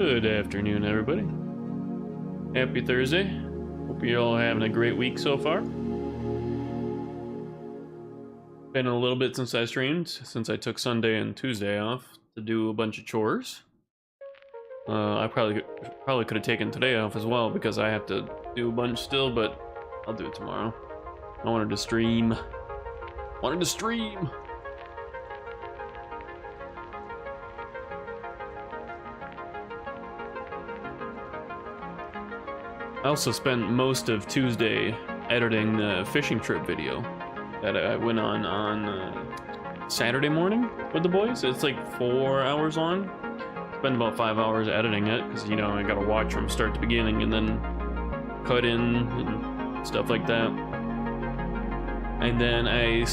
Good afternoon, everybody. Happy Thursday. Hope you're all having a great week so far. Been a little bit since I streamed, since I took Sunday and Tuesday off to do a bunch of chores. I probably could have taken today off as well because I have to do a bunch still, but I'll do it tomorrow. I wanted to stream. I also spent most of Tuesday editing the fishing trip video that I went on Saturday morning with the boys. It's like 4 hours long. Spent about 5 hours editing it because, you know, I gotta watch from start to beginning and then cut in and stuff like that. And then I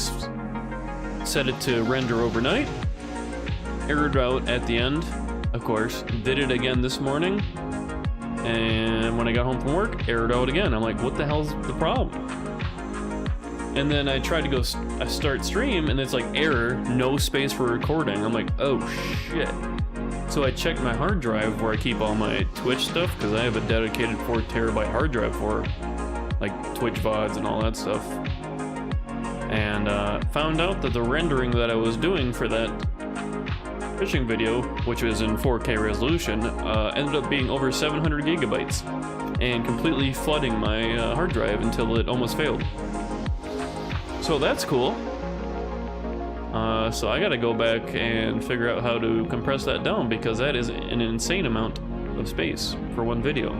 set it to render overnight, aired out at the end, of course. Did it again this morning. And when I got home from work, aired out again. I'm like, what the hell's the problem? And then I tried to go start stream, and it's like error, no space for recording. I'm like, oh shit. So I checked my hard drive where I keep all my Twitch stuff, because I have a dedicated 4 terabyte hard drive for like Twitch VODs and all that stuff. And found out that the rendering that I was doing for that fishing video, which was in 4K resolution, ended up being over 700 gigabytes and completely flooding my hard drive until it almost failed. So that's cool. So I gotta go back and figure out how to compress that down because that is an insane amount of space for one video.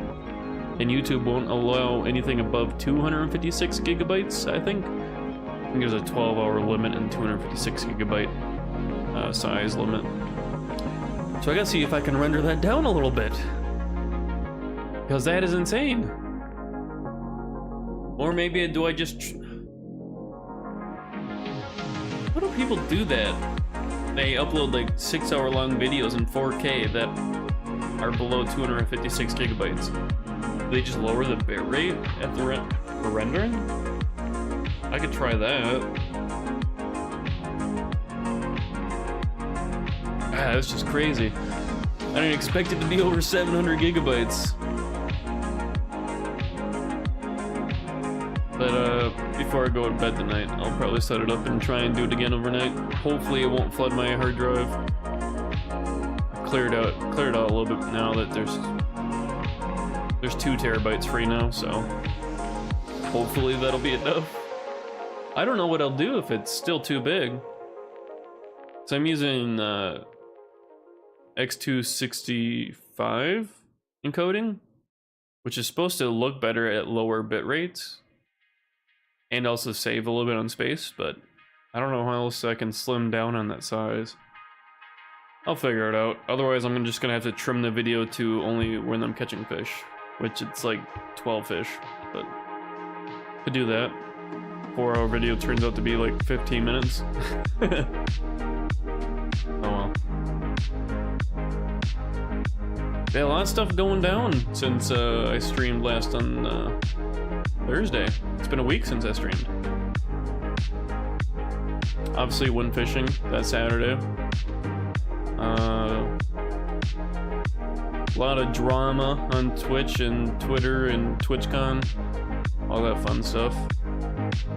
And YouTube won't allow anything above 256 gigabytes, I think. I think there's a 12-hour limit and 256 gigabyte size limit. So I gotta see if I can render that down a little bit. Because that is insane. Or maybe do I just... How do people do that? They upload like 6-hour long videos in 4K that are below 256 gigabytes. They just lower the bitrate at the rendering? I could try that. Ah, that's just crazy. I didn't expect it to be over 700 gigabytes. But before I go to bed tonight, I'll probably set it up and try and do it again overnight. Hopefully it won't flood my hard drive. I cleared out a little bit now that there's 2 terabytes free now, so hopefully that'll be enough. I don't know what I'll do if it's still too big. So I'm using X265 encoding, which is supposed to look better at lower bit rates and also save a little bit on space, but I don't know how else I can slim down on that size. I'll figure it out. Otherwise, I'm just gonna have to trim the video to only when I'm catching fish, which it's like 12 fish, but could do that. 4-hour video turns out to be like 15 minutes. Oh well. Yeah, a lot of stuff going down since I streamed last on Thursday. It's been a week since I streamed. Obviously went fishing that Saturday. A lot of drama on Twitch and Twitter and TwitchCon. All that fun stuff.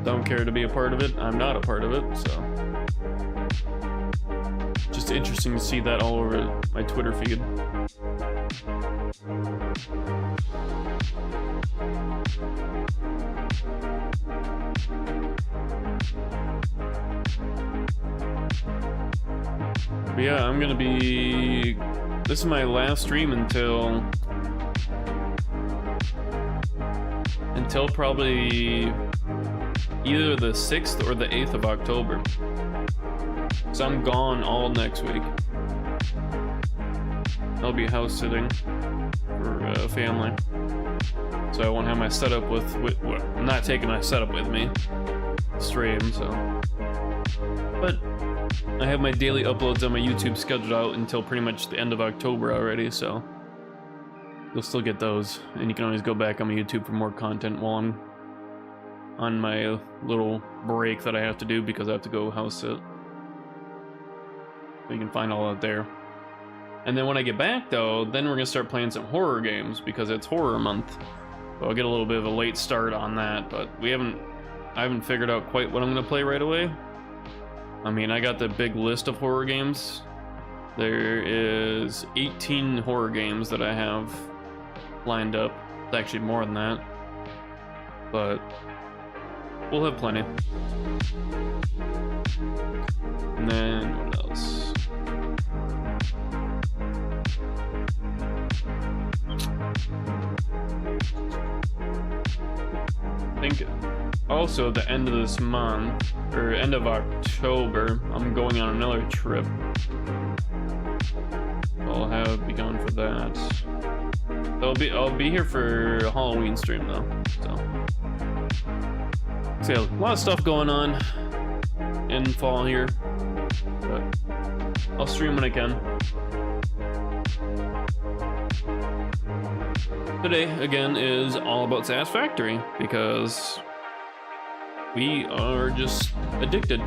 Don't care to be a part of it. I'm not a part of it, so. Just interesting to see that all over my Twitter feed. But yeah, I'm gonna be... This is my last stream until probably either the 6th or the 8th of October. So I'm gone all next week. I'll be house sitting for family. So I won't have my setup with I'm not taking my setup with me. Stream, so. But I have my daily uploads on my YouTube scheduled out until pretty much the end of October already, so you'll still get those. And you can always go back on my YouTube for more content while I'm on my little break that I have to do because I have to go house sit. You can find all that there. And then when I get back though, then we're gonna start playing some horror games because it's horror month. So I'll get a little bit of a late start on that, but I haven't figured out quite what I'm gonna play right away. I mean, I got the big list of horror games. There is 18 horror games that I have lined up. It's actually more than that, but we'll have plenty. And then what else? I think also at the end of this month, or end of October, I'm going on another trip. I'll have begun for that. I'll be here for a Halloween stream though. So yeah, a lot of stuff going on in fall here, but I'll stream when I can. Today again is all about Satisfactory because we are just addicted.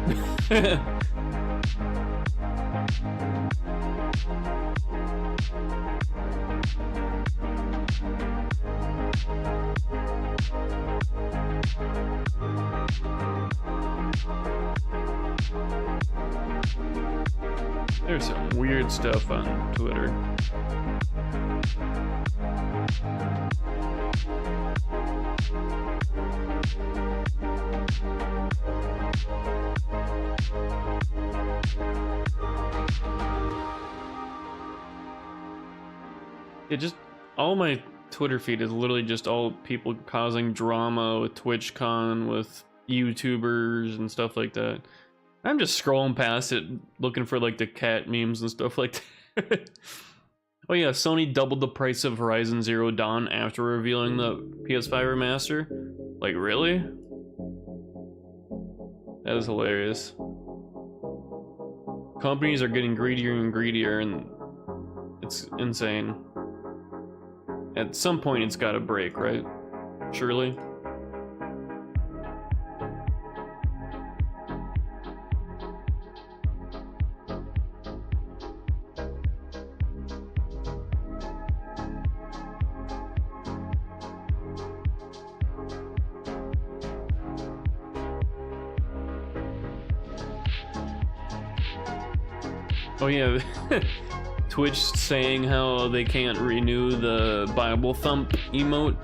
There's some weird stuff on Twitter. It just, all my Twitter feed is literally just all people causing drama with TwitchCon, with YouTubers and stuff like that. I'm just scrolling past it, looking for like the cat memes and stuff like that. Oh yeah, Sony doubled the price of Horizon Zero Dawn after revealing the PS5 remaster. Like, really? That is hilarious. Companies are getting greedier and greedier, and it's insane. At some point, it's gotta break, right? Surely. Oh yeah, Twitch saying how they can't renew the Bible Thump emote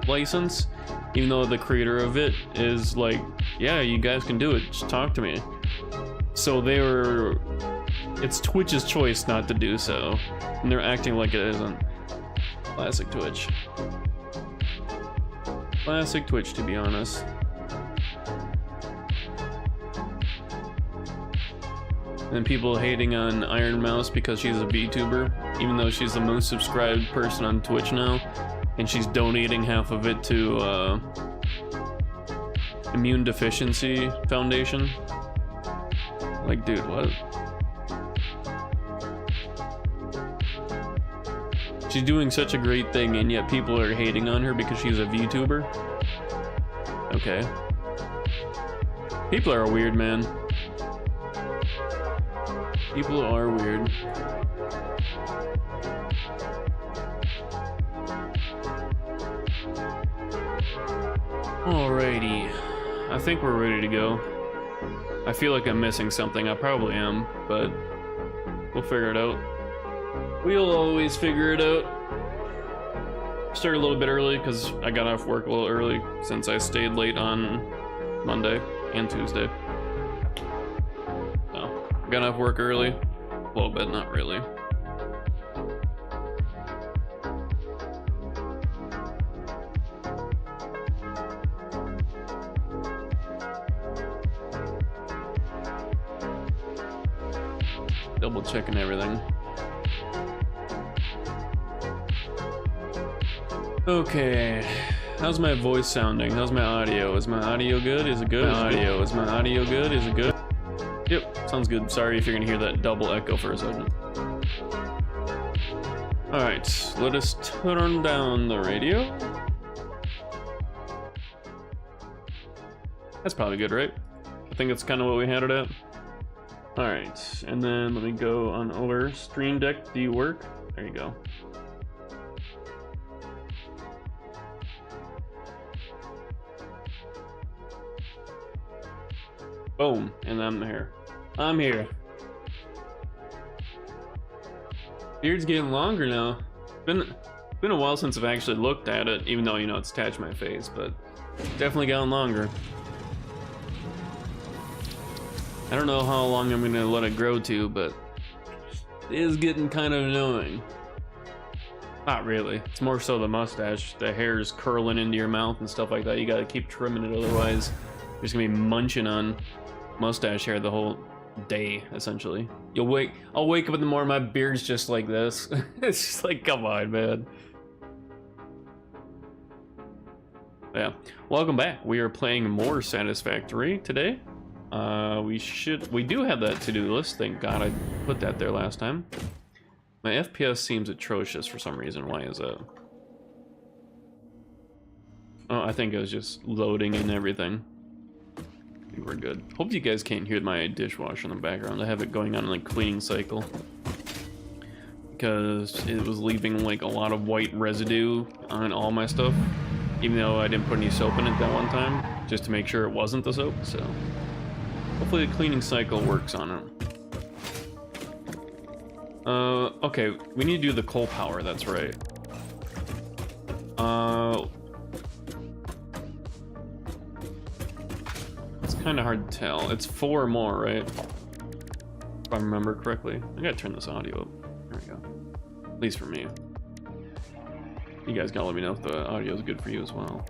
license, even though the creator of it is like, yeah, you guys can do it, just talk to me. So it's Twitch's choice not to do so, and they're acting like it isn't. Classic Twitch. Classic Twitch, to be honest. And people hating on Iron Mouse because she's a VTuber, even though she's the most subscribed person on Twitch now, and she's donating half of it to Immune Deficiency Foundation. Like, dude, what? She's doing such a great thing, and yet people are hating on her because she's a VTuber? Okay. People are weird, man. People are weird. Alrighty. I think we're ready to go. I feel like I'm missing something. I probably am, but we'll figure it out. We'll always figure it out. Started a little bit early because I got off work a little early since I stayed late on Monday and Tuesday. Got off work early, a little bit, not really. Double checking everything. Okay, how's my voice sounding? How's my audio? Is my audio good? Is it good? Is my audio good? Is it good? Yep, sounds good. Sorry if you're gonna hear that double echo for a second. Alright, let us turn down the radio. That's probably good, right? I think that's kind of what we had it at. Alright, and then let me go on over. Stream Deck, do you work? There you go. Boom, and I'm here. I'm here. Beard's getting longer now. Been a while since I've actually looked at it, even though, you know, it's attached to my face, but definitely gotten longer. I don't know how long I'm gonna let it grow to, but it is getting kind of annoying. Not really. It's more so the mustache. The hair's curling into your mouth and stuff like that. You gotta keep trimming it, otherwise you're just gonna be munching on mustache hair the whole day, essentially. I'll wake up in the morning, my beard's just like this. It's just like, come on, man. Yeah, welcome back. We are playing more Satisfactory today. We do have that to-do list. Thank God I put that there last time. My FPS seems atrocious for some reason. Why is that? Oh, I think it was just loading and everything. I think we're good. Hope you guys can't hear my dishwasher in the background. I have it going on like cleaning cycle, because it was leaving like a lot of white residue on all my stuff, even though I didn't put any soap in it that one time, just to make sure it wasn't the soap. So hopefully the cleaning cycle works on it. Okay, we need to do the coal power, that's right. It's kind of hard to tell. It's 4 more, right? If I remember correctly. I gotta turn this audio up. There we go. At least for me. You guys gotta let me know if the audio is good for you as well.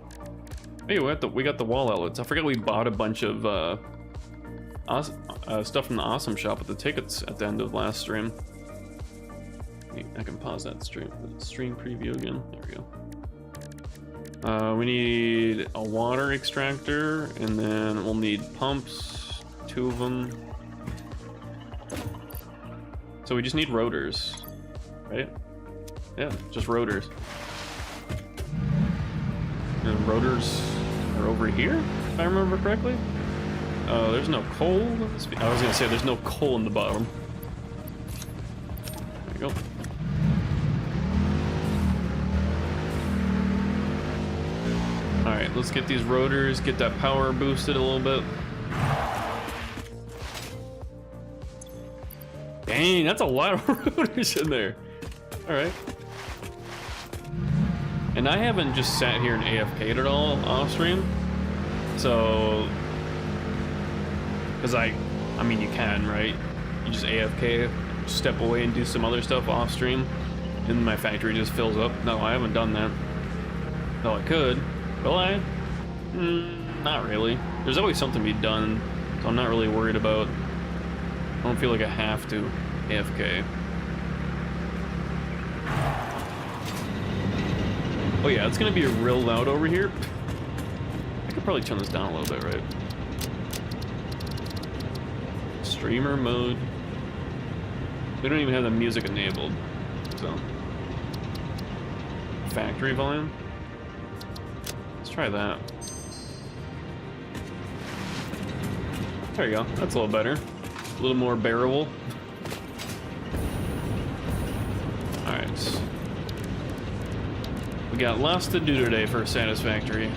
Hey, we got the wall outlets. I forgot we bought a bunch of stuff from the Awesome Shop with the tickets at the end of last stream. I can pause that stream preview again. There we go. We need a water extractor, and then we'll need pumps, 2 of them. So we just need rotors, right? Yeah, just rotors. And the rotors are over here, if I remember correctly. Oh, there's no coal. I was gonna say there's no coal in the bottom. There you go. Alright, let's get these rotors, get that power boosted a little bit. Dang, that's a lot of rotors in there. Alright. And I haven't just sat here and AFK'd at all off stream. So, because I mean, you can, right? You just AFK, step away and do some other stuff off stream, and my factory just fills up. No, I haven't done that. Though I could. Will I? Not really. There's always something to be done, so I'm not really worried about. I don't feel like I have to AFK. Oh yeah, it's gonna be real loud over here. I could probably turn this down a little bit, right? Streamer mode. We don't even have the music enabled, so. Factory volume. Let's try that. There you go. That's a little better. A little more bearable. Alright. We got lots to do today for Satisfactory.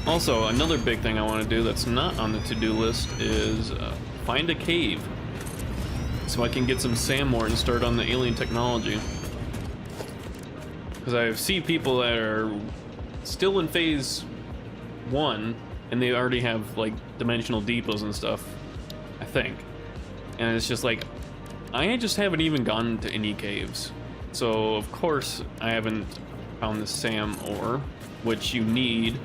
Also, another big thing I want to do that's not on the to-do list is find a cave, so I can get some sand ore and start on the alien technology. Because I see people that are still in phase 1, and they already have like dimensional depots and stuff, I think. And it's just like, I just haven't even gone to any caves. So of course I haven't found the SAM ore, which you need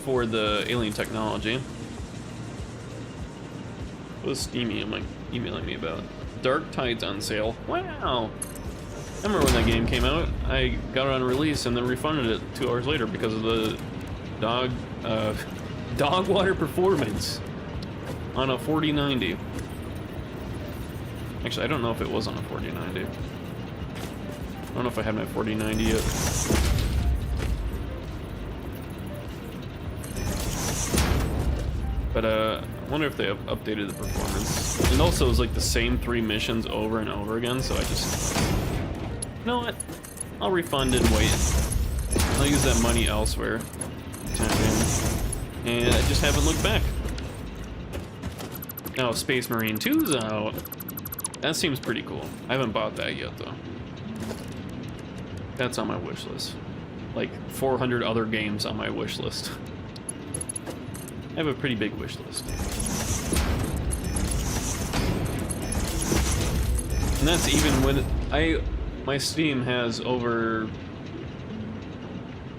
for the alien technology. What is Steamy emailing me about? Dark Tide's on sale. Wow! I remember when that game came out. I got it on release and then refunded it 2 hours later because of the dog water performance on a 4090. Actually, I don't know if it was on a 4090. I don't know if I had my 4090 yet. But I wonder if they have updated the performance. And also, it's like the same 3 missions over and over again, so I just... You know what? I'll refund and wait. I'll use that money elsewhere. And I just haven't looked back. Now, Space Marine 2's out. That seems pretty cool. I haven't bought that yet, though. That's on my wish list. Like 400 other games on my wish list. I have a pretty big wish list. And that's even when my Steam has over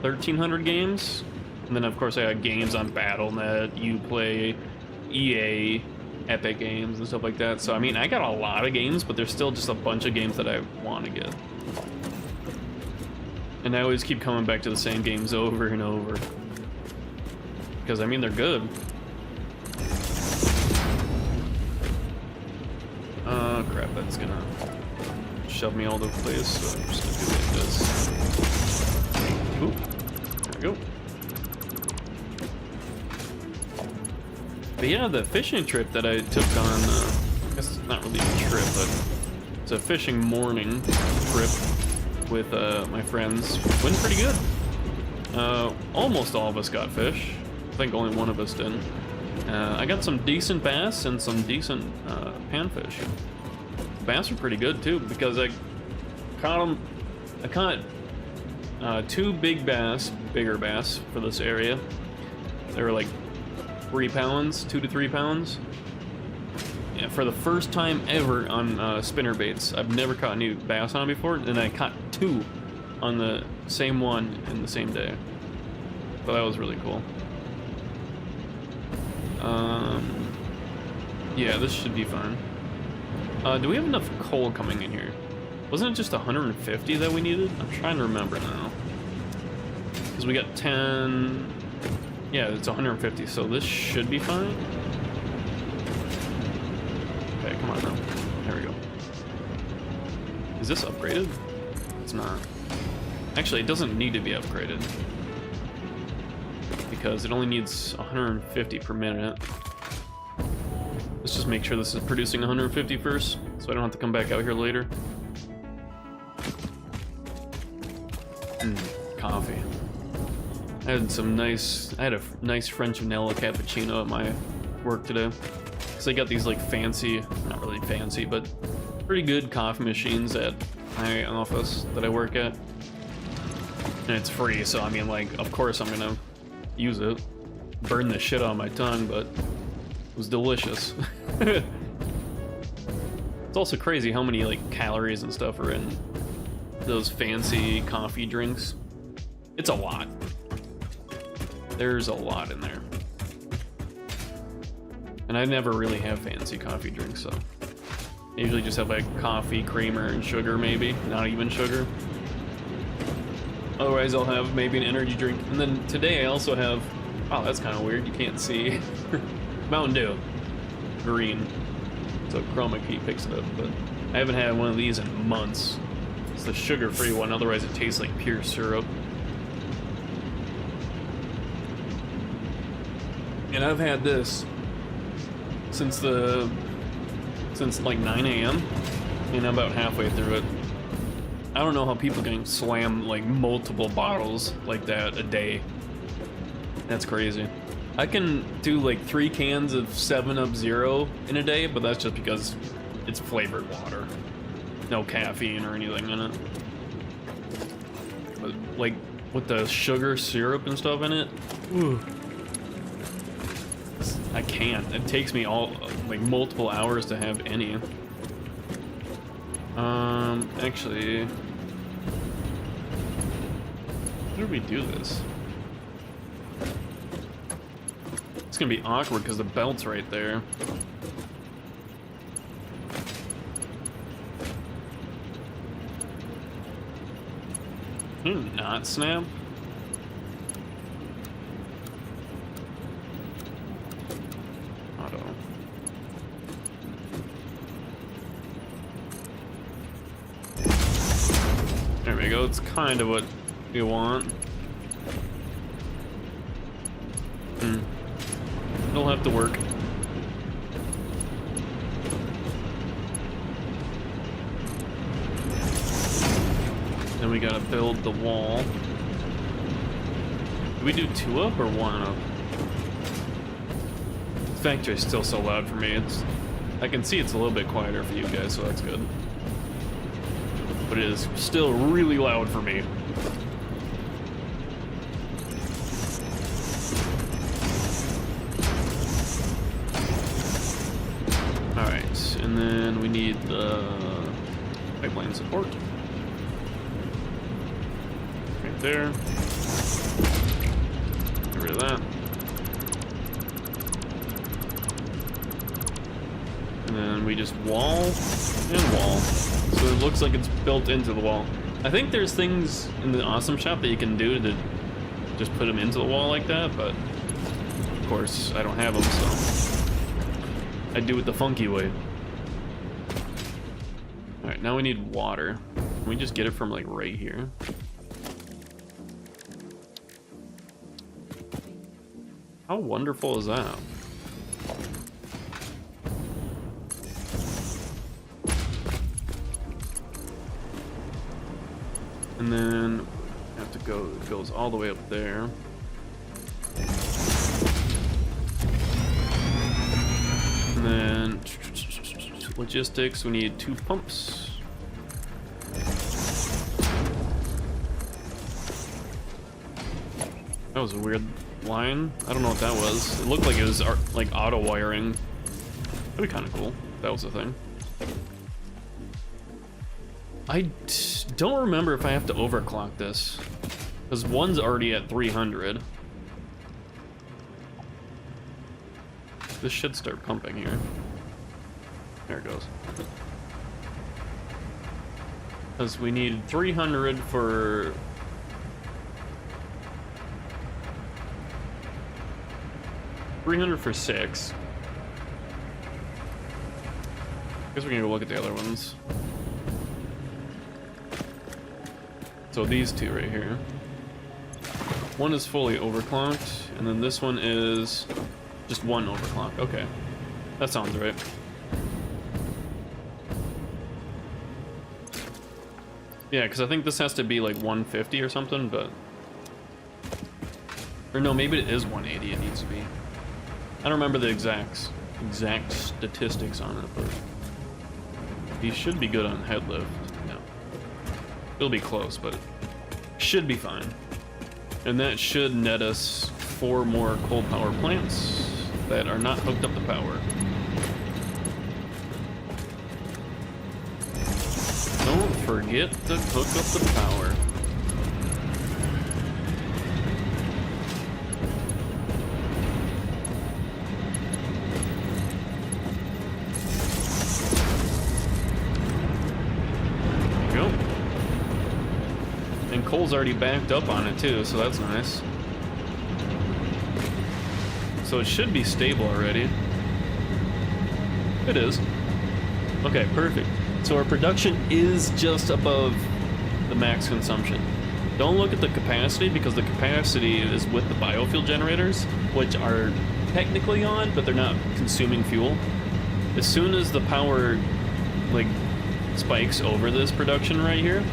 1,300 games. And then of course I got games on Battle.net, Uplay, EA, Epic Games and stuff like that. So I mean, I got a lot of games, but there's still just a bunch of games that I want to get. And I always keep coming back to the same games over and over. Because I mean, they're good. Oh crap, that's gonna shove me all over the place, so I'm just gonna do like this. Oop, there we go. But yeah, the fishing trip that I took on, I guess it's not really a trip, but it's a fishing morning trip with my friends. Went pretty good. Almost all of us got fish. I think only one of us didn't. I got some decent bass and some decent panfish. Bass are pretty good too, because I caught 2 bigger bass for this area. They were like 3 pounds, 2 to 3 pounds. Yeah, for the first time ever on spinner baits. I've never caught any bass on it before, and I caught 2 on the same one in the same day. So that was really cool. Yeah, this should be fun. Do we have enough coal coming in here? Wasn't it just 150 that we needed? I'm trying to remember now. Because we got 10... Yeah, it's 150, so this should be fine. Okay, come on now. There we go. Is this upgraded? It's not. Actually, it doesn't need to be upgraded. Because it only needs 150 per minute. Let's just make sure this is producing 150 first, so I don't have to come back out here later. Coffee. I had a nice French vanilla cappuccino at my work today. So I got these like fancy, not really fancy, but pretty good coffee machines at my office that I work at. And it's free, so I mean, like, of course I'm gonna use it. Burn the shit out of my tongue, but it was delicious. It's also crazy how many like calories and stuff are in those fancy coffee drinks. It's a lot. There's a lot in there. And I never really have fancy coffee drinks, so I usually just have like coffee, creamer, and sugar, maybe. Not even sugar. Otherwise, I'll have maybe an energy drink. And then today I also have, oh, that's kind of weird. You can't see. Mountain Dew. Green. So chroma key picks it up, but I haven't had one of these in months. It's the sugar-free one, otherwise it tastes like pure syrup. And I've had this since like 9 a.m. and I'm about halfway through it. I don't know how people can slam like multiple bottles like that a day. That's crazy. I can do like 3 cans of 7-Up Zero in a day, but that's just because it's flavored water. No caffeine or anything in it. But like with the sugar syrup and stuff in it, ooh. I can't. It takes me like multiple hours to have any. Actually, how do we do this? It's gonna be awkward because the belt's right there. Can you not snap? Auto. There we go. It's kind of what you want. It'll have to work. Then we gotta build the wall. Do we do 2 up or 1 up? The factory is still so loud for me. I can see it's a little bit quieter for you guys, so that's good. But it is still really loud for me. Alright, and then we need the pipeline support. Right there. Get rid of that. And then we just wall and wall. So it looks like it's built into the wall. I think there's things in the Awesome Shop that you can do to just put them into the wall like that, but of course I don't have them, so I do it the funky way. Alright, now we need water. Can we just get it from like right here? How wonderful is that? And then I have to go, it goes all the way up there. And then logistics, we need 2 pumps. That was a weird line. I don't know what that was. It looked like it was like auto wiring. That'd be kind of cool if that was a thing. I don't remember if I have to overclock this, because one's already at 300. This should start pumping here. There it goes. Because we need 300 for... for 6. Guess we're gonna go look at the other ones. So these 2 right here. One is fully overclocked, and then this one is just 1 overclock. Okay, that sounds right. Yeah, because I think this has to be like 150 or something, but... Or no, maybe it is 180 it needs to be. I don't remember the exact statistics on it, but... These should be good on head lift. Yeah. It'll be close, but it should be fine. And that should net us 4 more coal power plants that are not hooked up to power. Don't forget to hook up the power. Coal's already backed up on it too, so that's nice. So it should be stable already. It is. Okay, perfect. So our production is just above the max consumption. Don't look at the capacity, because the capacity is with the biofuel generators, which are technically on, but they're not consuming fuel. As soon as the power like spikes over this production right here,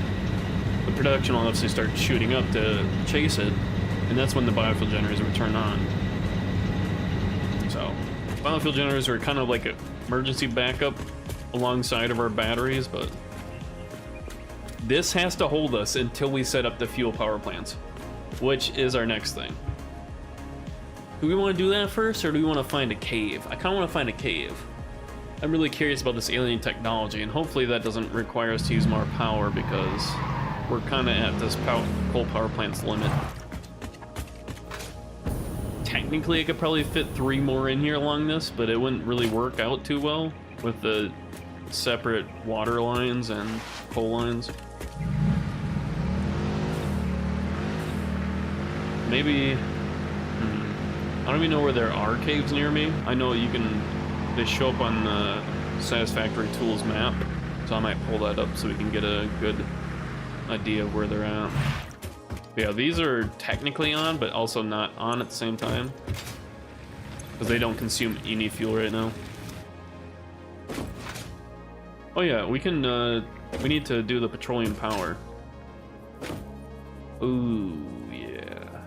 the production will obviously start shooting up to chase it, and that's when the biofuel generators will turn on. So, biofuel generators are kind of like an emergency backup alongside of our batteries, but this has to hold us until we set up the fuel power plants, which is our next thing. Do we want to do that first, or do we want to find a cave? I kind of want to find a cave. I'm really curious about this alien technology, and hopefully that doesn't require us to use more power, because we're kind of at this coal power plant's limit. Technically, I could probably fit 3 more in here along this, but it wouldn't really work out too well with the separate water lines and coal lines. Maybe... I don't even know where there are caves near me. I know you can... They show up on the Satisfactory Tools map, so I might pull that up so we can get a good idea of where they're at. But yeah, these are technically on, but also not on at the same time. because they don't consume any fuel right now. Oh yeah, we can, we need to do the petroleum power. Ooh, yeah.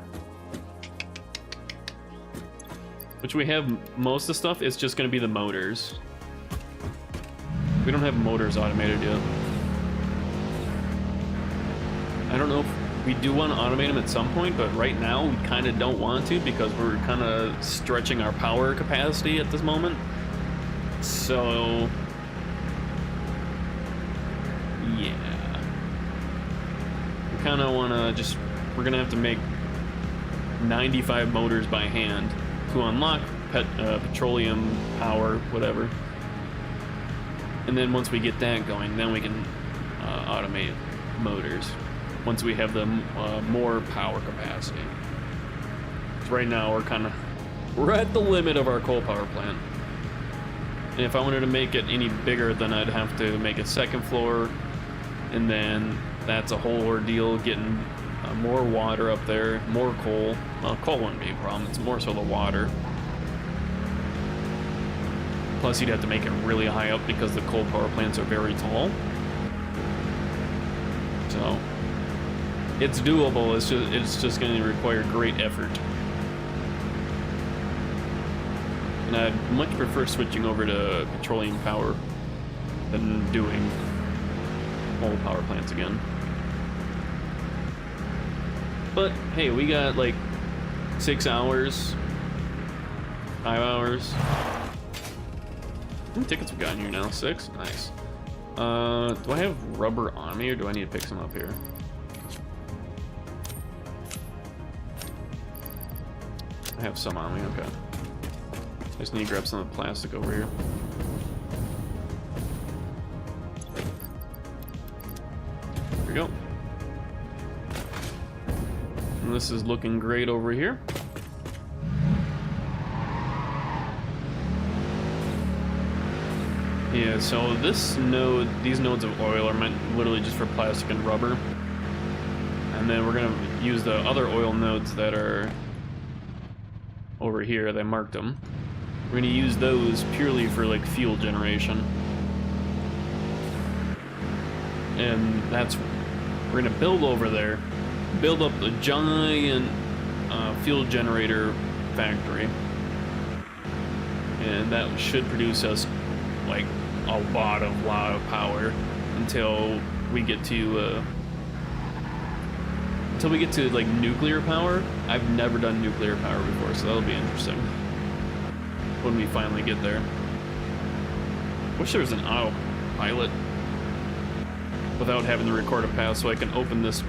Which we have most of the stuff, it's just gonna be the motors. We don't have motors automated yet. I don't know if we do want to automate them at some point, but right now we kind of don't want to because we're kind of stretching our power capacity at this moment. So, yeah. We kind of want to just, we're going to have to make 95 motors by hand to unlock petroleum power, whatever. And then once we get that going, then we can automate motors. Once we have the more power capacity. Right now we're at the limit of our coal power plant. And if I wanted to make it any bigger, then I'd have to make a second floor, and then that's a whole ordeal getting more water up there, more coal. Well, coal wouldn't be a problem, it's more so the water. Plus you'd have to make it really high up because the coal power plants are very tall. So it's doable, it's just going to require great effort. And I'd much prefer switching over to petroleum power than doing coal power plants again. But hey, we got like 6 hours, 5 hours. How many tickets we got in here now? 6? Nice. Do I have rubber on me or do I need to pick some up here? I have some on me, okay. I just need to grab some of the plastic over here. There we go. And this is looking great over here. Yeah, so this node, these nodes of oil are meant literally just for plastic and rubber. And then we're gonna use the other oil nodes that are over here, they marked them. We're gonna use those purely for like fuel generation. And that's, we're gonna build over there, build up a giant fuel generator factory. And that should produce us like a lot of power until we get to like nuclear power. I've never done nuclear power before, so that'll be interesting when we finally get there. Wish there was an autopilot without having to record a path, so I can open this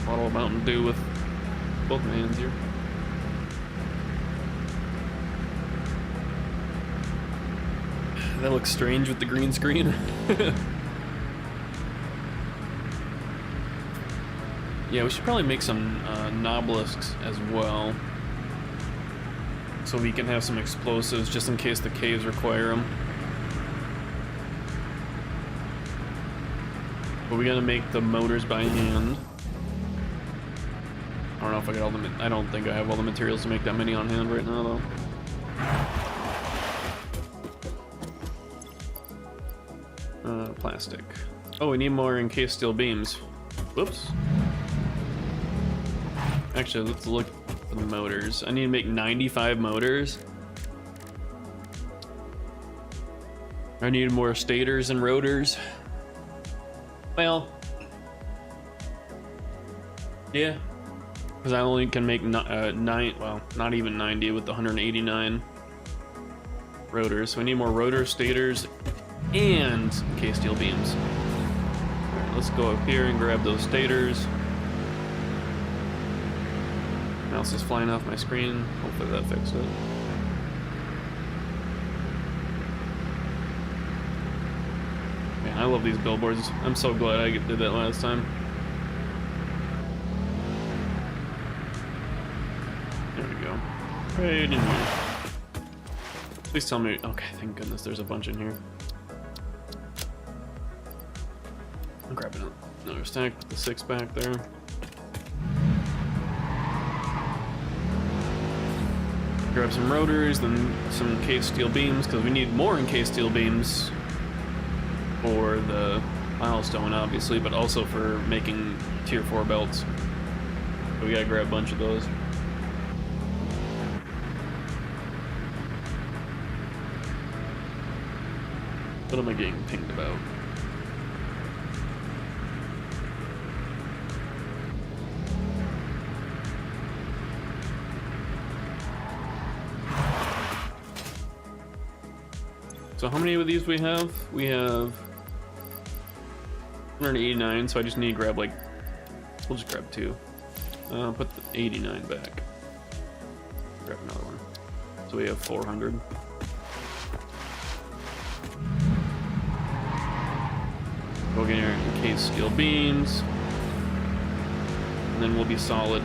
bottle of Mountain Dew with both my hands here. That looks strange with the green screen. Yeah, we should probably make some obelisks as well, so we can have some explosives just in case the caves require them. But we gotta make the motors by hand. I don't know if I got all the. I don't think I have all the materials to make that many on hand right now, though. Plastic. Oh, we need more encased steel beams. Whoops. Actually, let's look for the motors. I need to make 95 motors. I need more stators and rotors. Well, yeah, because I only can make well, not even 90 with the 189 rotors. So we need more rotors, stators, and encased steel beams. Right, let's go up here and grab those stators. Mouse is flying off my screen. Hopefully that fixed it. Man, I love these billboards. I'm so glad I did that last time. There we go. Right in here. Please tell me. Okay, thank goodness there's a bunch in here. I'm grabbing another stack, put the 6 back there. Grab some rotors, then some encased steel beams, because we need more encased steel beams for the milestone, obviously, but also for making tier 4 belts. So we gotta grab a bunch of those. What am I getting pinged about? So how many of these we have? We have 189, so I just need to grab like, we'll just grab 2. Put the 89 back. Grab another one. So we have 400. We'll get our encased steel beams, and then we'll be solid.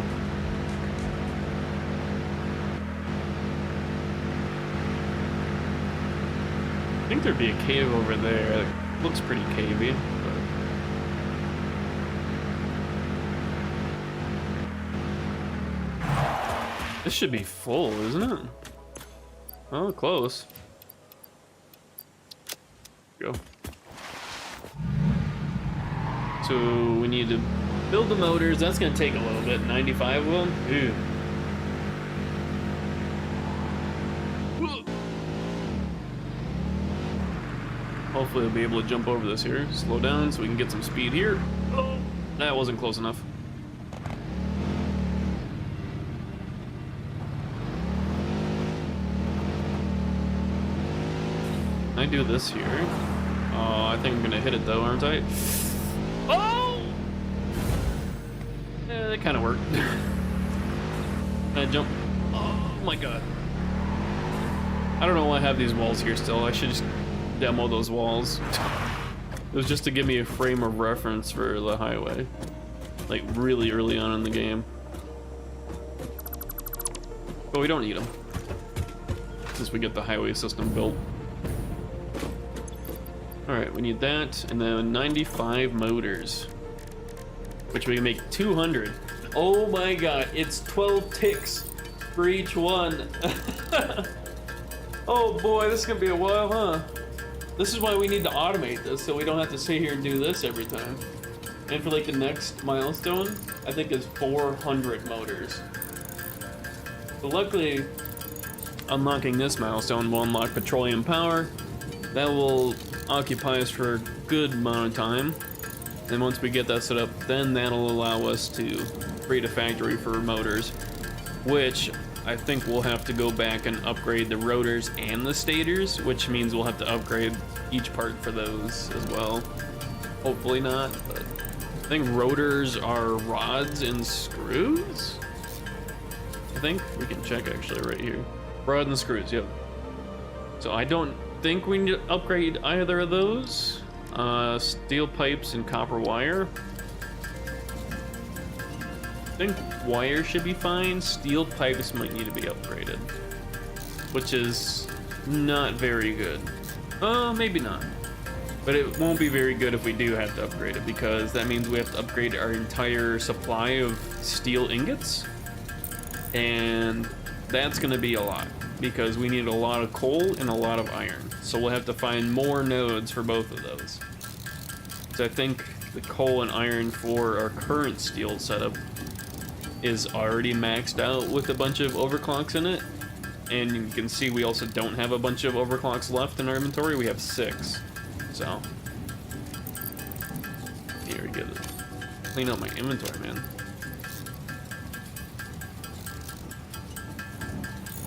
I think there'd be a cave over there. It looks pretty cavey, but... This should be full, isn't it? Oh, close. Go. So we need to build the motors. That's gonna take a little bit. 95 of them? Ew. Hopefully we'll be able to jump over this here. Slow down so we can get some speed here. Oh, that wasn't close enough. Can I do this here? Oh, I think I'm gonna hit it though, aren't I? Oh! Yeah, that kind of worked. Can I jump? Oh my god. I don't know why I have these walls here still. I should just demo those walls. It was just to give me a frame of reference for the highway, like really early on in the game. But we don't need them since we get the highway system built. All right, we need that, and then 95 motors, which we can make 200. Oh my god, it's 12 ticks for each one. Oh boy, this is gonna be a while, huh? This is why we need to automate this, so we don't have to sit here and do this every time. And for like the next milestone, I think is 400 motors. So luckily, unlocking this milestone will unlock petroleum power. That will occupy us for a good amount of time. And once we get that set up, then that'll allow us to create a factory for motors, which I think we'll have to go back and upgrade the rotors and the stators, which means we'll have to upgrade each part for those as well. Hopefully not, but I think rotors are rods and screws? I think we can check actually right here. Rods and screws, yep. So I don't think we need to upgrade either of those. Steel pipes and copper wire. I think wire should be fine. Steel pipes might need to be upgraded, which is not very good. Maybe not. But it won't be very good if we do have to upgrade it, because that means we have to upgrade our entire supply of steel ingots. And that's gonna be a lot, because we need a lot of coal and a lot of iron. So we'll have to find more nodes for both of those. So I think the coal and iron for our current steel setup is already maxed out with a bunch of overclocks in it. And you can see we also don't have a bunch of overclocks left in our inventory. We have 6. So here we go. Clean out my inventory, man.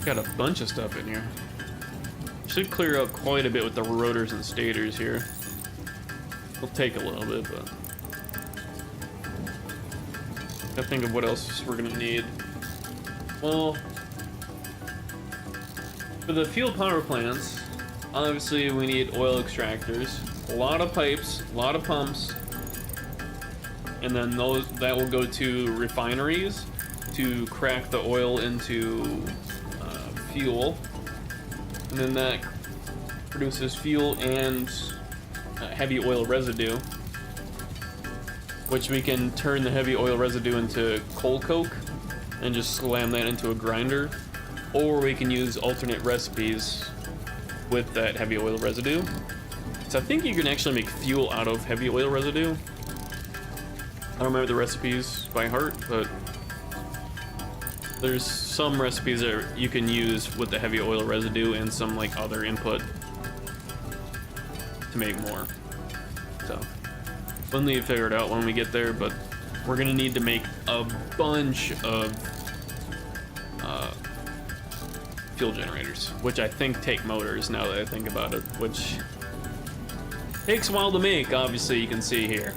Got a bunch of stuff in here. Should clear up quite a bit with the rotors and stators here. It'll take a little bit, but gotta think of what else we're gonna need. Well, for the fuel power plants, obviously we need oil extractors, a lot of pipes, a lot of pumps, and then that will go to refineries to crack the oil into fuel, and then that produces fuel and heavy oil residue, which we can turn the heavy oil residue into coal coke and just slam that into a grinder or we can use alternate recipes with that heavy oil residue. So I think you can actually make fuel out of heavy oil residue. I don't remember the recipes by heart, but there's some recipes that you can use with the heavy oil residue and some like other input to make more. So we'll need to figure it out when we get there, but we're gonna need to make a bunch of fuel generators, which I think take motors now that I think about it, which takes a while to make, obviously you can see here.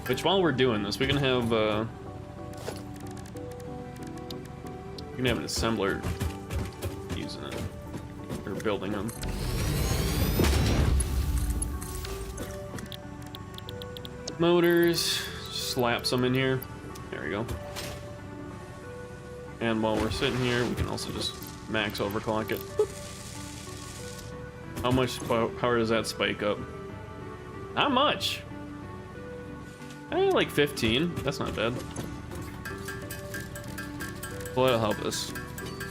Which while we're doing this, we can have an assembler using it, or building them. Motors, slap some in here. There we go. And while we're sitting here, we can also just max overclock it. How much power does that spike up? Not much. Like 15. That's not bad. Well, that'll help us.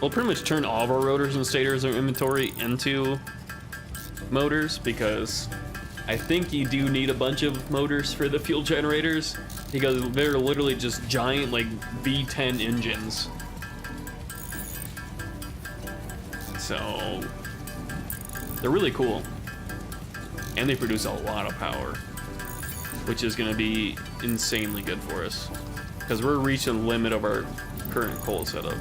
We'll pretty much turn all of our rotors and stators in our inventory into motors, because I think you do need a bunch of motors for the fuel generators, because they're literally just giant like V10 engines. So they're really cool, and they produce a lot of power, which is going to be insanely good for us, because we're reaching the limit of our current coal setup.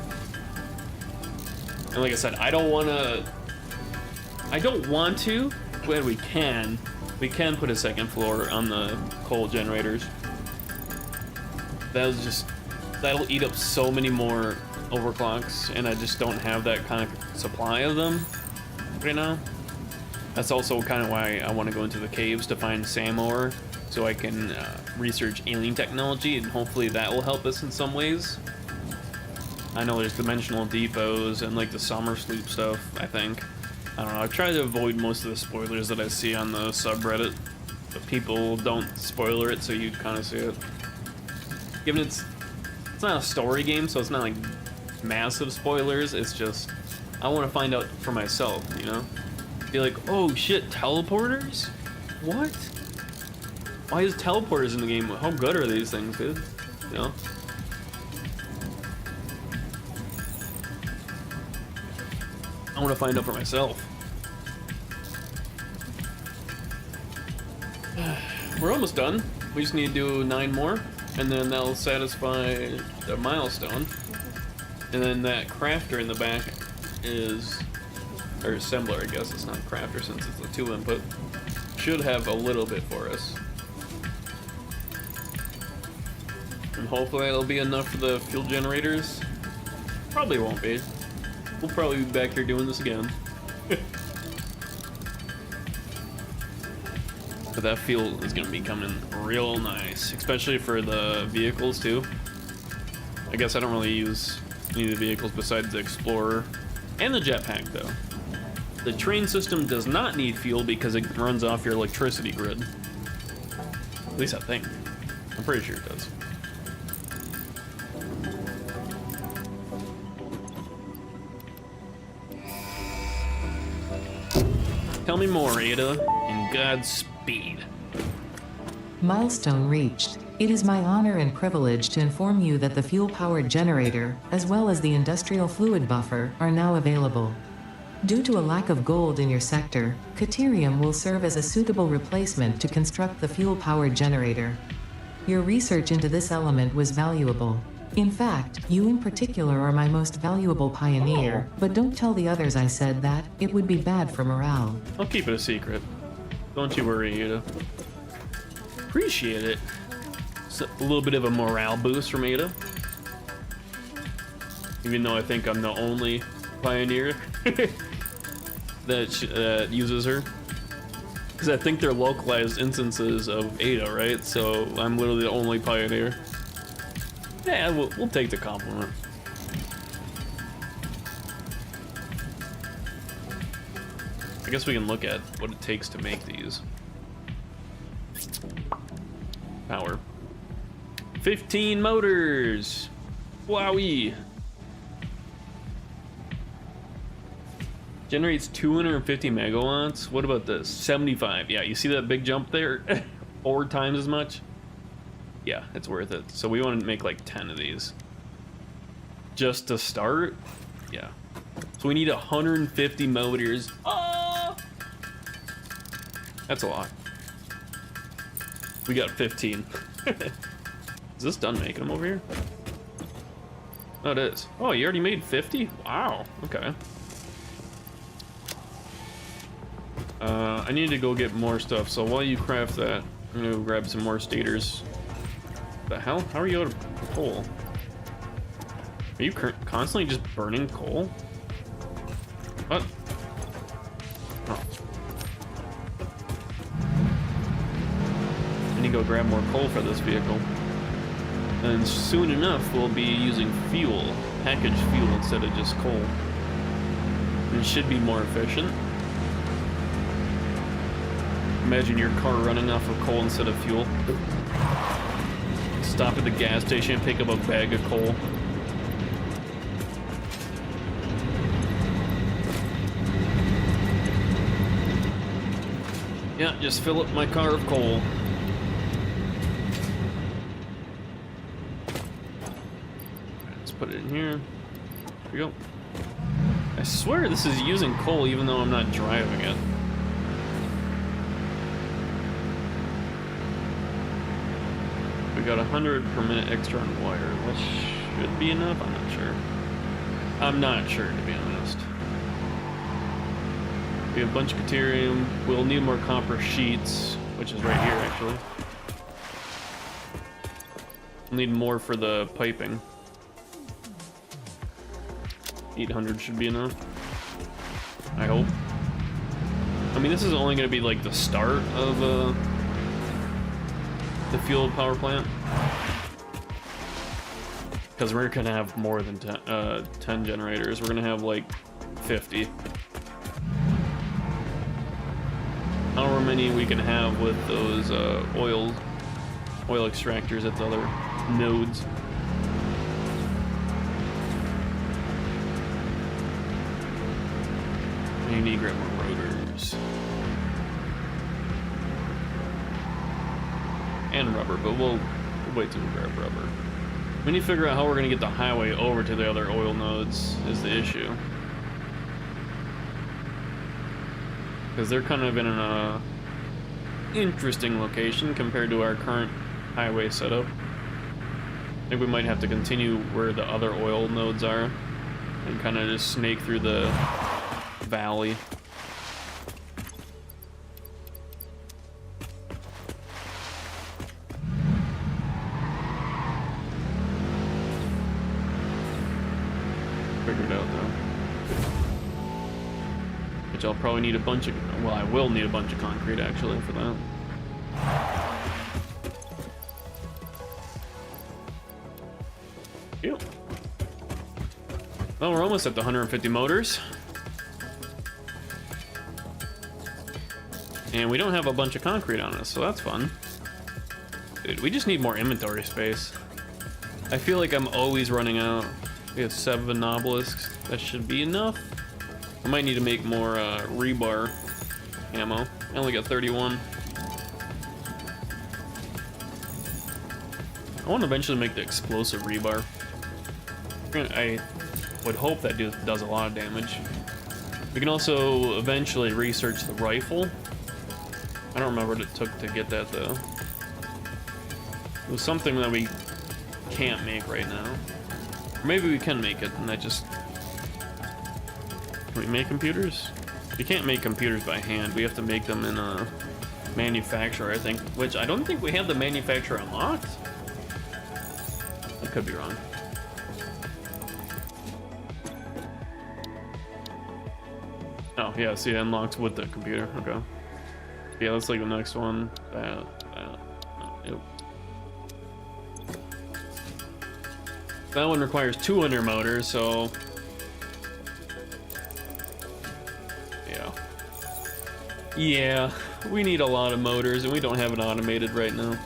And like I said, I don't want to, but we can put a second floor on the coal generators. That'll eat up so many more overclocks, and I just don't have that kind of supply of them right now. That's also kind of why I want to go into the caves to find SAM ore, so I can research alien technology, and hopefully that will help us in some ways. I know there's dimensional depots and like the summer sleep stuff, I think. I don't know, I try to avoid most of the spoilers that I see on the subreddit, but people don't spoiler it, so you kind of see it. Given it's not a story game, so it's not like massive spoilers, it's just, I want to find out for myself, you know? Be like, oh shit, teleporters? What? Why is teleporters in the game? How good are these things, dude? You know? I want to find out for myself. We're almost done. We just need to do 9 more, and then that'll satisfy the milestone. And then that crafter in the back is, or assembler, I guess it's not crafter since it's a 2 input, should have a little bit for us. And hopefully that'll be enough for the fuel generators. Probably won't be. We'll probably be back here doing this again. But that fuel is gonna be coming real nice, especially for the vehicles too. I guess I don't really use any of the vehicles besides the Explorer and the jetpack though. The train system does not need fuel because it runs off your electricity grid. At least I think. I'm pretty sure it does. Tell me more, Ada, and Godspeed. Milestone reached. It is my honor and privilege to inform you that the fuel-powered generator, as well as the industrial fluid buffer, are now available. Due to a lack of gold in your sector, Caterium will serve as a suitable replacement to construct the fuel-powered generator. Your research into this element was valuable. In fact, you in particular are my most valuable pioneer, but don't tell the others I said that, it would be bad for morale. I'll keep it a secret. Don't you worry, Ada. Appreciate it. It's a little bit of a morale boost from Ada. Even though I think I'm the only pioneer that uses her. Because I think they're localized instances of Ada, right? So I'm literally the only pioneer. Yeah, we'll take the compliment. I guess we can look at what it takes to make these. Power. 15 motors! Wowee! Generates 250 megawatts. What about this? 75. Yeah, you see that big jump there? 4 times as much? Yeah, it's worth it. So we want to make like 10 of these. Just to start? Yeah. So we need 150 motors. Oh! That's a lot. We got 15. Is this done making them over here? Oh, it is. Oh, you already made 50? Wow, okay. I need to go get more stuff, so while you craft that, I'm gonna go grab some more stators. The hell? How are you out of coal? Are you constantly just burning coal? What? Oh. I need to go grab more coal for this vehicle. And soon enough, we'll be using fuel, packaged fuel, instead of just coal. It should be more efficient. Imagine your car running off of coal instead of fuel. Stop at the gas station and pick up a bag of coal. Yeah, just fill up my car of coal. Let's put it in here. Here we go. I swear this is using coal even though I'm not driving it. We got 100 per minute extra on wire, which should be enough. I'm not sure. I'm not sure, to be honest. We have a bunch of deuterium. We'll need more copper sheets, which is right here, actually. We'll need more for the piping. 800 should be enough. I hope. I mean, this is only going to be like the start of the fuel power plant, because we're gonna have more than 10 generators. We're gonna have like 50. However many we can have with those oil extractors at the other nodes. You need to grab more rotors. And rubber, but we'll wait till we grab rubber. We need to figure out how we're going to get the highway over to the other oil nodes is the issue. Because they're kind of in an interesting location compared to our current highway setup. I think we might have to continue where the other oil nodes are and kind of just snake through the valley. Figured out though. Which I'll probably need a bunch of, well, I will need a bunch of concrete actually for that. Ew. Well, we're almost at the 150 motors. And we don't have a bunch of concrete on us, so that's fun. Dude, we just need more inventory space. I feel like I'm always running out. We have 7 obelisks. That should be enough. I might need to make more rebar ammo. I only got 31. I want to eventually make the explosive rebar. I would hope that does a lot of damage. We can also eventually research the rifle. I don't remember what it took to get that though. It was something that we can't make right now. Or maybe we can make it, and that just... Can we make computers? We can't make computers by hand. We have to make them in a manufacturer, I think. Which, I don't think we have the manufacturer unlocked. I could be wrong. Oh, yeah, see, it unlocks with the computer. Okay. Yeah, that's like the next one. That. Yep. That one requires 200 motors, so... Yeah, we need a lot of motors, and we don't have it automated right now.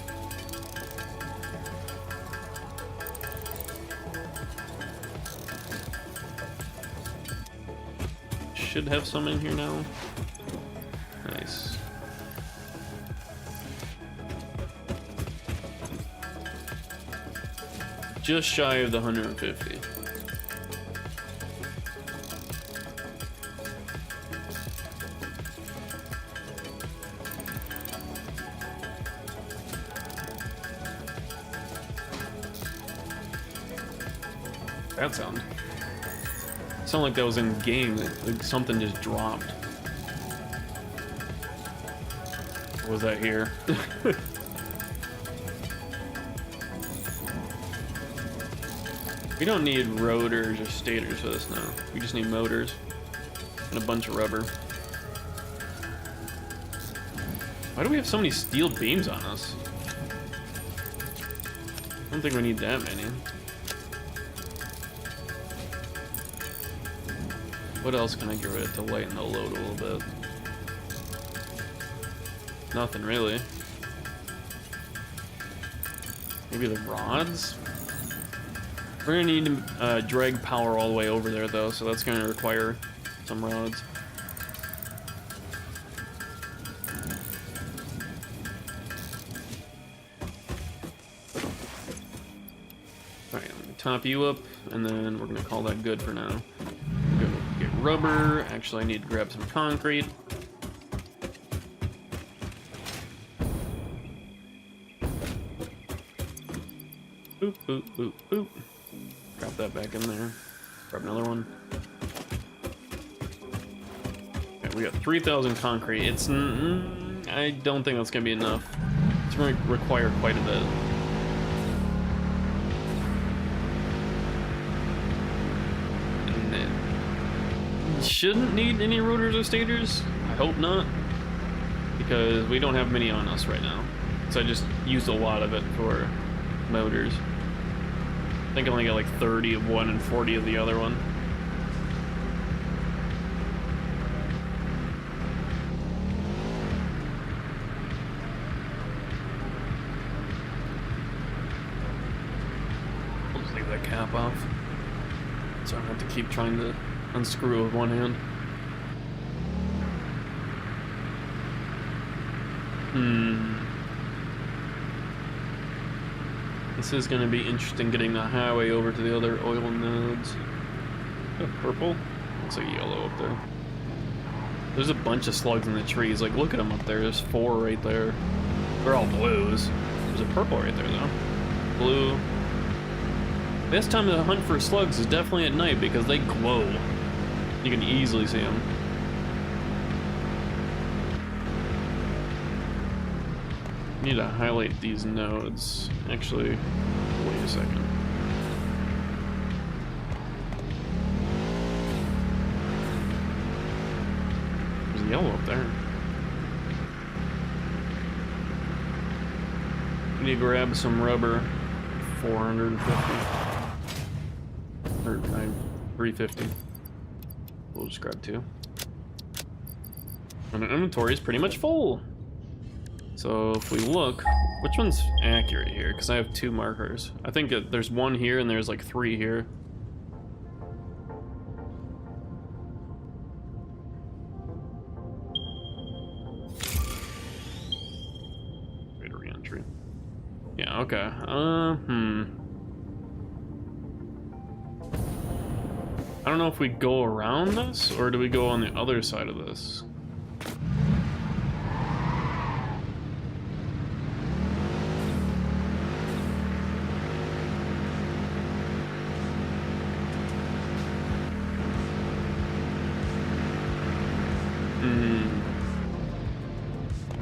should have some in here now. Nice. Just shy of the 150. That sound. Sound like that was in game. Like something just dropped. Or was that here? We don't need rotors or stators for this now. We just need motors and a bunch of rubber. Why do we have so many steel beams on us? I don't think we need that many. What else can I get rid of to lighten the load a little bit? Nothing really. Maybe the rods? We're gonna need to drag power all the way over there though, so that's gonna require some rods. Alright, I'm gonna top you up, and then we're gonna call that good for now. Go get rubber. Actually, I need to grab some concrete. Boop, boop, boop, boop. Drop that back in there. Grab another one. Okay, we got 3,000 concrete. It's... I don't think that's gonna be enough. It's gonna require quite a bit. Shouldn't need any rotors or stators. I hope not, because we don't have many on us right now. So I just used a lot of it for motors. I think I only got like 30 of one and 40 of the other one. I'll just leave that cap off, so I don't have to keep trying to unscrew with one hand. This is going to be interesting getting the highway over to the other oil nodes. Oh, purple? Looks like yellow up there. There's a bunch of slugs in the trees. Like, look at them up there. There's 4 right there. They're all blues. There's a purple right there, though. Blue. Best time to hunt for slugs is definitely at night because they glow. You can easily see them. Need to highlight these nodes. Actually, wait a second. There's yellow up there. I need to grab some rubber. 450. Or 350. We'll just grab 2. And our inventory is pretty much full. So if we look, which one's accurate here? Because I have 2 markers. I think there's 1 here and there's like 3 here. Great re-entry. Yeah, okay. I don't know if we go around this or do we go on the other side of this?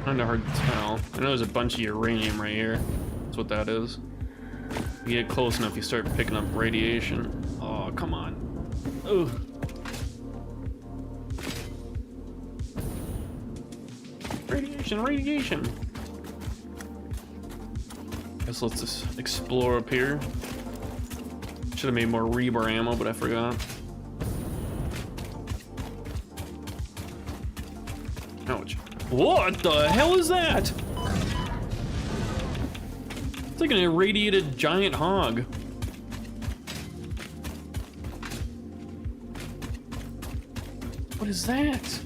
Kinda hard to tell. I know there's a bunch of uranium right here. That's what that is. You get close enough, you start picking up radiation. Oh, come on. Ugh. Radiation, radiation. Guess let's just explore up here. Should have made more rebar ammo, but I forgot. Ouch. What the hell is that? It's like an irradiated giant hog. What is that?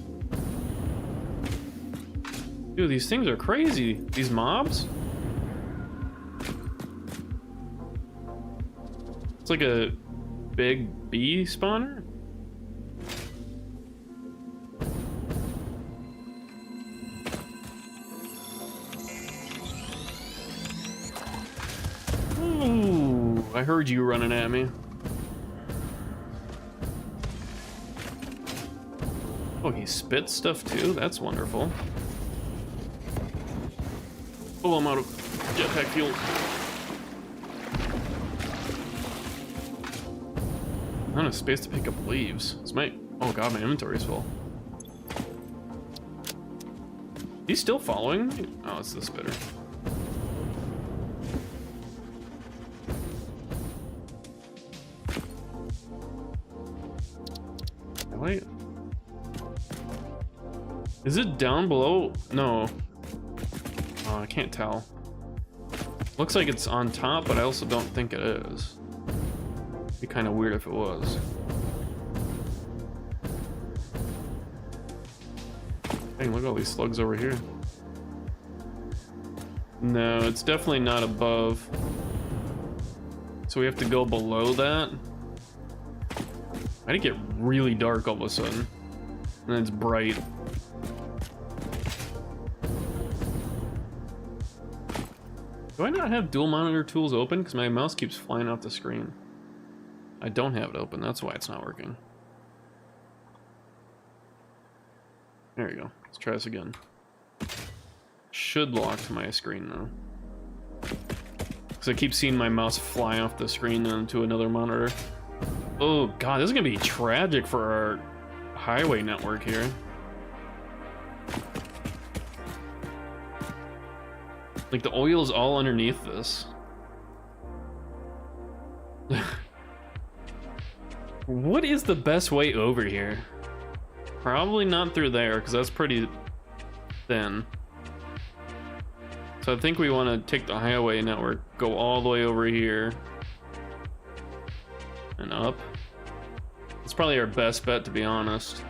Dude, these things are crazy. These mobs? It's like a big bee spawner? Ooh, I heard you running at me. Oh, he spits stuff too? That's wonderful. Oh, I'm out of jetpack fuel. Not enough space to pick up leaves. This might... Oh god, my inventory's full. He's still following me? Oh, it's the spitter. Really? Is it down below? No. Oh, I can't tell. Looks like it's on top, but I also don't think it is. It'd be kind of weird if it was. Dang, look at all these slugs over here. No, it's definitely not above. So we have to go below that. I did get really dark all of a sudden. And then it's bright. Do I not have dual monitor tools open? Because my mouse keeps flying off the screen. I don't have it open, that's why it's not working. There you go. Let's try this again. Should lock to my screen though. Because I keep seeing my mouse fly off the screen onto another monitor. Oh god, this is gonna be tragic for our highway network here. Like the oil is all underneath this. What is the best way over here? Probably not through there, because that's pretty thin. So I think we want to take the highway network, go all the way over here, and up. It's probably our best bet, to be honest.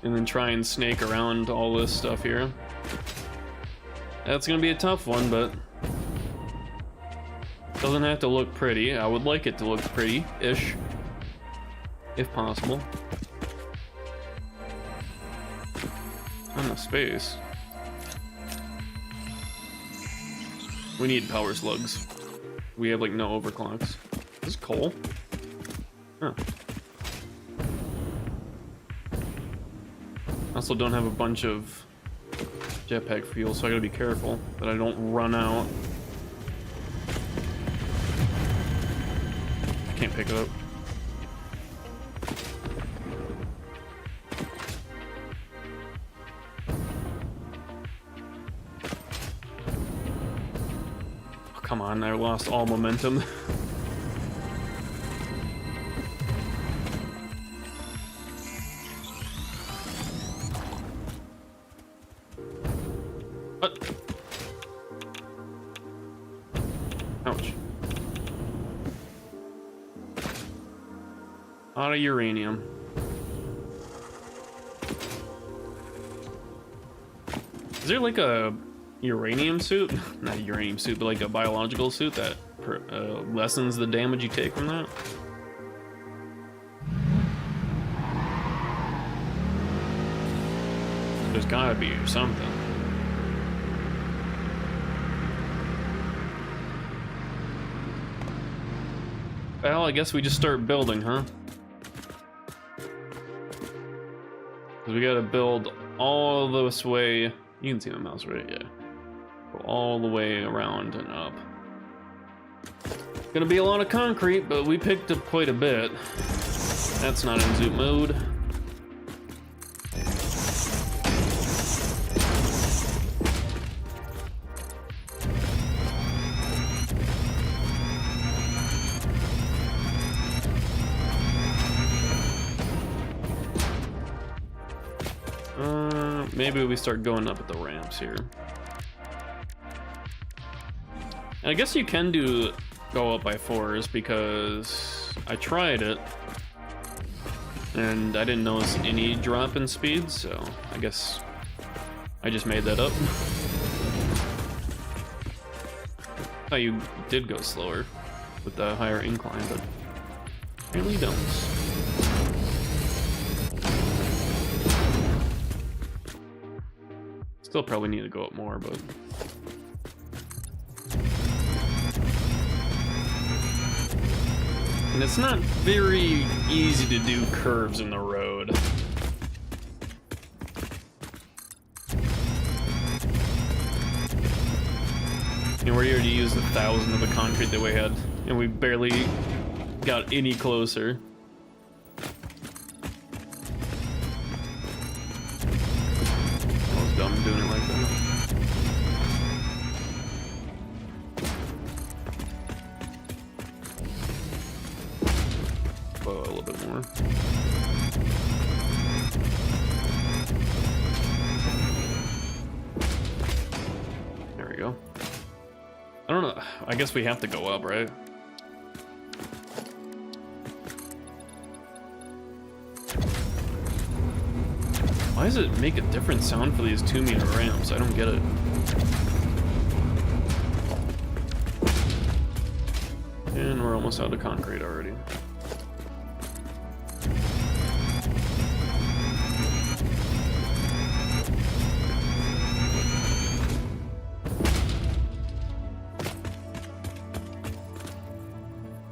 And then try and snake around all this stuff here. That's gonna be a tough one, but doesn't have to look pretty. I would like it to look pretty-ish, if possible. Not enough space. We need power slugs. We have like no overclocks. This is coal. Huh. I also don't have a bunch of jetpack fuel, so I gotta be careful that I don't run out. Can't pick it up. Oh, come on, I lost all momentum. What? Ouch. Out of uranium. Is there like a uranium suit? Not a uranium suit, but like a biological suit that lessens the damage you take from that? There's gotta be or something. Well, I guess we just start building, huh? Because we gotta build all this way. You can see my mouse, right? Yeah. Go all the way around and up. Gonna be a lot of concrete, but we picked up quite a bit. That's not in zoom mode. Maybe we start going up at the ramps here. And I guess you can go up by 4s because I tried it. And And I didn't notice any drop in speed, so I guess I just made that up. Thought you did go slower with the higher incline, but apparently you don't. Still probably need to go up more, but and it's not very easy to do curves in the road. And we're here to use 1,000 of the concrete that we had, and we barely got any closer. I was dumb doing it like that. Oh, a little bit more. There we go. I don't know. I guess we have to go up, right? Why does it make a different sound for these 2-meter ramps? I don't get it. And we're almost out of concrete already.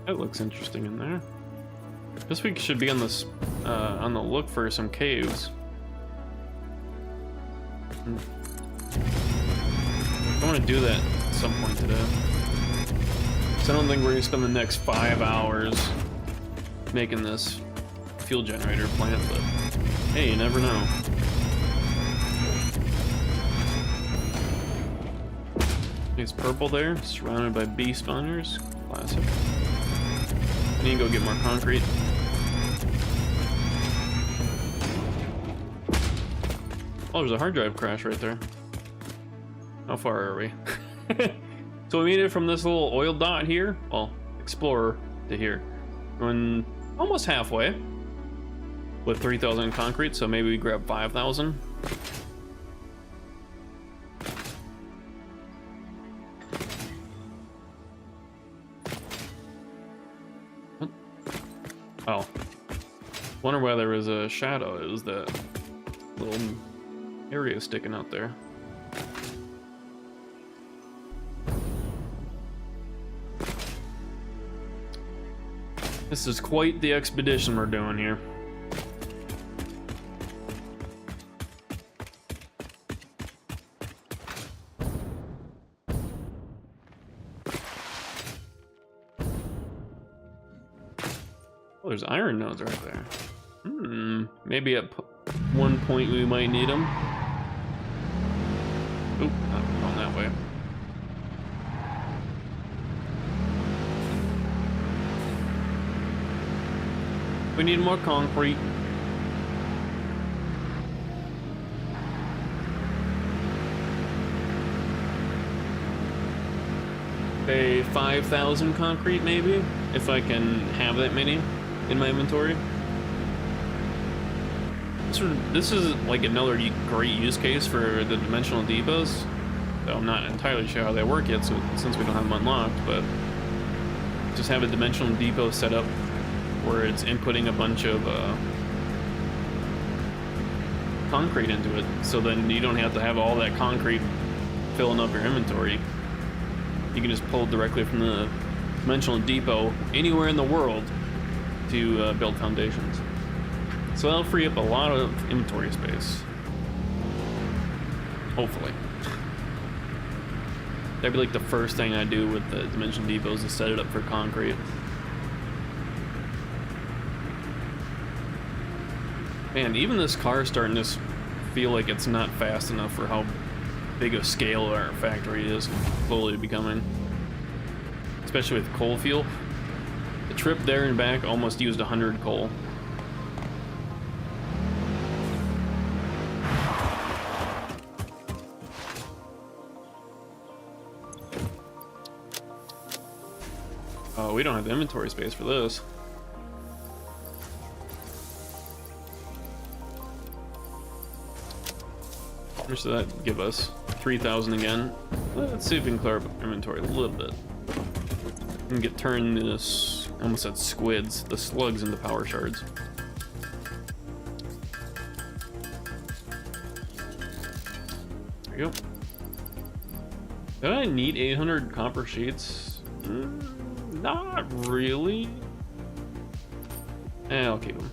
That looks interesting in there. This week should be on this on the look for some caves. I want to do that at some point today. So I don't think we're gonna spend the next 5 hours making this fuel generator plant, but hey, you never know. It's purple there, surrounded by bee spawners. Classic. I need to go get more concrete. Oh, there's a hard drive crash right there. How far are we? So we made it from this little oil dot here, well, Explorer, to here. We're almost halfway with 3,000 concrete, so maybe we grab 5,000. Oh, wonder why there was a shadow. It was that little area sticking out there. This is quite the expedition we're doing here. Oh, there's iron nodes right there. Maybe at one point we might need them. Oop, not going that way. We need more concrete. Say 5,000 concrete maybe, if I can have that many in my inventory. This is like another great use case for the dimensional depots. Though I'm not entirely sure how they work yet, so since we don't have them unlocked, but just have a dimensional depot set up where it's inputting a bunch of concrete into it, so then you don't have to have all that concrete filling up your inventory. You can just pull directly from the dimensional depot anywhere in the world to build foundations. So that'll free up a lot of inventory space. Hopefully. That'd be like the first thing I do with the dimensional depots, is set it up for concrete. Man, even this car is starting to feel like it's not fast enough for how big of scale our factory is slowly becoming. Especially with coal fuel. The trip there and back almost used 100 coal. Oh, we don't have the inventory space for this. much does that give us? 3,000 again. Let's see if we can clear up inventory a little bit. And turn this, I almost said squids, the slugs into power shards. There you go. Do I need 800 copper sheets? Not really. I'll keep them.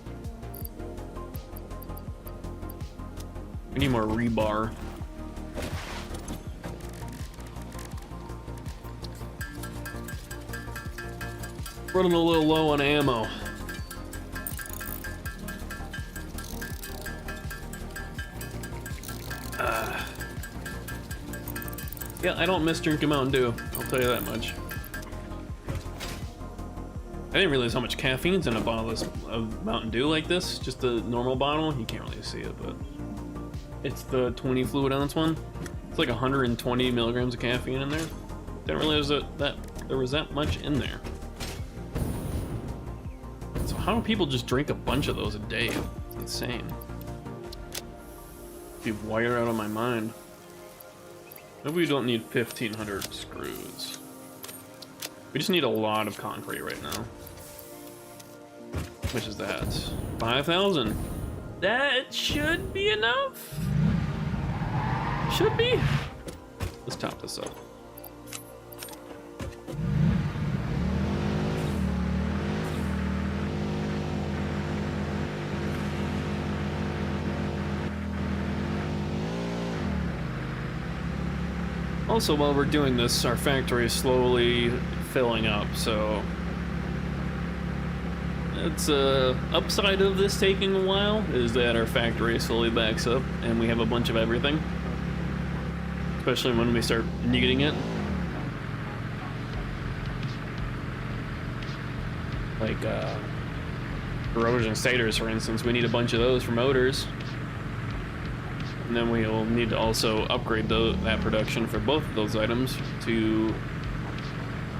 We need more rebar. Running a little low on ammo. Yeah, I don't miss drinking Mountain Dew. I'll tell you that much. I didn't realize how much caffeine's in a bottle of Mountain Dew like this. Just the normal bottle. You can't really see it, but it's the 20 fluid ounce one. It's like 120 milligrams of caffeine in there. Didn't realize that there was that much in there. So how do people just drink a bunch of those a day? It's insane. Be wired out of my mind. Maybe we don't need 1,500 screws. We just need a lot of concrete right now. Which is that? 5,000. That should be enough. Should be. Let's top this up. Also, while we're doing this, our factory is slowly filling up, so it's upside of this taking a while is that our factory slowly backs up and we have a bunch of everything, especially when we start needing it. Like corrosion stators, for instance, we need a bunch of those for motors. And then we'll need to also upgrade that production for both of those items to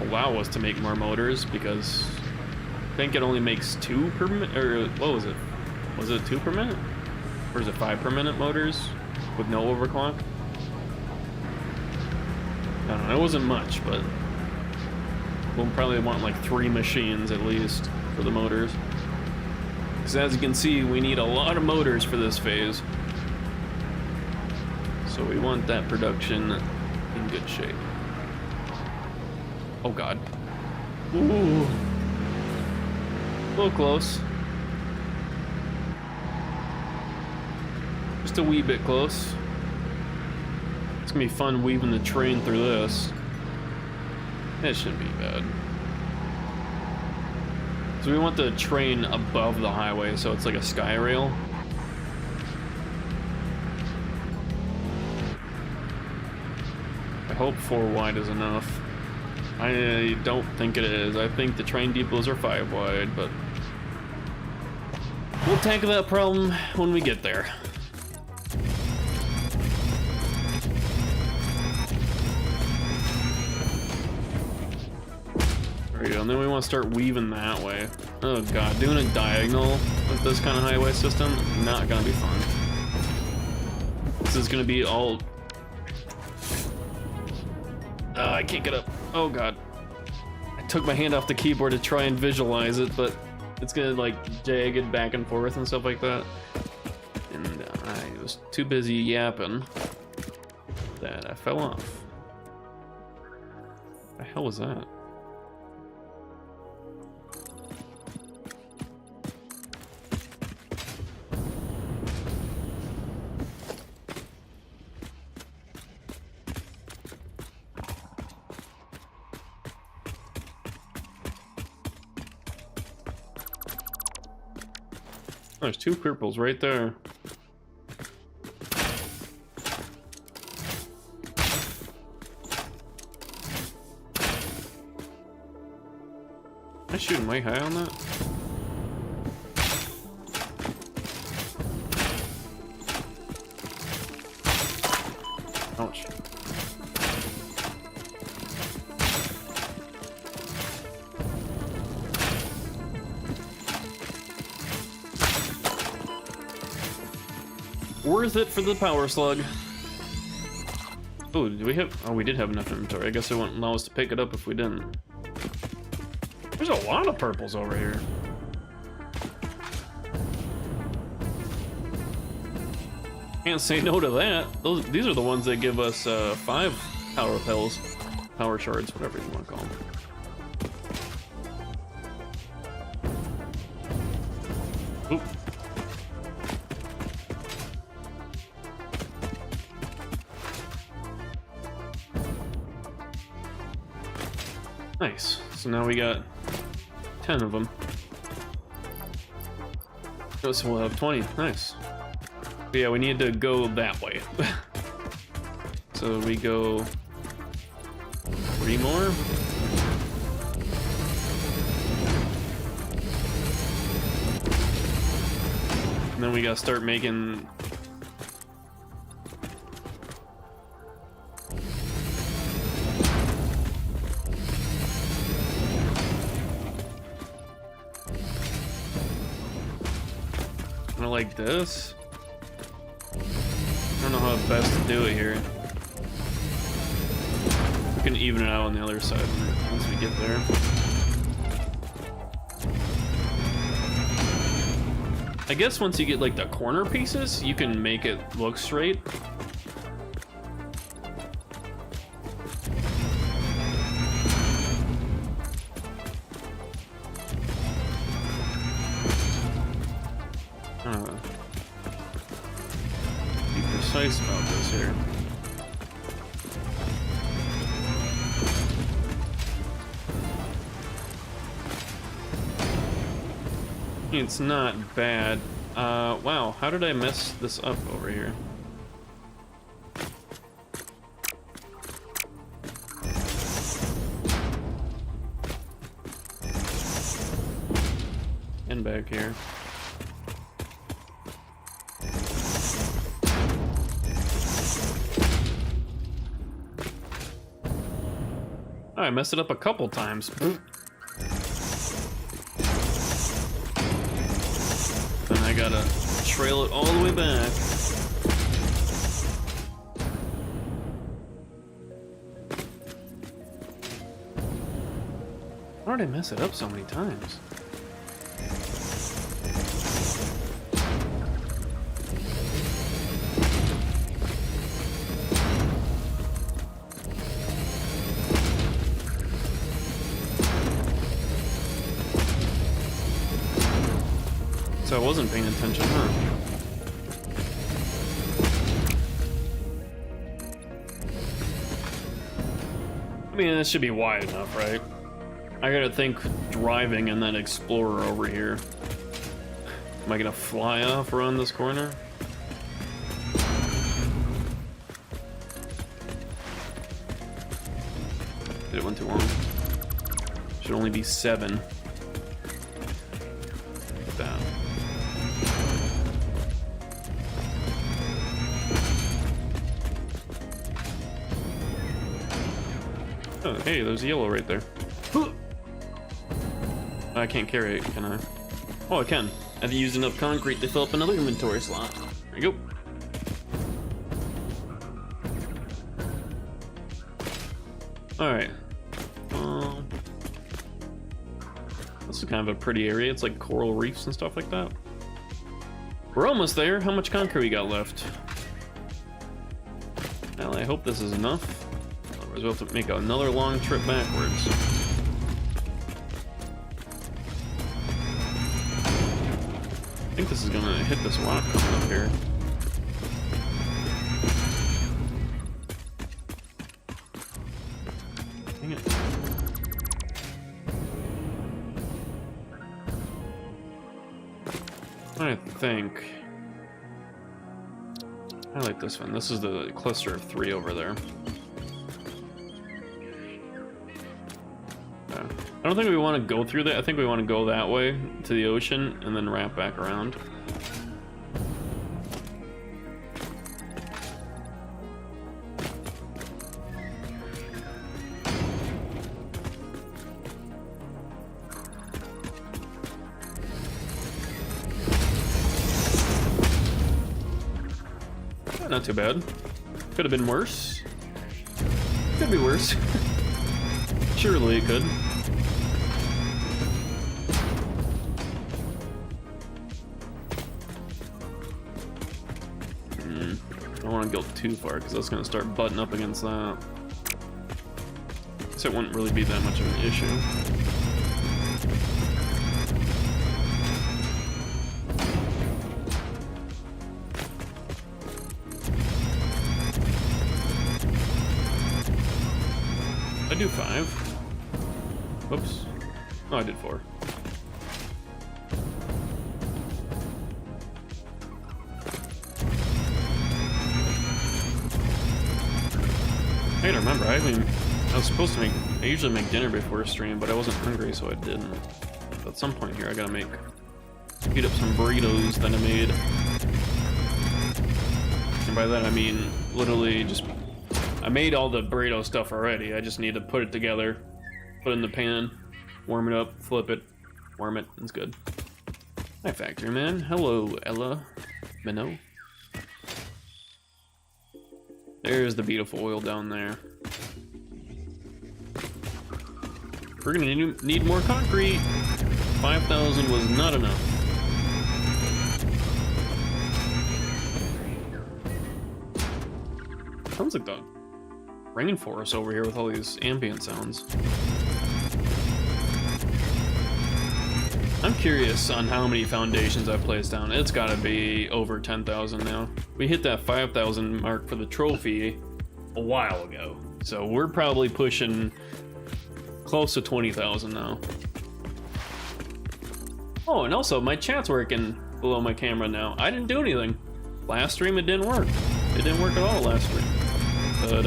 allow us to make more motors, because I think it only makes 2 per minute, or what was it? Was it 2 per minute? Or is it 5 per minute motors with no overclock? I don't know, it wasn't much, but we'll probably want like 3 machines at least for the motors. Because as you can see, we need a lot of motors for this phase. So we want that production in good shape. Oh god. Ooh. A little close. Just a wee bit close. It's gonna be fun weaving the train through this. That shouldn't be bad. So we want the train above the highway, so it's like a sky rail. I hope 4 wide is enough. I don't think it is. I think the train depots are 5 wide, but we'll tackle that problem when we get there. There we go, and then we want to start weaving that way. Oh god, doing a diagonal with this kind of highway system, not gonna be fun. This is gonna be all... I can't get up. Oh god. I took my hand off the keyboard to try and visualize it, but it's gonna like jagged back and forth and stuff like that. And I was too busy yapping that I fell off. What the hell was that? There's 2 purples right there. Am I shooting way high on that? Ouch. Worth it for the power slug. Oh, do we have? Oh, we did have enough inventory. I guess it wouldn't allow us to pick it up if we didn't. There's a lot of purples over here. Can't say no to that. These are the ones that give us 5 power pills, power shards, whatever you want to call them. Oop. Nice. So now we got 10 of them. Oh, so we'll have 20. Nice. But yeah, we need to go that way. So we go 3 more. And then we gotta start making... Kinda like this. I don't know how best to do it here. We can even it out on the other side once we get there. I guess once you get like the corner pieces, you can make it look straight. Be precise about this here. It's not bad. Wow, how did I mess this up over here? And back here. Oh, I messed it up a couple times. Then I gotta trail it all the way back. Why did I mess it up so many times? So I wasn't paying attention, huh? I mean, this should be wide enough, right? I gotta think driving and then explorer over here. Am I gonna fly off around this corner? Did it went too long. Should only be 7. Down. Oh, hey, there's yellow right there. I can't carry it, can I? Oh, I can. I've used enough concrete to fill up another inventory slot. There you go. Alright. This is kind of a pretty area. It's like coral reefs and stuff like that. We're almost there. How much concrete we got left? Well, I hope this is enough. Otherwise we'll have to make another long trip backwards. I think this is gonna hit this rock coming up here. Dang it. I think I like this one. This is the cluster of 3 over there. I don't think we want to go through that. I think we want to go that way to the ocean and then wrap back around. Not too bad. Could have been worse. Could be worse. Surely it could. I don't want to go too far because that's going to start butting up against that. So it wouldn't really be that much of an issue. I do 5. Whoops. Oh, I did 4. I gotta remember, I was supposed to I usually make dinner before a stream, but I wasn't hungry, so I didn't. But at some point here, I gotta heat up some burritos that I made. And by that, I mean, literally just, I made all the burrito stuff already. I just need to put it together, put it in the pan, warm it up, flip it, warm it, it's good. Hi, Factory Man. Hello, Ella. Minnow. There's the beautiful oil down there. We're gonna need more concrete. 5,000 was not enough. Sounds like the rainforest over here with all these ambient sounds. I'm curious on how many foundations I've placed down. It's gotta be over 10,000 now. We hit that 5,000 mark for the trophy a while ago. So we're probably pushing close to 20,000 now. Oh, and also my chat's working below my camera now. I didn't do anything. Last stream it didn't work. It didn't work at all last stream. But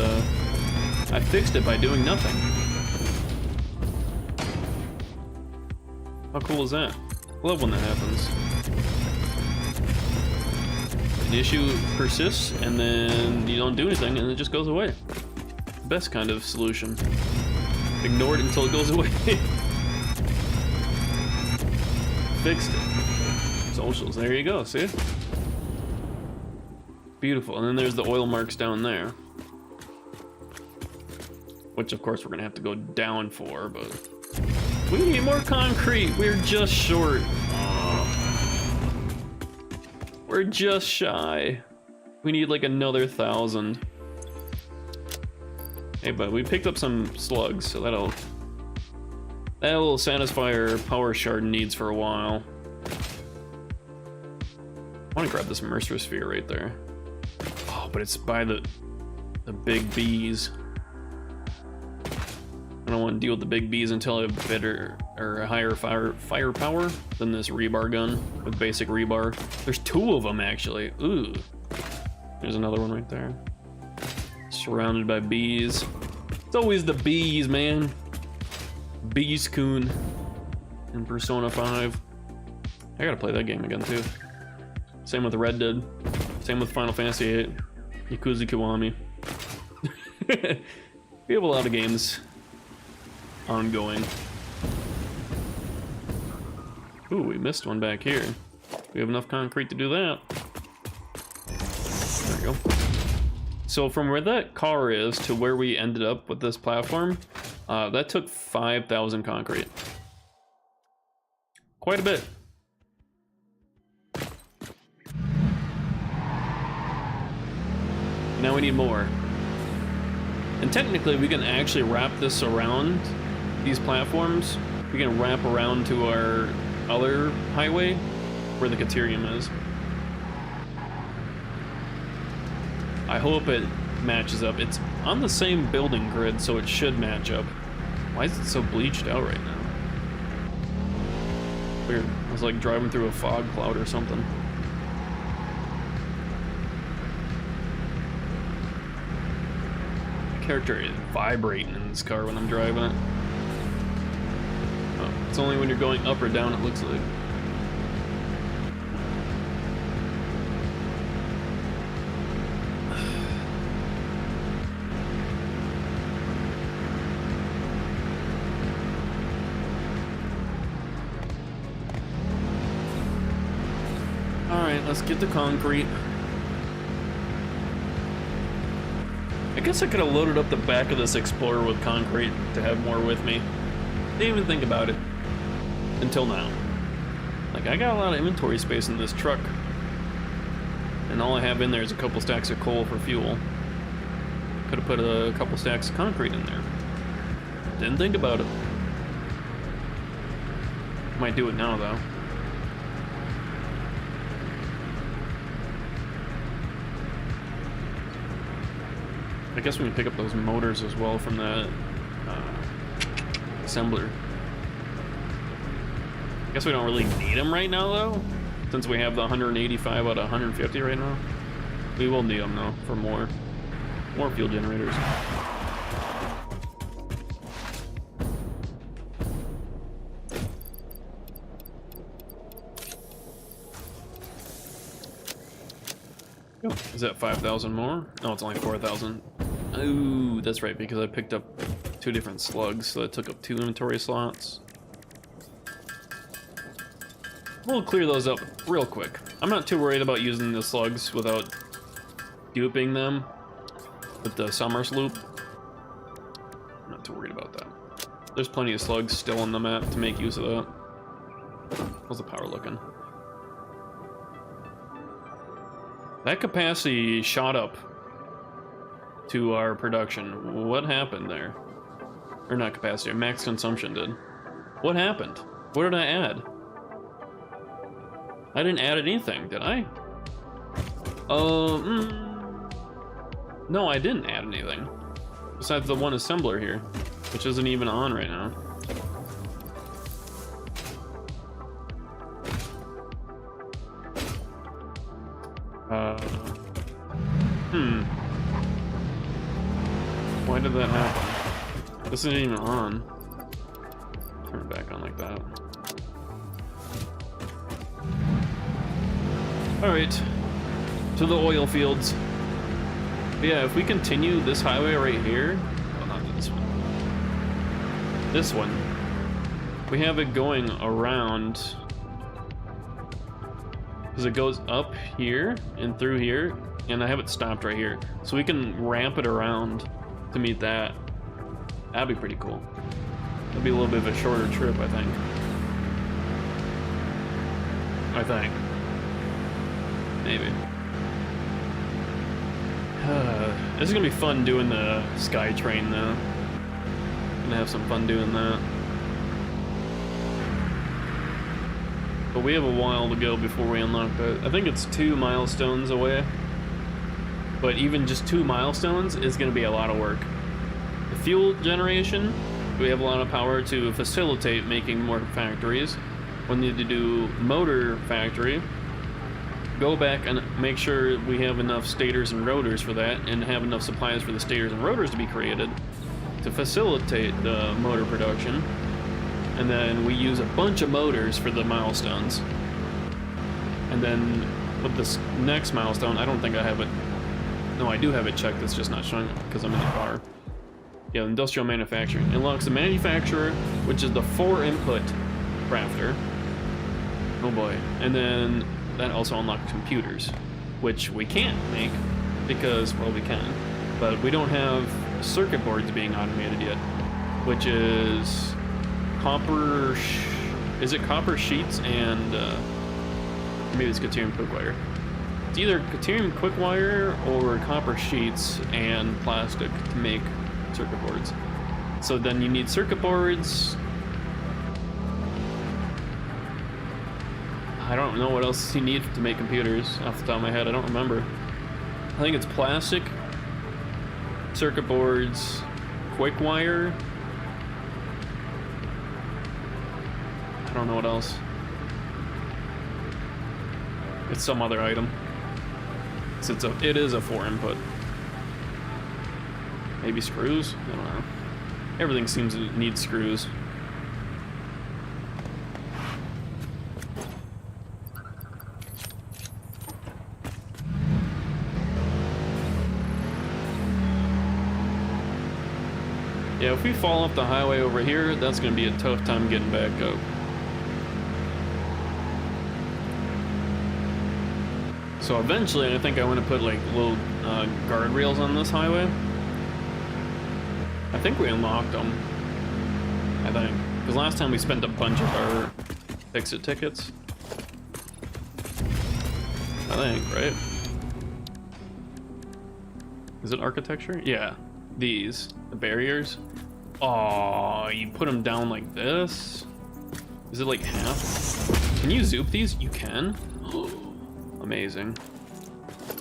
I fixed it by doing nothing. How cool is that? I love when that happens. An issue persists, and then you don't do anything, and it just goes away. Best kind of solution. Ignore it until it goes away. Fixed it. Socials, there you go, see? Beautiful, and then there's the oil marks down there. Which, of course, we're gonna have to go down for, but... We need more concrete. We're just short. Oh. We're just shy. We need like another 1,000. Hey, but we picked up some slugs, so that'll satisfy our power shard needs for a while. I want to grab this mercer sphere right there. Oh, but it's by the big bees. I don't want to deal with the big bees until I have better or a higher firepower than this rebar gun with basic rebar. There's 2 of them actually. Ooh, there's another one right there. Surrounded by bees. It's always the bees, man. Bees-coon in Persona 5. I gotta play that game again too. Same with Red Dead. Same with Final Fantasy VIII. Yakuza Kiwami. We have a lot of games ongoing. Ooh, we missed one back here. We have enough concrete to do that. There we go. So from where that car is to where we ended up with this platform, that took 5,000 concrete. Quite a bit. Now we need more. And technically we can actually wrap this around these platforms. We can wrap around to our other highway where the Caterium is. I hope it matches up. It's on the same building grid, so it should match up. Why is it so bleached out right now? Weird. I was like driving through a fog cloud or something. My character is vibrating in this car when I'm driving it. Oh, it's only when you're going up or down it looks like. Alright, let's get the concrete. I guess I could have loaded up the back of this Explorer with concrete to have more with me. Didn't even think about it until now. Like, I got a lot of inventory space in this truck, and all I have in there is a couple stacks of coal for fuel. Could have put a couple stacks of concrete in there. Didn't think about it. Might do it now, though. I guess we can pick up those motors as well from that assembler. I guess we don't really need them right now, though, since we have the 185 out of 150 right now. We will need them, though, for more fuel generators. Oh, is that 5,000 more? No, it's only 4,000. Ooh, that's right, because I picked up 2 different slugs, so that took up 2 inventory slots. We'll clear those up real quick. I'm not too worried about using the slugs without duping them with the summer sloop. I'm not too worried about that. There's plenty of slugs still on the map to make use of that. How's the power looking? That capacity shot up to our production. What happened there? Or not capacity, max consumption did. What happened? What did I add? I didn't add anything, did I? No, I didn't add anything. Besides the one assembler here, which isn't even on right now. Why did that happen? This isn't even on. Turn it back on like that. Alright, to the oil fields. But yeah, if we continue this highway right here, well, not this one. This one. We have it going around, because it goes up here and through here, and I have it stopped right here. So we can ramp it around to meet that. That'd be pretty cool. That'd be a little bit of a shorter trip, I think. Maybe. This is gonna be fun doing the sky train though. Gonna have some fun doing that. But we have a while to go before we unlock that. I think it's 2 milestones away. But even just 2 milestones is gonna be a lot of work. The fuel generation, we have a lot of power to facilitate making more factories. We'll need to do motor factory. Go back and make sure we have enough stators and rotors for that, and have enough supplies for the stators and rotors to be created to facilitate the motor production. And then we use a bunch of motors for the milestones. And then with this next milestone, I don't think I have it. No, I do have it checked, it's just not showing because I'm in the car. Yeah, industrial manufacturing. It unlocks the manufacturer, which is the 4-input crafter. Oh boy. And then that also unlocks computers, which we can't make because, well, we can, but we don't have circuit boards being automated yet, which is copper, is it copper sheets and, maybe it's Caterium quick-wire. It's either Caterium quick-wire or copper sheets and plastic to make circuit boards. So then you need circuit boards. I don't know what else you need to make computers off the top of my head. I don't remember. I think it's plastic, circuit boards, quick wire. I don't know what else. It's some other item. It is a 4-input. Maybe screws? I don't know. Everything seems to need screws. Yeah, if we fall off the highway over here, that's going to be a tough time getting back up. So eventually, I think I want to put like little guardrails on this highway I think we unlocked them. I think. Because last time we spent a bunch of our fix-it tickets. I think, right? Is it architecture? Yeah. These. The barriers. Oh, you put them down like this? Is it like half? Can you zoop these? You can? Amazing.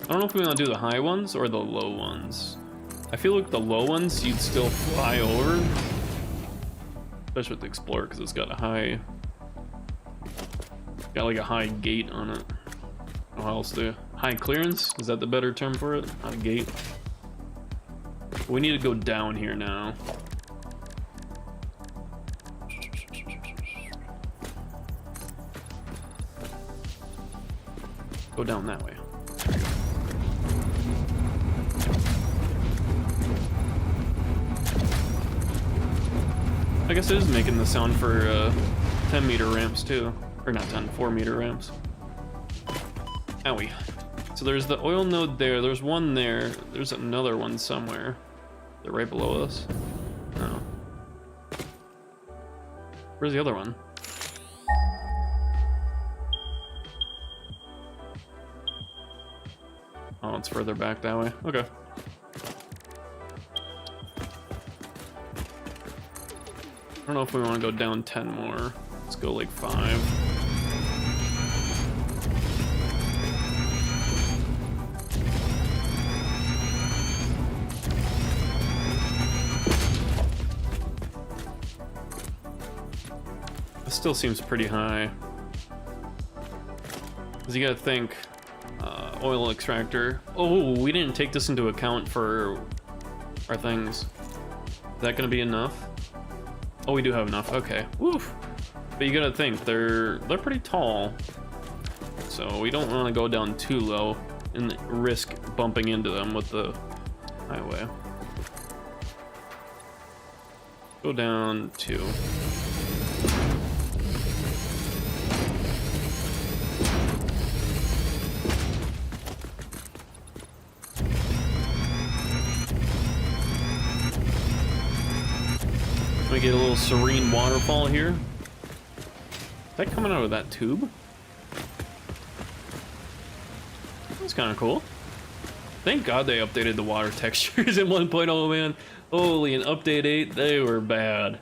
I don't know if we want to do the high ones or the low ones. I feel like the low ones you'd still fly over. Especially with the Explorer, because it's got a high... Got like a high gate on it. What else do? High clearance? Is that the better term for it? Not a gate. We need to go down here now. Go down that way. I guess it is making the sound for 10-meter ramps too. Or not 10, 4-meter ramps. Owie. So there's the oil node there, there's one there, there's another one somewhere. They're right below us. No. Where's the other one? Oh, it's further back that way. Okay. I don't know if we want to go down 10 more. Let's go like 5. This still seems pretty high. Because you gotta think, oil extractor. Oh, we didn't take this into account for our things. Is that gonna be enough? Oh, we do have enough. Okay. Woof. But you gotta think, they're pretty tall. So we don't want to go down too low and risk bumping into them with the highway. Go down 2. We get a little serene waterfall here. Is that coming out of that tube? That's kind of cool. Thank God they updated the water textures in 1.0, man. Holy, in update 8, they were bad.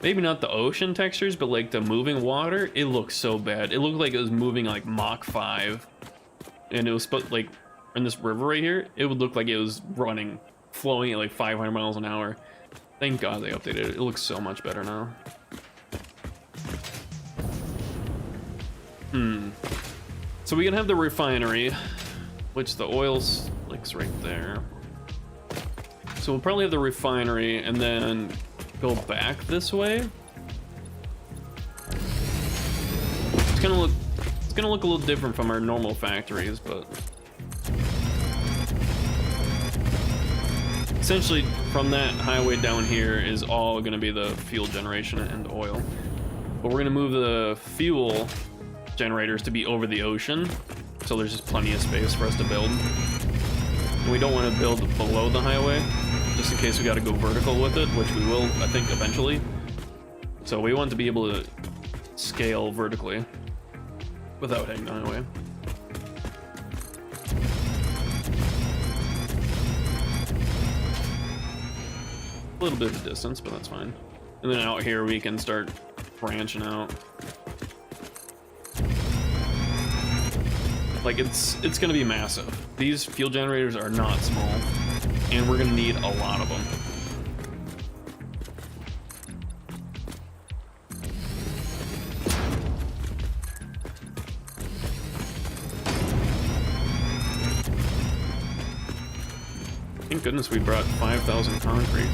Maybe not the ocean textures, but like the moving water, it looked so bad. It looked like it was moving like Mach 5. And it was like, in this river right here, it would look like it was running, flowing at like 500 miles an hour. Thank God they updated it. It looks so much better now. So we can have the refinery, which the oil slick's right there. So we'll probably have the refinery and then go back this way. It's gonna look a little different from our normal factories, but essentially from that highway down here is all gonna be the fuel generation and oil. But we're gonna move the fuel generators to be over the ocean, so there's just plenty of space for us to build. And we don't want to build below the highway, just in case we got to go vertical with it, which we will, I think, eventually. So we want to be able to scale vertically without hitting the highway. A little bit of distance, but that's fine. And then out here we can start branching out. Like it's gonna be massive. These fuel generators are not small, and we're gonna need a lot of them. Thank goodness we brought 5,000 concrete.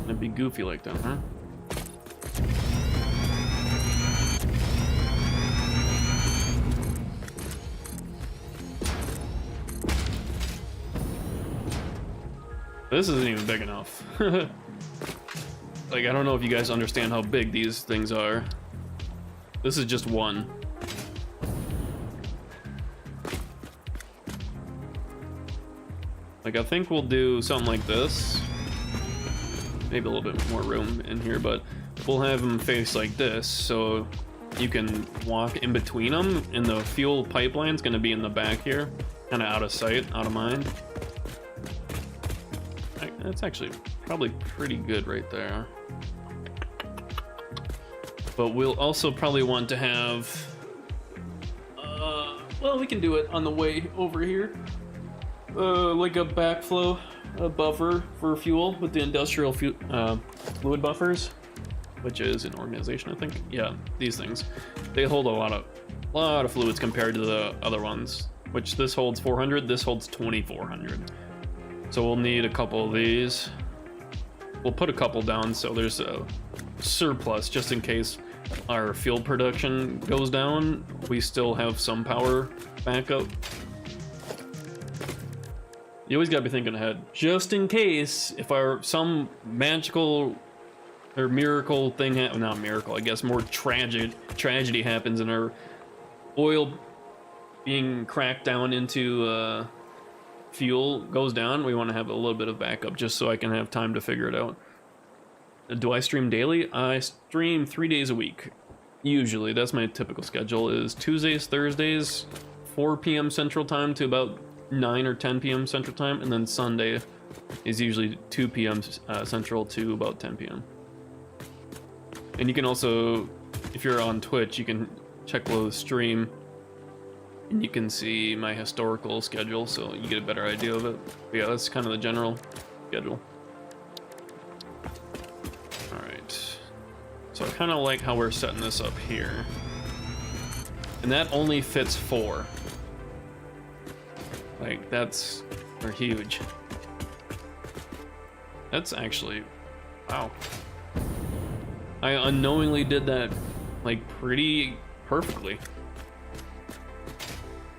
It'd be goofy like that, huh? This isn't even big enough. Like, I don't know if you guys understand how big these things are. This is just one. Like, I think we'll do something like this. Maybe a little bit more room in here, but we'll have them face like this, so you can walk in between them, and the fuel pipeline's gonna be in the back here, kind of out of sight, out of mind. That's actually probably pretty good right there. But we'll also probably want to have, well, we can do it on the way over here. Like a backflow buffer for fuel with the industrial fluid buffers, which is an organization, I think. Yeah, these things. They hold a lot of fluids compared to the other ones, which this holds 400, this holds 2,400. So we'll need a couple of these. We'll put a couple down so there's a surplus just in case our fuel production goes down. We still have some power backup. You always gotta be thinking ahead, just in case if some magical or miracle thing not miracle, I guess more tragedy happens and our oil being cracked down into fuel goes down. We want to have a little bit of backup just so I can have time to figure it out. Do I stream daily? I stream 3 days a week. Usually, that's my typical schedule, is Tuesdays, Thursdays, 4 p.m. Central Time to about 9 or 10 p.m. Central Time, and then Sunday is usually 2 p.m. Central to about 10 p.m. And you can also, if you're on Twitch, you can check below the stream, and you can see my historical schedule, so you get a better idea of it. But yeah, that's kind of the general schedule. Alright. So I kind of like how we're setting this up here. And that only fits 4. Like, they're huge. That's actually, wow. I unknowingly did that, like, pretty perfectly.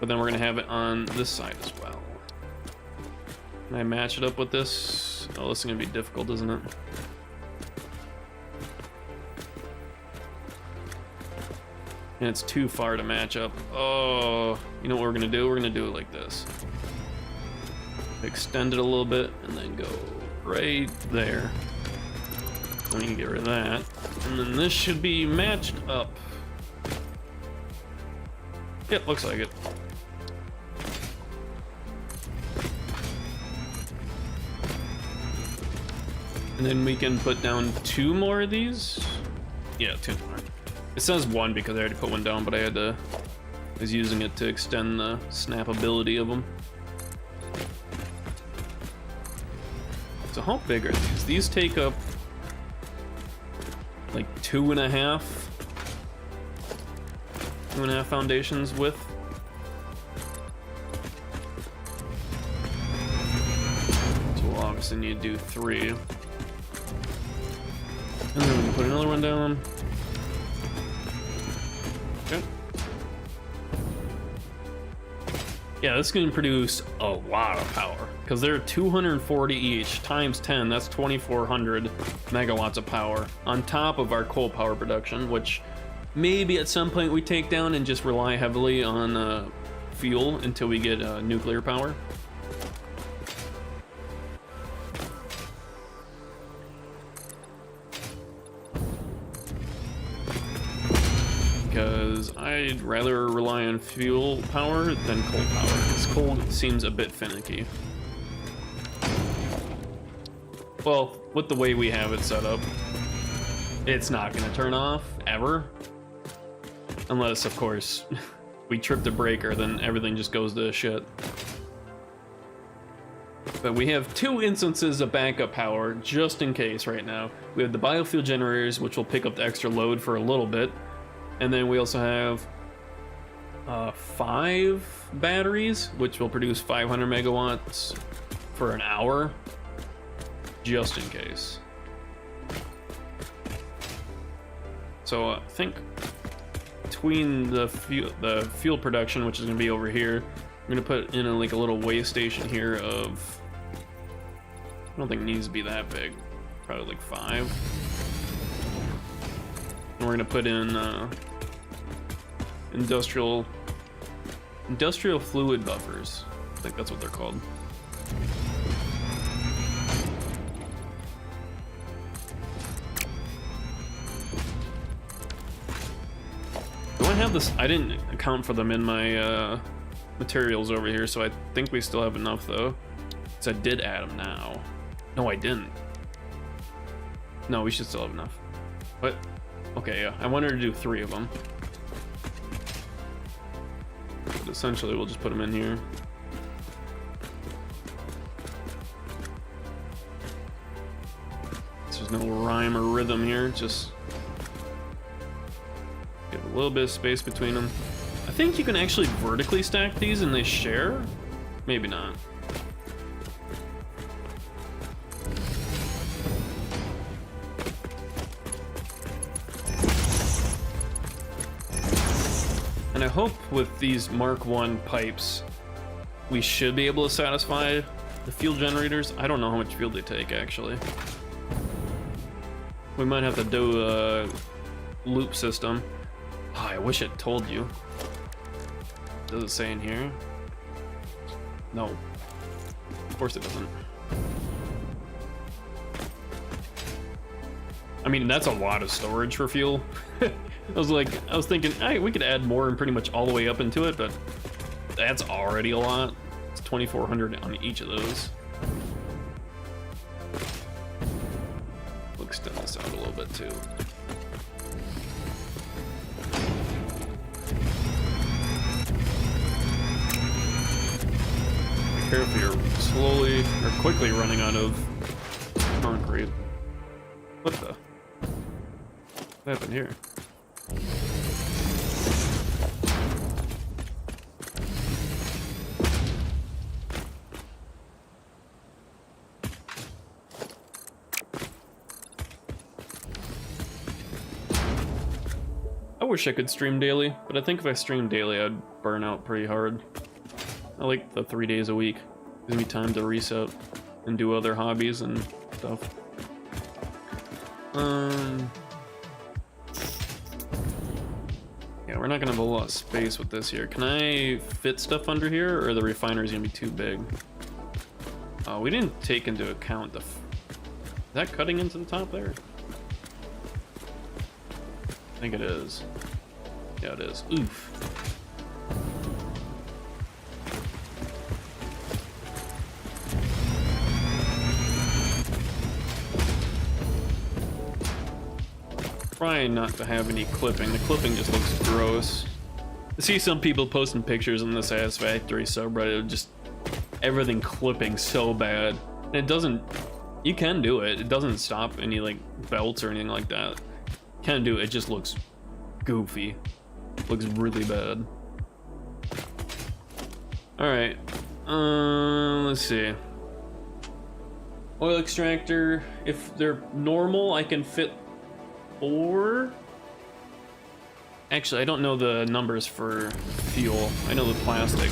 But then we're gonna have it on this side as well. Can I match it up with this? Oh, this is gonna be difficult, isn't it? And it's too far to match up. Oh, you know what we're gonna do? We're gonna do it like this. Extend it a little bit and then go right there. We can get rid of that. And then this should be matched up. Yep, looks like it. And then we can put down 2 more of these. Yeah, 2 more. It says 1 because I already put 1 down, but I was using it to extend the snappability of them. So how big are these? These take up like 2.5 foundations width. So we'll obviously need to do 3. And then we can put another one down. Okay. Yeah, this can produce a lot of power because they're 240 each times 10. That's 2,400 megawatts of power on top of our coal power production, which maybe at some point we take down and just rely heavily on fuel until we get nuclear power. Because I'd rather rely on fuel power than coal power, because coal seems a bit finicky. Well, with the way we have it set up, it's not going to turn off, ever. Unless, of course, we trip the breaker, then everything just goes to shit. But we have 2 instances of backup power, just in case right now. We have the biofuel generators, which will pick up the extra load for a little bit. And then we also have 5 batteries, which will produce 500 megawatts for an hour, just in case. So I think between the fuel production, which is going to be over here, I'm going to put in like a little weigh station here of don't think it needs to be that big. Probably like 5. And we're gonna put in industrial fluid buffers. I think that's what they're called. Do I have this? I didn't account for them in my materials over here, so I think we still have enough though. So I did add them now. No, I didn't. No, we should still have enough. But okay, yeah, I wanted to do 3 of them. But essentially, we'll just put them in here. There's no rhyme or rhythm here, just give a little bit of space between them. I think you can actually vertically stack these and they share. Maybe not. And I hope with these Mark 1 pipes, we should be able to satisfy the fuel generators. I don't know how much fuel they take, actually. We might have to do a loop system. Oh, I wish it told you. Does it say in here? No. Of course it doesn't. I mean, that's a lot of storage for fuel. I was thinking, hey, we could add more and pretty much all the way up into it, but that's already a lot. It's 2,400 on each of those. We'll extend this out a little bit too. Be careful, you're slowly or quickly running out of concrete. What the? What happened here? I wish I could stream daily, but I think if I stream daily, I'd burn out pretty hard. I like the 3 days a week. Gives me time to reset and do other hobbies and stuff. Yeah, we're not gonna have a lot of space with this here. Can I fit stuff under here, or the refinery's gonna be too big? We didn't take into account the... Is that cutting into the top there? I think it is. Yeah, it is. Oof. Trying not to have any clipping. The clipping just looks gross. I see some people posting pictures in the Satisfactory subreddit of just everything clipping so bad. And it doesn't... You can do it. It doesn't stop any, like, belts or anything like that. Can do it. It just looks goofy. Looks really bad. Alright. Let's see. Oil extractor. If they're normal, I can fit 4. Actually, I don't know the numbers for fuel. I know the plastic.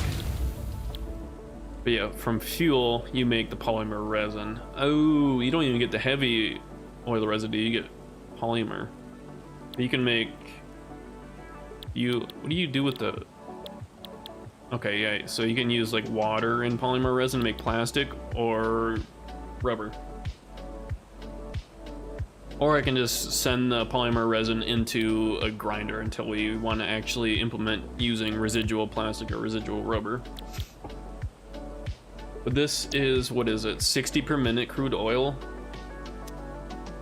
But yeah, from fuel, you make the polymer resin. Oh, you don't even get the heavy oil residue. You get polymer. You can make... What do you do with the... Okay, yeah, so you can use like water and polymer resin to make plastic or rubber. Or I can just send the polymer resin into a grinder until we want to actually implement using residual plastic or residual rubber. But this is, what is it, 60 per minute crude oil?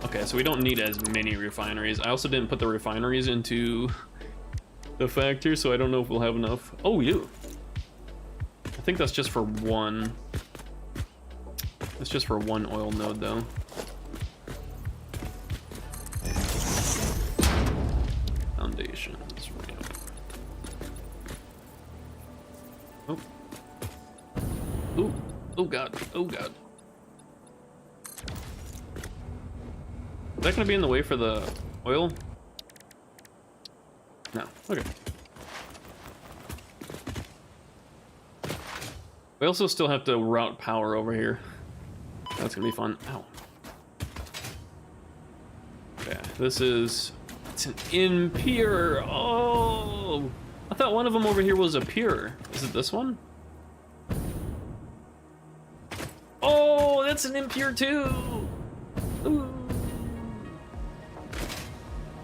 Okay, so we don't need as many refineries. I also didn't put the refineries into the factor, so I don't know if we'll have enough. Oh, we do. I think that's just for one. That's just for one oil node, though. Foundations. Oh. Ooh. Oh god. Oh god. Is that gonna be in the way for the oil? No. Okay. We also still have to route power over here. That's gonna be fun. Ow. Okay, this is... It's an impure. Oh! I thought one of them over here was a pure. Is it this one? Oh, that's an impure too! Ooh.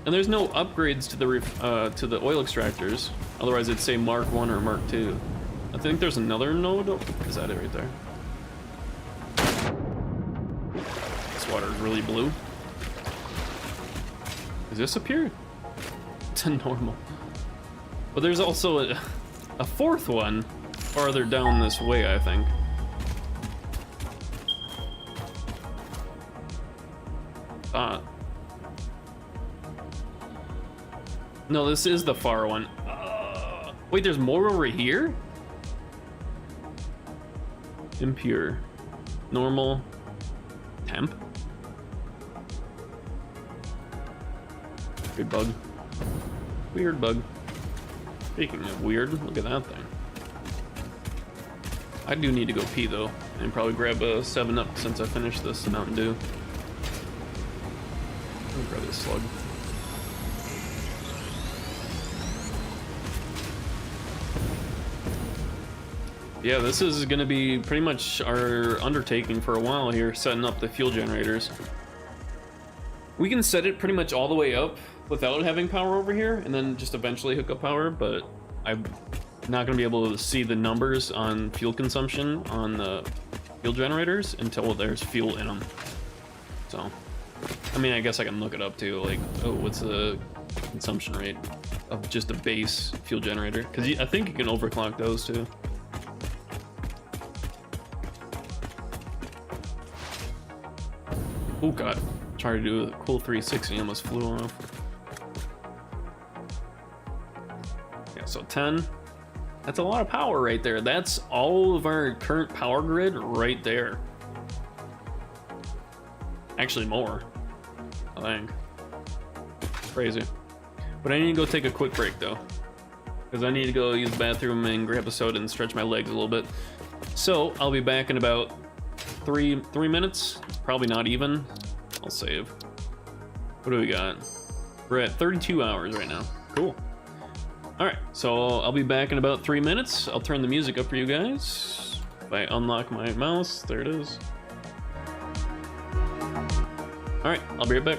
And there's no upgrades to the oil extractors. Otherwise, it'd say Mark 1 or Mark 2. I think there's another node. Oh, is that it right there? This water is really blue. Is this a pure? It's a normal. But there's also a fourth one farther down this way, I think. No, this is the far one. Wait, there's more over here? Impure. Normal. Temp. Good bug. Weird bug. Speaking of weird, look at that thing. I do need to go pee though, and probably grab a 7-Up since I finished this Mountain Dew. I'll grab this slug. Yeah, this is gonna be pretty much our undertaking for a while here, setting up the fuel generators. We can set it pretty much all the way up without having power over here, and then just eventually hook up power, but I'm not gonna be able to see the numbers on fuel consumption on the fuel generators until there's fuel in them. So, I mean, I guess I can look it up too, like, oh, what's the consumption rate of just a base fuel generator? Because I think you can overclock those too. Oh god, tried to do a cool 360, almost flew off. Yeah, so 10. That's a lot of power right there. That's all of our current power grid right there. Actually more, I think. Crazy. But I need to go take a quick break though, because I need to go use the bathroom and grab a soda and stretch my legs a little bit. So I'll be back in about three minutes. Probably not even. I'll save. What do we got? We're at 32 hours right now. Cool. All right, so I'll be back in about 3 minutes. I'll turn the music up for you guys. If I unlock my mouse, there it is. All right, I'll be right back.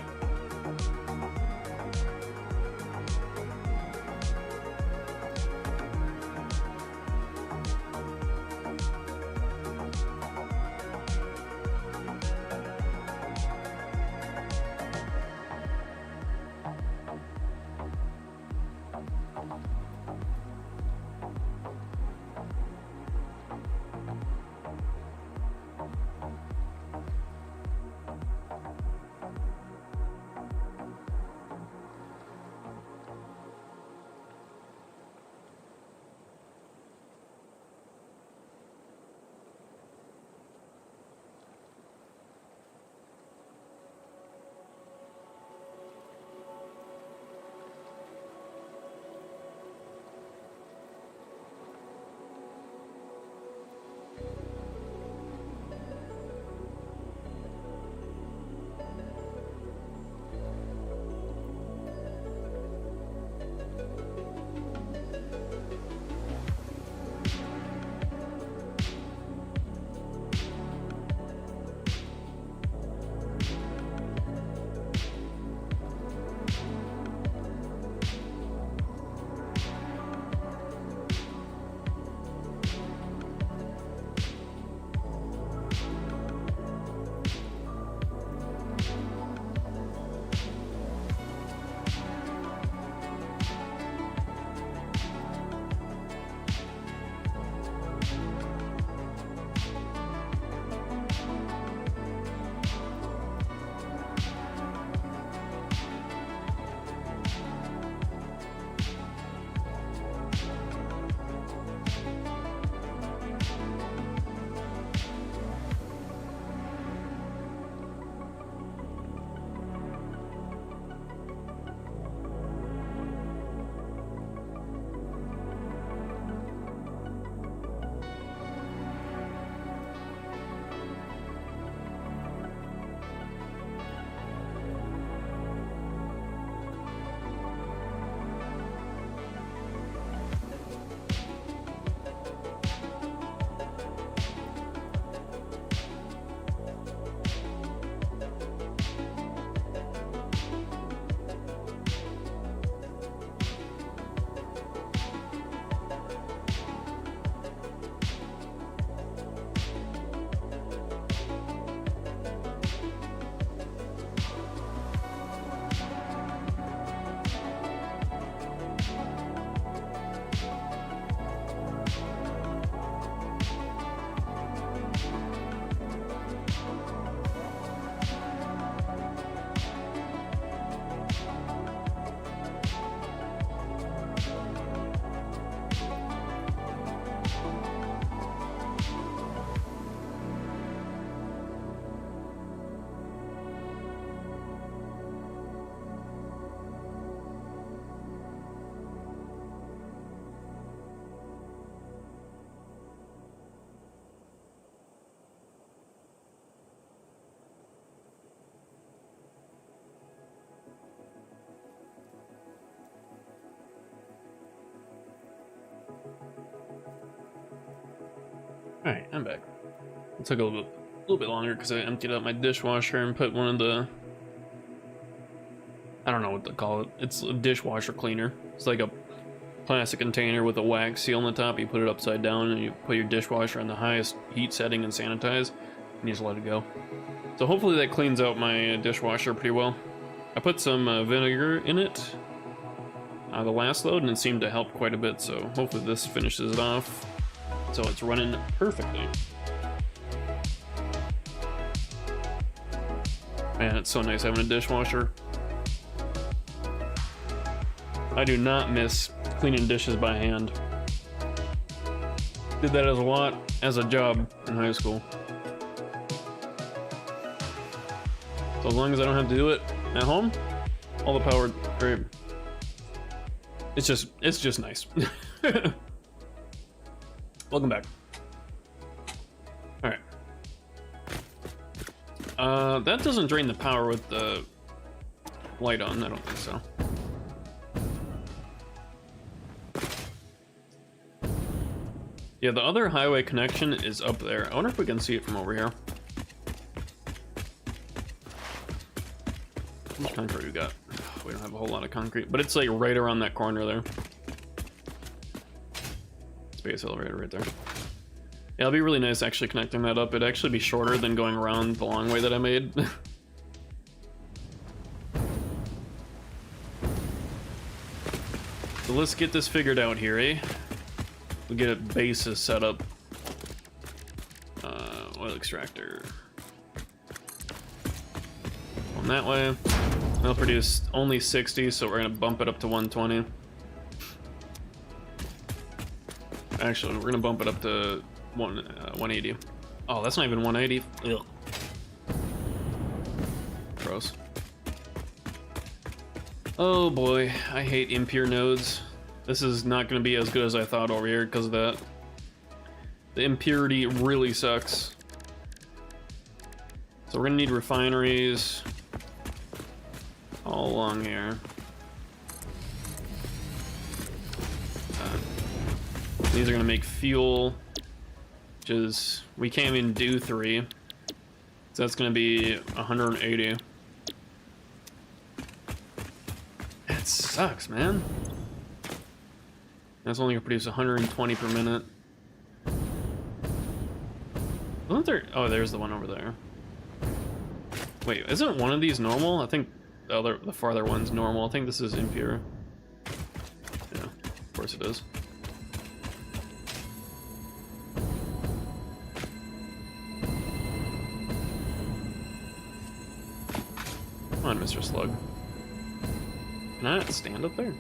Alright, I'm back. It took a little bit longer because I emptied out my dishwasher and put one of the... I don't know what to call it. It's a dishwasher cleaner. It's like a plastic container with a wax seal on the top. You put it upside down and you put your dishwasher on the highest heat setting and sanitize, and you just let it go. So hopefully that cleans out my dishwasher pretty well. I put some vinegar in it the last load, and it seemed to help quite a bit, so hopefully this finishes it off so it's running perfectly. Man, it's so nice having a dishwasher. I do not miss cleaning dishes by hand. Did that as a lot as a job in high school. So as long as I don't have to do it at home, all the power, great. It's just nice. Welcome back. All right. That doesn't drain the power with the light on. I don't think so. Yeah, the other highway connection is up there. I wonder if we can see it from over here. How much concrete we got? We don't have a whole lot of concrete, but it's like right around that corner there. Space elevator right there. Yeah, it'll be really nice actually connecting that up. It'd actually be shorter than going around the long way that I made. So let's get this figured out here, eh? We get a basis set up. Oil extractor. On that way. It'll produce only 60, so we're gonna bump it up to 120. Actually, we're gonna bump it up to 180. Oh, that's not even 180. Ugh. Gross. Oh boy, I hate impure nodes. This is not gonna be as good as I thought over here because of that. The impurity really sucks. So we're gonna need refineries all along here. These are gonna make fuel, which is, we can't even do 3. So that's gonna be 180. That sucks, man. That's only gonna produce 120 per minute. Wasn't there? Oh, there's the one over there. Wait, isn't one of these normal? I think the farther one's normal. I think this is impure. Yeah, of course it is. Come on, Mr. Slug. Can I not stand up there?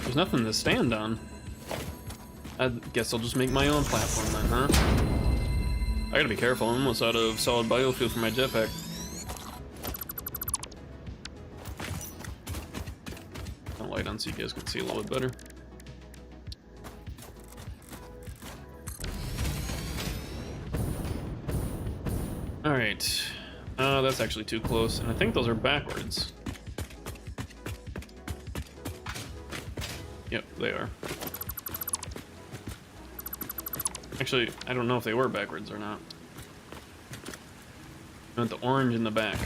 There's nothing to stand on. I guess I'll just make my own platform then, huh? I gotta be careful, I'm almost out of solid biofuel for my jetpack. I'll light on so you guys can see a little bit better. Alright. That's actually too close, and I think those are backwards. Yep, they are. Actually, I don't know if they were backwards or not. I want the orange in the back.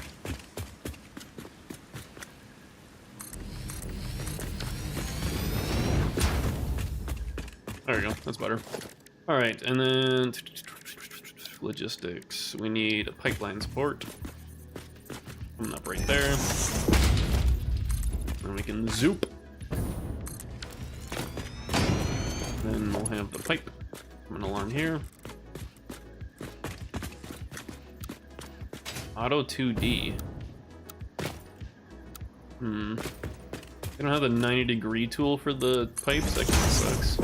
There we go, that's better. Alright, and then logistics. We need a pipeline support. Coming up right there. And we can zoop. Then we'll have the pipe coming along here. Auto 2D. They don't have the 90-degree tool for the pipes? That kind of sucks.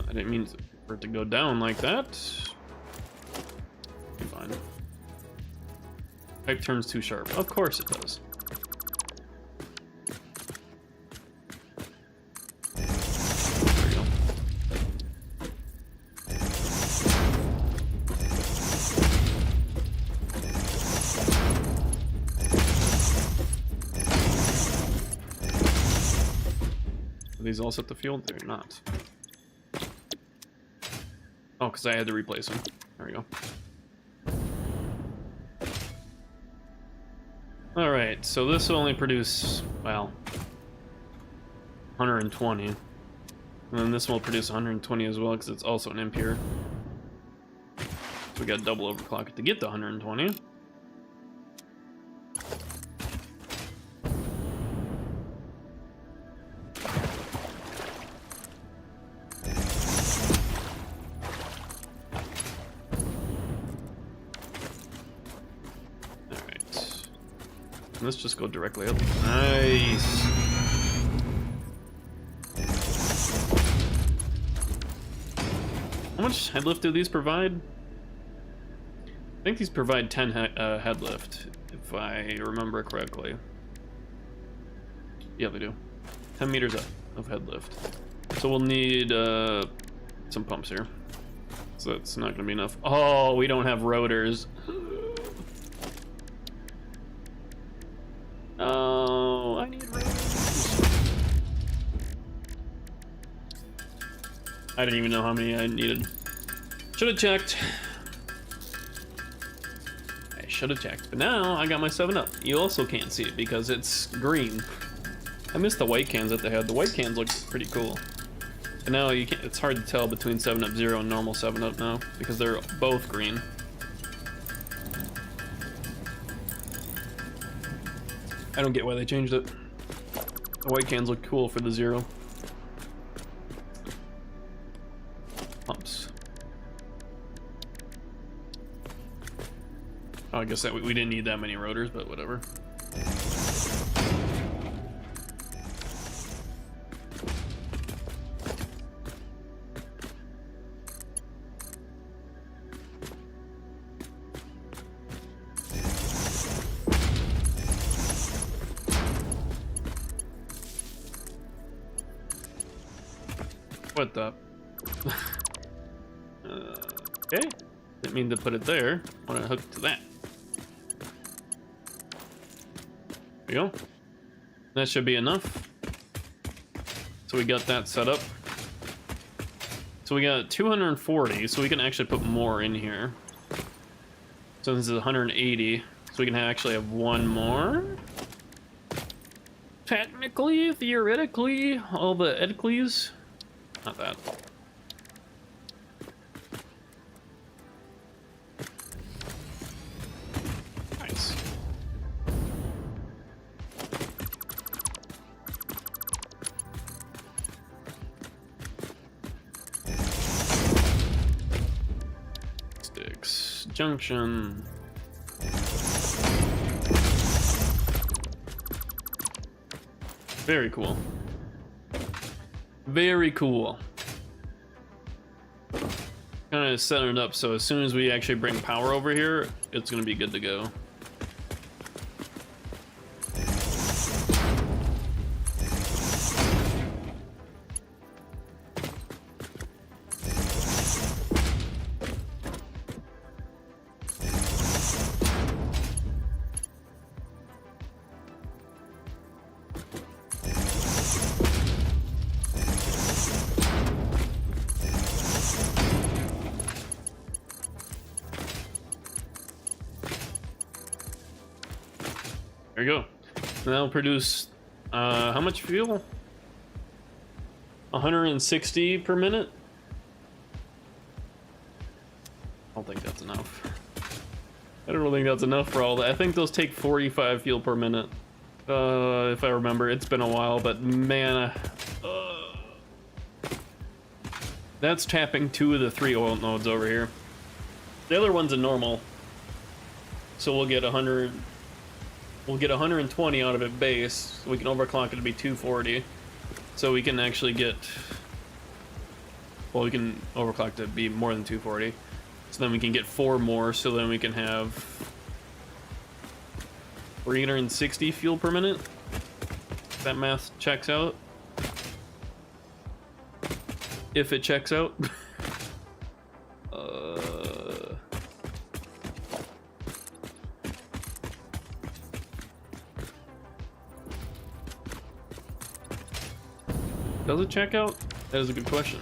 I didn't mean for it to go down like that. Be fine. Pipe turns too sharp. Of course it does. There we go. these all set to fuel? They're not. Oh, because I had to replace them. There we go. Alright, so this will only produce, well, 120. And then this one will produce 120 as well, because it's also an impure. So we got double overclock it to get to 120. Let's just go directly up. Nice. How much head lift do these provide? I think these provide 10 head lift, if I remember correctly. Yeah, they do. 10 meters up of head lift. So we'll need some pumps here. So that's not gonna be enough. Oh, we don't have rotors. Oh, I need rotors. I didn't even know how many I needed. Should have checked. I should have checked. But now I got my 7-Up. You also can't see it because it's green. I missed the white cans that they had. The white cans look pretty cool. And now you can't, it's hard to tell between 7-Up Zero and normal 7-Up now because they're both green. I don't get why they changed it. The white cans look cool for the Zero. Pumps. Oh, I guess that we didn't need that many rotors, but whatever. What the? Okay. Didn't mean to put it there. I want to hook to that. There we go. That should be enough. So we got that set up. So we got 240, so we can actually put more in here. So this is 180, so we can actually have one more. Technically, theoretically, all the edcles. Not that. Nice. Sticks. Junction. Very cool. Very cool. Kind of set it up so as soon as we actually bring power over here, it's gonna be good to go. There you go. And that'll produce how much fuel? 160 per minute? I don't think that's enough. I don't think that's enough for all that. I think those take 45 fuel per minute. If I remember, it's been a while, but man, that's tapping 2 of the 3 oil nodes over here. The other one's a normal, so we'll get 100. We'll get 120 out of it base. So we can overclock it to be 240. So we can actually get, well, we can overclock to be more than 240. So then we can get 4 more. So then we can have 360 fuel per minute. If that math checks out. If it checks out. Does it check out? That is a good question.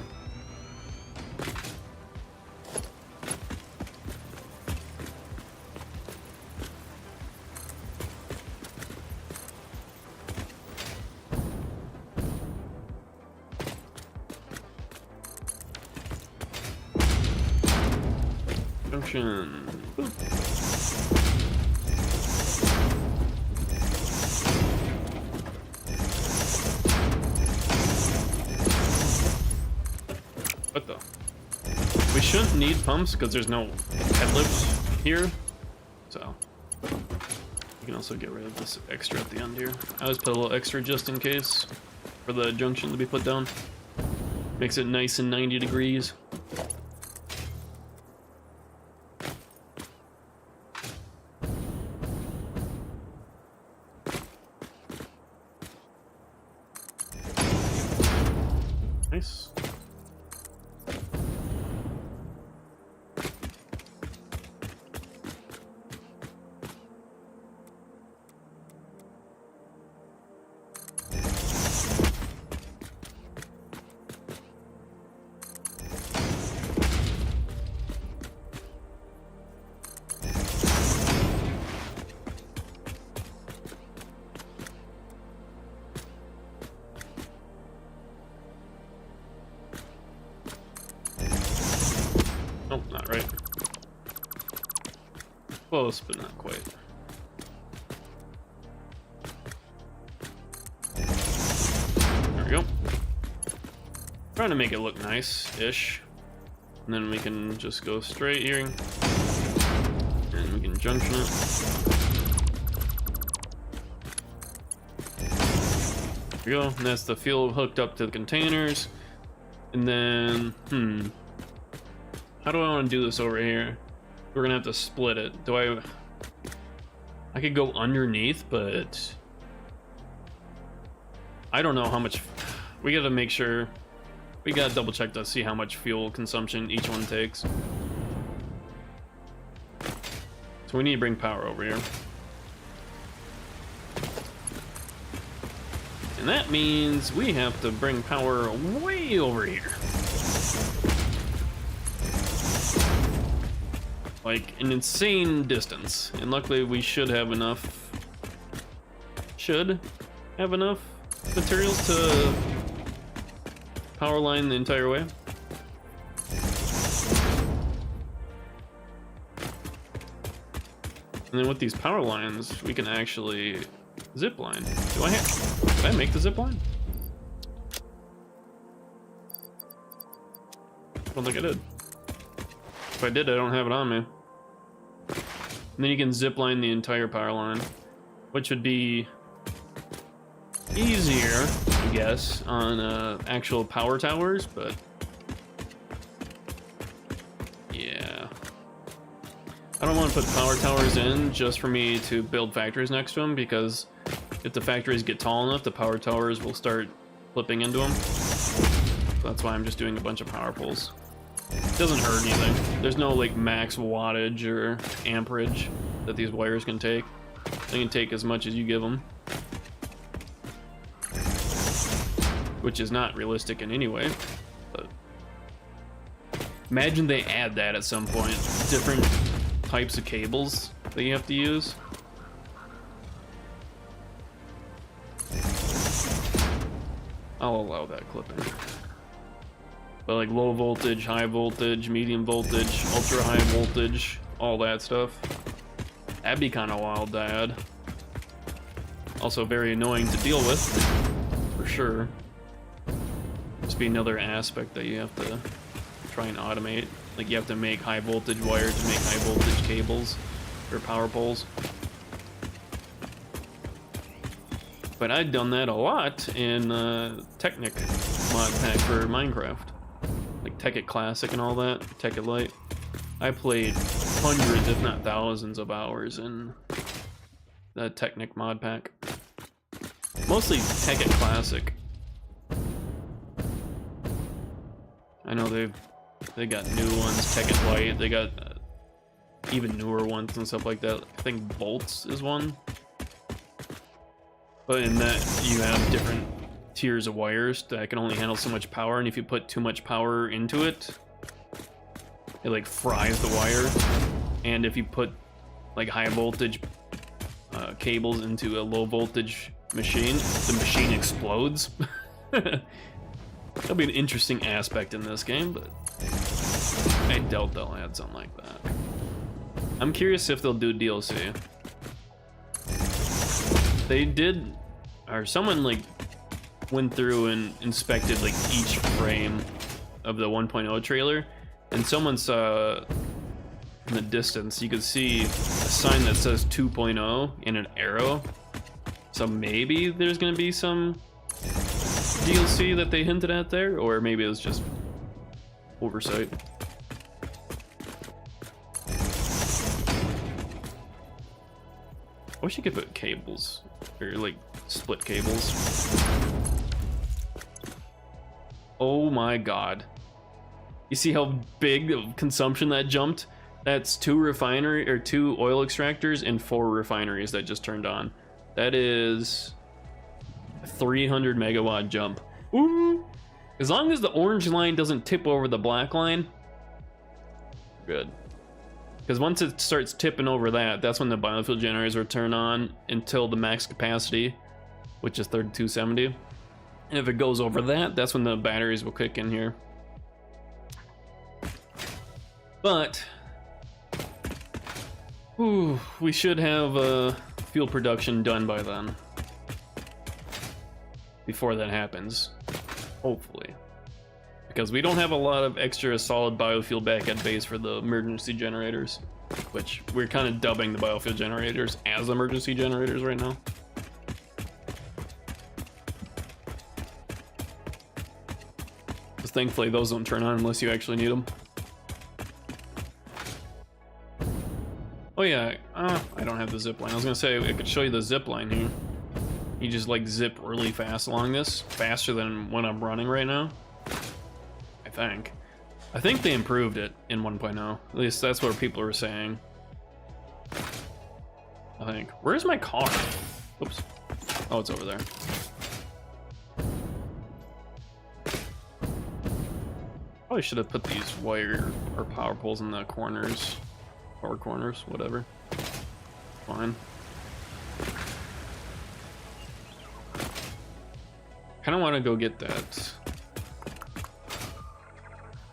Junction. Boop. What the? We shouldn't need pumps because there's no head lift here. So you can also get rid of this extra at the end here. I always put a little extra just in case for the junction to be put down. Makes it nice and 90 degrees. Nice. Nope, not right. Close, but not quite. There we go. Trying to make it look nice-ish. And then we can just go straight here. And we can junction it. There we go. And that's the fuel hooked up to the containers. And then, how do I want to do this over here? We're gonna have to split it. I could go underneath, but I don't know how much. We gotta make sure. We gotta double check to see how much fuel consumption each one takes. So we need to bring power over here. And that means we have to bring power way over here. Like an insane distance. And luckily we should have enough materials to power line the entire way. And then with these power lines, we can actually zip line. Did I make the zip line? I don't think I did. If I did, I don't have it on me. And then you can zip line the entire power line, which would be easier, I guess, on actual power towers, but yeah. I don't want to put power towers in just for me to build factories next to them, because if the factories get tall enough, the power towers will start flipping into them. So that's why I'm just doing a bunch of power poles. It doesn't hurt anything. There's no like max wattage or amperage that these wires can take. They can take as much as you give them, which is not realistic in any way. But imagine they add that at some point. Different types of cables that you have to use. I'll allow that clipping. But like low voltage, high voltage, medium voltage, ultra high voltage, all that stuff. That'd be kind of wild to add. Also very annoying to deal with, for sure. Just be another aspect that you have to try and automate. Like you have to make high voltage wire to make high voltage cables or power poles. But I'd done that a lot in Technic mod pack for Minecraft. Like Tekkit Classic and all that, Tekkit Lite. I played hundreds, if not thousands of hours in the Technic mod pack. Mostly Tekkit Classic. I know they got new ones, Tekkit Lite, they got even newer ones and stuff like that. I think Bolts is one. But in that, you have different tiers of wires that can only handle so much power, and if you put too much power into it, it like fries the wire. And if you put like high voltage cables into a low voltage machine, the machine explodes. That'll be an interesting aspect in this game, but I doubt they'll add something like that. I'm curious if they'll do DLC. They did, or someone like went through and inspected like each frame of the 1.0 trailer, and someone saw in the distance, you could see a sign that says 2.0 and an arrow. So maybe there's gonna be some DLC that they hinted at there, or maybe it was just oversight. I wish you could put cables, or like split cables. Oh my god. You see how big of consumption that jumped? That's 2 oil extractors and 4 refineries that just turned on. That is a 300 megawatt jump. Ooh. As long as the orange line doesn't tip over the black line, good. Because once it starts tipping over that, that's when the biofuel generators will turn on until the max capacity, which is 3270. And if it goes over that, that's when the batteries will kick in here. But ooh, we should have fuel production done by then. Before that happens, hopefully. Because we don't have a lot of extra solid biofuel back at base for the emergency generators, which we're kind of dubbing the biofuel generators as emergency generators right now. Because thankfully those don't turn on unless you actually need them. Oh yeah, I don't have the zip line. I was gonna say I could show you the zip line here. You just like zip really fast along this, faster than when I'm running right now. I think they improved it in 1.0. At least that's what people are saying. I think. Where's my car? Oops. Oh, it's over there. Probably should have put these wire or power poles in the corners. Power corners, whatever. Fine. Kind of want to go get that.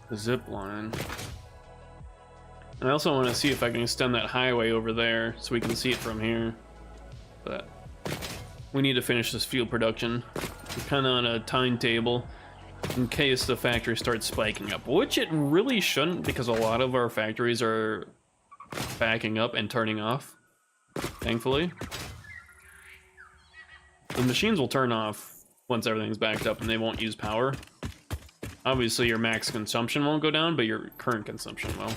The zip line. And I also want to see if I can extend that highway over there so we can see it from here. But we need to finish this fuel production. We're kind of on a timetable in case the factory starts spiking up, which it really shouldn't, because a lot of our factories are backing up and turning off, thankfully. The machines will turn off once everything's backed up and they won't use power. Obviously your max consumption won't go down, but your current consumption will.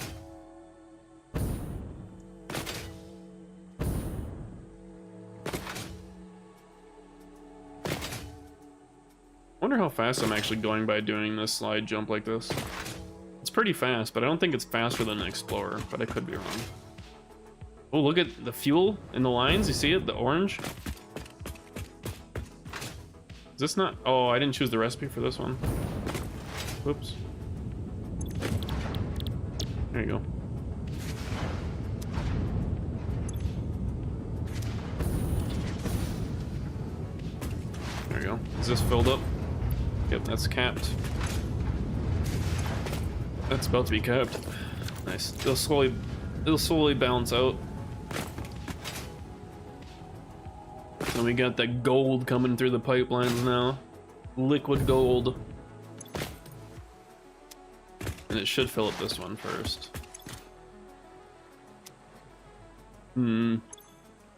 Wonder how fast I'm actually going by doing this slide jump like this. It's pretty fast, but I don't think it's faster than an Explorer, but I could be wrong. Oh, look at the fuel in the lines. You see it? The orange? Is this not? Oh, I didn't choose the recipe for this one. Whoops. There you go. There you go. Is this filled up? Yep, that's capped. That's about to be capped. Nice. It'll slowly balance out. And we got the gold coming through the pipelines now. Liquid gold. And it should fill up this one first.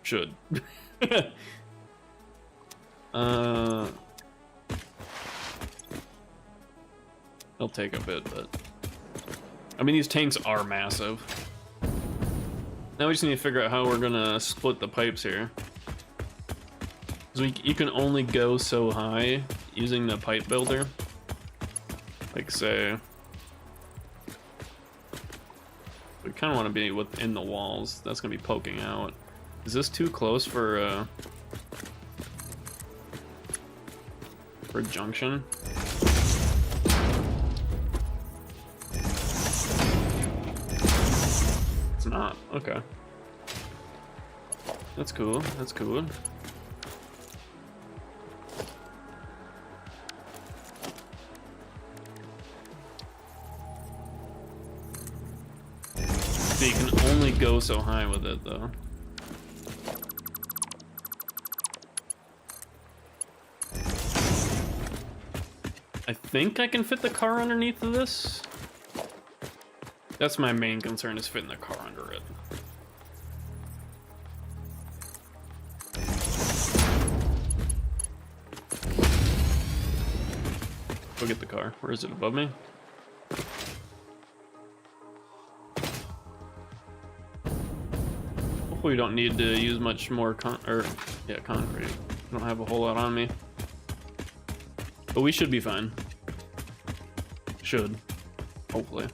Should. It'll take a bit, but I mean, these tanks are massive. Now we just need to figure out how we're gonna split the pipes here. Because you can only go so high using the pipe builder. Like, say, we kind of want to be within the walls. That's gonna be poking out. Is this too close for For a junction. It's not. Okay. That's cool. That's cool. So you can only go so high with it, though. I think I can fit the car underneath of this. That's my main concern, is fitting the car under it. Go get the car. Where is it? Above me? Hopefully we don't need to use much more concrete. I don't have a whole lot on me. But we should be fine. Should. Hopefully.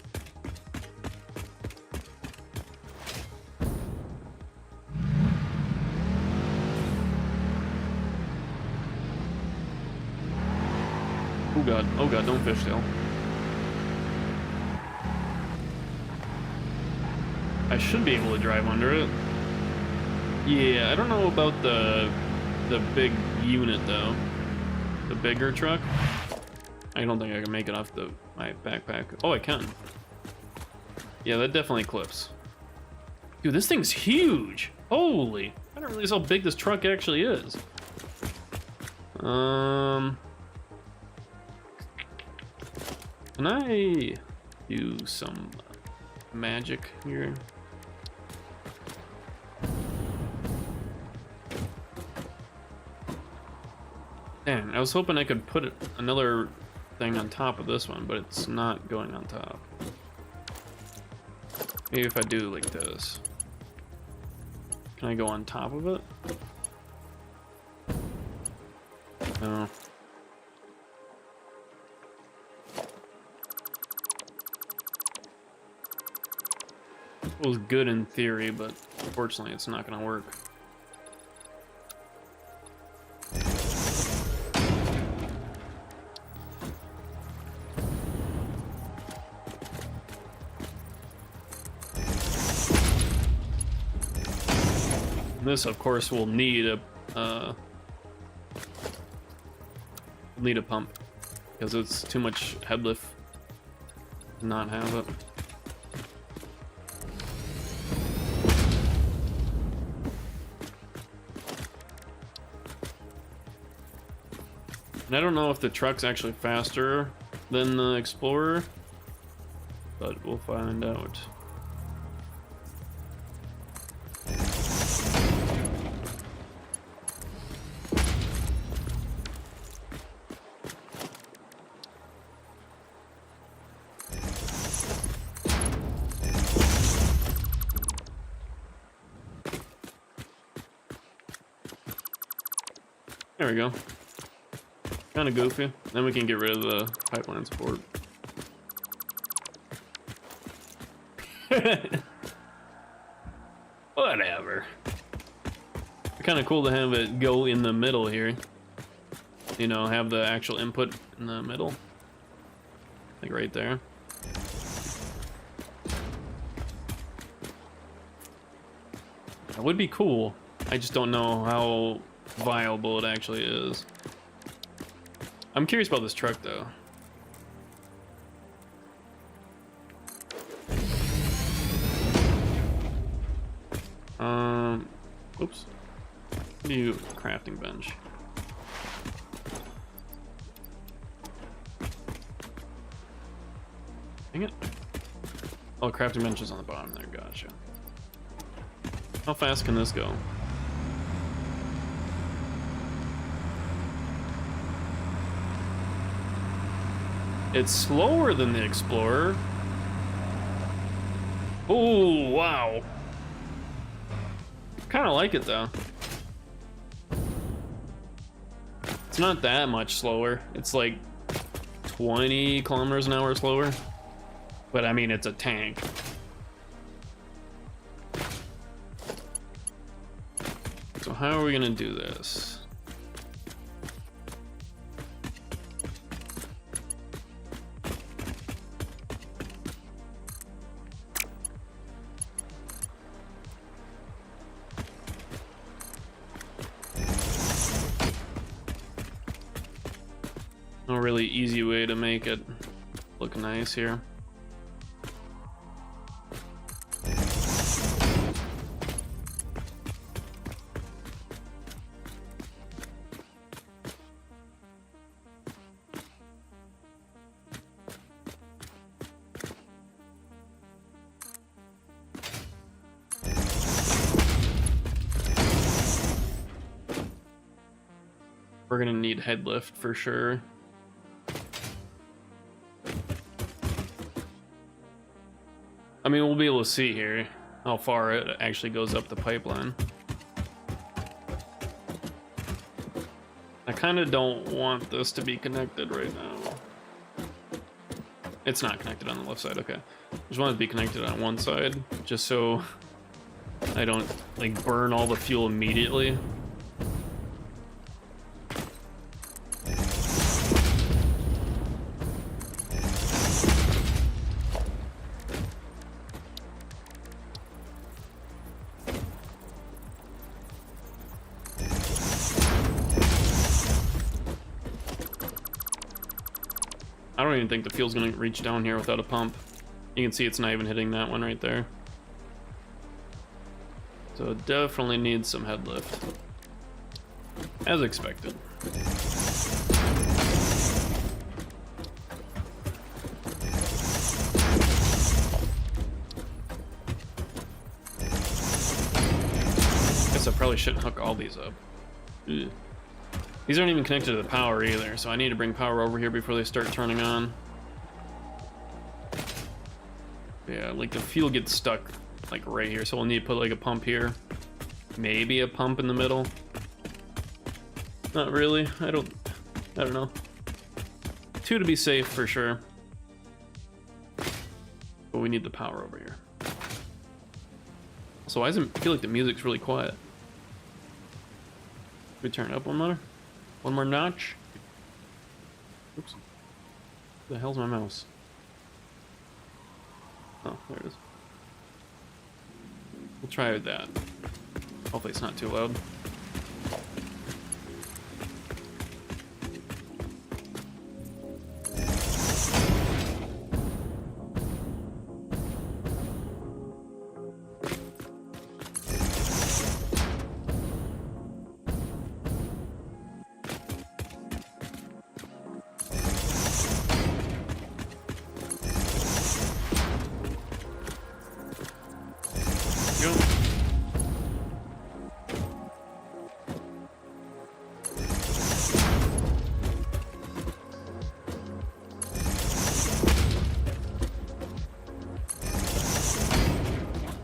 Oh god, don't fishtail. I should be able to drive under it. Yeah, I don't know about the big unit though. The bigger truck. I don't think I can make it off my backpack. Oh, I can. Yeah, that definitely clips. Dude, this thing's huge. Holy! I didn't realize how big this truck actually is. Can I do some magic here? Dang, I was hoping I could put another thing on top of this one, but it's not going on top. Maybe if I do like this. Can I go on top of it? No. It was good in theory, but unfortunately it's not gonna work. This, of course, will need a pump because it's too much head lift to not have it. And I don't know if the truck's actually faster than the Explorer, but we'll find out. There we go. Kind of goofy. Then we can get rid of the pipeline support. Whatever. Kind of cool to have it go in the middle here. You know, have the actual input in the middle. Like right there. That would be cool. I just don't know how viable it actually is. I'm curious about this truck though. Oops. New crafting bench. Dang it. Oh, crafting bench is on the bottom there, gotcha. How fast can this go? It's slower than the Explorer. Oh, wow. Kind of like it though. It's not that much slower. It's like 20 kilometers an hour slower. But I mean, it's a tank. So how are we gonna do this? No really easy way to make it look nice here. We're gonna need head lift for sure. I mean, we'll be able to see here how far it actually goes up the pipeline. I kind of don't want this to be connected right now. It's not connected on the left side, okay. I just want it to be connected on one side, just so I don't like burn all the fuel immediately. I don't even think the fuel's gonna reach down here without a pump. You can see it's not even hitting that one right there. So it definitely needs some head lift. As expected. Guess I probably shouldn't hook all these up. Ugh. These aren't even connected to the power either, so I need to bring power over here before they start turning on. Yeah, like the fuel gets stuck like right here, so we'll need to put like a pump here. Maybe a pump in the middle. Not really, I don't know. 2 to be safe for sure. But we need the power over here. So why doesn't it feel like the music's really quiet? We turn it up one more notch. Oops. Where the hell's my mouse? Oh, there it is. We'll try that. Hopefully it's not too loud.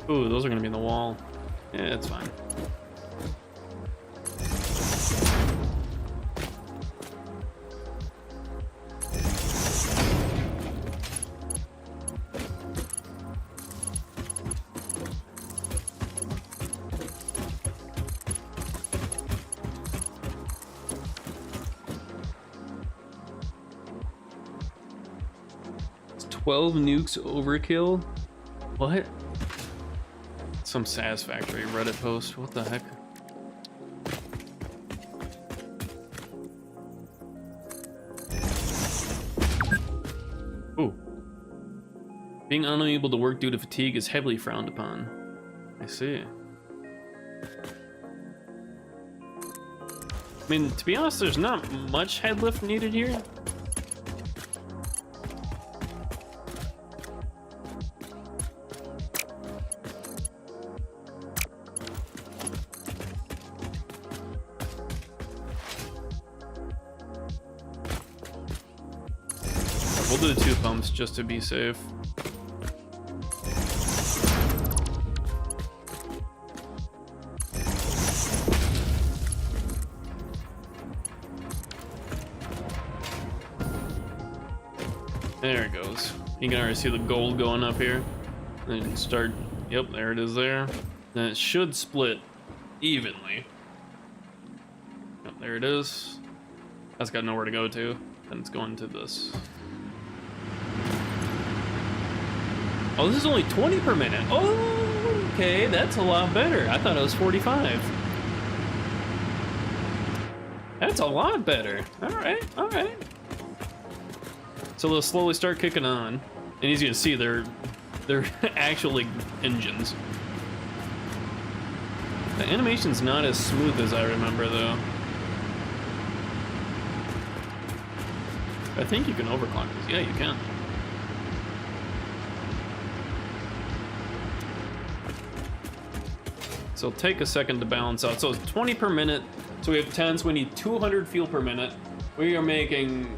Ooh, those are gonna be in the wall. Yeah, it's fine. It's 12 nukes overkill? What? Some Satisfactory Reddit post. What the heck? Ooh. Being unable to work due to fatigue is heavily frowned upon. I see. I mean, to be honest, there's not much head lift needed here. We'll do the 2 pumps just to be safe. There it goes. You can already see the gold going up here. Then you can start, yep, there it is there. Then it should split evenly. Yep, there it is. That's got nowhere to go to. Then it's going to this. Oh, this is only 20 per minute. Oh, okay, that's a lot better. I thought it was 45. That's a lot better. All right, all right. So they'll slowly start kicking on, and as you can see, they're actual like engines. The animation's not as smooth as I remember, though. I think you can overclock this. Yeah, you can. So it'll take a second to balance out. So it's 20 per minute. So we have 10, so we need 200 fuel per minute. We are making...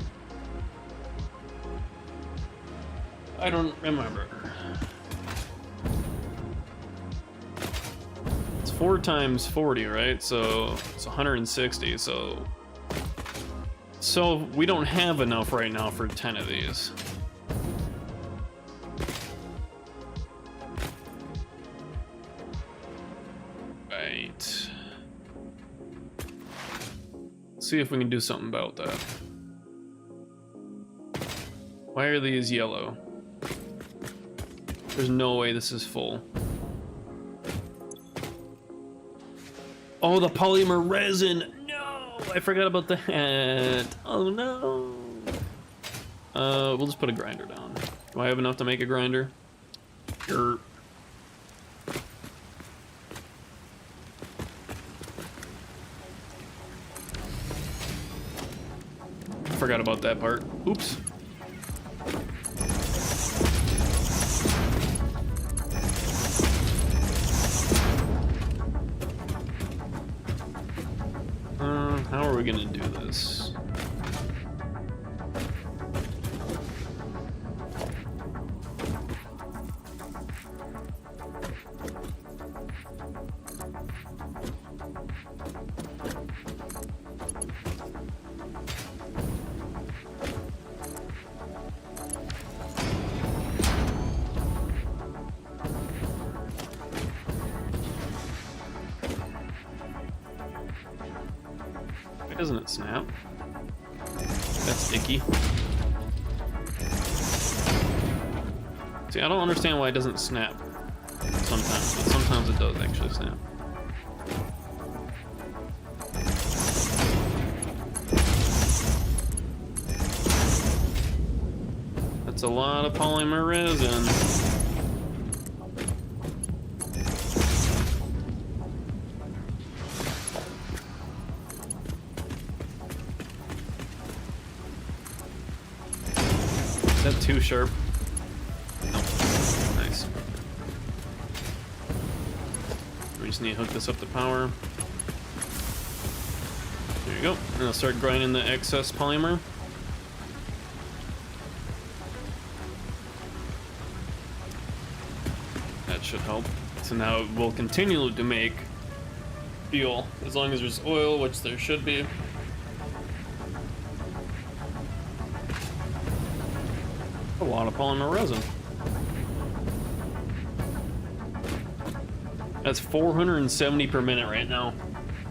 I don't remember. It's 4 times 40, right? So it's 160, so we don't have enough right now for 10 of these. Right. Let's see if we can do something about that. Why are these yellow? There's no way this is full. Oh, the polymer resin! No! I forgot about that. Oh no! We'll just put a grinder down. Do I have enough to make a grinder? Sure. Forgot about that part. Oops. How are we gonna do this? Why doesn't it snap? That's icky. See, I don't understand why it doesn't snap sometimes, but sometimes it does actually snap. That's a lot of polymer resin. Is that too sharp? Nope. Nice. We just need to hook this up to power. There you go. And I'll start grinding the excess polymer. That should help. So now we'll continue to make fuel as long as there's oil, which there should be. A lot of polymer resin. That's 470 per minute right now.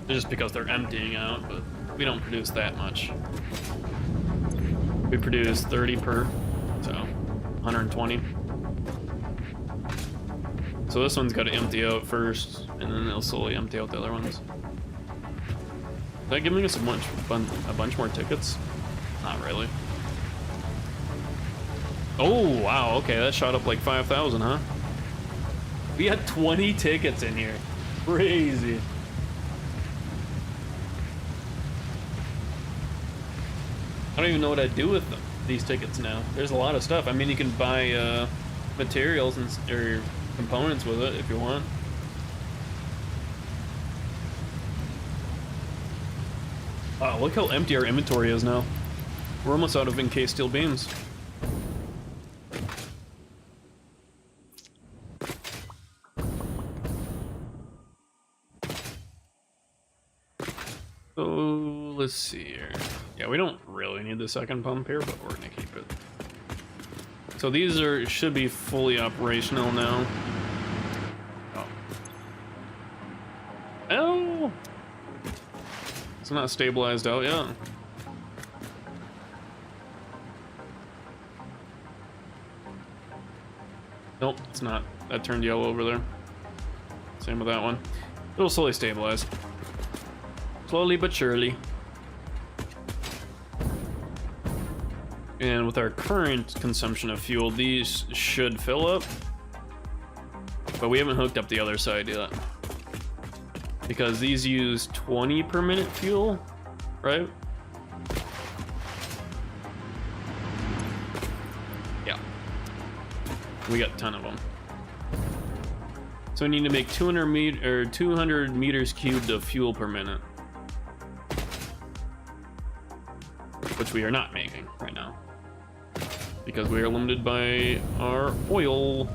Just because they're emptying out, but we don't produce that much. We produce 30 per, so 120. So this one's got to empty out first, and then they'll slowly empty out the other ones. Is that giving us a bunch more tickets? Not really. Oh, wow, okay, that shot up like 5,000, huh? We had 20 tickets in here. Crazy. I don't even know what I'd do with these tickets now. There's a lot of stuff. I mean, you can buy materials or components with it if you want. Wow, look how empty our inventory is now. We're almost out of encased steel beams. So let's see here. Yeah, we don't really need the second pump here, but we're gonna keep it. So these should be fully operational now. Oh. Oh! It's not stabilized out yet. Nope, it's not. That turned yellow over there. Same with that one. It'll slowly stabilize. Slowly but surely. And with our current consumption of fuel, these should fill up. But we haven't hooked up the other side yet. Because these use 20 per minute fuel, right? Yeah. We got a ton of them. So we need to make 200 meters cubed of fuel per minute. Which we are not making right now. Because we are limited by our oil.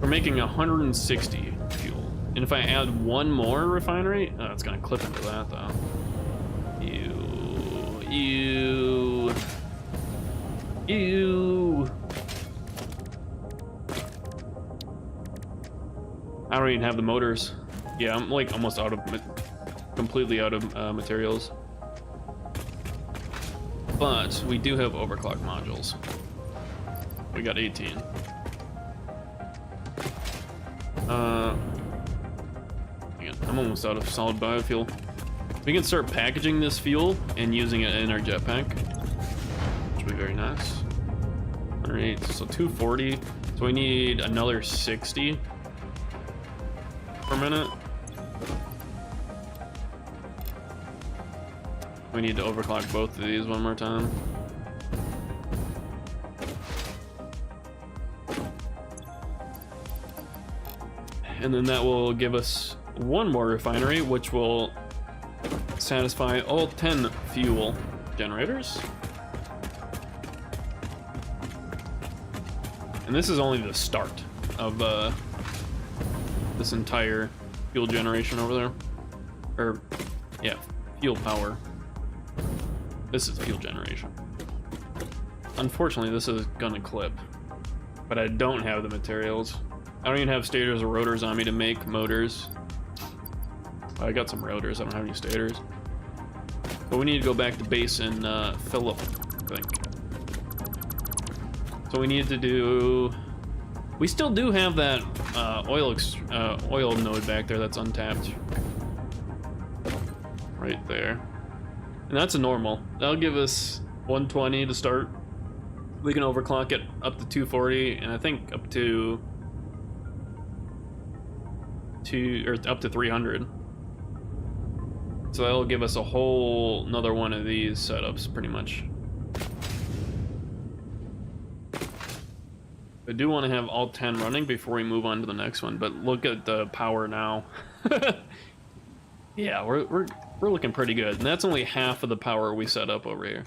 We're making 160 fuel. And if I add one more refinery, oh, it's gonna clip into that though. Ew. I don't even have the motors. Yeah, I'm like almost out of, completely out of materials. But we do have overclock modules. We got 18. I'm almost out of solid biofuel. We can start packaging this fuel and using it in our jetpack, which would be very nice. 108, so 240. So we need another 60 per minute. We need to overclock both of these one more time. And then that will give us one more refinery, which will satisfy all 10 fuel generators. And this is only the start of this entire fuel generation over there. Or, yeah, fuel power. This is fuel generation. Unfortunately, this is gonna clip, but I don't have the materials. I don't even have stators or rotors on me to make motors. I got some rotors, I don't have any stators. But we need to go back to base and fill up, I think. So we need to do... We still do have that oil node back there that's untapped. Right there. And that's a normal. That'll give us 120 to start. We can overclock it up to 240, and I think up to... up to 300. So that'll give us a whole another one of these setups, pretty much. I do want to have all 10 running before we move on to the next one, but look at the power now. Yeah, we're looking pretty good, and that's only half of the power we set up over here.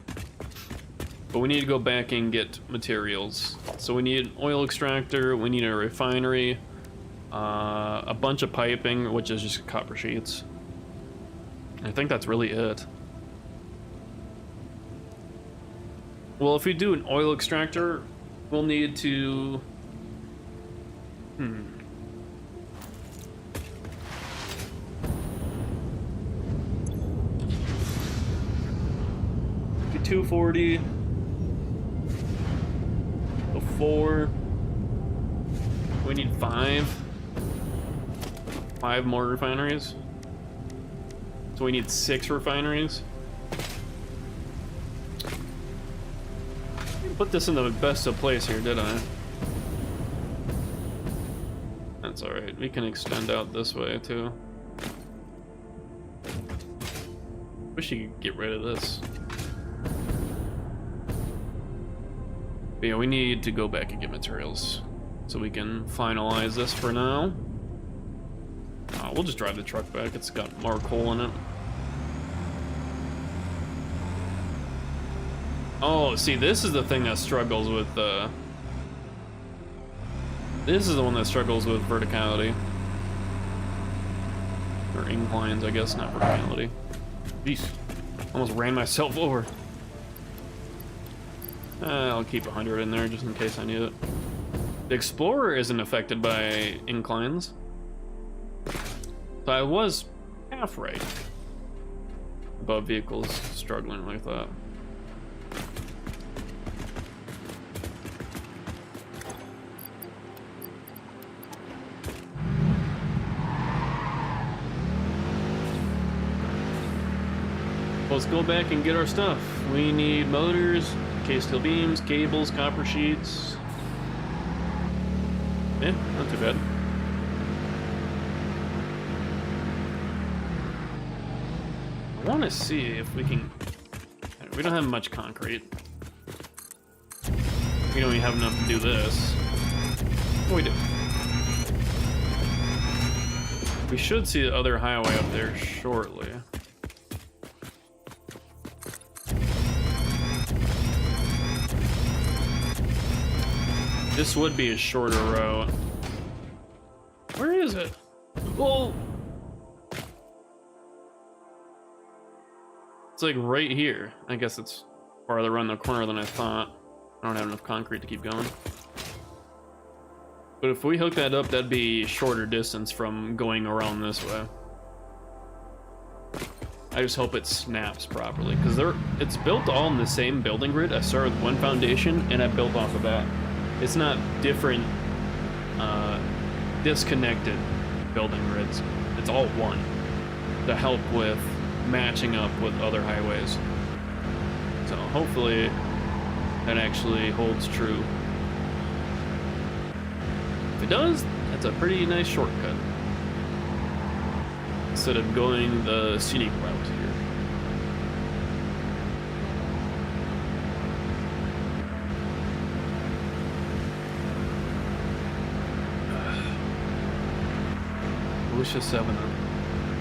But we need to go back and get materials. So we need an oil extractor, we need a refinery, a bunch of piping, which is just copper sheets. I think that's really it. Well, if we do an oil extractor, we'll need to... 240. So 4. We need 5. 5 more refineries. So we need 6 refineries. Put this in the best of place here, did I? That's alright. We can extend out this way too. Wish you could get rid of this. But yeah, we need to go back and get materials so we can finalize this for now. We'll just drive the truck back. It's got more coal in it. Oh, see, this is the thing that struggles with this is the one that struggles with verticality. Or inclines, I guess, not verticality. Jeez, almost ran myself over. I'll keep 100 in there just in case I need it. The Explorer isn't affected by inclines. So I was half right about vehicles struggling like that. Let's go back and get our stuff. We need motors, K-steel beams, cables, copper sheets. Yeah, not too bad. I want to see if we can... We don't have much concrete. We don't even have enough to do this. Oh, we do. We should see the other highway up there shortly. This would be a shorter route. Where is it? Well, it's like right here. I guess it's farther around the corner than I thought. I don't have enough concrete to keep going. But if we hook that up, that'd be a shorter distance from going around this way. I just hope it snaps properly, because it's built all in the same building grid. I started with one foundation, and I built off of that. It's not different, disconnected building grids. It's all one to help with matching up with other highways. So hopefully that actually holds true. If it does, that's a pretty nice shortcut instead of going the scenic route here. Delicious 7,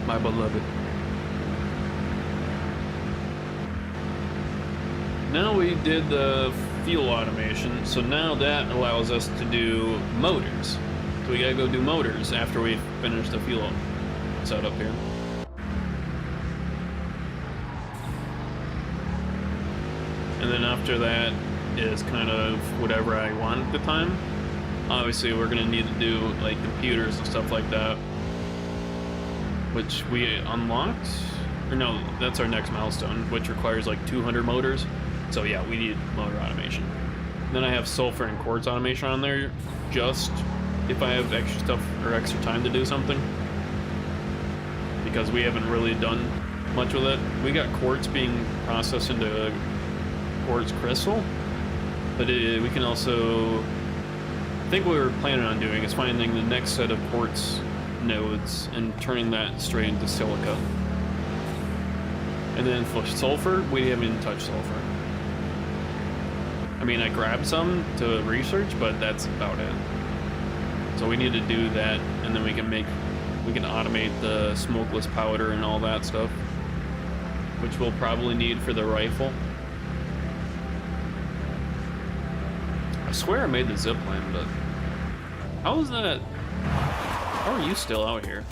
my beloved. Now we did the fuel automation, so now that allows us to do motors. So we gotta go do motors after we finish the fuel setup here. And then after that is kind of whatever I want at the time. Obviously we're gonna need to do like computers and stuff like that, which we unlocked, or no, that's our next milestone, which requires like 200 motors. So yeah, we need motor automation. Then I have sulfur and quartz automation on there, just if I have extra stuff or extra time to do something, because we haven't really done much with it. We got quartz being processed into quartz crystal, but we can also, I think what we're planning on doing is finding the next set of quartz nodes and turning that straight into silica. And then for sulfur, we haven't even touched sulfur. I mean, I grabbed some to research, but that's about it. So we need to do that, and then we can automate the smokeless powder and all that stuff, which we'll probably need for the rifle. I swear I made the zipline, but how is that? How are you still out here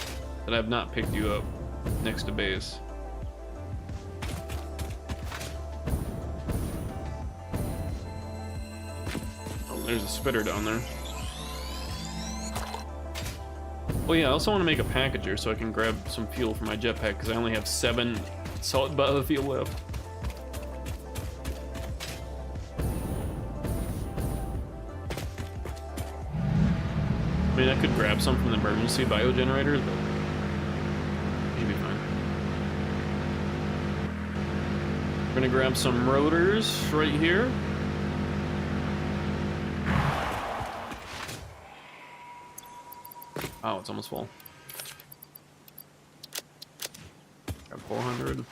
that I've not picked you up next to base? Oh, there's a spitter down there. Oh yeah, I also want to make a packager so I can grab some fuel for my jetpack, because I only have 7 solid biofuel left. I mean, I could grab some from the emergency biogenerators, but it should be fine. We're gonna grab some rotors right here. Oh, it's almost full. Grab 400.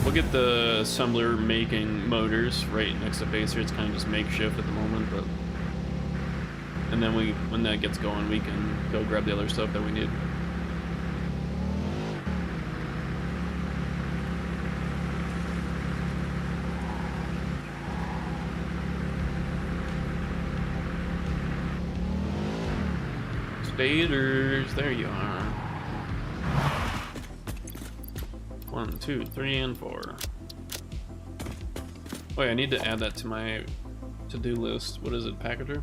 We'll get the assembler making motors right next to base here. It's kind of just makeshift at the moment, but and then when that gets going, we can go grab the other stuff that we need. Spaders, there you are. 1, 2, 3, and 4. Wait, I need to add that to my to-do list. What is it, packager?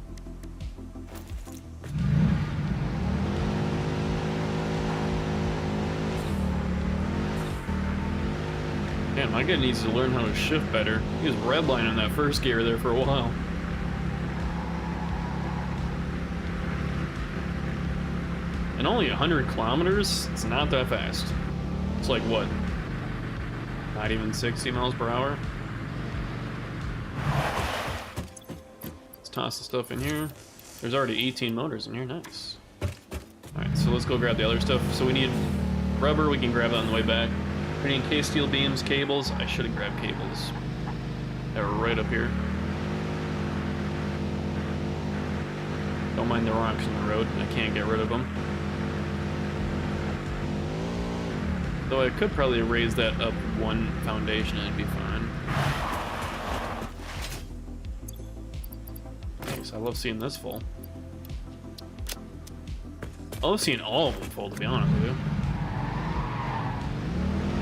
Man, my guy needs to learn how to shift better. He was redlining that first gear there for a while. And only 100 kilometers? It's not that fast. It's like what? Not even 60 miles per hour? Let's toss the stuff in here. There's already 18 motors in here, nice. Alright, so let's go grab the other stuff. So we need rubber, we can grab that on the way back. We need case steel beams, cables. I should have grabbed cables. They were right up here. Don't mind the rocks in the road, I can't get rid of them. Though I could probably raise that up one foundation and it'd be fine. Thanks, I love seeing this full. I love seeing all of them full, to be honest with you.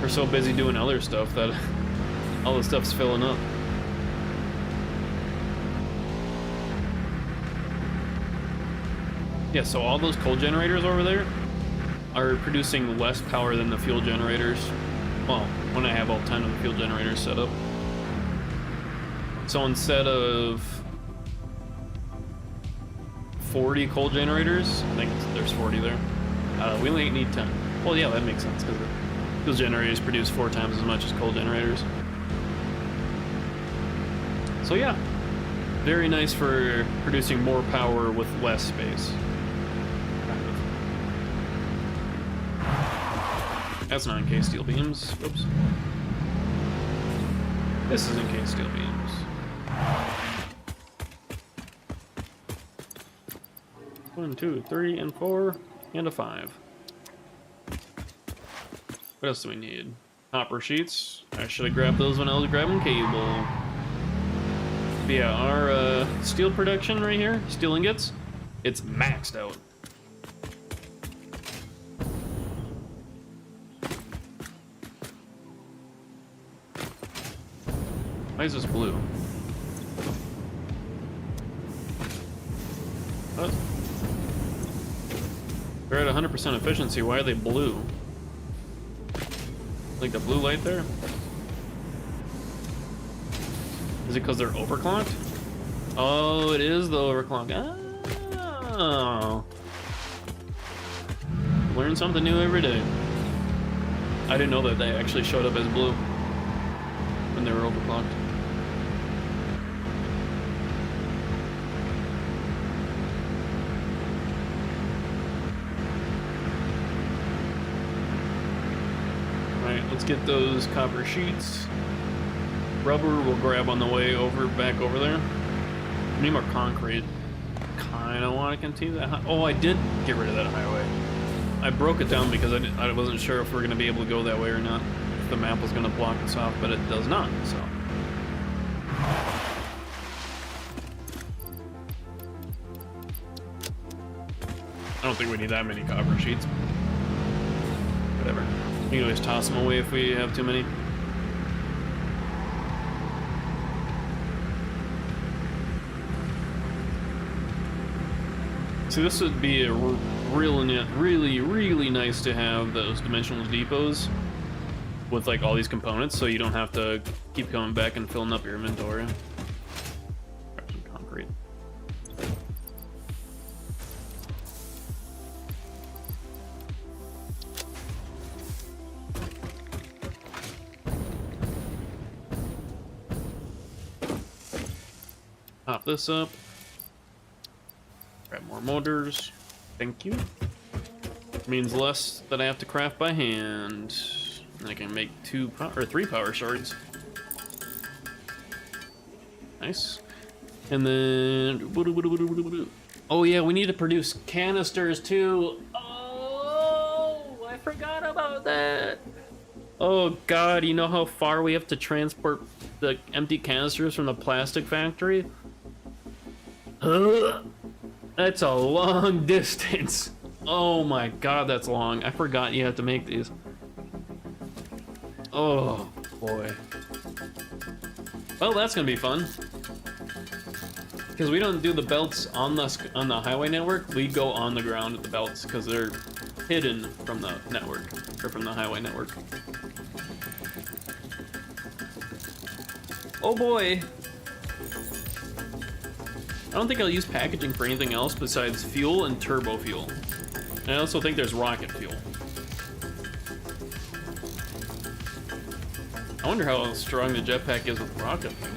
We're so busy doing other stuff that all the stuff's filling up. Yeah, so all those coal generators over there are producing less power than the fuel generators. Well, when I have all 10 of the fuel generators set up. So instead of 40 coal generators, I think there's 40 there. We only need 10. Well, yeah, that makes sense because fuel generators produce 4 times as much as coal generators. So yeah, very nice for producing more power with less space. That's not in case steel beams. Oops. This is in case steel beams. 1, 2, 3, and 4, and a 5. What else do we need? Hopper sheets. I should have grabbed those when I was grabbing cable. But yeah, our steel production right here, steel ingots, it's maxed out. Why is this blue? What? They're at 100% efficiency. Why are they blue? Like the blue light there? Is it because they're overclocked? Oh, it is the overclock. Oh. Learn something new every day. I didn't know that they actually showed up as blue when they were overclocked. Let's get those copper sheets. Rubber we'll grab on the way over, back over there. We need more concrete. Kinda want to continue that. Oh, I did get rid of that highway. I broke it down because I wasn't sure if we are going to be able to go that way or not. If the map was going to block us off, but it does not, so. I don't think we need that many copper sheets. Whatever. We can always toss them away if we have too many. So this would be a really nice to have those dimensional depots with like all these components, so you don't have to keep coming back and filling up your inventory. Grab some concrete. Pop this up. Grab more motors. Thank you. Means less that I have to craft by hand. And I can make 3 power shards. Nice. And then oh yeah, we need to produce canisters too. Oh, I forgot about that. Oh god, you know how far we have to transport the empty canisters from the plastic factory? That's a long distance. Oh my god, that's long. I forgot you have to make these. Oh boy. Well, that's gonna be fun. Because we don't do the belts on the highway network. We go on the ground at the belts because they're hidden from the network, or from the highway network. Oh boy. I don't think I'll use packaging for anything else besides fuel and turbo fuel. And I also think there's rocket fuel. I wonder how strong the jetpack is with rocket fuel.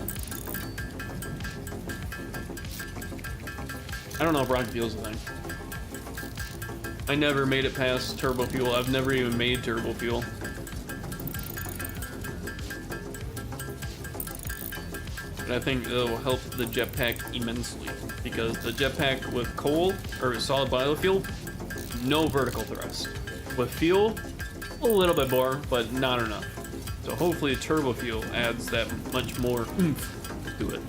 I don't know if rocket fuel's a thing. I never made it past turbo fuel. I've never even made turbo fuel. But I think it'll help the jetpack immensely, because the jetpack with coal or solid biofuel, no vertical thrust. With fuel, a little bit more, but not enough. So hopefully turbo fuel adds that much more oomph to it.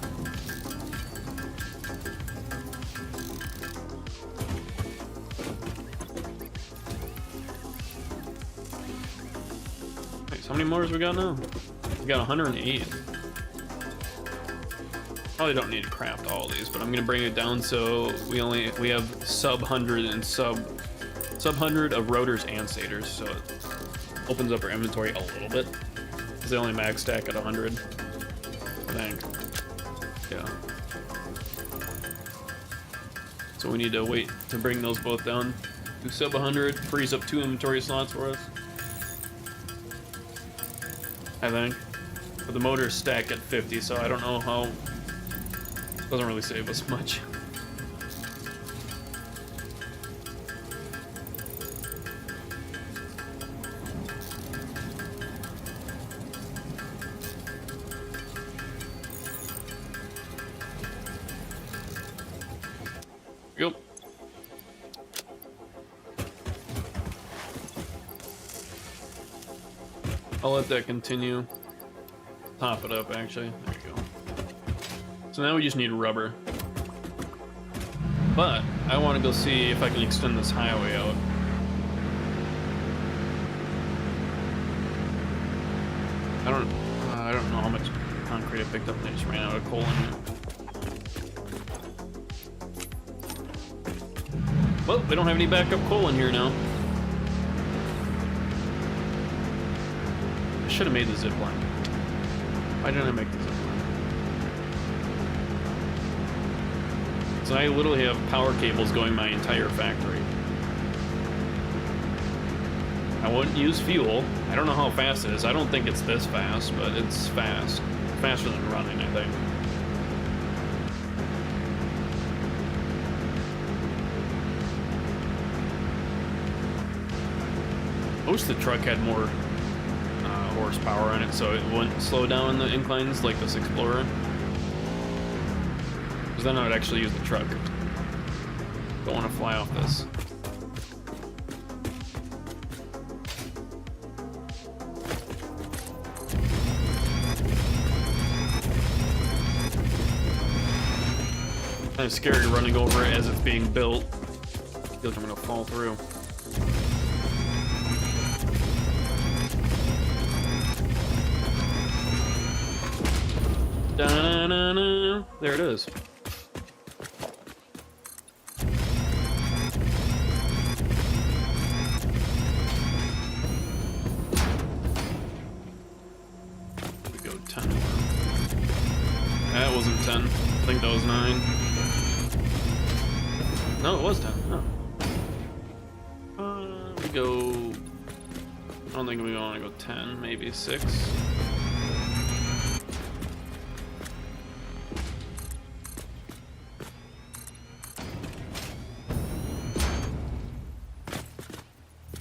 Wait, so how many motors we got now? We got 108. Probably don't need to craft all these, but I'm gonna bring it down so we have sub 100 and sub 100 of rotors and stators, so it opens up our inventory a little bit. Because they only max stack at 100, I think. Yeah. So we need to wait to bring those both down to sub 100, frees up 2 inventory slots for us, I think. But the motors stack at 50, so I don't know how. Doesn't really save us much. Yep. I'll let that continue. Top it up, actually. There you go. So now we just need rubber. But I want to go see if I can extend this highway out. I don't know how much concrete I picked up, and I just ran out of coal in here. Well, we don't have any backup coal in here now. I should have made the zip line. Why didn't I make the zip line? So I literally have power cables going my entire factory. I wouldn't use fuel. I don't know how fast it is. I don't think it's this fast, but it's fast. Faster than running, I think. I wish the truck had more horsepower on it so it wouldn't slow down in the inclines like this Explorer. Because then I would actually use the truck. Don't want to fly off this. Kind of scary running over it as it's being built. I feel like I'm gonna fall through. Da-na-na-na. There it is. We go 10 more. That wasn't 10. I think that was 9. No, it was 10. Oh. We go. I don't think we want to go 10, maybe 6.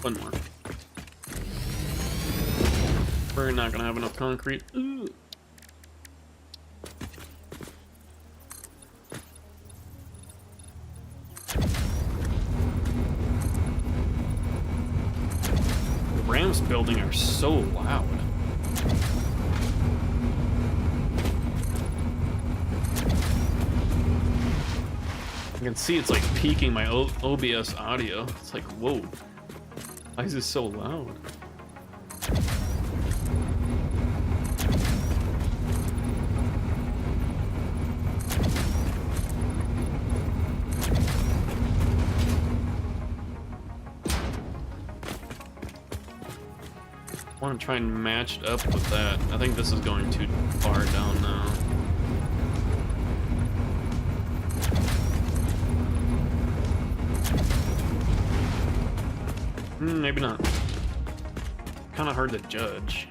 One more. We're not gonna have enough concrete. Ooh. The ramps building are so loud. I can see it's like peaking my OBS audio. It's like, whoa. Why is this so loud? I want to try and match it up with that. I think this is going too far down now. Maybe not. Kind of hard to judge.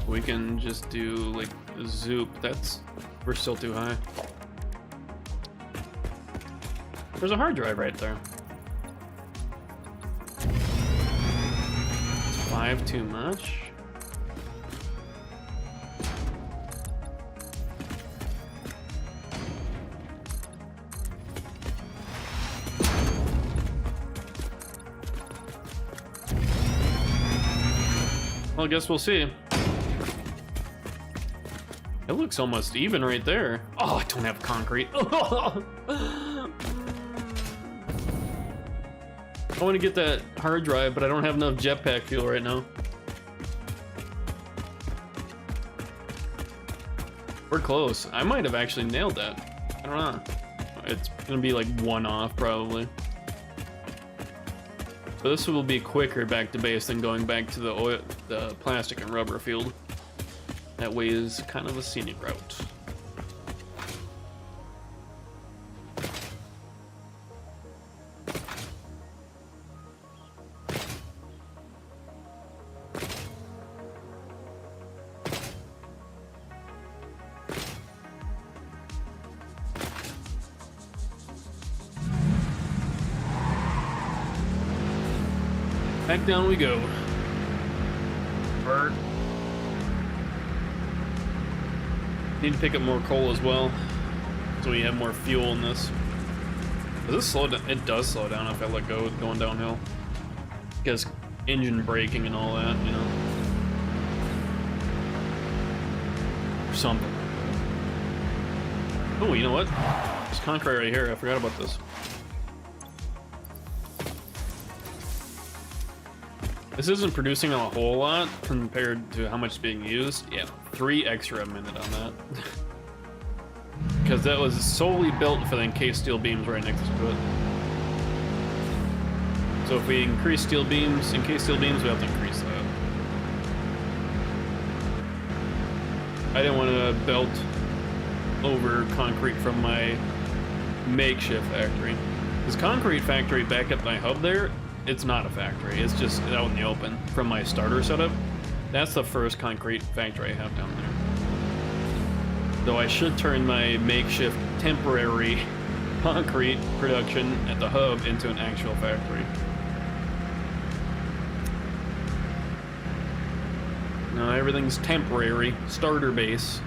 We can just do like zoop. We're still too high. There's a hard drive right there. It's 5 too much. Well, I guess we'll see. It looks almost even right there. Oh, I don't have concrete. I want to get that hard drive, but I don't have enough jetpack fuel right now. We're close. I might have actually nailed that. I don't know. It's gonna be like one off probably. So this will be quicker back to base than going back to the plastic and rubber field. That way is kind of a scenic route. Back down we go. Bird. Need to pick up more coal as well, so we have more fuel in this. Does this slow down? It does slow down if I let go going downhill. Because engine braking and all that, you know. Or something. Oh, you know what? There's concrete right here. I forgot about this. This isn't producing a whole lot compared to how much is being used. Yeah, 3 extra a minute on that. Because that was solely built for the encased steel beams right next to it. So if we increase steel beams, encased steel beams, we have to increase that. I didn't want to belt over concrete from my makeshift factory. This concrete factory back at my hub there, it's not a factory, it's just out in the open from my starter setup. That's the first concrete factory I have down there. Though I should turn my makeshift temporary concrete production at the hub into an actual factory. No, everything's temporary. Starter base.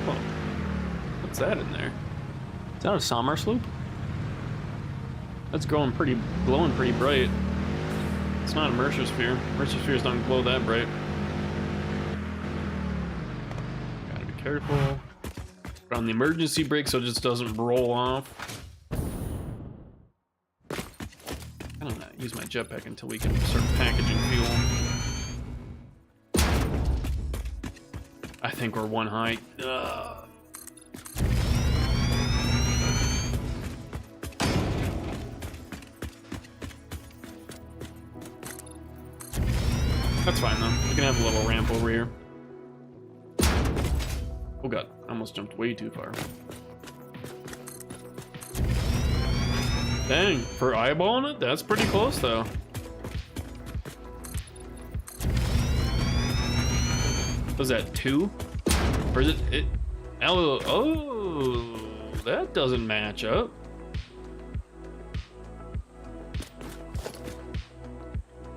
Whoa. What's that in there? Is that a summer sloop? That's glowing pretty bright. It's not a Mercer sphere. Mercer spheres don't glow that bright. Gotta be careful. Put on the emergency brake so it just doesn't roll off. I don't know, use my jetpack until we can start packaging fuel. I think we're one high. Ugh. That's fine though. We can have a little ramp over here. Oh god, I almost jumped way too far. Dang, for eyeballing it, that's pretty close though. Was that 2? Or is it? Oh, that doesn't match up.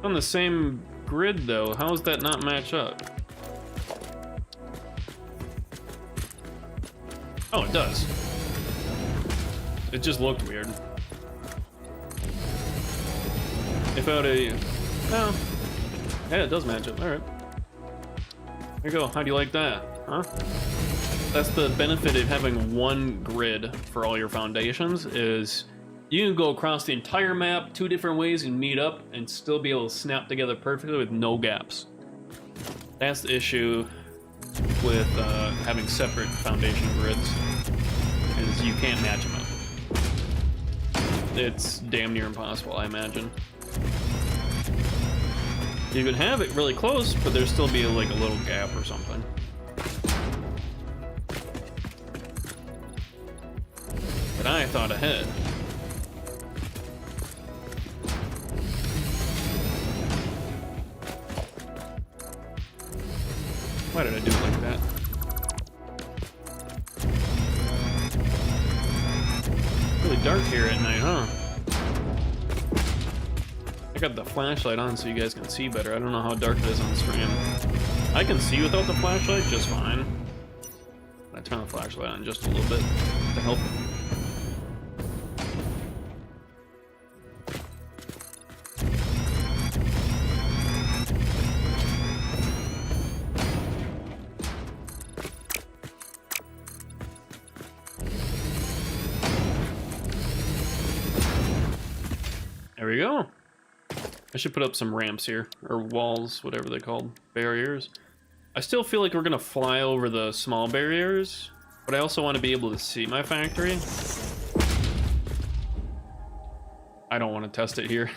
On the same grid though, how does that not match up? Oh, it does. It just looked weird. If I would've... No. Yeah, it does match up. Alright. There you go. How do you like that? Huh? That's the benefit of having one grid for all your foundations, is you can go across the entire map 2 different ways and meet up and still be able to snap together perfectly with no gaps. That's the issue with having separate foundation grids, is you can't match them up. it's damn near impossible, I imagine. You could have it really close, but there'd still be like a little gap or something. But I thought ahead. Why did I do it like that? Really dark here at night, huh? I got the flashlight on so you guys can see better. I don't know how dark it is on stream. I can see without the flashlight just fine. I turn the flashlight on just a little bit to help. There we go. I should put up some ramps here, or walls, whatever they're called, barriers. I still feel like we're gonna fly over the small barriers, but I also want to be able to see my factory. I don't want to test it here.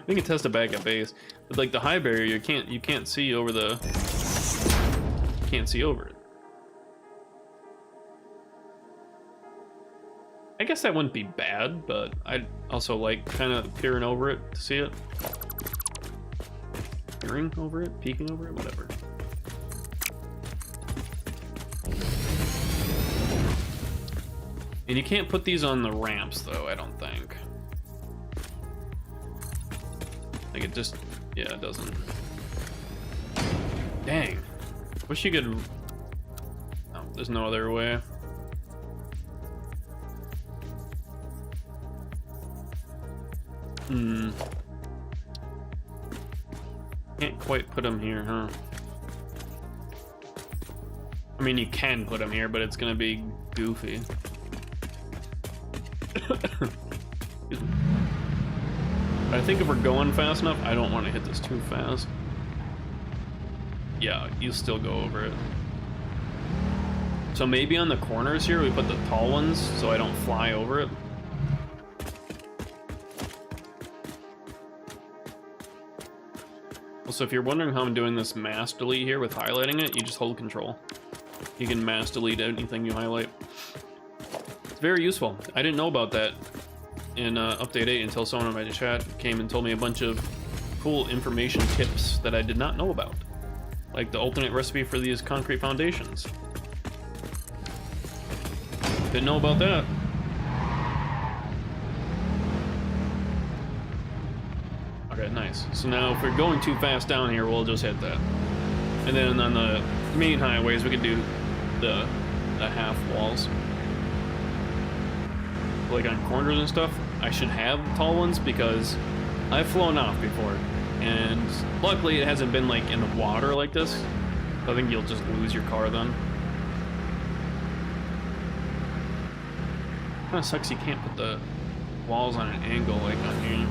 We can test it back at base, but like the high barrier, you can't see over the, can't see over it. I guess that wouldn't be bad, but I'd also like kind of peering over it to see it. Peering over it, peeking over it, whatever. And you can't put these on the ramps though, I don't think. Like it just, yeah, it doesn't. Dang. Wish you could, oh, there's no other way. Can't quite put them here, huh? I mean, you can put them here, but it's gonna be goofy. I think if we're going fast enough, I don't want to hit this too fast. Yeah, you still go over it. So maybe on the corners here, we put the tall ones so I don't fly over it. Also, if you're wondering how I'm doing this mass delete here with highlighting it, you just hold control. You can mass delete anything you highlight. It's very useful. I didn't know about that in update 8 until someone in my chat came and told me a bunch of cool information tips that I did not know about. Like the alternate recipe for these concrete foundations. Didn't know about that. Okay, nice. So now if we're going too fast down here, we'll just hit that. And then on the main highways, we could do the half walls. Like on corners and stuff, I should have tall ones because I've flown off before. And luckily it hasn't been like in the water like this. I think you'll just lose your car then. Kinda sucks you can't put the walls on an angle like on here.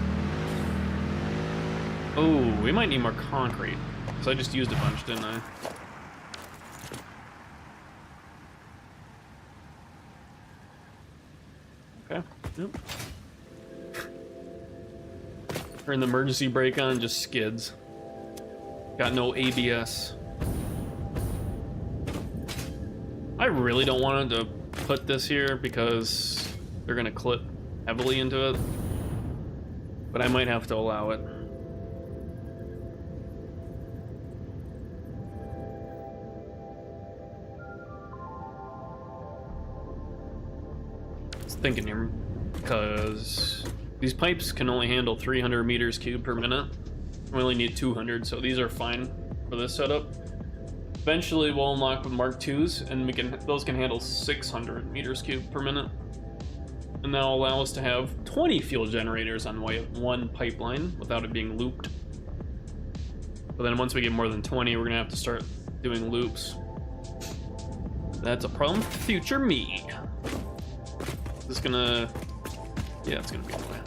Oh, we might need more concrete. So I just used a bunch, didn't I? Okay, yep. Turn the emergency brake on, just skids. Got no ABS. I really don't want to put this here because they're gonna clip heavily into it. But I might have to allow it. Thinking here because these pipes can only handle 300 meters cubed per minute. We only need 200, so these are fine for this setup. Eventually we'll unlock with Mark IIs and those can handle 600 meters cubed per minute. And that'll allow us to have 20 fuel generators on one pipeline without it being looped. But then once we get more than 20, we're gonna have to start doing loops. That's a problem for future me. This is gonna, yeah, it's gonna be in the way.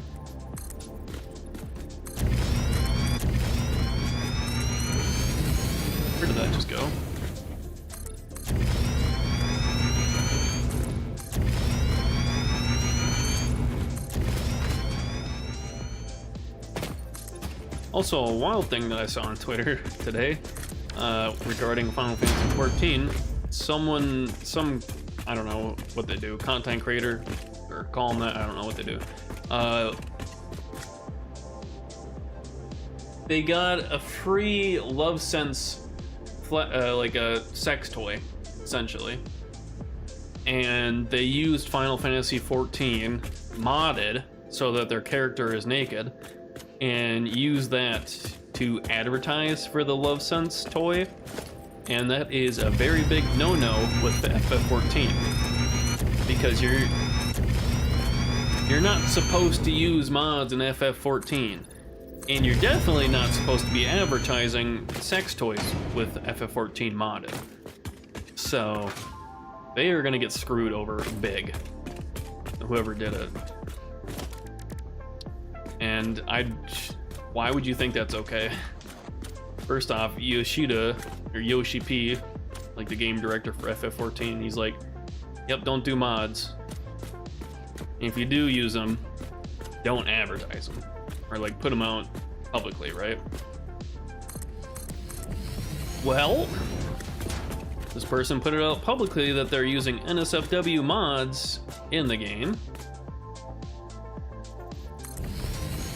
Where did that just go? Also, a wild thing that I saw on Twitter today regarding Final Fantasy 14, I don't know what they do, content creator, or call them that, I don't know what they do. They got a free Love Sense, like a sex toy, essentially. And they used Final Fantasy 14 modded so that their character is naked, and used that to advertise for the Love Sense toy. And that is a very big no-no with the FF14, because you're not supposed to use mods in FF14, and you're definitely not supposed to be advertising sex toys with FF14 modded. So they are gonna get screwed over big, whoever did it. And why would you think that's okay? First off, Yoshida, or Yoshi P, like the game director for FF14, he's like, yep, don't do mods. And if you do use them, don't advertise them. Or like put them out publicly, right? Well, this person put it out publicly that they're using NSFW mods in the game.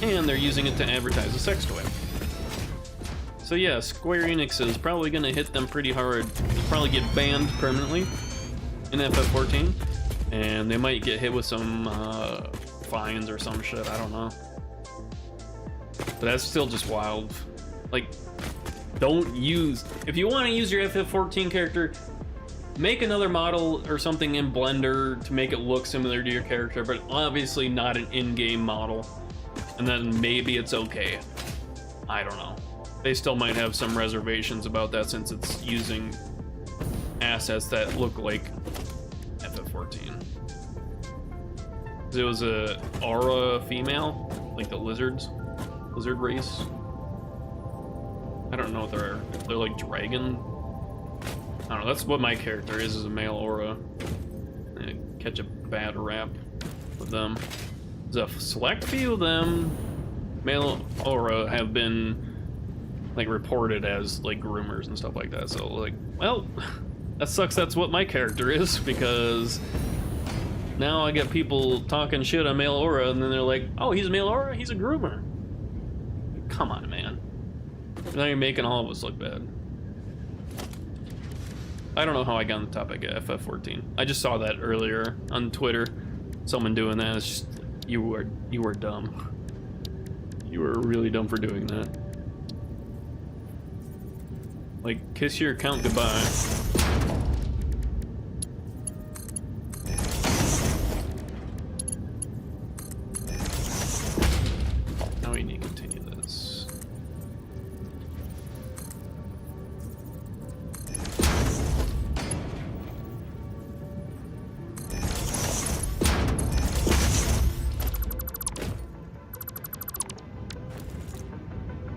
And they're using it to advertise a sex toy. So yeah, Square Enix is probably gonna hit them pretty hard. They'll probably get banned permanently in FF14. And they might get hit with some fines or some shit, I don't know. But that's still just wild. Like, if you want to use your FF14 character, make another model or something in Blender to make it look similar to your character, but obviously not an in-game model. And then maybe it's okay. I don't know. They still might have some reservations about that since it's using assets that look like FF14. It was a aura female, like the lizard race. I don't know what they're like dragon. I don't know, that's what my character is a male aura. I catch a bad rap with them. There's a select few of them male aura have been like reported as like groomers and stuff like that. So like, well, that sucks. That's what my character is, because now I get people talking shit on male aura, and then they're like, oh, he's a male aura, he's a groomer. Come on, man. Now you're making all of us look bad. I don't know how I got on the topic of FF14. I just saw that earlier on Twitter. Someone doing that. It's just, you were dumb. You were really dumb for doing that. Like, kiss your account goodbye. Now we need to continue this.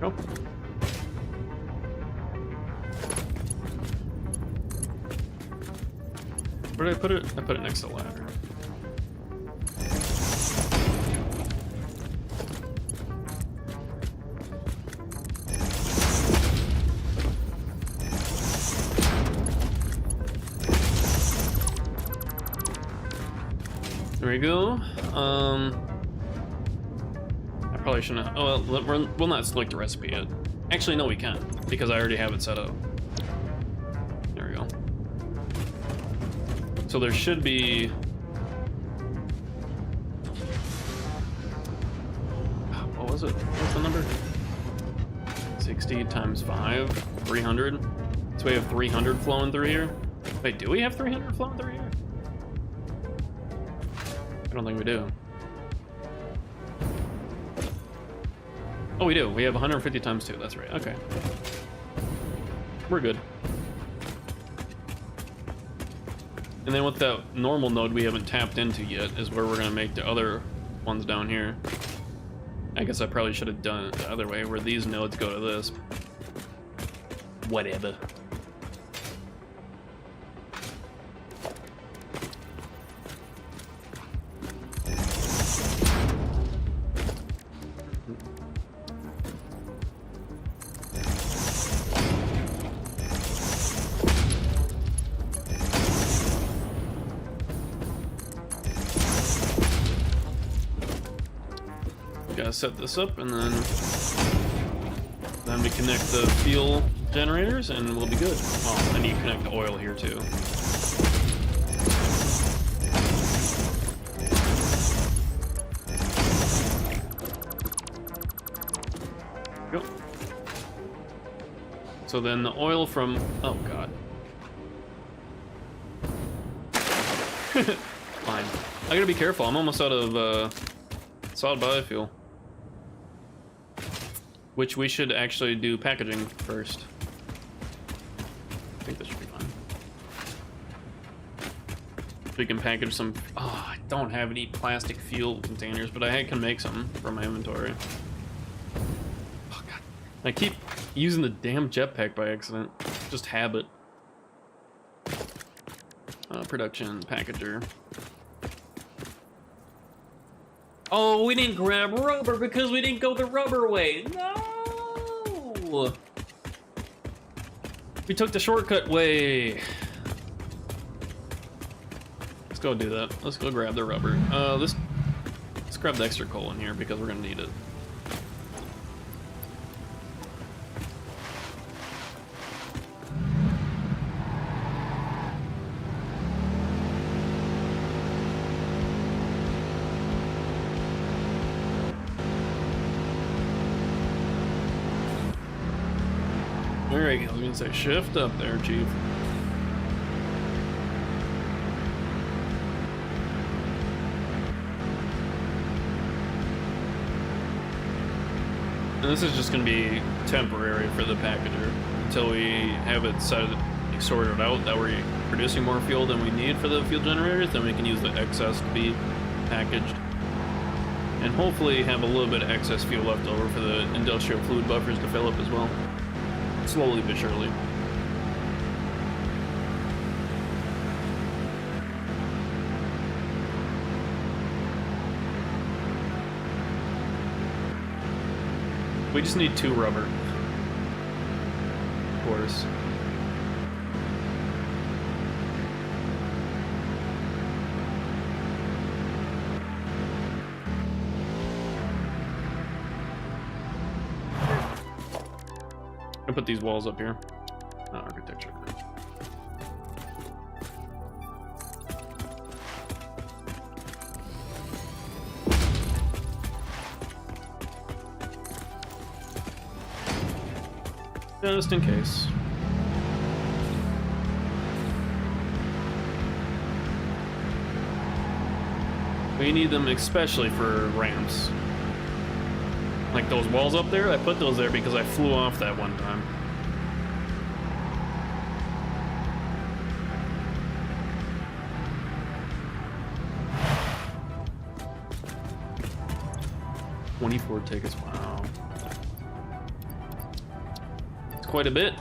Nope. Where did I put it? I put it next to the ladder. There we go. I probably shouldn't. Oh, well, we'll not select the recipe yet. Actually, no, we can't, because I already have it set up. There we go. So there should be. What was it? What's the number? 60 times 5, 300. So we have 300 flowing through here. Wait, do we have 300 flowing through here? I don't think we do. Oh, we do. We have 150 times 2. That's right. Okay. We're good. And then with the normal node we haven't tapped into yet is where we're going to make the other ones down here. I guess I probably should have done it the other way, where these nodes go to this. Whatever. set this up, and then we connect the fuel generators, and we'll be good. Oh, I need to connect the oil here too. Go. So then the oil from, oh god. Fine. I gotta be careful. I'm almost out of solid biofuel. Which we should actually do packaging first. I think this should be fine. We can package some. Oh, I don't have any plastic fuel containers, but I can make some for my inventory. Oh god. I keep using the damn jetpack by accident. Just habit. Production packager. Oh, we didn't grab rubber because we didn't go the rubber way. No! We took the shortcut way. Let's go do that. Let's go grab the rubber. Let's grab the extra coal in here because we're gonna need it. Alright, I was gonna say shift up there, Chief. And this is just gonna be temporary for the packager until we have it sorted out that we're producing more fuel than we need for the fuel generators. Then we can use the excess to be packaged, and hopefully have a little bit of excess fuel left over for the industrial fluid buffers to fill up as well. Slowly but surely. We just need 2 rubber. Of course. I'm gonna put these walls up here. Oh, architecture. Just in case. We need them especially for ramps. Like those walls up there, I put those there because I flew off that one time. $24 tickets, wow. It's quite a bit.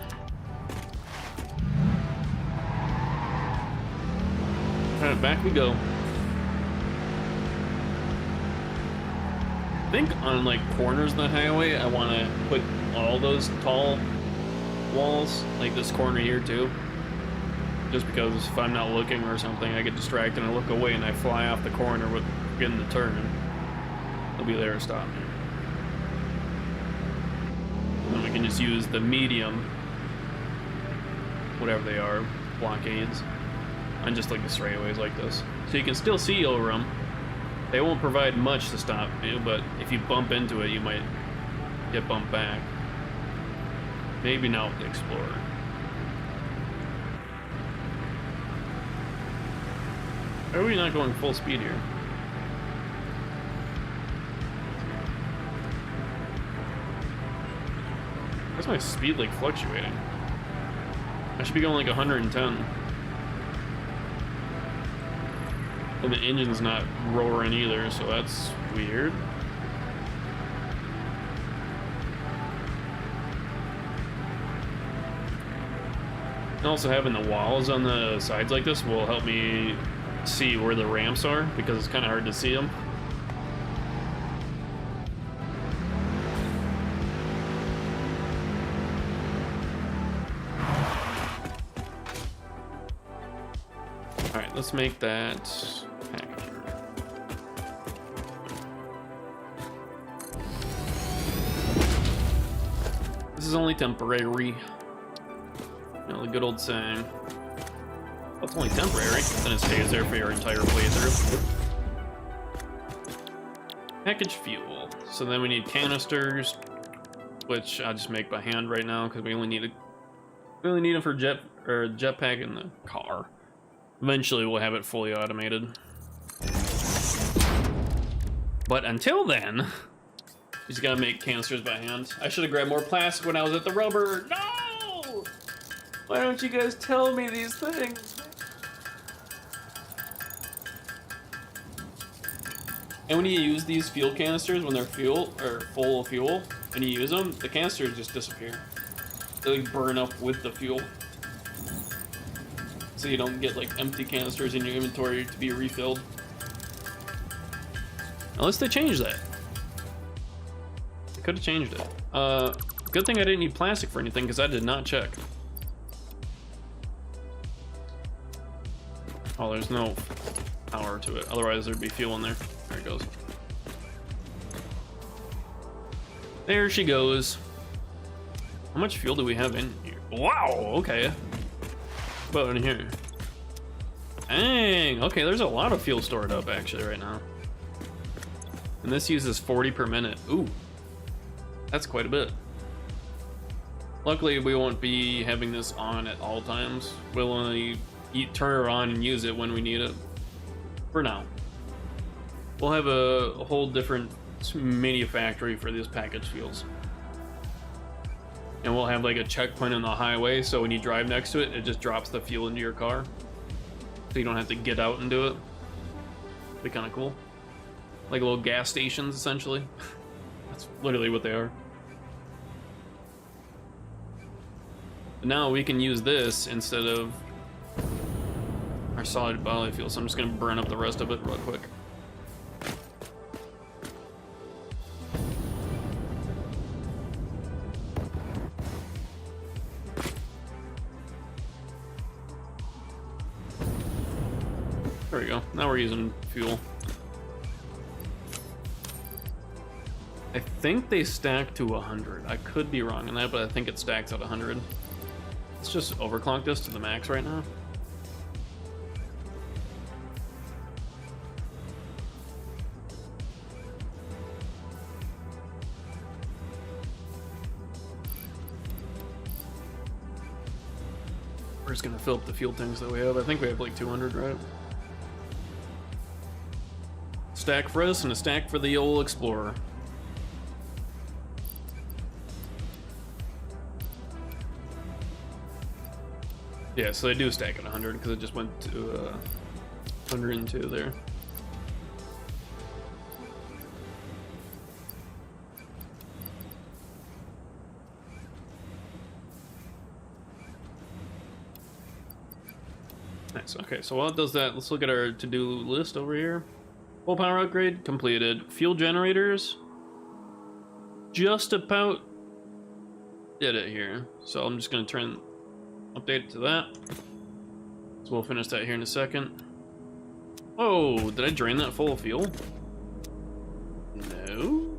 Alright, back we go. I think on like corners of the highway, I want to put all those tall walls, like this corner here too. Just because if I'm not looking or something, I get distracted and I look away and I fly off the corner with getting the turn. They'll be there to stop me. And then we can just use the medium, whatever they are, blockades, on just like the straightaways like this. So you can still see over them. They won't provide much to stop you, but if you bump into it, you might get bumped back. Maybe not with the Explorer. Why are we not going full speed here? Why's my speed like fluctuating? I should be going like 110. And the engine's not roaring either, so that's weird. And also having the walls on the sides like this will help me see where the ramps are, because it's kind of hard to see them. Alright, let's make that packager. This is only temporary. You know, the good old saying. Well, it's only temporary, then it stays there for your entire playthrough. Package fuel. So then we need canisters, which I'll just make by hand right now because we only need them for jetpack in the car. Eventually, we'll have it fully automated. But until then, we just gotta make canisters by hand. I should have grabbed more plastic when I was at the rubber. No! Why don't you guys tell me these things? And when you use these fuel canisters, when they're full of fuel, when you use them, the canisters just disappear. They like burn up with the fuel. So you don't get like empty canisters in your inventory to be refilled. Unless they change that. They could have changed it. Good thing I didn't need plastic for anything because I did not check. Oh, there's no power to it. Otherwise there'd be fuel in there. There it goes. There she goes. How much fuel do we have in here? Wow, okay. What about in here? Dang, okay, there's a lot of fuel stored up actually right now. And this uses 40 per minute. Ooh, that's quite a bit. Luckily, we won't be having this on at all times. We'll only turn it on and use it when we need it. For now. We'll have a whole different mini factory for these package fuels. And we'll have like a checkpoint on the highway, so when you drive next to it, it just drops the fuel into your car. So you don't have to get out and do it. Be kind of cool. Like little gas stations, essentially. That's literally what they are. But now we can use this instead of our solid biofuel, so I'm just gonna burn up the rest of it real quick. There we go. Now we're using fuel. I think they stack to 100. I could be wrong on that, but I think it stacks at 100. Let's just overclock this to the max right now. We're just gonna fill up the fuel tanks that we have. I think we have like 200, right? Stack for us and a stack for the old Explorer. Yeah, so they do stack at 100 because it just went to 102 there. Nice. Okay, so while it does that, let's look at our to-do list over here. Full power upgrade completed. Fuel generators just about did it here. So I'm just gonna update it to that. So we'll finish that here in a second. Oh, did I drain that full of fuel? No.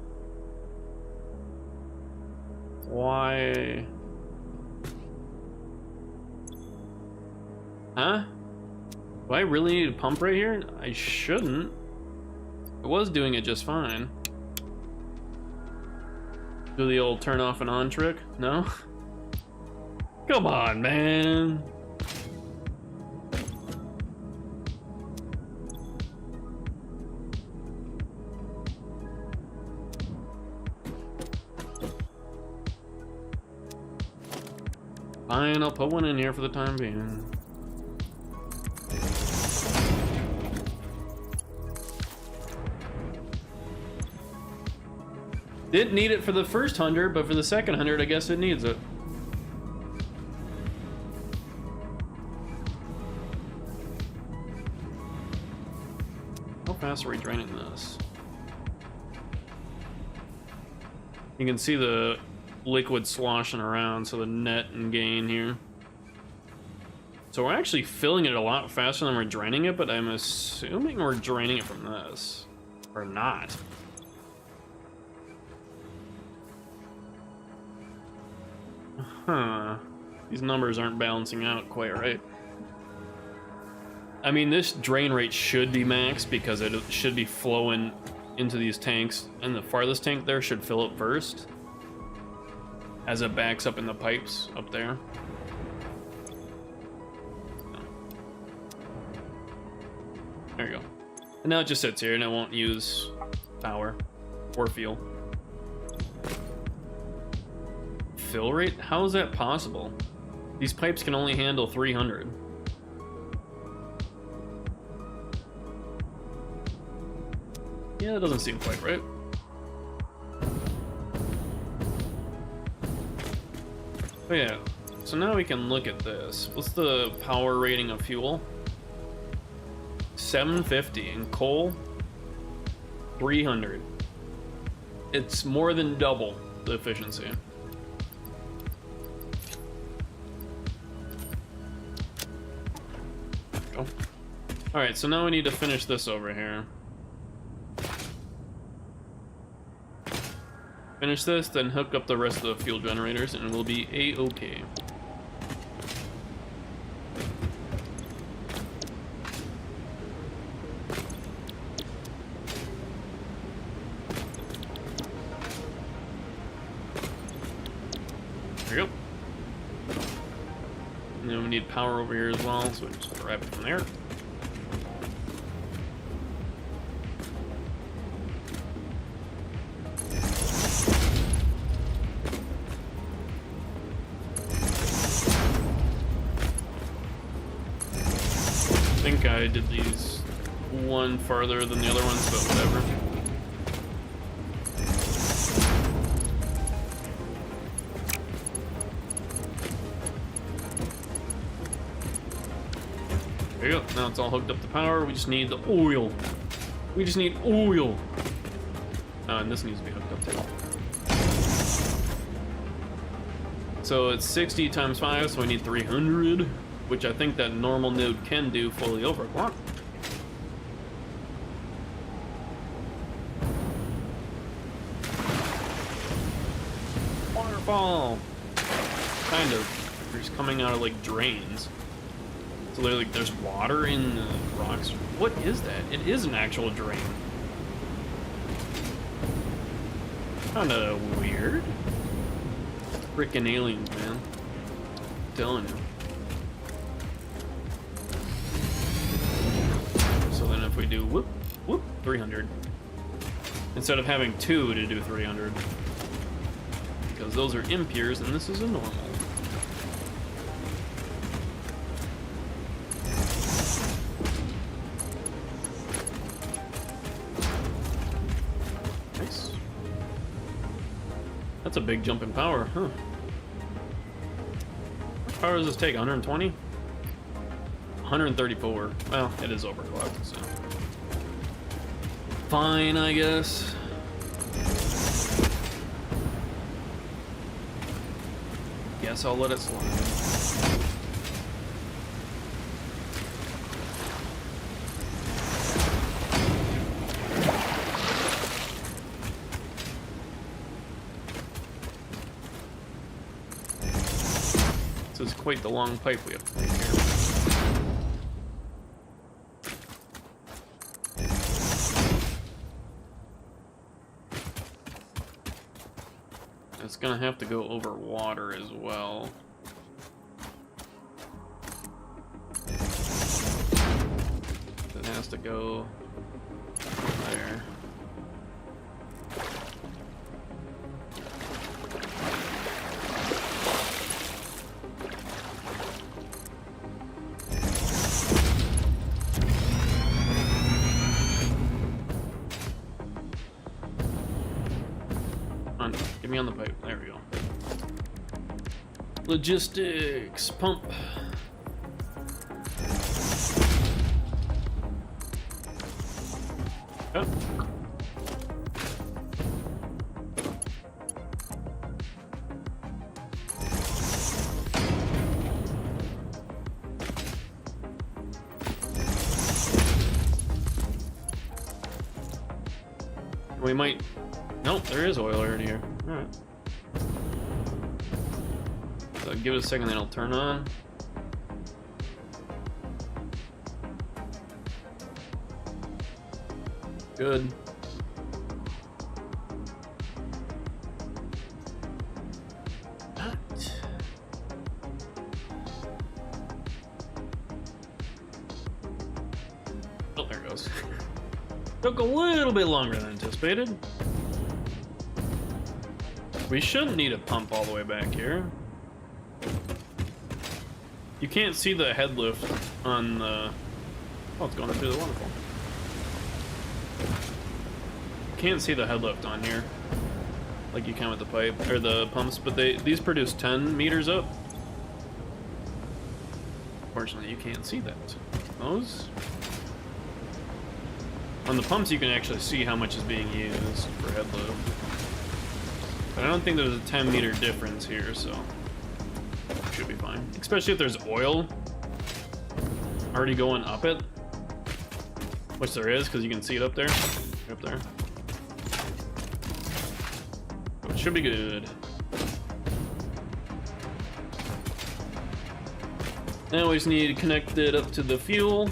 Why? Huh? Do I really need a pump right here? I shouldn't. I was doing it just fine. Do the old turn off and on trick? No? Come on, man. Fine, I'll put one in here for the time being. Didn't need it for the first 100, but for the second 100, I guess it needs it. How fast are we draining this? You can see the liquid sloshing around, so the net and gain here. So we're actually filling it a lot faster than we're draining it, but I'm assuming we're draining it from this. Or not. Huh. These numbers aren't balancing out quite right. I mean, this drain rate should be maxed because it should be flowing into these tanks, and the farthest tank there should fill up first as it backs up in the pipes up there. There you go. And now it just sits here and it won't use power or fuel. Fill rate? How is that possible? These pipes can only handle 300. Yeah, that doesn't seem quite right. But yeah, so now we can look at this. What's the power rating of fuel? 750, and coal 300. It's more than double the efficiency. Go. Alright, so now we need to finish this over here. Finish this, then hook up the rest of the fuel generators, and we'll be A-okay. There you go. And then we need power over here as well, so we just grab it from there. I think I did these one farther than the other ones, but whatever. There you go. Now it's all hooked up to power. We just need the oil. We just need oil. And this needs to be hooked up too. So it's 60 times 5, so we need 300. Which I think that normal node can do fully overclock. Waterfall! Kind of. There's coming out of like drains. So like there's water in the rocks. What is that? It is an actual drain. Kinda weird. Freaking aliens, man. I'm telling you. If we do whoop, whoop, 300. Instead of having 2 to do 300. Because those are impures and this is a normal. Nice. That's a big jump in power, huh? How much power does this take? 120? 134. Well, it is overclocked, so. Fine, I guess. Guess I'll let it slide. This is quite the long pipe we have to make here. It's gonna have to go over water as well. It has to go there. Get me on the pipe. There we go. Logistics pump. Oh. We might. Nope, there is oil already here. Alright. Give it a second, then it'll turn on. Good. Oh, there it goes. Took a little bit longer than anticipated. We shouldn't need a pump all the way back here. You can't see the head lift on the... Oh, it's going through the waterfall. You can't see the head lift on here, like you can with the pipe, or the pumps, but these produce 10 meters up. Unfortunately, you can't see that. Those... On the pumps, you can actually see how much is being used for head lift. But I don't think there's a 10-meter difference here, so should be fine. Especially if there's oil already going up it, which there is, because you can see it up there. Up there. So it should be good. Now we just need to connect it up to the fuel.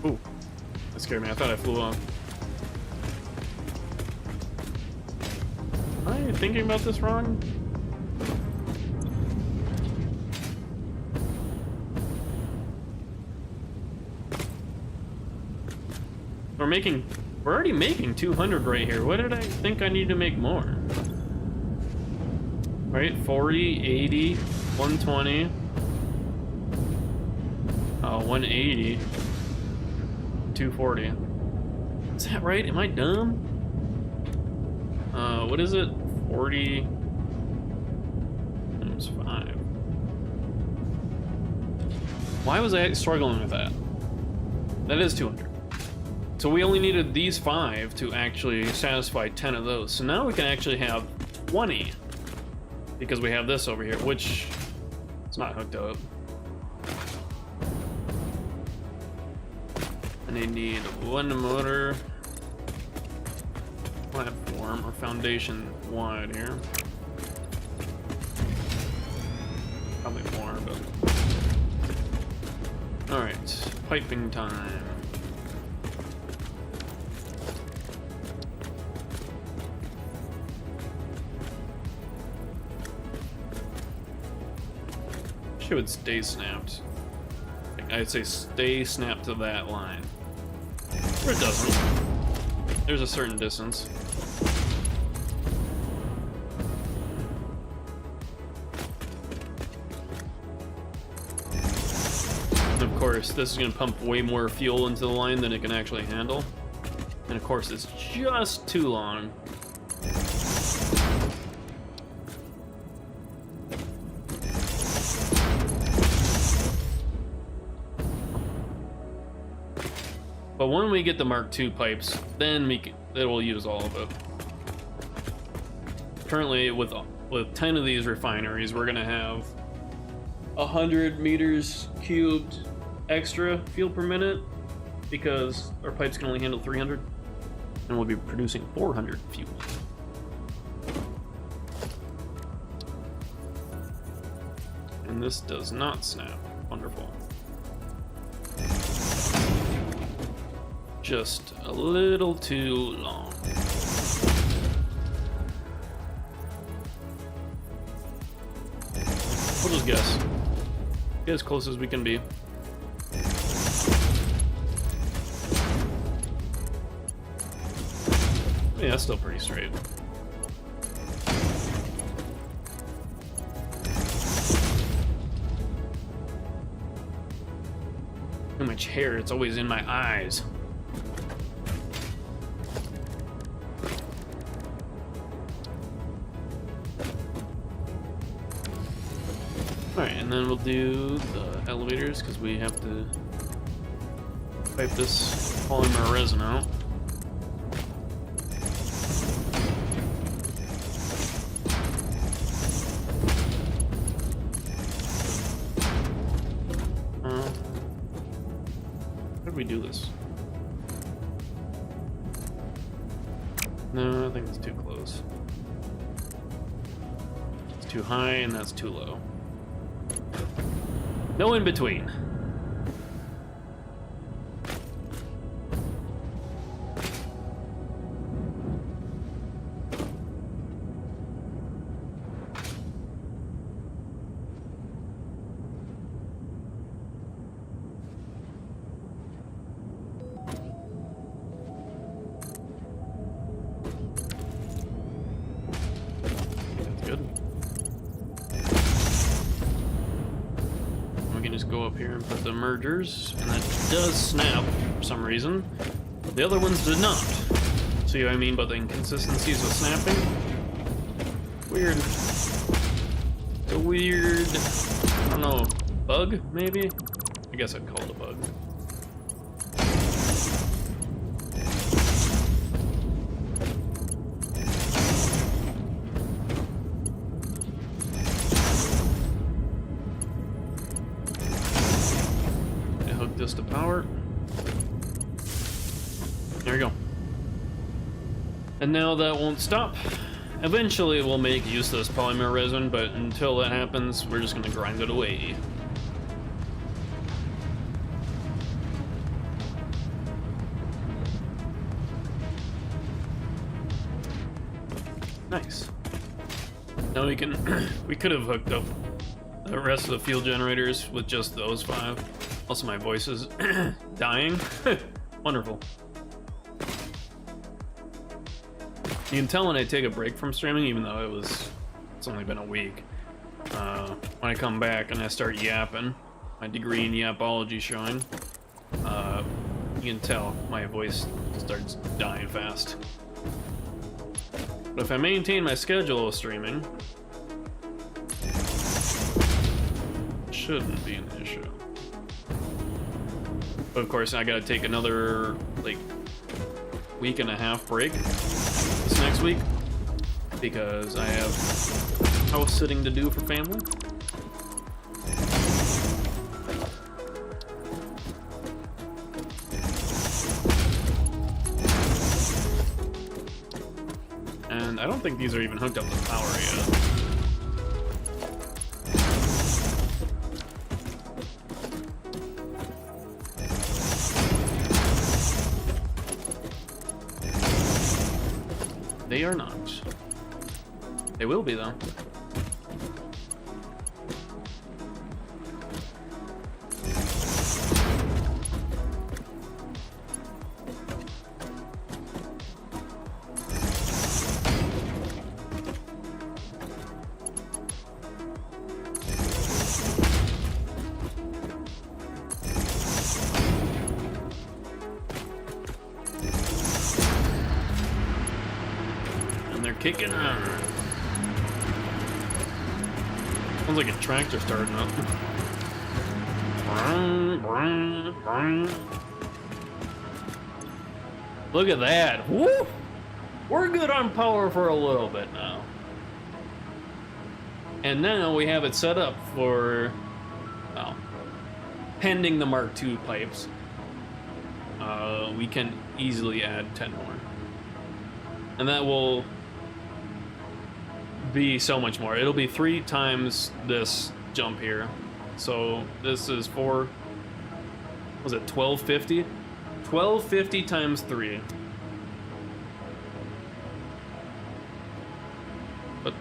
Ooh, that scared me. I thought I flew off. Am I thinking about this wrong? We're already making 200 right here. What did I think I need to make more? Right, 40, 80, 120. 180. 240. Is that right? Am I dumb? What is it? 40 times 5. Why was I struggling with that? That is 200. So we only needed these 5 to actually satisfy 10 of those. So now we can actually have 20 because we have this over here, which it's not hooked up. And they need one motor platform or foundation wide here. Probably more, but all right, piping time. It would stay snapped. I'd say stay snapped to that line. Or it doesn't. There's a certain distance. And of course, this is going to pump way more fuel into the line than it can actually handle. And of course, it's just too long. But when we get the Mark II pipes, then it will use all of it. Currently, with 10 of these refineries, we're gonna have 100 meters cubed extra fuel per minute because our pipes can only handle 300, and we'll be producing 400 fuel. And this does not snap. Wonderful. Just a little too long. We'll just guess. Get as close as we can be. Yeah, that's still pretty straight. Too much hair, it's always in my eyes. Alright, and then we'll do the elevators because we have to pipe this polymer resin out. How did we do this? No, I think it's too close. It's too high and that's too low. No in between. Go up here and put the mergers, and that does snap for some reason. The other ones did not. See what I mean by the inconsistencies with snapping? Weird. It's a weird, I don't know, bug maybe? I guess I'd call it a bug. This to power. There we go. And now that won't stop. Eventually we'll make useless polymer resin, but until that happens, we're just gonna grind it away. Nice. Now we can we could have hooked up the rest of the fuel generators with just those 5. Also, my voice is dying. Wonderful. You can tell when I take a break from streaming, even though it's only been a week. When I come back and I start yapping, my degree in yapology showing, you can tell my voice starts dying fast. But if I maintain my schedule of streaming, it shouldn't be an issue. But of course, I gotta take another, like, week and a half break this next week because I have house sitting to do for family. And I don't think these are even hooked up to power yet. They are not. They will be, though. Kicking on. Sounds like a tractor starting up. Look at that. Woo! We're good on power for a little bit now. And now we have it set up for, well, pending the Mark II pipes. We can easily add 10 more. And that will be so much more. It'll be 3 times this jump here. So this is for, was it 1250? 1250 times 3. But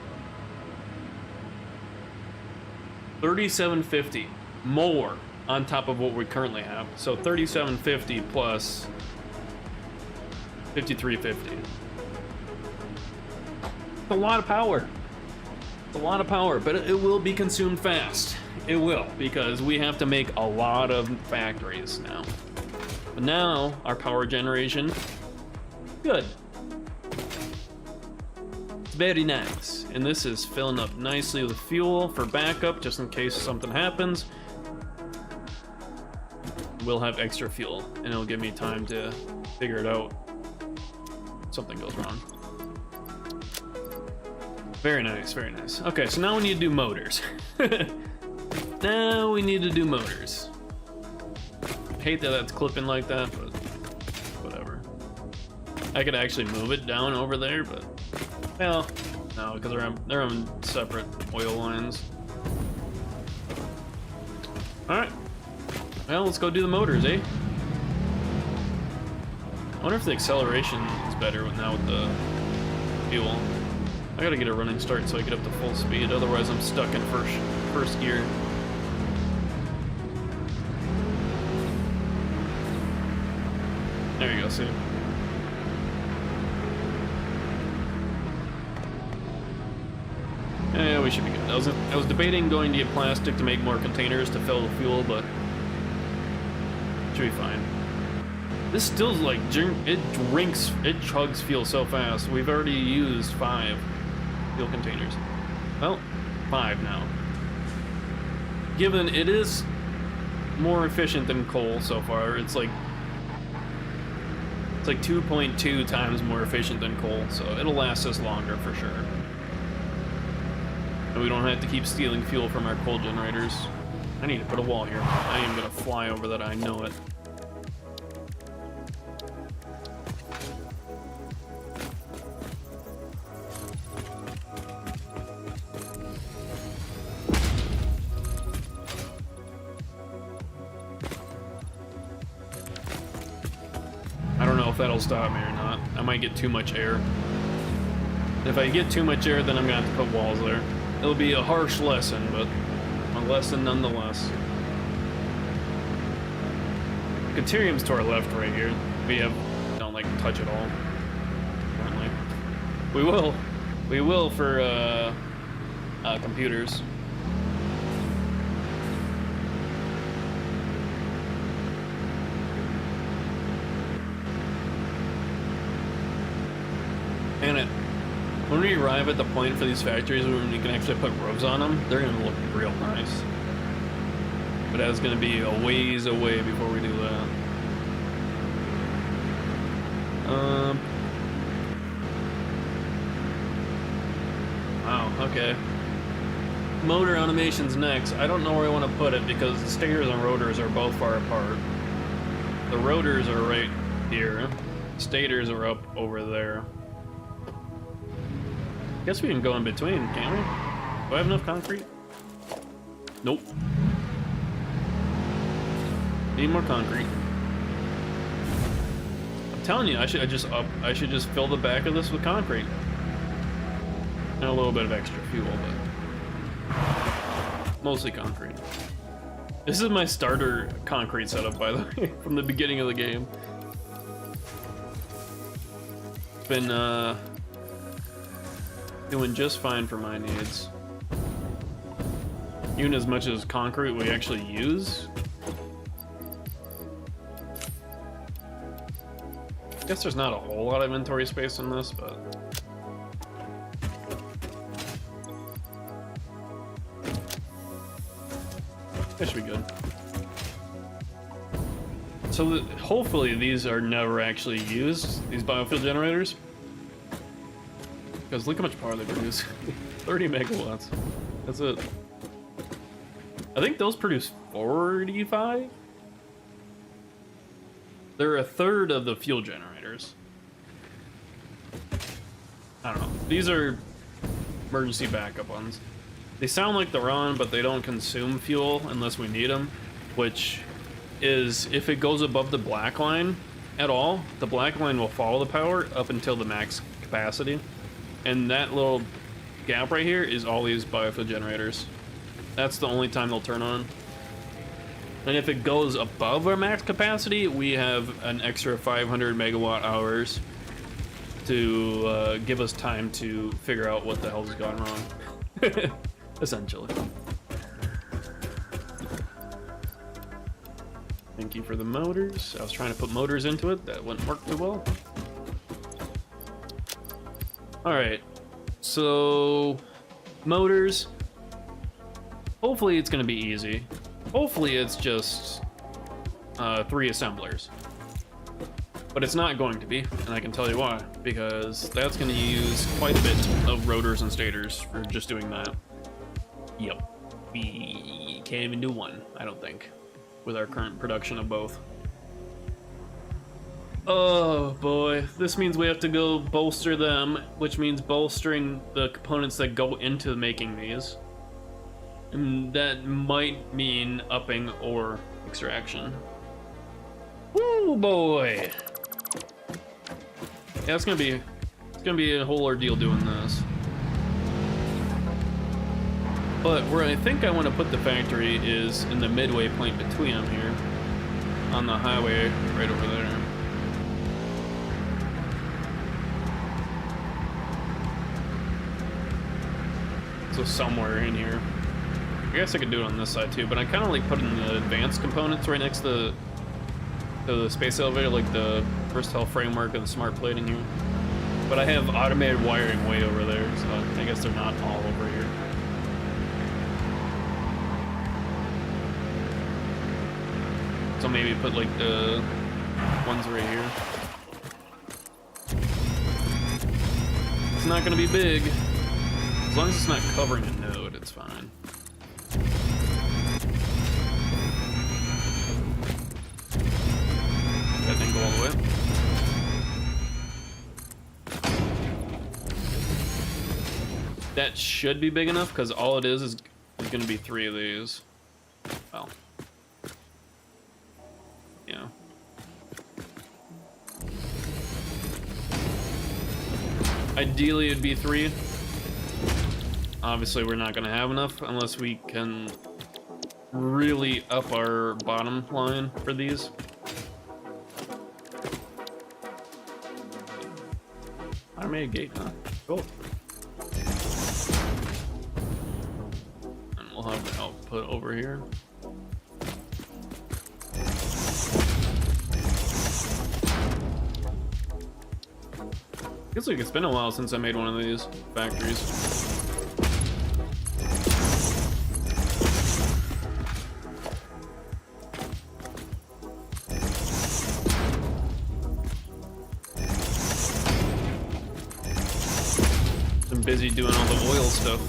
3750 more on top of what we currently have. So 3750 plus 5350. It's a lot of power. It's a lot of power, but it will be consumed fast. It will, because we have to make a lot of factories now. But now, our power generation, good. It's very nice. And this is filling up nicely with fuel for backup, just in case something happens. We'll have extra fuel, and it'll give me time to figure it out if something goes wrong. Very nice, very nice. Okay, so now we need to do motors. Now we need to do motors. I hate that that's clipping like that, but whatever. I could actually move it down over there, but well, no, because they're on separate oil lines. All right. Well, let's go do the motors, eh? I wonder if the acceleration is better now with the fuel. I gotta get a running start so I get up to full speed, otherwise I'm stuck in first gear. There you go, see? Yeah, we should be good. I was debating going to get plastic to make more containers to fill the fuel, but should be fine. This still like it chugs fuel so fast. We've already used 5 fuel containers. Well, 5 now. Given it is more efficient than coal so far, it's like 2.2 times more efficient than coal, so it'll last us longer for sure. And we don't have to keep stealing fuel from our coal generators. I need to put a wall here. I am gonna fly over that, I know it. I don't know if that'll stop me or not. I might get too much air. If I get too much air, then I'm gonna have to put walls there. It'll be a harsh lesson, but a lesson nonetheless. Caterium's to our left right here. Don't like touch it all. Apparently. We will for computers. And when we arrive at the point for these factories when we can actually put roofs on them, they're gonna look real nice. But that's gonna be a ways away before we do that. Wow, okay. Motor automation's next. I don't know where I want to put it because the stators and rotors are both far apart. The rotors are right here. Stators are up over there. Guess we can go in between, can't we? Do I have enough concrete? Nope. Need more concrete. I'm telling you, I should just fill the back of this with concrete. And a little bit of extra fuel, but mostly concrete. This is my starter concrete setup, by the way, from the beginning of the game. It's been doing just fine for my needs. Even as much as concrete we actually use. I guess there's not a whole lot of inventory space in this, but that should be good. So hopefully these are never actually used, these biofuel generators. Because look how much power they produce. 30 megawatts. That's it. I think those produce 45? They're a third of the fuel generators. I don't know. These are emergency backup ones. They sound like they're on, but they don't consume fuel unless we need them. Which is, if it goes above the black line at all, the black line will follow the power up until the max capacity. And that little gap right here is all these biofuel generators. That's the only time they'll turn on. And if it goes above our max capacity, we have an extra 500 megawatt hours to give us time to figure out what the hell's gone wrong. Essentially. Thank you for the motors. I was trying to put motors into it. That wouldn't work too well. Alright, so motors, hopefully it's going to be easy. Hopefully it's just 3 assemblers. But it's not going to be, and I can tell you why. Because that's going to use quite a bit of rotors and stators for just doing that. Yep, we can't even do one, I don't think, with our current production of both. Oh boy, this means we have to go bolster them, which means bolstering the components that go into making these. And that might mean upping ore extraction. Woo boy! Yeah, it's gonna be a whole ordeal doing this. But where I think I want to put the factory is in the midway point between them here, on the highway right over there. So somewhere in here. I guess I could do it on this side too, but I kind of like putting the advanced components right next to the space elevator, like the versatile framework and the smart plate in here. But I have automated wiring way over there, so I guess they're not all over here. So maybe put like the ones right here. It's not gonna be big. As long as it's not covering a node, it's fine. That didn't go all the way. That should be big enough, because all it is going to be 3 of these. Well. Yeah. Ideally, it'd be 3. Obviously, we're not going to have enough unless we can really up our bottom line for these. I made a gate, huh? Cool. And we'll have the output over here. Feels like it's been a while since I made one of these factories. I'm busy doing all the oil stuff.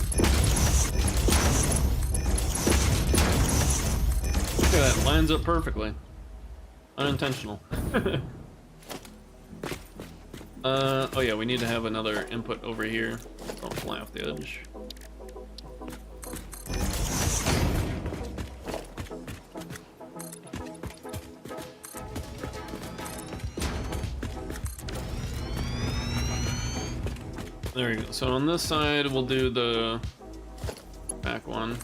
Look at that, lines up perfectly. Unintentional. Oh yeah, we need to have another input over here. Don't fly off the edge. There we go. So on this side, we'll do the back one.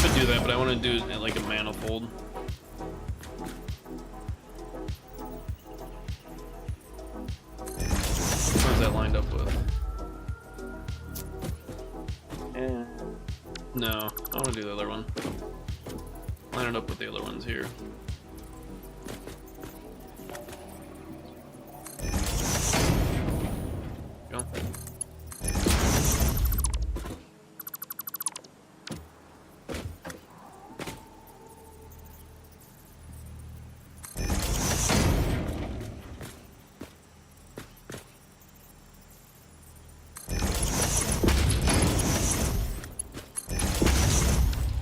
Could do that, but I want to do it like a manifold. What is that lined up with? No, I want to do the other one. Line it up with the other ones here. Go.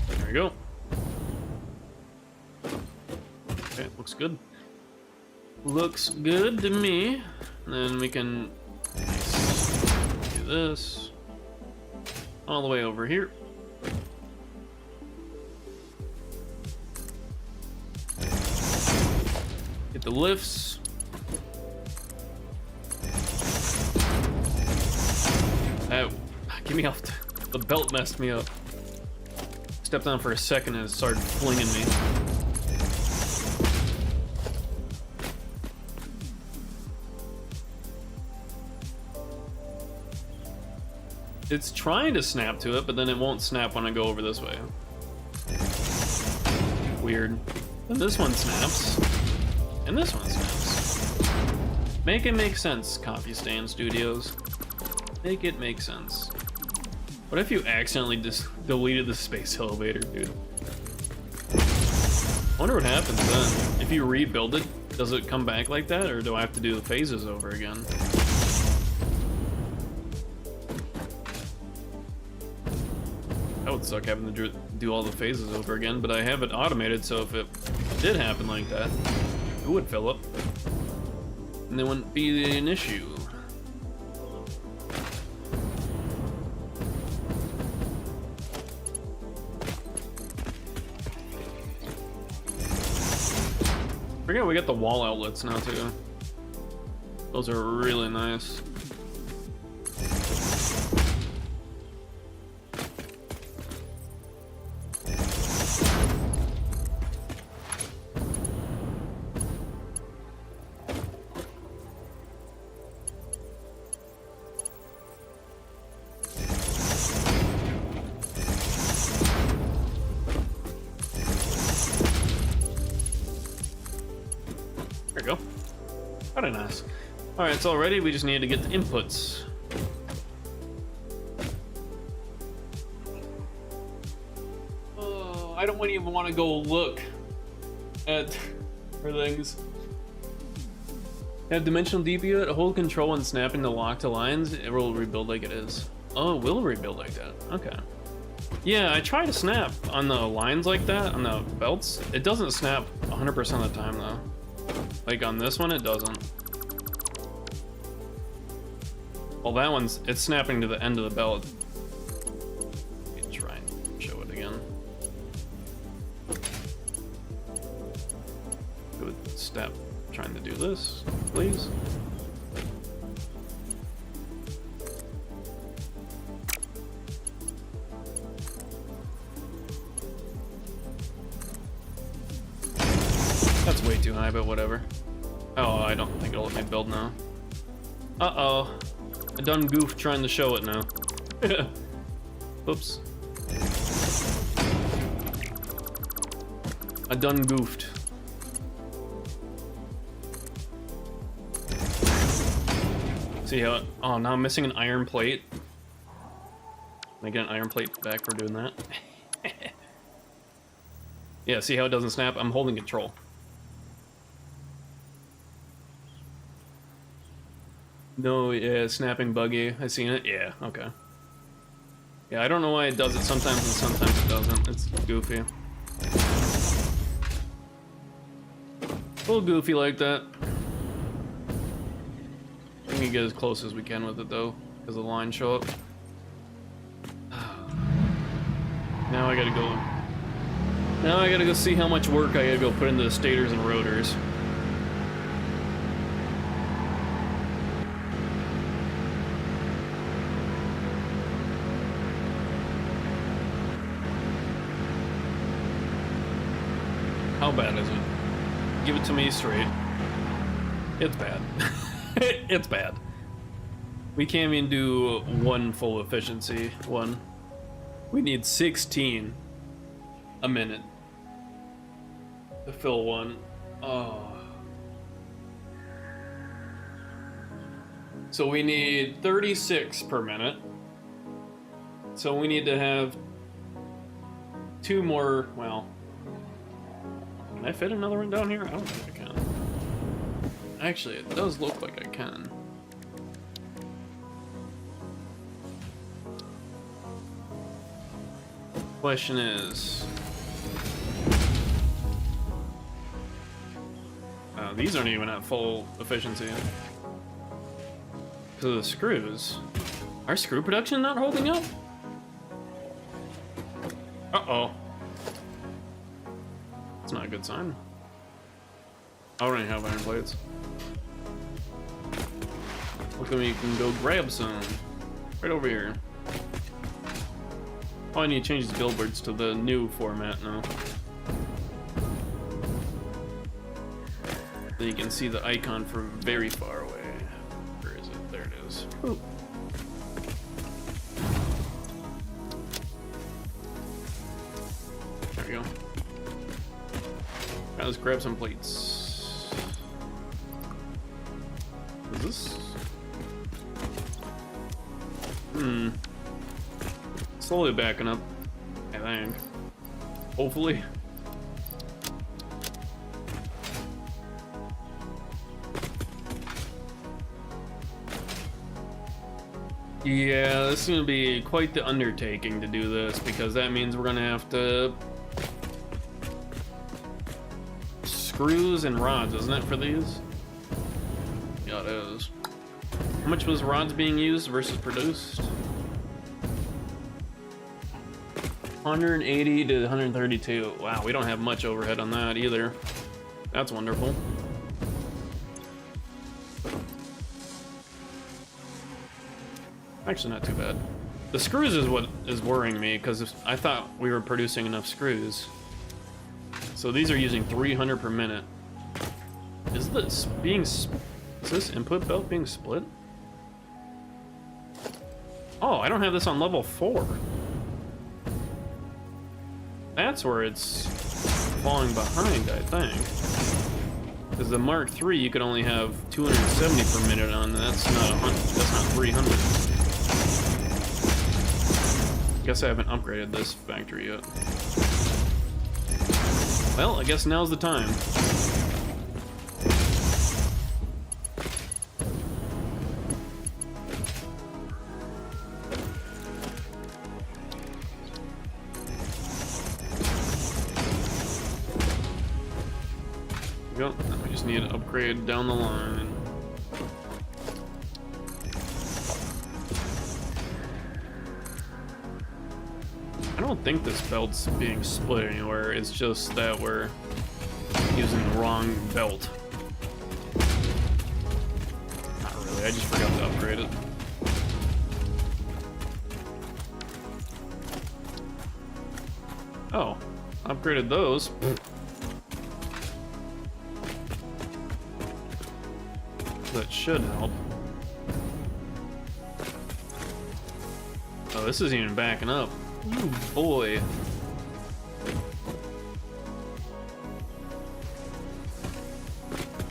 There we go. Okay, looks good. Looks good to me. And then we can do this all the way over here. Get the lifts. That, get me off. The belt messed me up. Stepped on for a second and it started flinging me. It's trying to snap to it, but then it won't snap when I go over this way. Weird. And this one snaps. And this one snaps. Make it make sense, Coffee Stand Studios. Make it make sense. What if you accidentally just deleted the space elevator, dude? I wonder what happens then. If you rebuild it, does it come back like that, or do I have to do the phases over again? That would suck having to do all the phases over again, but I have it automated, so if it did happen like that, it would fill up. And there wouldn't be an issue. Forget we got the wall outlets now too. Those are really nice. There we go. Very nice. Alright, it's all ready. We just need to get the inputs. Oh, I don't even want to go look at for things. Have dimensional DP yet? Hold control and snapping the lock to lines. It will rebuild like it is. Oh, it will rebuild like that. Okay. Yeah, I try to snap on the lines like that, on the belts. It doesn't snap 100% of the time though. Like on this one, it doesn't. Well, that one's, it's snapping to the end of the belt. Let me try and show it again. Good step. Trying to do this, please. That's way too high, but whatever. Oh, I don't think it'll let me build now. Uh-oh. I done goofed trying to show it now. Oops. I done goofed. See how it, oh, now I'm missing an iron plate. Can I get an iron plate back for doing that? Yeah, see how it doesn't snap? I'm holding control. No, yeah, snapping buggy. I seen it. Yeah, okay. Yeah, I don't know why it does it sometimes and sometimes it doesn't. It's goofy. A little goofy like that. I think we get as close as we can with it though, because the lines show up. Now I gotta go. Now I gotta go see how much work I gotta go put into the stators and rotors. How bad is it? Give it to me straight. It's bad. It's bad. We can't even do one full efficiency one. We need 16 a minute to fill one. Oh. So we need 36 per minute. So we need to have 2 more, well, can I fit another one down here? I don't think I can. Actually, it does look like I can. Question is... these aren't even at full efficiency. So the screws... Our screw production not holding up? Uh-oh. That's not a good sign. I already have iron plates. Look at me, you can go grab some. Right over here. Oh, I need to change these billboards to the new format now. Then you can see the icon from very far away. Where is it? There it is. Ooh. There we go. Now let's grab some plates. Is this? Slowly backing up, I think. Hopefully. Yeah, this is gonna be quite the undertaking to do this, because that means we're gonna have to screws and rods, isn't it, for these? Yeah, it is. How much was rods being used versus produced? 180 to 132. Wow, we don't have much overhead on that either. That's wonderful. Actually, not too bad. The screws is what is worrying me, because I thought we were producing enough screws. So these are using 300 per minute. Is this input belt being split? Oh, I don't have this on level 4. That's where it's falling behind, I think. Because the Mark III, you could only have 270 per minute on. That's not 100. That's not 300. Guess I haven't upgraded this factory yet. Well, I guess now's the time. Go. We just need to upgrade down the line. I don't think this belt's being split anywhere. It's just that we're using the wrong belt. Not really. I just forgot to upgrade it. Oh, upgraded those. That should help. Oh, this isn't even backing up. Ooh, boy.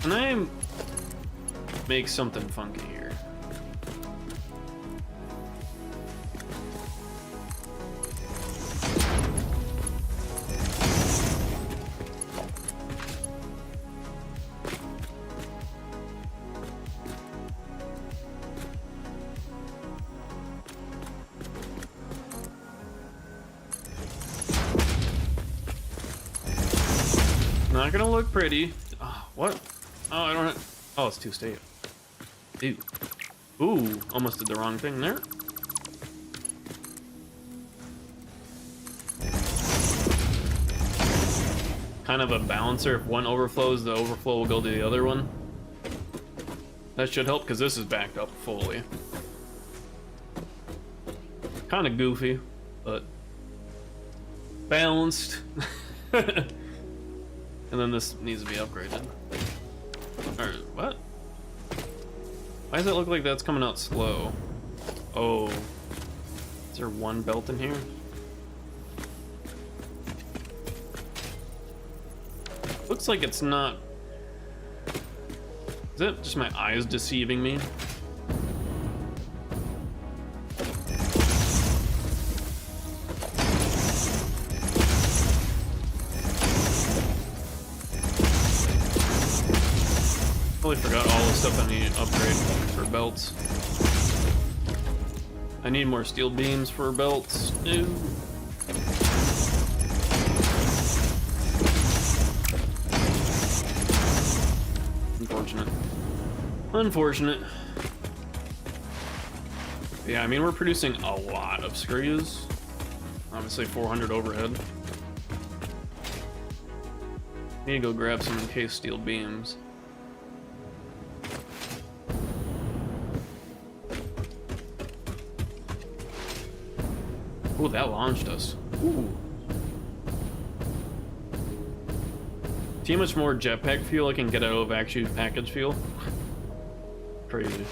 Can I make something funky here? Not gonna look pretty. Oh, what? Oh, I don't have... Oh, it's too stale. Ew. Ooh, almost did the wrong thing there. Kind of a balancer. If one overflows, the overflow will go to the other one. That should help, because this is backed up fully. Kind of goofy, but balanced. And then this needs to be upgraded. Or what? Why does it look like that's coming out slow? Oh. Is there one belt in here? Looks like it's not. Is it just my eyes deceiving me? Totally forgot all the stuff I need to upgrade for belts. I need more steel beams for belts. Ew. Unfortunate. Unfortunate. Yeah, I mean, we're producing a lot of screws. Obviously 400 overhead. Need to go grab some encased steel beams. Ooh, that launched us. Ooh. See how much more jetpack fuel I can get out of actually package fuel? Crazy.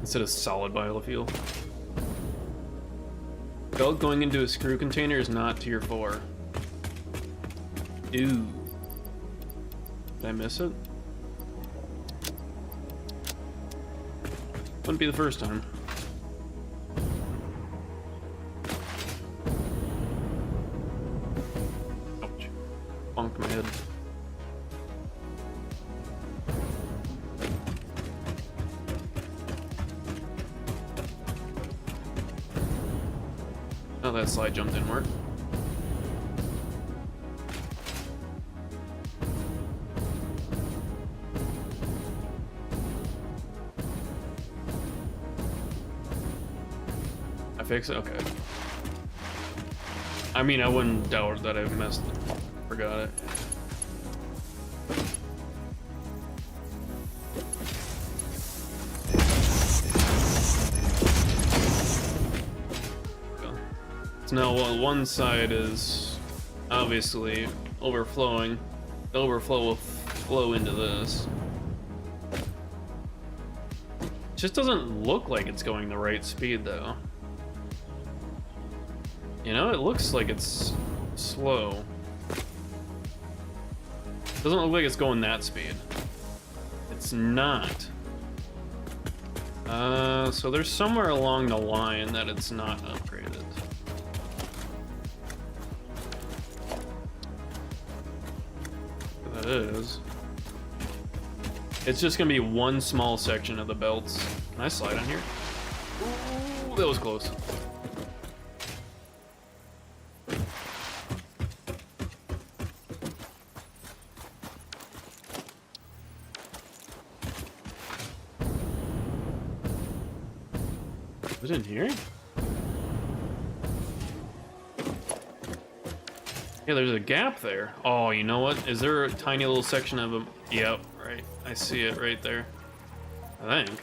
Instead of solid biofuel. Belt going into a screw container is not tier 4. Ew. Did I miss it? Wouldn't be the first time. Ouch. Bonked my head. that slide jump didn't work. I fixed it? Okay. I mean, I wouldn't doubt that I forgot it. So now one side is obviously overflowing. The overflow will flow into this. It just doesn't look like it's going the right speed though. You know, it looks like it's slow. Doesn't look like it's going that speed. It's not. So there's somewhere along the line that it's not upgraded. That is. It's just gonna be one small section of the belts. Can I slide on here? Ooh, that was close. Was it in here? Yeah, there's a gap there. Oh, you know what? Is there a tiny little section of them? Yep, right. I see it right there. I think.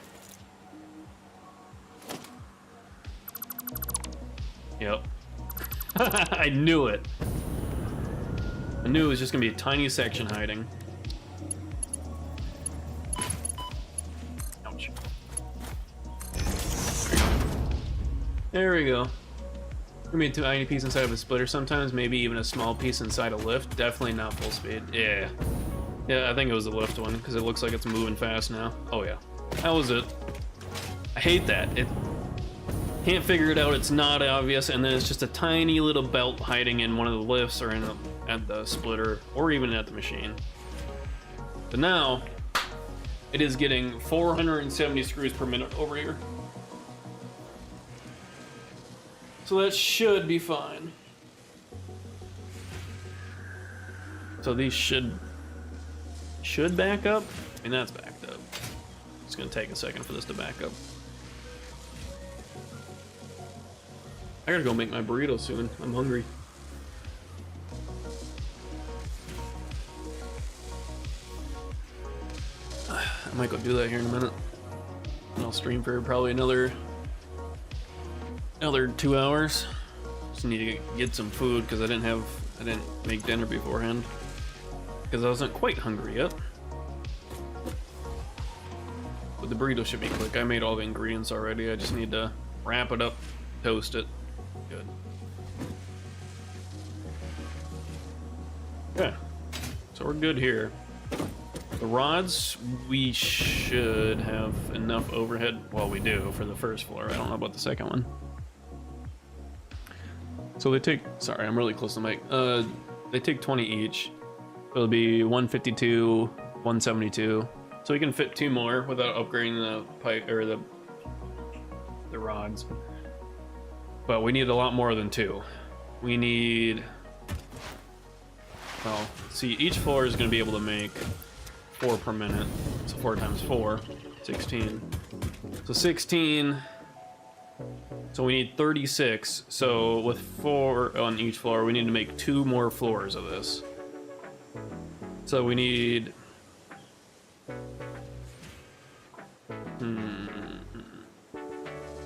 Yep. I knew it. I knew it was just gonna be a tiny section hiding. Ouch. There we go. Gonna be a tiny piece inside of a splitter sometimes, maybe even a small piece inside a lift. Definitely not full speed. Yeah. Yeah, I think it was the lift one, because it looks like it's moving fast now. Oh yeah. That was it. I hate that. It can't figure it out, it's not obvious, and then it's just a tiny little belt hiding in one of the lifts or at the splitter, or even at the machine. But now, it is getting 470 screws per minute over here. So that should be fine. So these should back up. I mean, that's backed up. It's gonna take a second for this to back up. I gotta go make my burrito soon. I'm hungry. I might go do that here in a minute. And I'll stream for probably another 2 hours. Just need to get some food because I didn't make dinner beforehand because I wasn't quite hungry yet. But the burrito should be quick. I made all the ingredients already. I just need to wrap it up, toast it. Good. Yeah. So we're good here. The rods, we should have enough overhead. Well, we do for the first floor. I don't know about the second one. So they take, sorry, I'm really close to the mic. They take 20 each. It'll be 152, 172. So we can fit 2 more without upgrading the pipe or the rods. But we need a lot more than 2. We need, well, see, each floor is going to be able to make 4 per minute. So 4 times 4, 16. So 16. So we need 36. So with 4 on each floor, we need to make 2 more floors of this. So we need.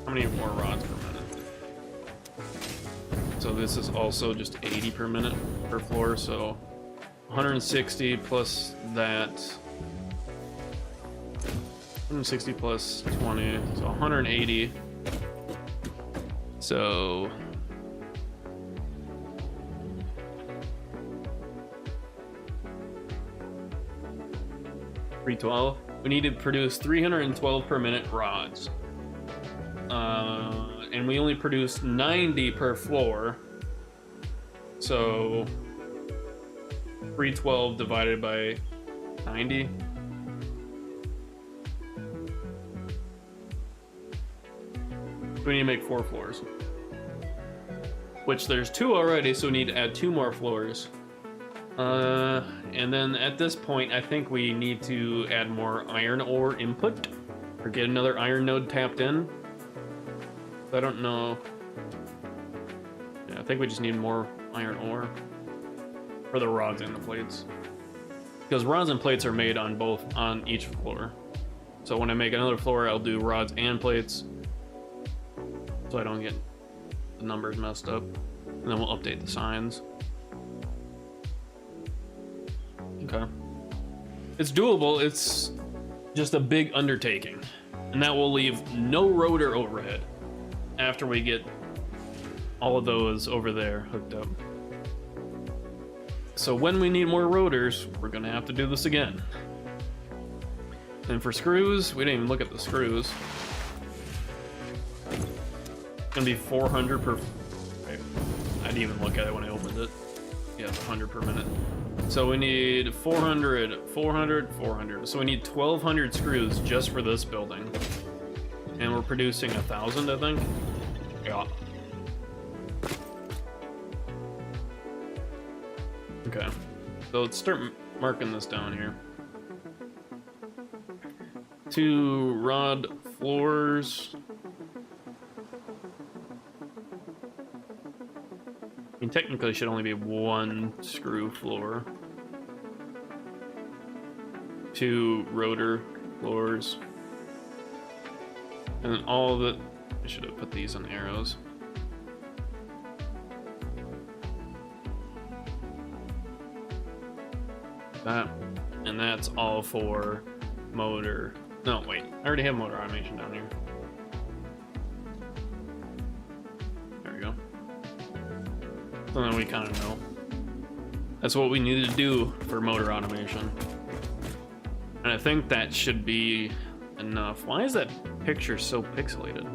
How many more rods per minute? So this is also just 80 per minute per floor. So 160 plus that. 160 plus 20, so 180. So 312. We need to produce 312 per minute rods. And we only produce 90 per floor. So 312 divided by 90. We need to make 4 floors. which there's 2 already, so we need to add 2 more floors. And then at this point, I think we need to add more iron ore input, or get another iron node tapped in. I don't know. Yeah, I think we just need more iron ore for the rods and the plates, because rods and plates are made on each floor. So when I make another floor, I'll do rods and plates, so I don't get the numbers messed up, and then we'll update the signs. Okay. It's doable, it's just a big undertaking. And that will leave no rotor overhead after we get all of those over there hooked up. So when we need more rotors, we're gonna have to do this again. And for screws, we didn't even look at the screws. It's gonna be 400 per... Wait, I didn't even look at it when I opened it. Yeah, it's 100 per minute. So we need 400, 400, 400. So we need 1,200 screws just for this building. And we're producing 1,000, I think. Yeah. Okay. So let's start marking this down here. 2 rod floors. I mean, technically it should only be 1 screw floor. 2 rotor floors. And then all of it, I should have put these on arrows. That, and that's all for motor. No, wait, I already have motor automation down here. There we go. So then we kind of know. That's what we needed to do for motor automation. And I think that should be enough. Why is that picture so pixelated?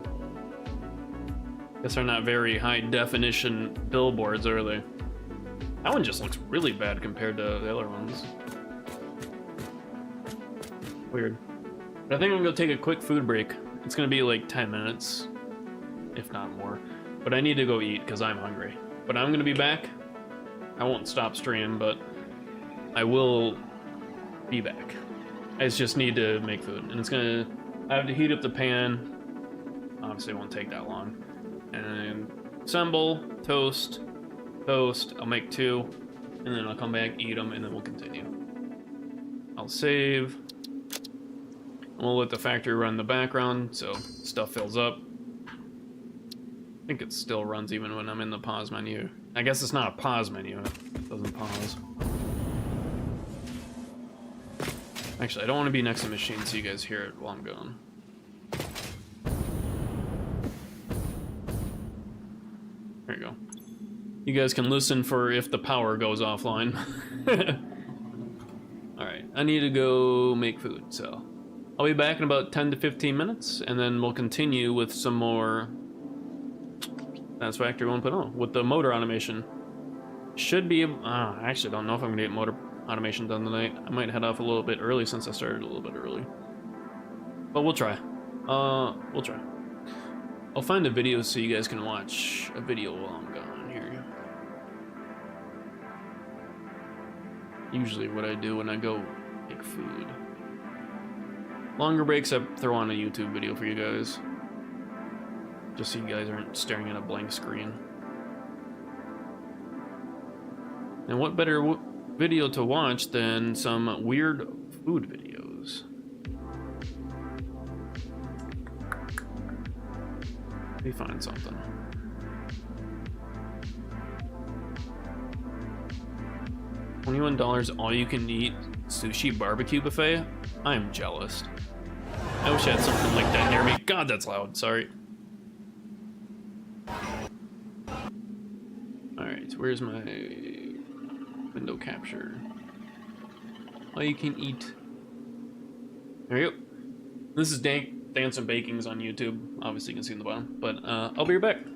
Guess they're not very high definition billboards, are they? That one just looks really bad compared to the other ones. Weird. But I think I'm gonna take a quick food break. It's gonna be like 10 minutes, if not more. But I need to go eat because I'm hungry. But I'm gonna be back. I won't stop stream, but I will be back. I just need to make food, and it's gonna. I have to heat up the pan. Obviously, it won't take that long. And assemble, toast. I'll make 2, and then I'll come back, eat them, and then we'll continue. I'll save. We'll let the factory run in the background so stuff fills up. I think it still runs even when I'm in the pause menu. I guess it's not a pause menu, it doesn't pause. Actually, I don't want to be next to the machine so you guys hear it while I'm gone. There you go. You guys can listen for if the power goes offline. Alright, I need to go make food, so I'll be back in about 10 to 15 minutes, and then we'll continue with some more Satisfactory 1.0 with the motor automation. Should be, I actually don't know if I'm gonna get motor automation done tonight. I might head off a little bit early since I started a little bit early. But we'll try. We'll try. I'll find a video so you guys can watch a video while I'm gone here. Usually what I do when I go make food. Longer breaks, I throw on a YouTube video for you guys. Just so you guys aren't staring at a blank screen. And what better video to watch than some weird food videos? Let me find something. $21 all you can eat sushi barbecue buffet? I am jealous. I wish I had something like that near me. God, that's loud. Sorry. Alright, where's my window capture? All you can eat. There you go. This is Dance and Bakings on YouTube. Obviously, you can see in the bottom. But I'll be right back.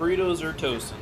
Burritos are toasting.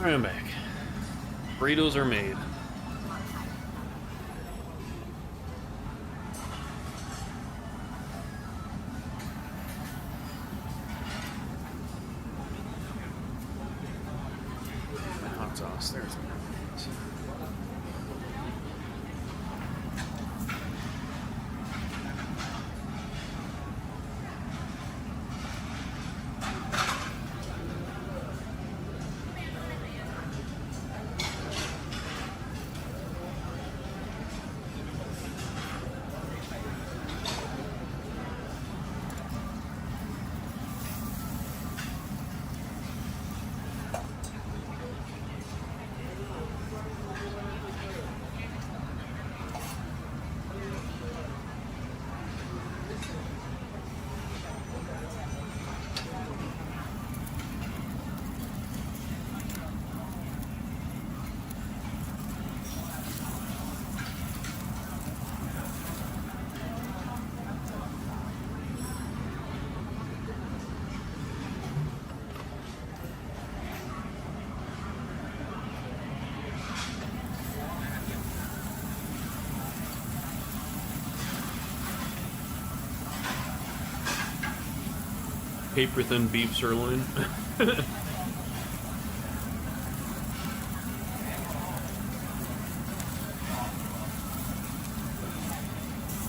Alright, I'm back. Burritos are made. Hot sauce, there's the paper thin beef sirloin.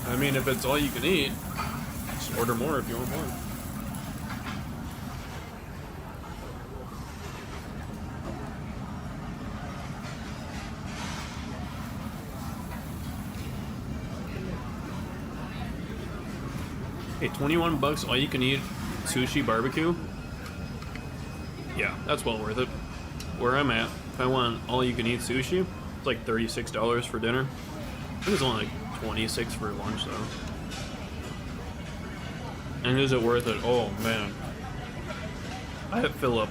I mean, if it's all you can eat, just order more if you want more. Hey, 21 bucks, all you can eat sushi barbecue? Yeah, that's well worth it. Where I'm at, if I want all you can eat sushi, it's like $36 for dinner. I think it's only like 26 for lunch though. And is it worth it? Oh man. I fill up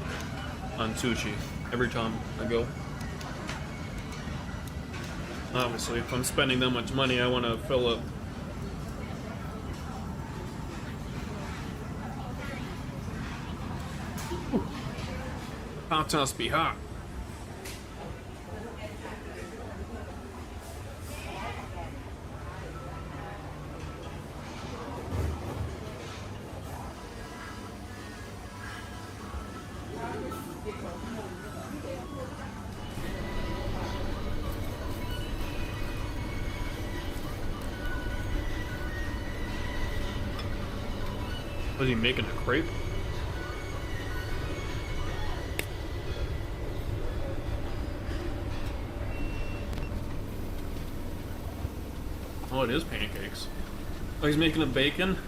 on sushi every time I go. Obviously, if I'm spending that much money, I want to fill up. Hot sauce be hot. Was he making a crepe? Oh, it is pancakes. Oh, he's making a bacon?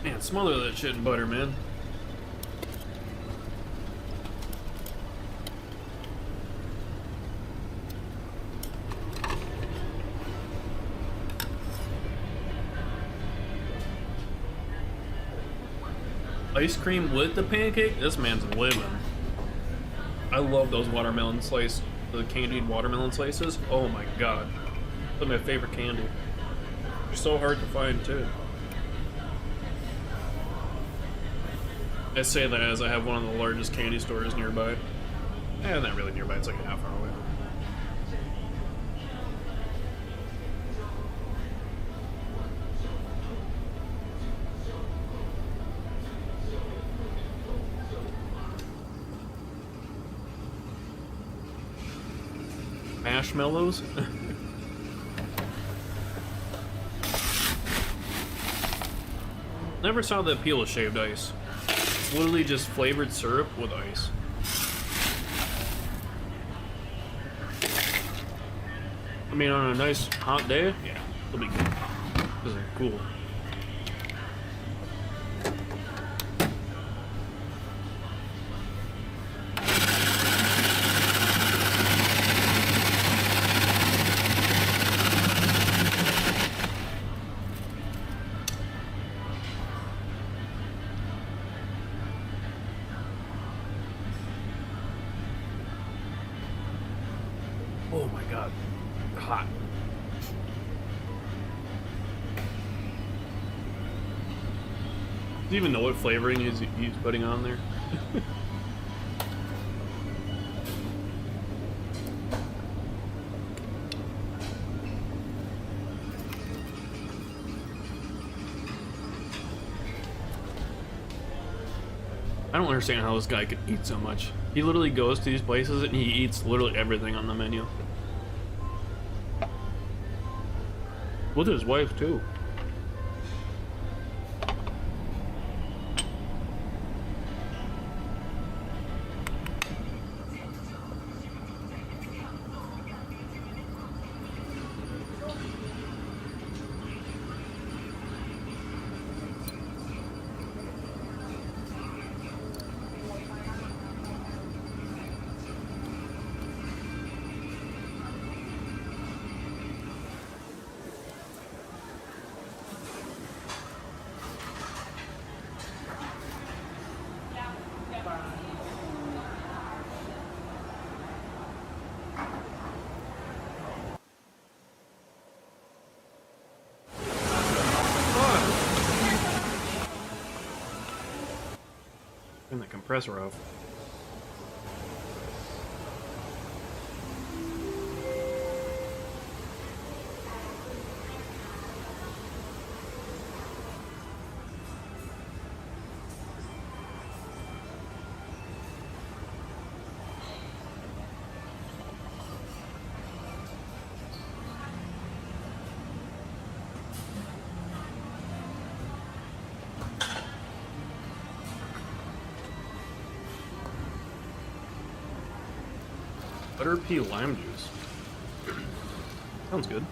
Man, smother that shit in butter, man. Ice cream with the pancake? This man's living. I love those watermelon slice, the candied watermelon slices. Oh my god. They're my favorite candy. They're so hard to find too. I say that as I have one of the largest candy stores nearby. Not really nearby, it's like a half hour away. Marshmallows? Never saw the appeal of shaved ice. It's literally just flavored syrup with ice. I mean, on a nice hot day, yeah, it'll be good. Those are cool. Oh my god, hot. Do you even know what flavoring he's putting on there? I don't understand how this guy could eat so much. He literally goes to these places and he eats literally everything on the menu. With his wife, too. Turn the compressor off. Butter pea lime juice. Sounds good.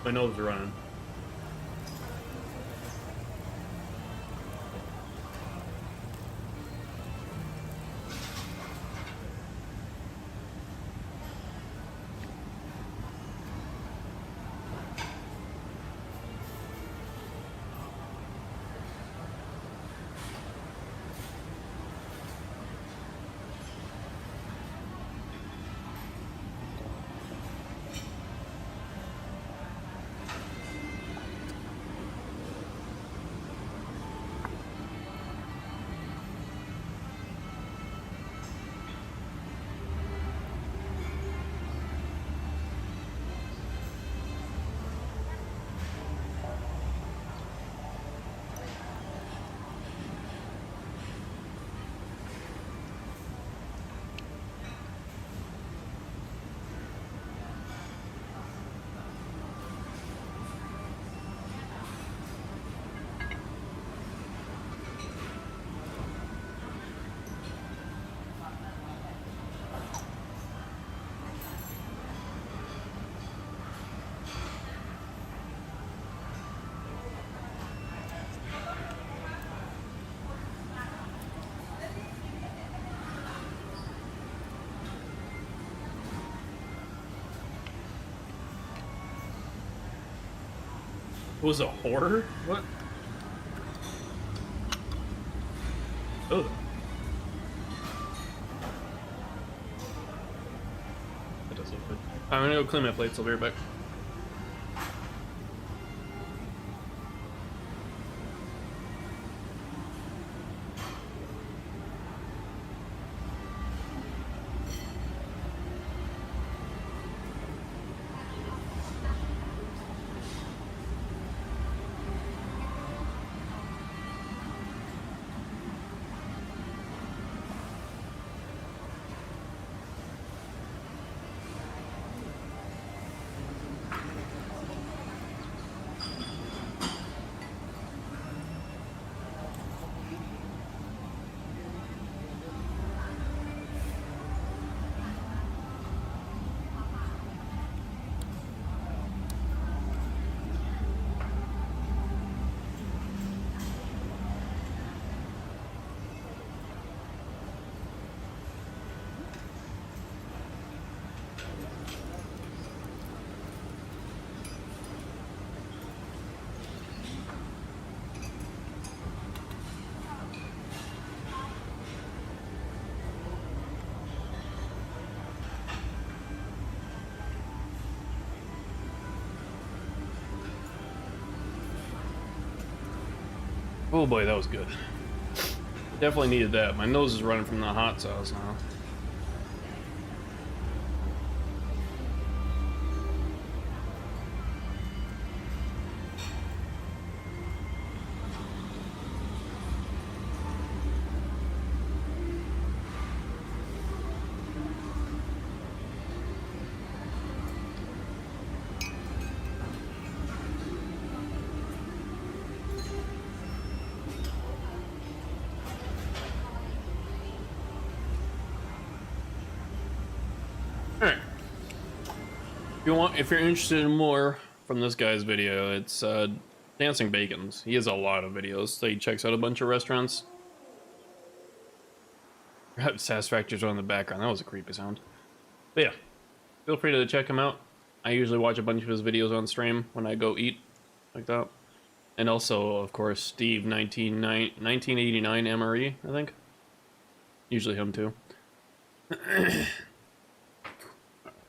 My nose is running. It was a horror? What? Oh. That does look good. I'm gonna go clean my plates, I'll be right back. Oh boy, that was good. Definitely needed that. My nose is running from the hot sauce now. Alright. If you're interested in more from this guy's video, it's Dancing Bacons. He has a lot of videos. So he checks out a bunch of restaurants. Satisfactory's on in the background. That was a creepy sound. But yeah, feel free to check him out. I usually watch a bunch of his videos on stream when I go eat like that. And also, of course, Steve 1989 MRE, I think. Usually him too.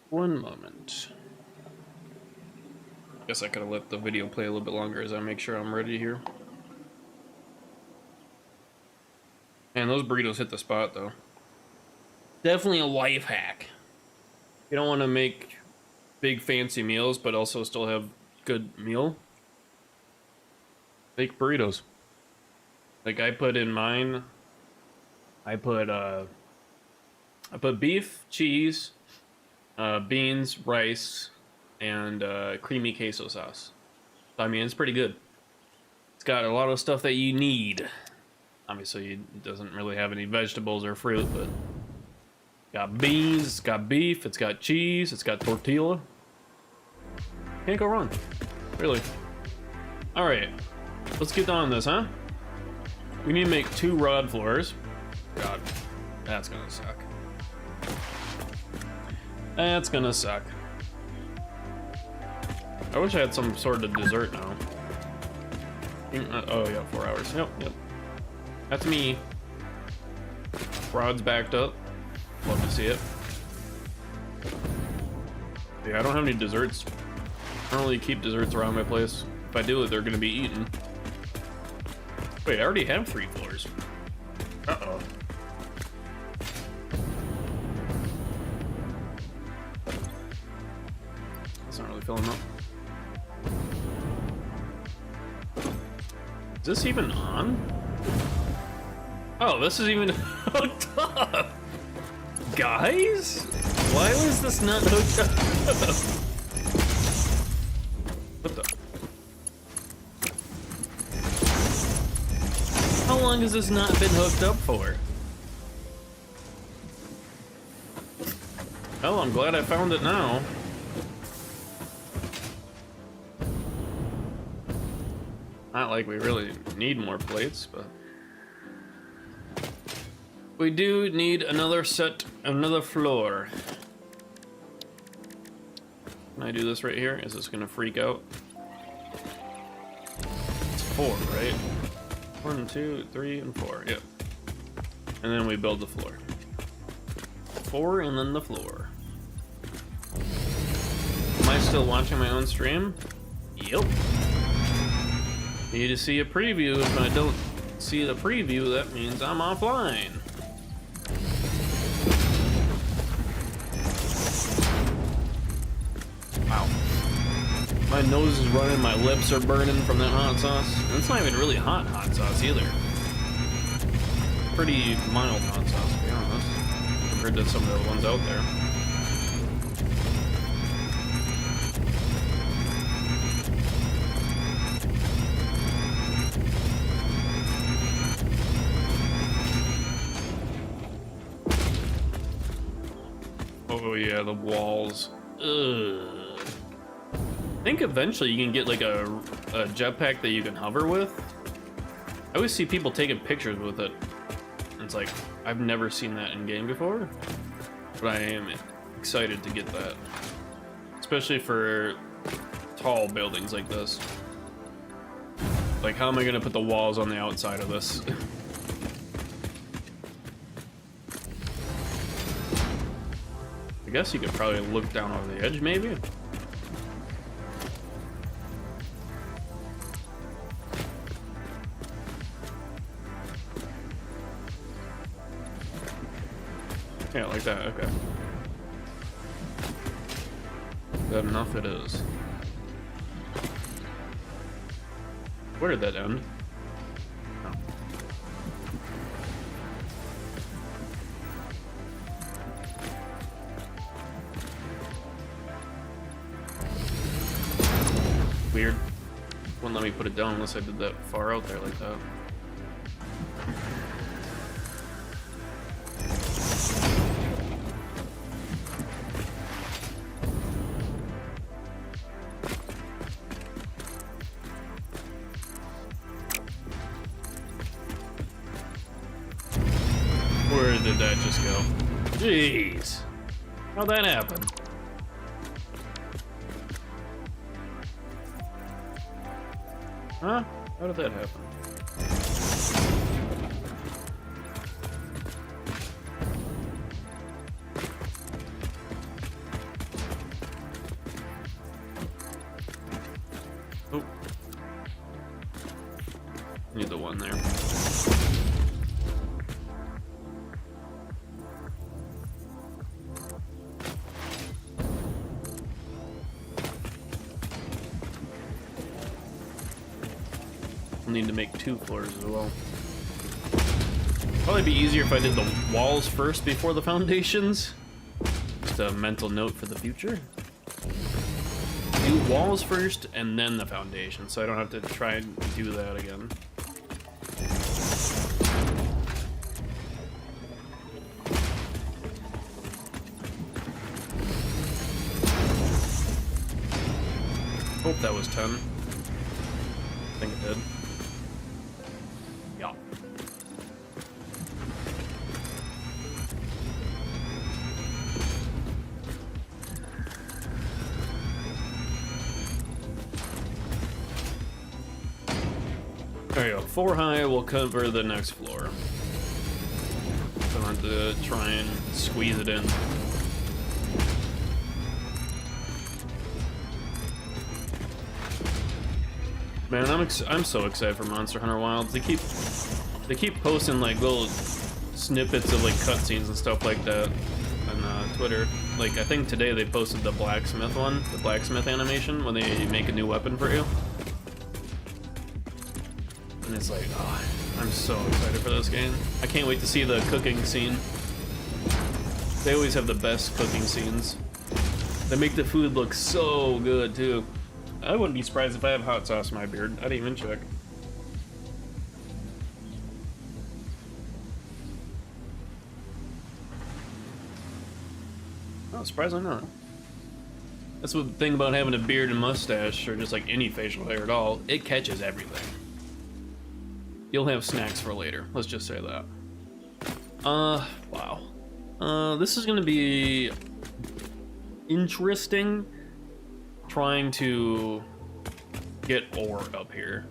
One moment. Guess I could have let the video play a little bit longer as I make sure I'm ready here. Man, those burritos hit the spot though. Definitely a life hack. You don't want to make big fancy meals, but also still have good meal. Make burritos. Like I put in mine, I put beef, cheese, beans, rice, and creamy queso sauce. I mean, it's pretty good. It's got a lot of stuff that you need. Obviously, it doesn't really have any vegetables or fruit, but got beans, it's got beef, it's got cheese, it's got tortilla. Can't go wrong, really. All right, let's get on this, huh? We need to make 2 rod floors. God, that's gonna suck. That's gonna suck. I wish I had some sort of dessert now. Oh yeah, 4 hours. Yep. That's me. Rod's backed up. Love to see it. Yeah, I don't have any desserts. I don't really keep desserts around my place. If I do, they're gonna be eaten. Wait, I already have 3 floors. Uh-oh. That's not really filling up. Is this even on? Oh, this is even hooked up! Guys? Why was this not hooked up? What the? How long has this not been hooked up for? Oh, I'm glad I found it now. Not like we really need more plates, but we do need another floor. Can I do this right here? Is this gonna freak out? It's 4, right? 1, 2, 3, and 4. Yep. And then we build the floor. 4 and then the floor. Am I still watching my own stream? Yep. Need to see a preview. If I don't see the preview, that means I'm offline. Wow. My nose is running, my lips are burning from that hot sauce. And it's not even really hot sauce either. Pretty mild hot sauce, to be honest, compared to some of the other ones out there. Oh yeah, the walls. Ugh. I think eventually you can get like a jetpack that you can hover with. I always see people taking pictures with it. It's like, I've never seen that in game before, but I am excited to get that. Especially for tall buildings like this. Like, how am I gonna put the walls on the outside of this? I guess you could probably look down over the edge, maybe? Yeah, like that, okay. Good enough it is. Where did that end? Oh. Weird. Wouldn't let me put it down unless I did that far out there like that. Where did that just go? Jeez. How'd that happen? Huh? How did that happen? Oh. Need the one there. Need to make 2 floors as well. Probably be easier if I did the walls first before the foundations. Just a mental note for the future. Do walls first and then the foundation, so I don't have to try and do that again. Hope that was 10. I think it did. Yeah. There you go. 4 high will cover the next floor. Don't have to try and squeeze it in. Man, I'm so excited for Monster Hunter Wilds. They keep posting like little snippets of like cutscenes and stuff like that on Twitter. Like I think today they posted the blacksmith one, the blacksmith animation when they make a new weapon for you. And it's like, oh, I'm so excited for this game. I can't wait to see the cooking scene. They always have the best cooking scenes. They make the food look so good too. I wouldn't be surprised if I have hot sauce in my beard. I didn't even check. Oh, surprisingly not. That's the thing about having a beard and mustache, or just like any facial hair at all. It catches everything. You'll have snacks for later. Let's just say that. Wow. This is gonna be interesting. Trying to get ore up here.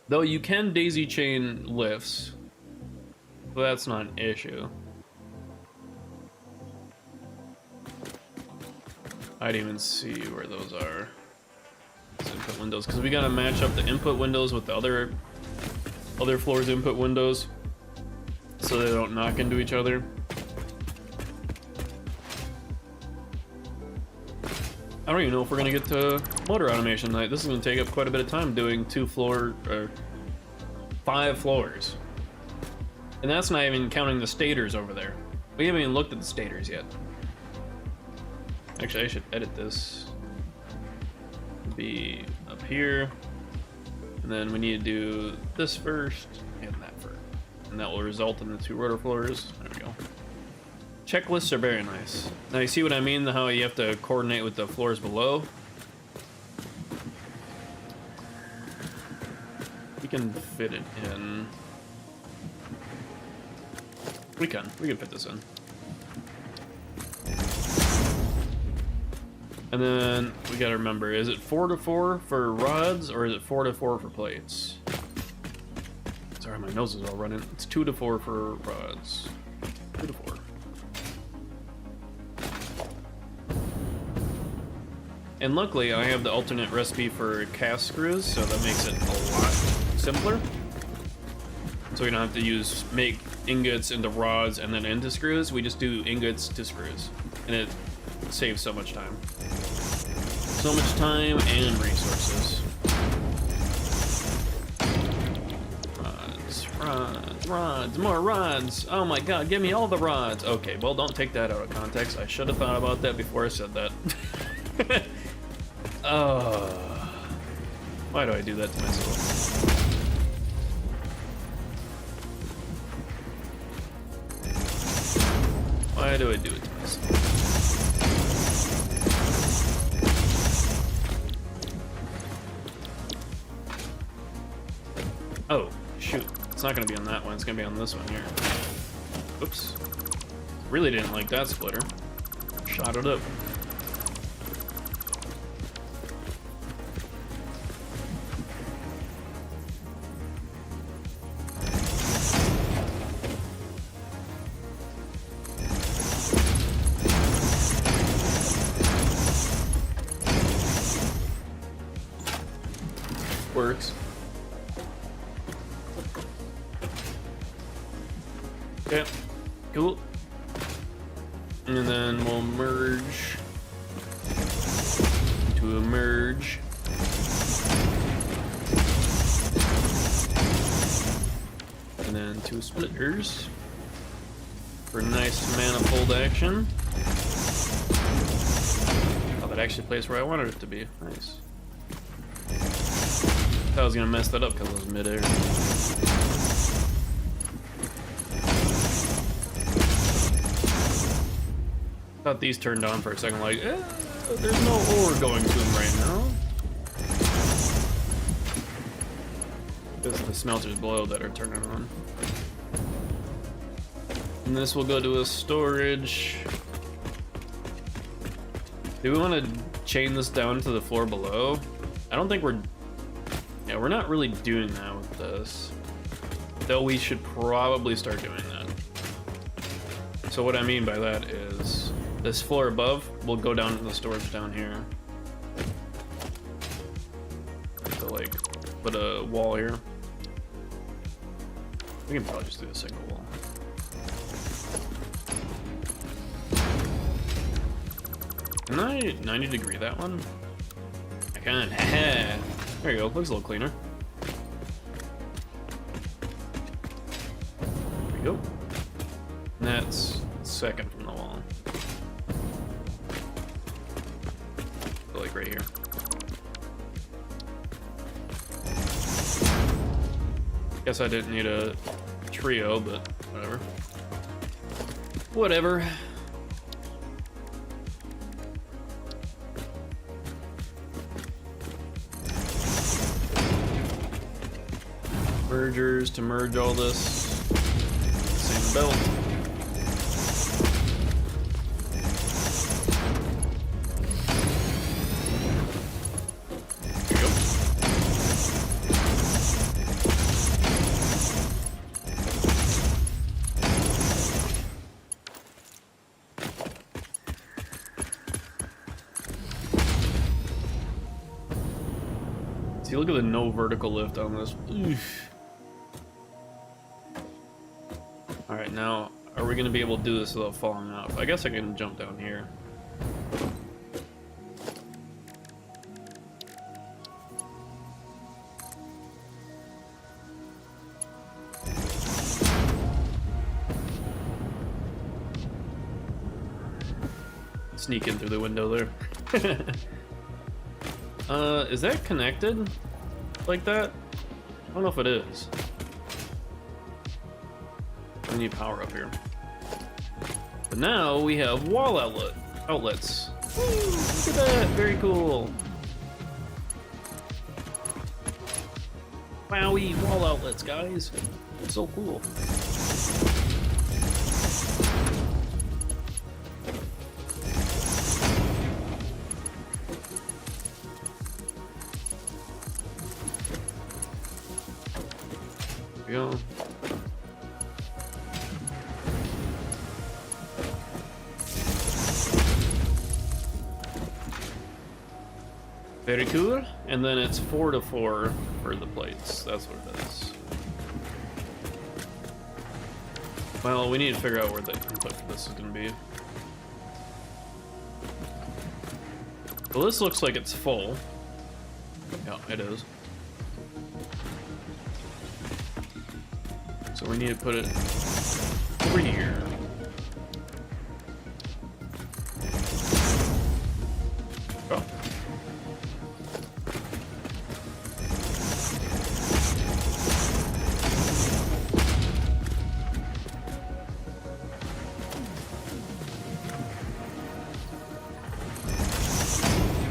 Though you can daisy chain lifts, but that's not an issue. I didn't even see where those are. These input windows, because we gotta match up the input windows with the other floors' input windows, so they don't knock into each other. I don't even know if we're gonna get to motor automation tonight. This is gonna take up quite a bit of time doing 5 floors. And that's not even counting the stators over there. We haven't even looked at the stators yet. Actually, I should edit this. It'll be up here. And then we need to do this first and that first. And that will result in the 2 rotor floors. There we go. Checklists are very nice. Now you see what I mean, how you have to coordinate with the floors below? We can fit it in. We can fit this in. And then we gotta remember, is it 4 to 4 for rods or is it 4 to 4 for plates? Sorry, my nose is all running. It's 2 to 4 for rods. 2 to 4. And luckily, I have the alternate recipe for cast screws, so that makes it a lot simpler. So we don't have to make ingots into rods and then into screws. We just do ingots to screws, and it saves so much time. So much time and resources. Rods, more rods. Oh my god, give me all the rods. Okay, well, don't take that out of context. I should have thought about that before I said that. Why do I do that to myself? Why do I do it to myself? Oh, shoot. It's not going to be on that one. It's going to be on this one here. Oops. Really didn't like that splitter. Shot it up. Works. Okay, cool. And then we'll merge to a merge. And then two splitters for nice manifold action. Oh, that actually placed where I wanted it to be. Nice. I was gonna mess that up because it was midair. Thought these turned on for a second, like, there's no ore going to them right now. It's the smelters below that are turning on. And this will go to a storage. Do we want to chain this down to the floor below? I don't think we're not really doing that with this. Though we should probably start doing that. So what I mean by that is this floor above will go down to the storage down here. So like put a wall here. We can probably just do a single wall. Can I 90 degree that one? I can. There you go, looks a little cleaner. There we go. And that's second from the wall. So like right here. Guess I didn't need a trio, but whatever. Whatever. Mergers to merge all this. Same belt. There you go. See, look at the no vertical lift on this. Oof. Alright, now, are we going to be able to do this without falling off? I guess I can jump down here. Sneak in through the window there. Is that connected like that? I don't know if it is. We need power up here. But now we have wall outlets. Woo, look at that, very cool. Wowie, wall outlets, guys. It's so cool. There we go. Very cool. And then it's 4 to 4 for the plates. That's what it is. Well, we need to figure out where the input for this is going to be. Well, this looks like it's full. Yeah, it is. So we need to put it over here. Oh.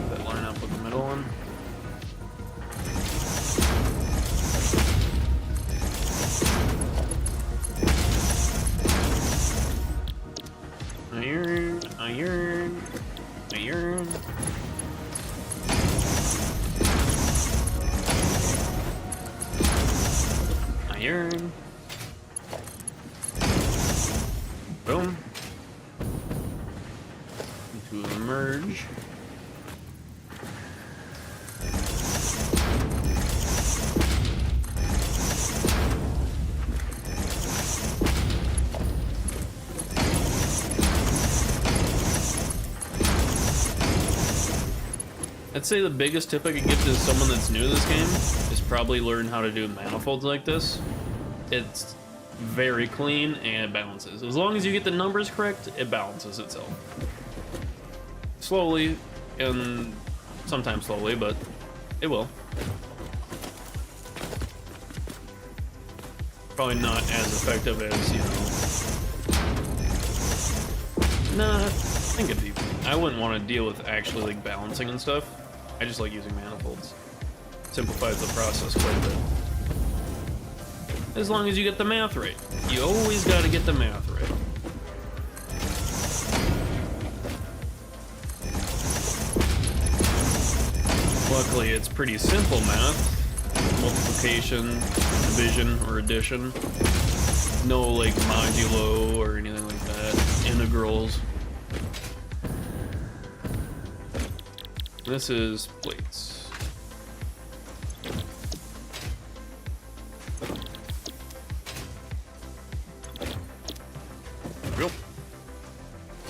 That line up with the middle one. Iron, iron, iron. Iron. Boom. Into a merge. I'd say the biggest tip I could give to someone that's new to this game is probably learn how to do manifolds like this. It's very clean and it balances. As long as you get the numbers correct, it balances itself. Slowly, and sometimes slowly, but it will. Probably not as effective as, you know... Nah, I think it'd be... I wouldn't want to deal with actually like balancing and stuff. I just like using manifolds. Simplifies the process quite a bit. As long as you get the math right. You always got to get the math right. Luckily, it's pretty simple math. Multiplication, division, or addition. No like modulo or anything like that. Integrals. This is plates. There we go.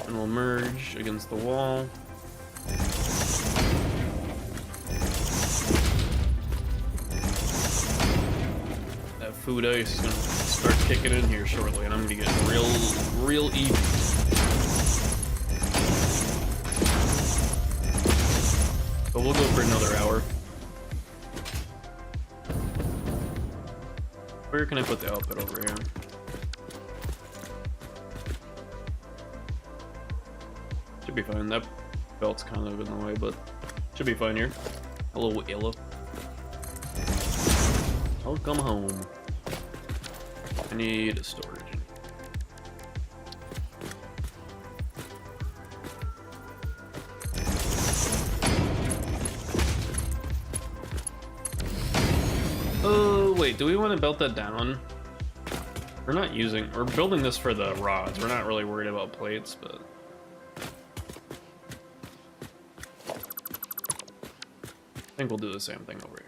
And we'll merge against the wall. That food ice is gonna start kicking in here shortly, and I'm gonna get real even. But we'll go for another hour. Where can I put the output over here? Should be fine. That belt's kind of in the way, but should be fine here. Hello, Ella. Welcome home. I need a storage. Oh, wait, do we want to belt that down? We're building this for the rods. We're not really worried about plates, but... I think we'll do the same thing over here.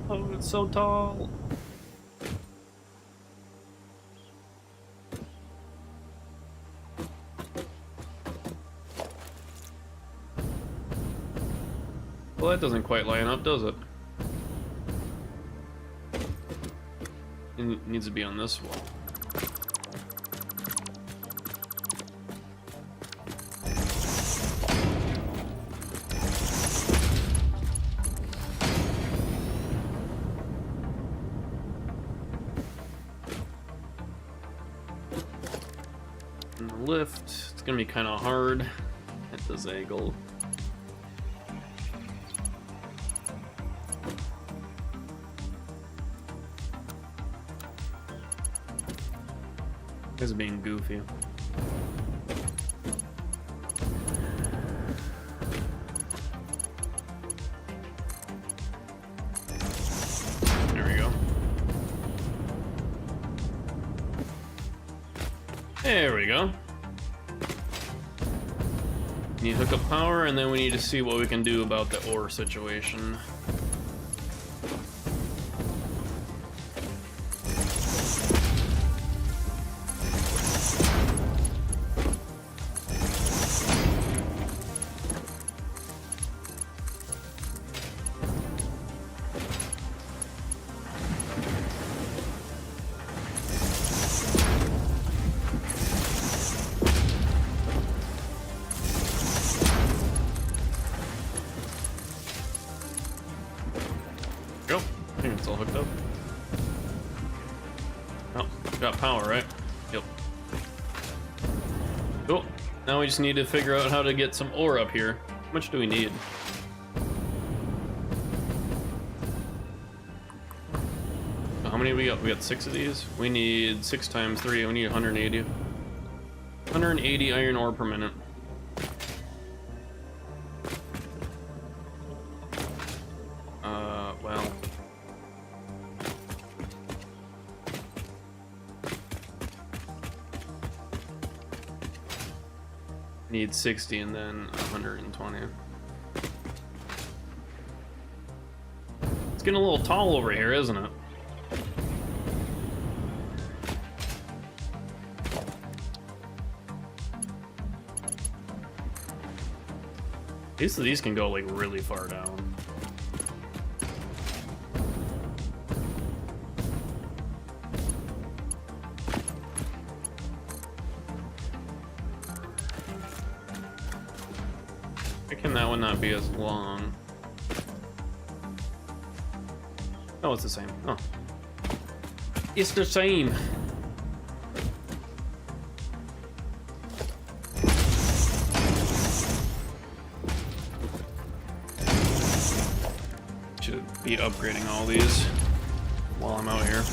Oh, it's so tall. Well, that doesn't quite line up, does it? It needs to be on this wall. And the lift, it's gonna be kind of hard at this angle. This is being goofy. There we go. There we go. Need to hook up power, and then we need to see what we can do about the ore situation. Go. I think it's all hooked up. Oh, got power, right? Yep. Cool. Now we just need to figure out how to get some ore up here. How much do we need? So how many we got? We got 6 of these. We need 6 times 3. We need 180. 180 iron ore per minute. Well. Need 60 and then 120. It's getting a little tall over here, isn't it? These can go like really far down. Why can that one not be as long? Oh, it's the same. Oh. It's the same. Should be upgrading all these while I'm out here.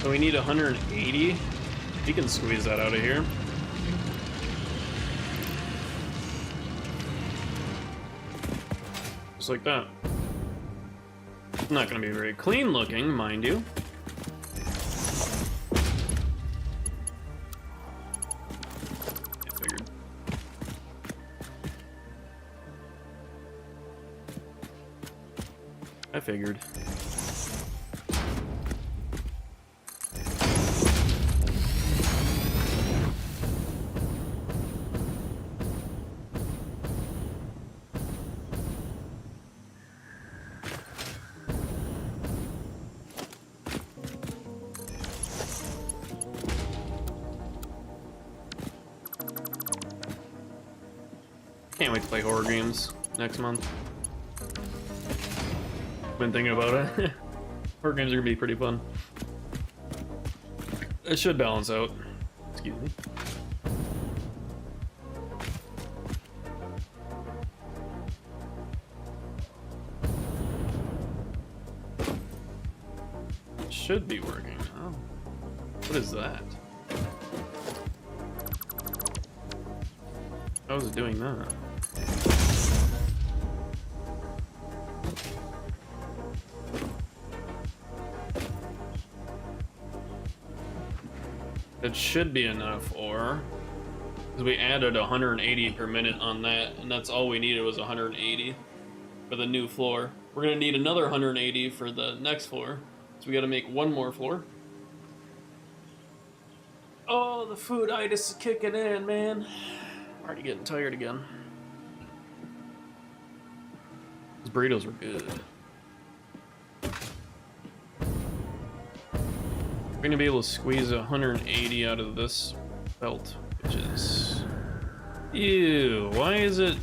So we need 180. We can squeeze that out of here. Just like that. Not gonna be very clean looking, mind you. I figured. Can't wait to play horror games next month. Been thinking about it. Horror games are gonna be pretty fun. It should balance out. Excuse me. It should be working. Oh. What is that? How is it doing that? It should be enough ore, because we added 180 per minute on that, and that's all we needed was 180 for the new floor. We're gonna need another 180 for the next floor, so we gotta make one more floor. Oh, the food itis is kicking in, man. I'm already getting tired again. Those burritos were good. We're gonna be able to squeeze 180 out of this belt, which is... Ew, why is it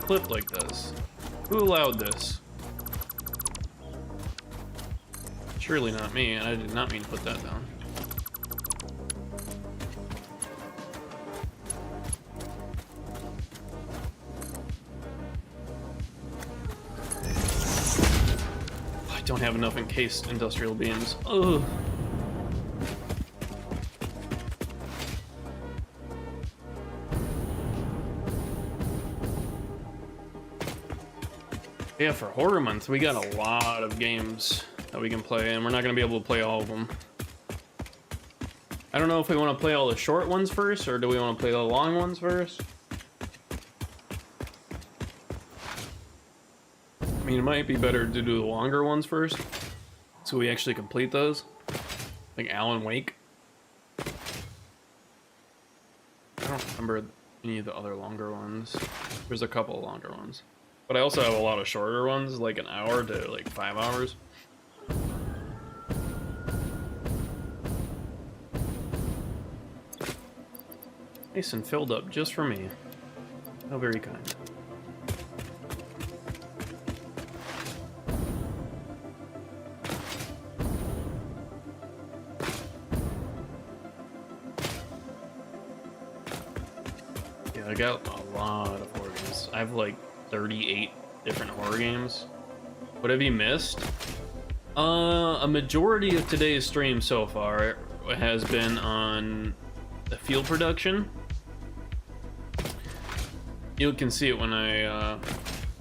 clipped like this? Who allowed this? Surely not me, and I did not mean to put that down. don't have enough encased industrial beams. Ugh. Yeah, for Horror Month, we got a lot of games that we can play, and we're not going to be able to play all of them. I don't know if we want to play all the short ones first, or do we want to play the long ones first? I mean, it might be better to do the longer ones first, so we actually complete those. Like Alan Wake. I don't remember any of the other longer ones. There's a couple of longer ones. But I also have a lot of shorter ones, like an hour to like 5 hours. Nice and filled up just for me. How very kind. Yeah, I got a lot of horror games. I have like 38 different horror games. What have you missed? A majority of today's stream so far has been on the field production. You can see it when I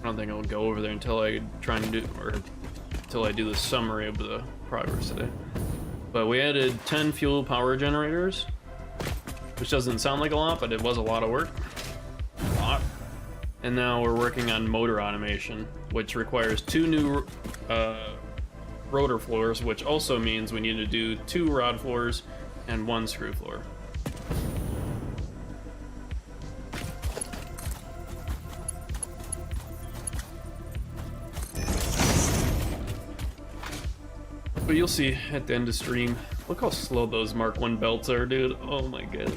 don't think I'll go over there until I try and do, or until I do the summary of the progress today. But we added 10 fuel power generators, which doesn't sound like a lot, but it was a lot of work. A lot. And now we're working on motor automation, which requires 2 new rotor floors, which also means we need to do 2 rod floors and 1 screw floor. But you'll see at the end of stream. Look how slow those Mark 1 belts are, dude. Oh my god.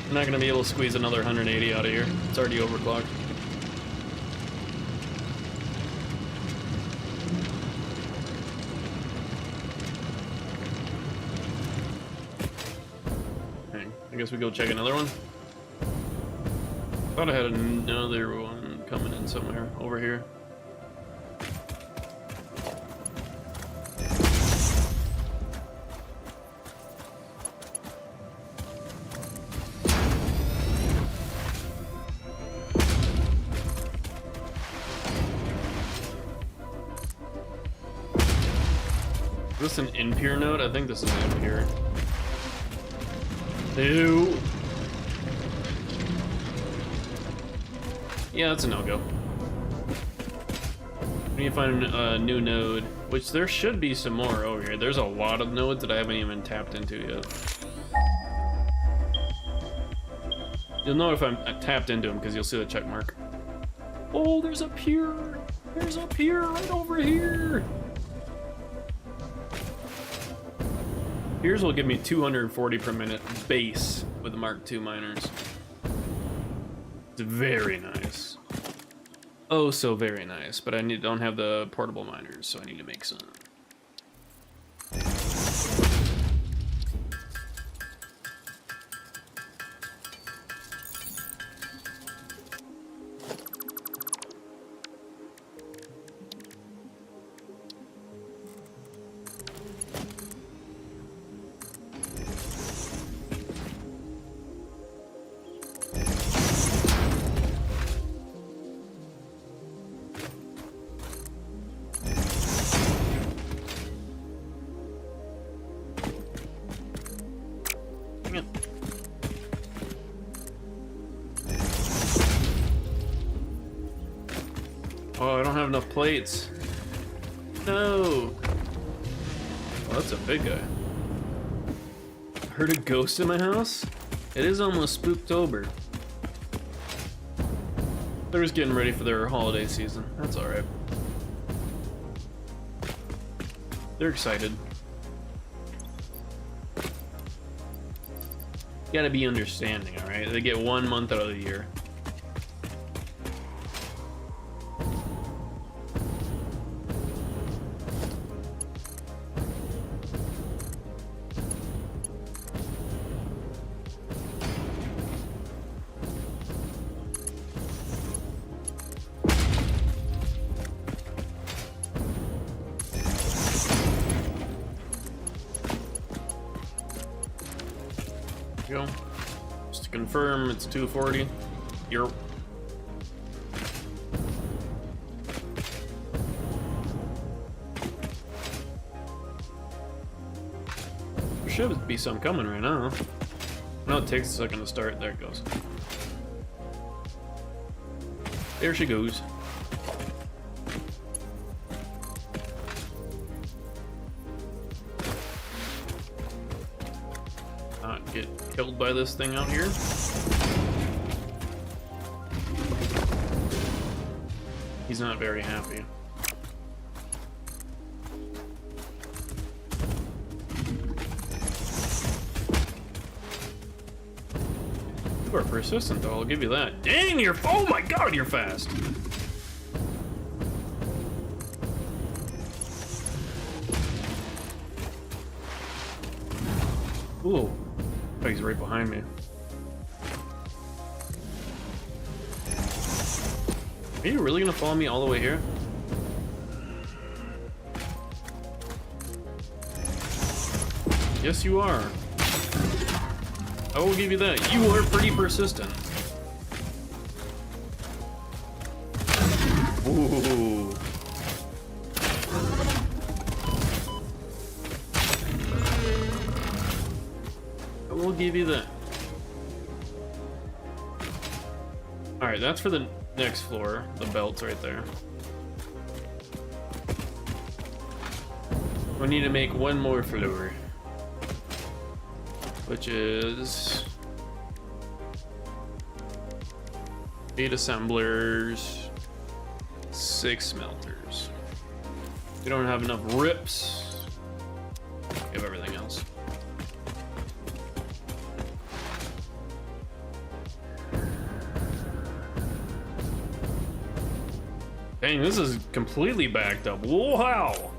I'm not gonna be able to squeeze another 180 out of here. It's already overclocked. I guess we go check another one. Thought I had another one coming in somewhere over here. Is this an impure node? I think this is an impure. Ew. Yeah, that's a no-go. We need to find a new node, which there should be some more over here. There's a lot of nodes that I haven't even tapped into yet. You'll know if I'm tapped into them because you'll see the check mark. Oh, there's a pier! There's a pier right over here! Piers will give me 240 per minute base with the Mark II miners. It's very nice. Oh, so very nice. But I don't have the portable miners, so I need to make some. Oh, I don't have enough plates. No. Oh, that's a big guy. Heard a ghost in my house? It is almost Spooktober. They're just getting ready for their holiday season. That's alright. They're excited. You gotta be understanding, alright? They get 1 month out of the year. confirm it's 240. You're... There should be some coming right now. No, it takes a second to start. There it goes. There she goes. Not get killed by this thing out here. He's not very happy. You are persistent though, I'll give you that. Dang, you're... Oh my god, you're fast! Ooh. Oh, he's right behind me. Are you really gonna follow me all the way here? Yes, you are. I will give you that. You are pretty persistent. Ooh. I will give you that. Alright, that's for the next floor. The belt's right there. We need to make one more floor, which is 8 assemblers, 6 smelters. We don't have enough rips. We have everything else. Dang, this is completely backed up. Wow!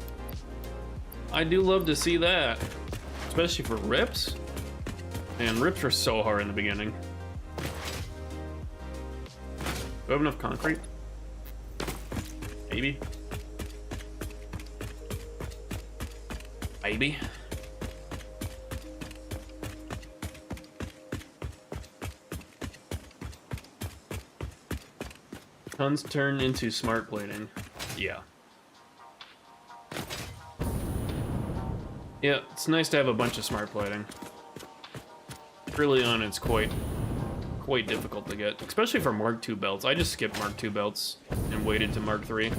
I do love to see that, especially for rips. And rips are so hard in the beginning. Do I have enough concrete? Maybe. Maybe. Tons turn into smart plating. Yeah. Yeah, it's nice to have a bunch of smart plating. Early on, it's quite difficult to get, especially for Mark II belts. I just skipped Mark II belts and waited to Mark III. A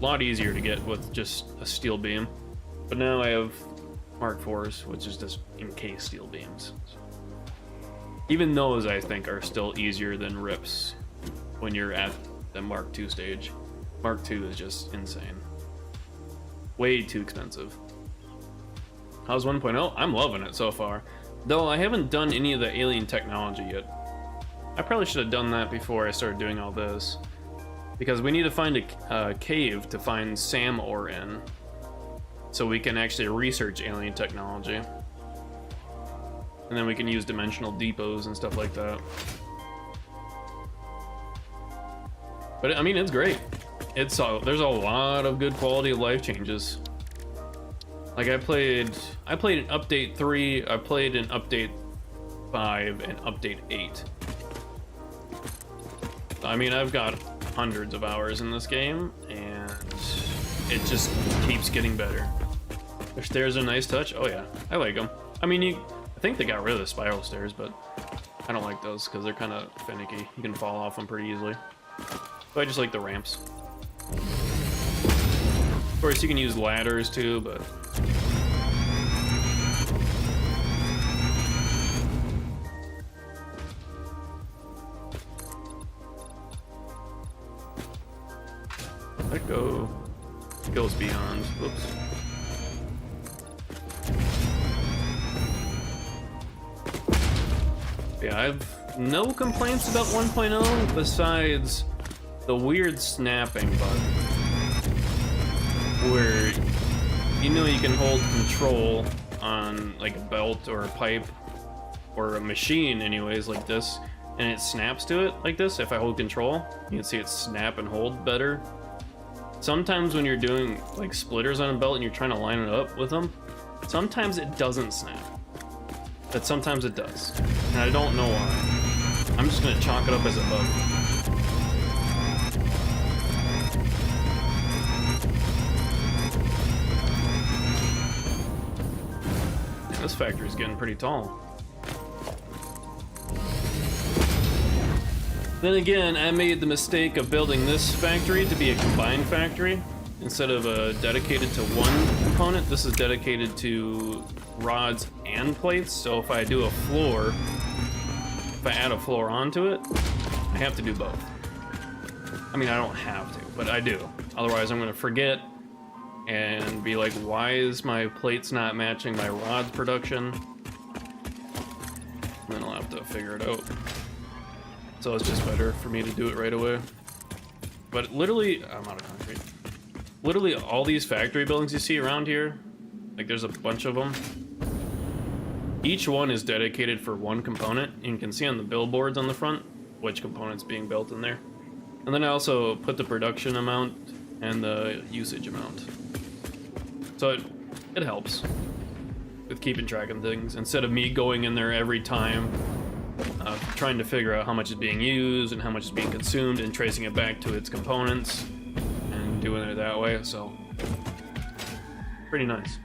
lot easier to get with just a steel beam. But now I have Mark IVs, which is just encased steel beams. Even those, I think, are still easier than rips when you're at the Mark II stage. Mark II is just insane. Way too expensive. How's 1.0? I'm loving it so far. Though I haven't done any of the alien technology yet. I probably should have done that before I started doing all this. Because we need to find a cave to find SAM ore in. So we can actually research alien technology. And then we can use dimensional depots and stuff like that. But I mean, it's great. There's a lot of good quality of life changes. Like I played in update 3, I played in update 5 and update 8. I mean, I've got hundreds of hours in this game and it just keeps getting better. The stairs are a nice touch. Oh yeah, I like them. I mean, I think they got rid of the spiral stairs, but I don't like those because they're kind of finicky. You can fall off them pretty easily. But I just like the ramps. Of course, you can use ladders too, but let go. It goes beyond. Whoops. Yeah, I have no complaints about 1.0 besides the weird snapping bug. Where, you know, you can hold control on like a belt or a pipe or a machine anyways like this, and it snaps to it like this. If I hold control, you can see it snap and hold better. Sometimes when you're doing like splitters on a belt and you're trying to line it up with them, sometimes it doesn't snap, but sometimes it does, and I don't know why. I'm just gonna chalk it up as a bug. Yeah, this factory's getting pretty tall. Then again, I made the mistake of building this factory to be a combined factory. Instead of dedicated to one component, this is dedicated to rods and plates. So if I do a floor, if I add a floor onto it, I have to do both. I mean, I don't have to, but I do. Otherwise, I'm gonna forget and be like, why is my plates not matching my rods production? And then I'll have to figure it out. So it's just better for me to do it right away. But literally, I'm out of concrete. Literally all these factory buildings you see around here, like there's a bunch of them. Each one is dedicated for one component. And you can see on the billboards on the front which component's being built in there. And then I also put the production amount and the usage amount. So it helps with keeping track of things instead of me going in there every time trying to figure out how much is being used and how much is being consumed and tracing it back to its components and doing it that way. So pretty nice.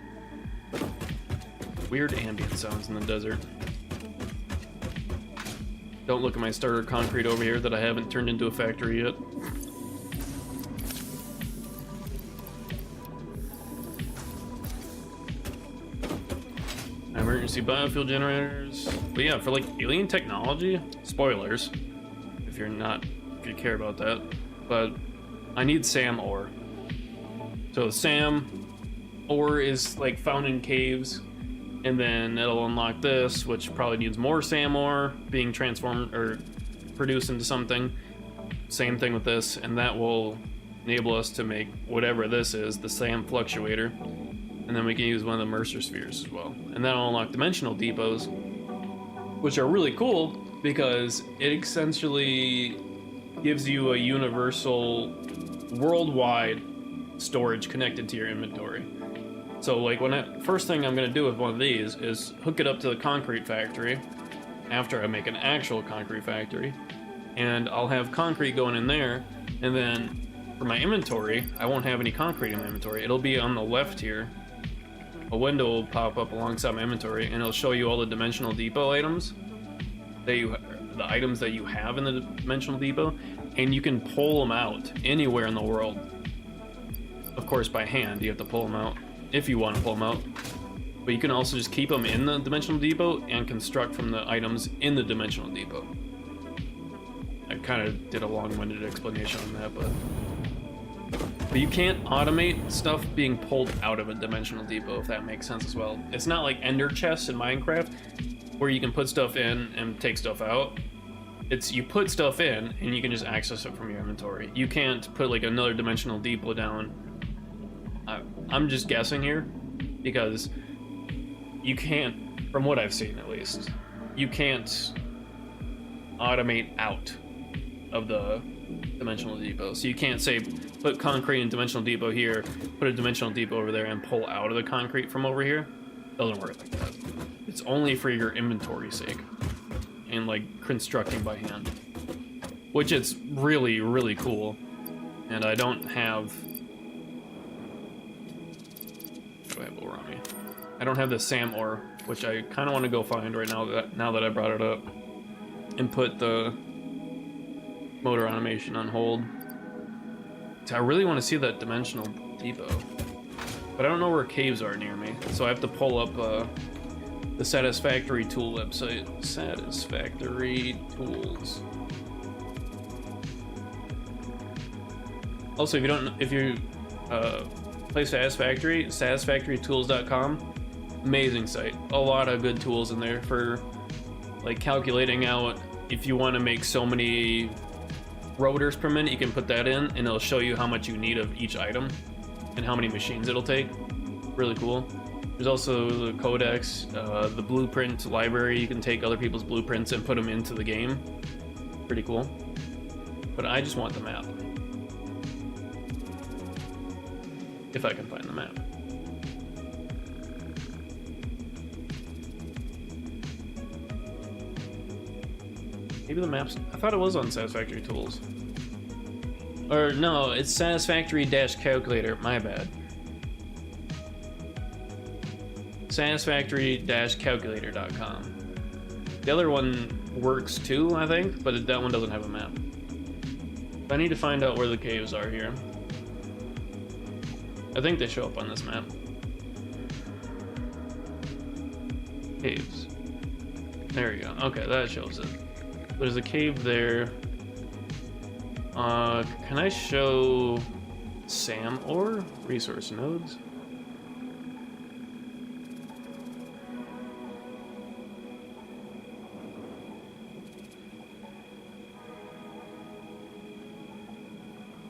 Weird ambient sounds in the desert. Don't look at my starter concrete over here that I haven't turned into a factory yet. Emergency biofuel generators. But yeah, for like alien technology, spoilers, if you care about that, but I need SAM ore. So SAM ore is like found in caves, and then it'll unlock this, which probably needs more SAM ore being transformed or produced into something. Same thing with this, and that will enable us to make whatever this is, the SAM fluctuator. And then we can use one of the Mercer spheres as well. And that'll unlock dimensional depots, which are really cool because it essentially gives you a universal, worldwide storage connected to your inventory. So like first thing I'm gonna do with one of these is hook it up to the concrete factory after I make an actual concrete factory. And I'll have concrete going in there, and then for my inventory, I won't have any concrete in my inventory. It'll be on the left here. A window will pop up alongside my inventory, and it'll show you all the dimensional depot items the items that you have in the dimensional depot, and you can pull them out anywhere in the world. Of course, by hand, you have to pull them out if you want to pull them out. But you can also just keep them in the dimensional depot and construct from the items in the dimensional depot. I kind of did a long-winded explanation on that, but you can't automate stuff being pulled out of a dimensional depot, if that makes sense as well. It's not like Ender chests in Minecraft, where you can put stuff in and take stuff out. It's you put stuff in and you can just access it from your inventory. You can't put like another dimensional depot down. I'm just guessing here, because you can't, from what I've seen at least, you can't automate out of the dimensional depot. So you can't say put concrete in dimensional depot here, put a dimensional depot over there, and pull out of the concrete from over here. Doesn't work like that. It's only for your inventory's sake and like constructing by hand, which it's really, really cool. And I don't have, what do I have over on me? I don't have the SAM ore, which I kind of want to go find right now that I brought it up, and put the motor animation on hold. So I really want to see that dimensional depot, but I don't know where caves are near me, so I have to pull up the Satisfactory tool website. Satisfactory tools. Also, if you play Satisfactory, satisfactorytools.com, amazing site. A lot of good tools in there for like calculating out if you want to make so many rotors per minute, you can put that in and it'll show you how much you need of each item and how many machines it'll take. Really cool. There's also the codex, the blueprint library. You can take other people's blueprints and put them into the game. Pretty cool. But I just want the map. If I can find the map. Maybe the maps. I thought it was on Satisfactory Tools. Or no, it's Satisfactory-Calculator. My bad. Satisfactory-calculator.com. The other one works too, I think, but that one doesn't have a map. I need to find out where the caves are here. I think they show up on this map. Caves. There you go. Okay, that shows it. There's a cave there. Can I show Sam ore? Resource nodes?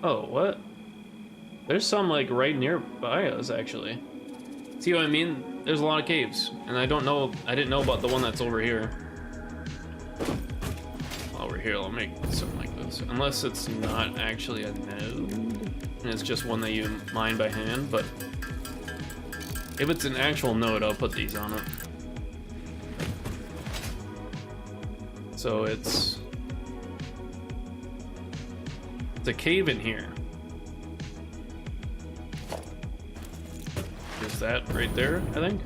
Oh, what? There's some like right nearby us actually. See what I mean? There's a lot of caves, and I didn't know about the one that's over here. Over here, I'll make something like this. Unless it's not actually a node, and it's just one that you mine by hand, but if it's an actual node, I'll put these on it. So it's a cave in here. Is that right there, I think?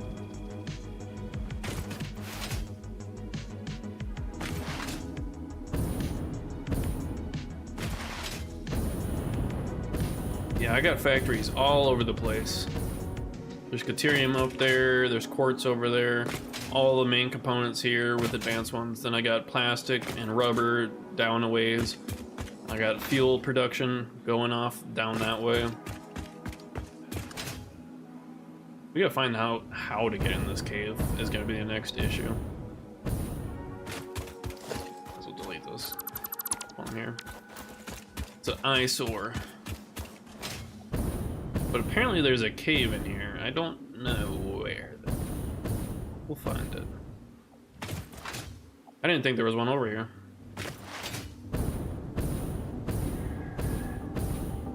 Yeah, I got factories all over the place. There's Caterium up there, there's quartz over there, all the main components here with advanced ones. Then I got plastic and rubber down a ways. I got fuel production going off down that way. We gotta find out how to get in this cave is gonna be the next issue. So we'll delete this one here. It's an eyesore. But apparently there's a cave in here. I don't know where. We'll find it. I didn't think there was one over here.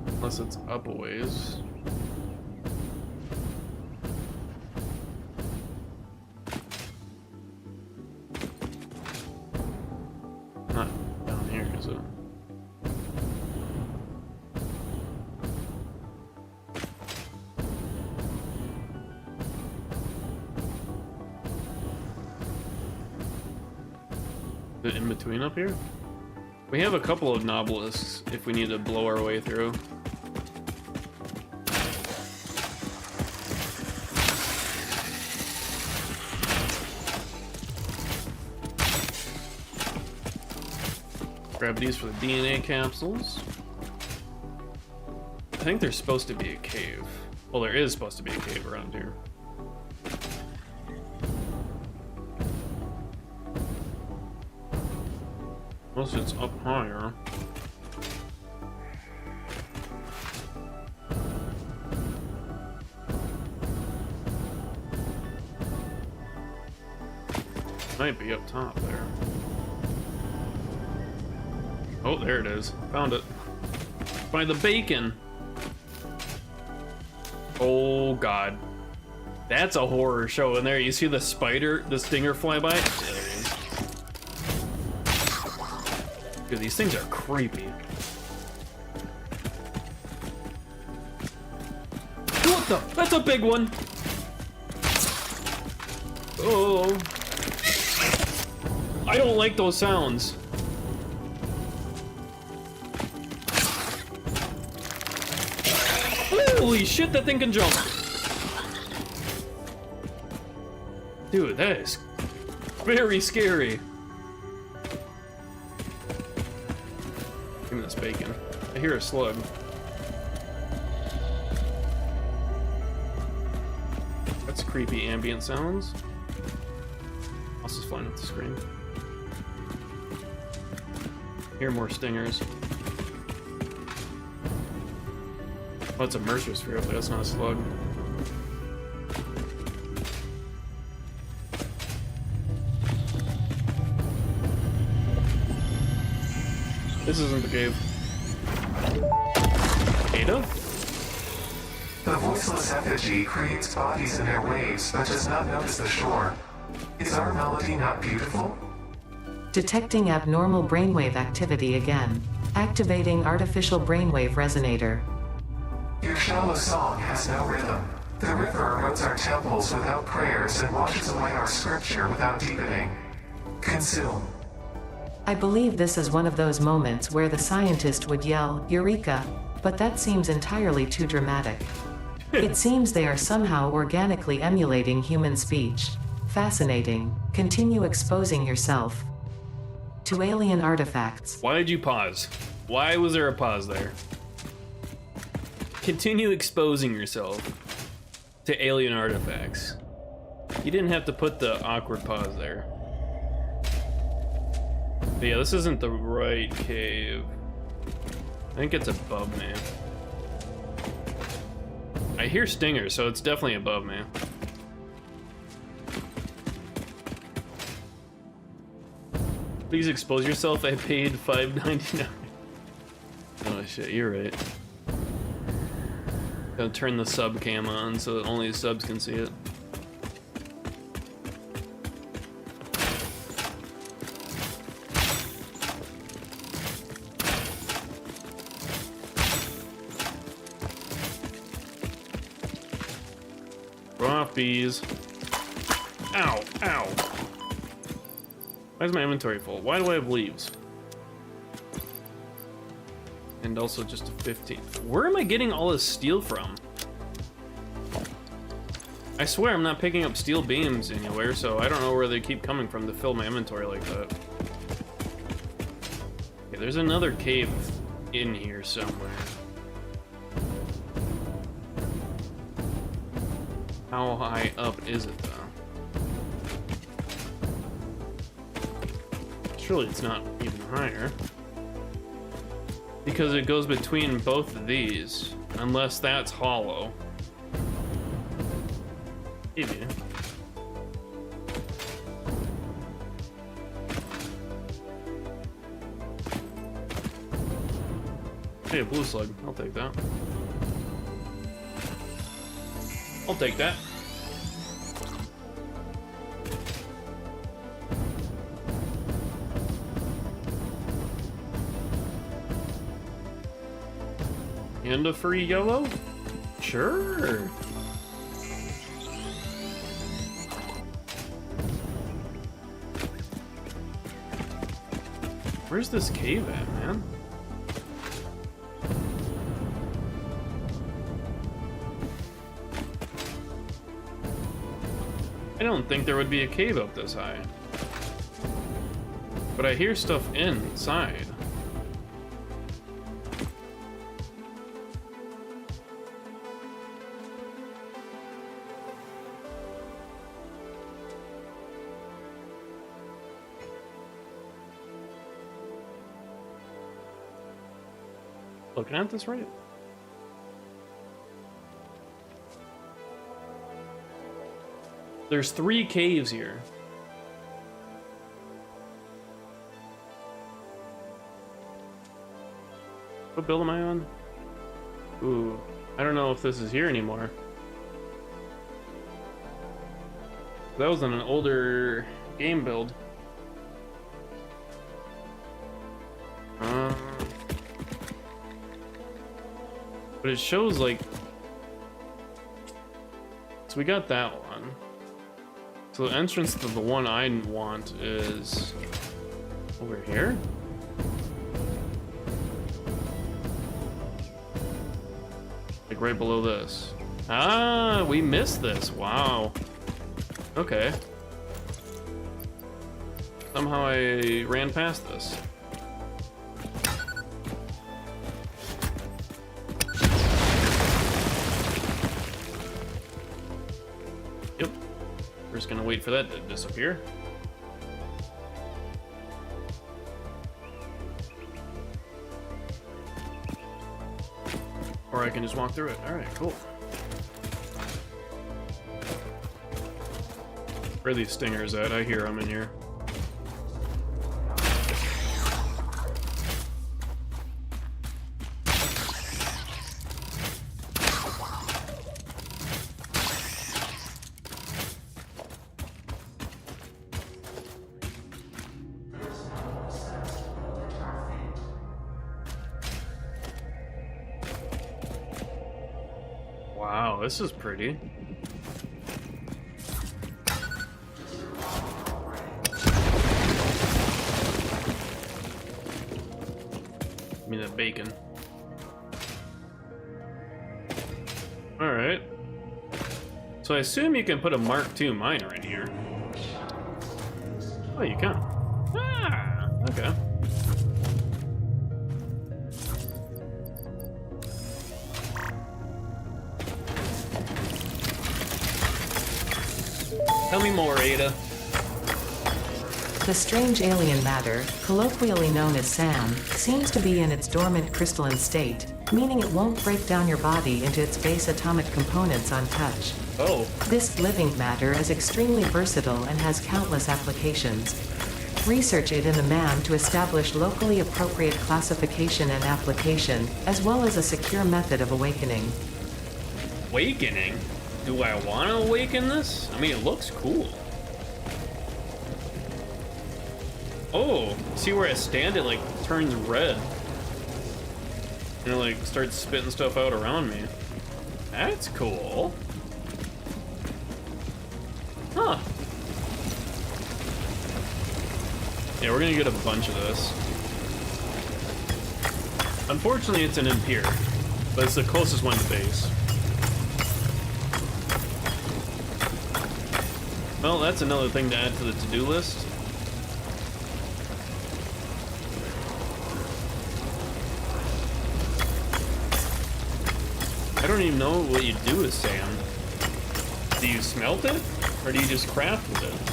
Unless it's up a ways. Not down here, is it? Is it in between up here? We have a couple of nobelisks if we need to blow our way through. Grab these for the DNA capsules. I think there's supposed to be a cave. Well, there is supposed to be a cave around here. Unless it's up higher. Might be up top there. Oh, there it is. Found it. By the bacon. Oh, God. That's a horror show in there. You see the spider, the stinger fly by? Yeah, there it is. Dude, these things are creepy. What the? That's a big one. Oh. I don't like those sounds. Holy shit, that thing can jump. Dude, that is very scary. Give me this bacon. I hear a slug. That's creepy ambient sounds. Mouse is flying up the screen. Hear more stingers. Oh, it's a Mercer sphere, but that's not a slug. This isn't the cave. Ada? The voiceless effigy creates bodies in their waves, but does not notice the shore. Is our melody not beautiful? Detecting abnormal brainwave activity again. Activating artificial brainwave resonator. Your shallow song has no rhythm. The river erodes our temples without prayers and washes away our scripture without deepening. Consume. I believe this is one of those moments where the scientist would yell, "Eureka!" But that seems entirely too dramatic. It seems they are somehow organically emulating human speech. Fascinating. Continue exposing yourself to alien artifacts. Why did you pause? Why was there a pause there? Continue exposing yourself to alien artifacts. You didn't have to put the awkward pause there. But yeah, this isn't the right cave. I think it's above me. I hear stingers, so it's definitely above me. Please expose yourself. I paid $5.99. Oh shit, you're right. Gotta turn the sub cam on so that only the subs can see it. Run off, bees. Ow, ow. Why is my inventory full? Why do I have leaves? And also just a 15. Where am I getting all this steel from? I swear I'm not picking up steel beams anywhere, so I don't know where they keep coming from to fill my inventory like that. Okay, there's another cave in here somewhere. How high up is it, though? Surely it's not even higher. Because it goes between both of these. Unless that's hollow. Maybe. Hey, a blue slug. I'll take that. I'll take that. And a free yellow? Sure. Where's this cave at, man? I don't think there would be a cave up this high. But I hear stuff inside. Looking at this right? There's 3 caves here. What build am I on? Ooh, I don't know if this is here anymore. That was on an older game build. But it shows like... So we got that one. So the entrance to the one I want is... over here? Like right below this. Ah, we missed this. Wow. Okay. Somehow I ran past this. Yep. We're just gonna wait for that to disappear. Or I can just walk through it. Alright, cool. Where are these stingers at? I hear them in here. Wow, this is pretty. Give me that bacon. Alright. So I assume you can put a Mark II miner in here. Oh, you can. Ah, okay. Tell me more, Ada. The strange alien matter, colloquially known as SAM, seems to be in its dormant crystalline state, meaning it won't break down your body into its base atomic components on touch. Oh. This living matter is extremely versatile and has countless applications. Research it in the MAM to establish locally appropriate classification and application, as well as a secure method of awakening. Awakening? Do I want to awaken this? I mean, it looks cool. Oh, see where I stand? It like turns red. And it like starts spitting stuff out around me. That's cool. Huh. Yeah, we're gonna get a bunch of this. Unfortunately, it's an Imperial, but it's the closest one to base. Well, that's another thing to add to the to-do list. I don't even know what you do with sand. Do you smelt it? Or do you just craft with it?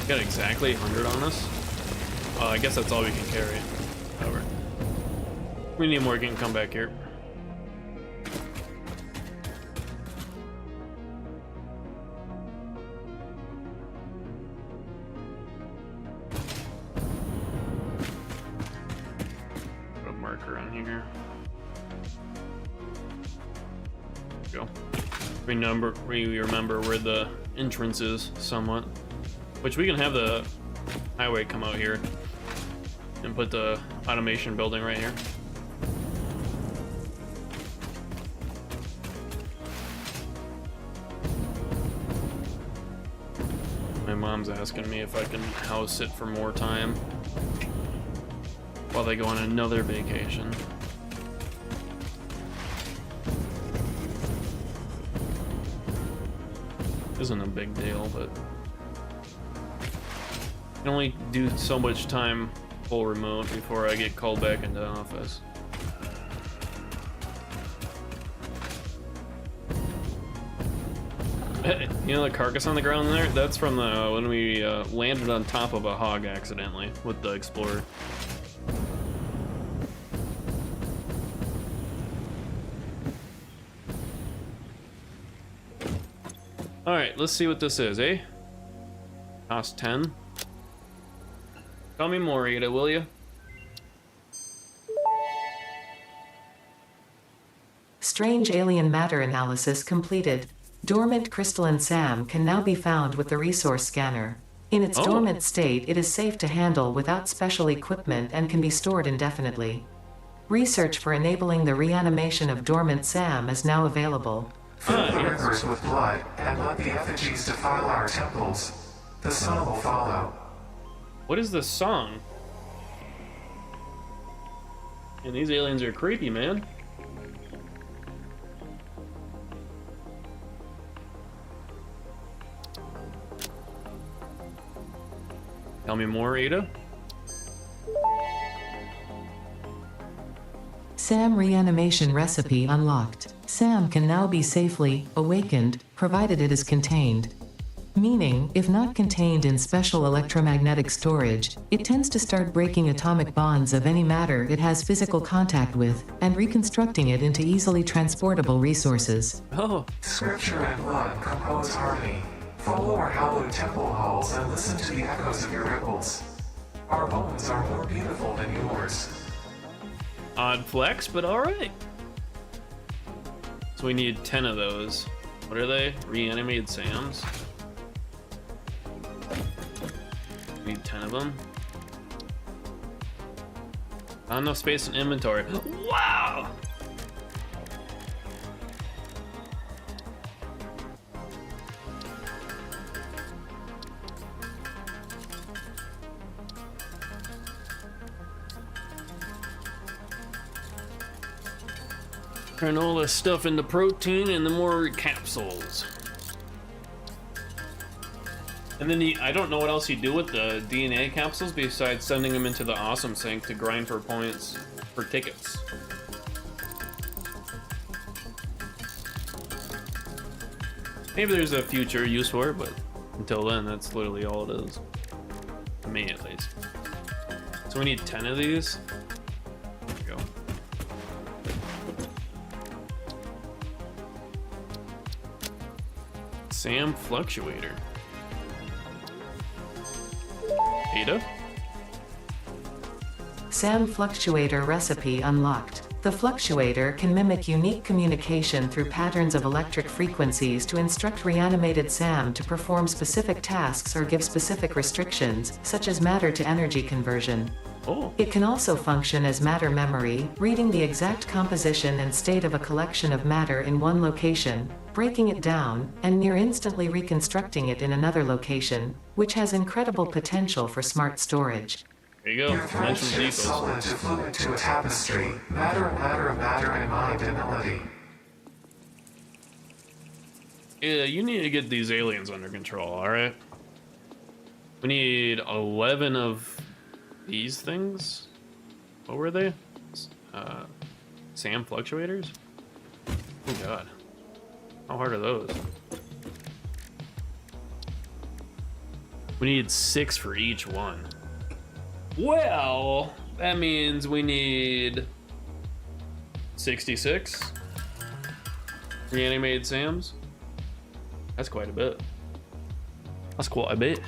Got exactly 100 on us? I guess that's all we can carry. Over. We need more, we can come back here. Put a marker on here. Go. Remember where the entrance is somewhat. Which we can have the highway come out here and put the automation building right here. My mom's asking me if I can house it for more time while they go on another vacation. Isn't a big deal, but I can only do so much time full remote before I get called back into office. You know the carcass on the ground there? That's from the when we landed on top of a hog accidentally with the Explorer. Alright, let's see what this is, eh? Cost 10. Tell me more, Ada, will you? Strange alien matter analysis completed. Dormant crystalline SAM can now be found with the resource scanner. In its dormant state, it is safe to handle without special equipment and can be stored indefinitely. Research for enabling the reanimation of dormant SAM is now available. Fill the rivers with blood and let the effigies defile our temples. The sun will follow. What is this song? And these aliens are creepy, man. Tell me more, Ada. SAM reanimation recipe unlocked. SAM can now be safely awakened, provided it is contained. Meaning, if not contained in special electromagnetic storage, it tends to start breaking atomic bonds of any matter it has physical contact with, and reconstructing it into easily transportable resources. Oh. Scripture and blood compose harmony. Follow our hallowed temple halls and listen to the echoes of your ripples. Our bones are more beautiful than yours. Odd flex, but alright. So we need 10 of those. What are they? Reanimated Sams? We need 10 of them. Not enough space in inventory. Wow! Turn all this stuff into protein and the more capsules. And then I don't know what else you do with the DNA capsules besides sending them into the awesome sink to grind for points for tickets. Maybe there's a future use for it, but until then, that's literally all it is. To me, at least. So we need 10 of these. There we go. Sam Fluctuator. Ada? Sam Fluctuator recipe unlocked. The fluctuator can mimic unique communication through patterns of electric frequencies to instruct reanimated Sam to perform specific tasks or give specific restrictions, such as matter to energy conversion. Oh. It can also function as matter memory, reading the exact composition and state of a collection of matter in one location, breaking it down, and near instantly reconstructing it in another location, which has incredible potential for smart storage. There you go. Your thread Mention shifts depots. solid to fluid to a tapestry. Matter and matter and matter and mind and melody. Yeah, you need to get these aliens under control, alright? We need 11 of these things? What were they? Sam Fluctuators? Oh god. How hard are those? We need 6 for each one. Well, that means we need 66 reanimated Sams. That's quite a bit. That's quite a bit.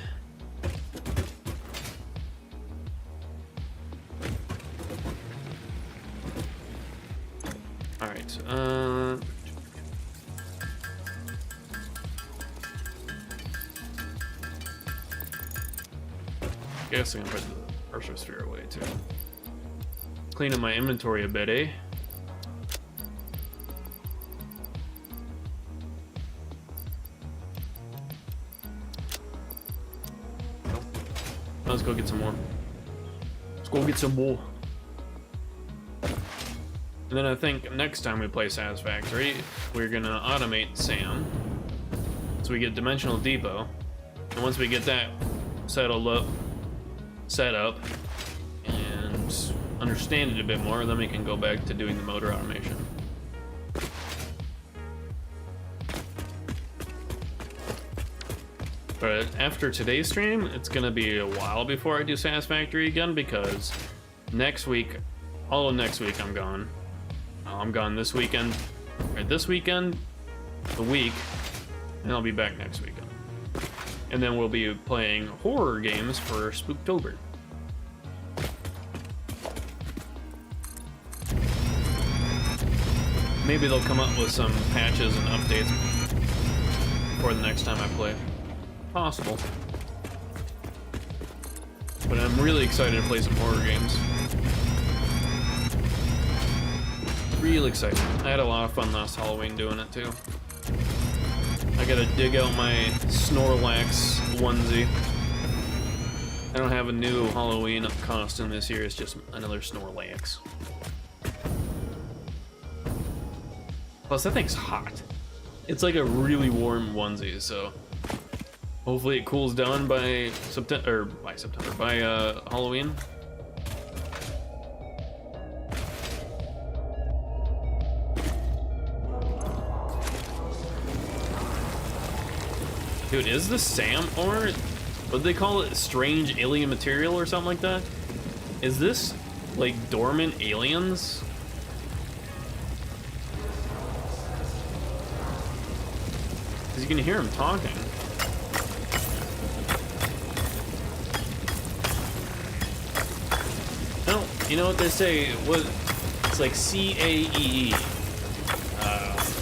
All right. Guess I can put the Archer Sphere away too. Clean up my inventory a bit, eh? Let's go get some more. Let's go get some more. And then I think next time we play Satisfactory, we're gonna automate Sam. So we get Dimensional Depot. And once we get that set up, and understand it a bit more, then we can go back to doing the motor automation. But after today's stream, it's gonna be a while before I do Satisfactory again, because next week, all of next week I'm gone. I'm gone this weekend, or this weekend, the week, and I'll be back next weekend. And then we'll be playing horror games for Spooktober. Maybe they'll come up with some patches and updates for the next time I play. Possible. But I'm really excited to play some horror games. Real excited. I had a lot of fun last Halloween doing it too. I gotta dig out my Snorlax onesie. I don't have a new Halloween costume this year, it's just another Snorlax. Plus, that thing's hot. It's like a really warm onesie, so hopefully it cools down by Halloween. Dude, is this Sam or what do they call it? Strange alien material or something like that? Is this like dormant aliens? Because you can hear him talking. No, you know what they say? What It's like CAEE.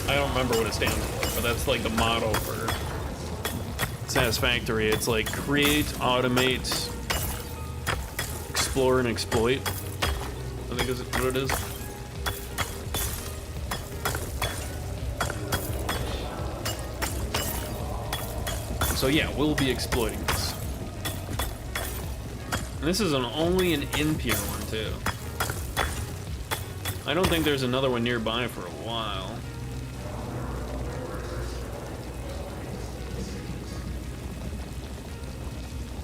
I don't remember what it stands for, but that's like the motto for Satisfactory. It's like create, automate, explore, and exploit. I think is what it is. So yeah, we'll be exploiting this. And this is only an impure one too. I don't think there's another one nearby for a while.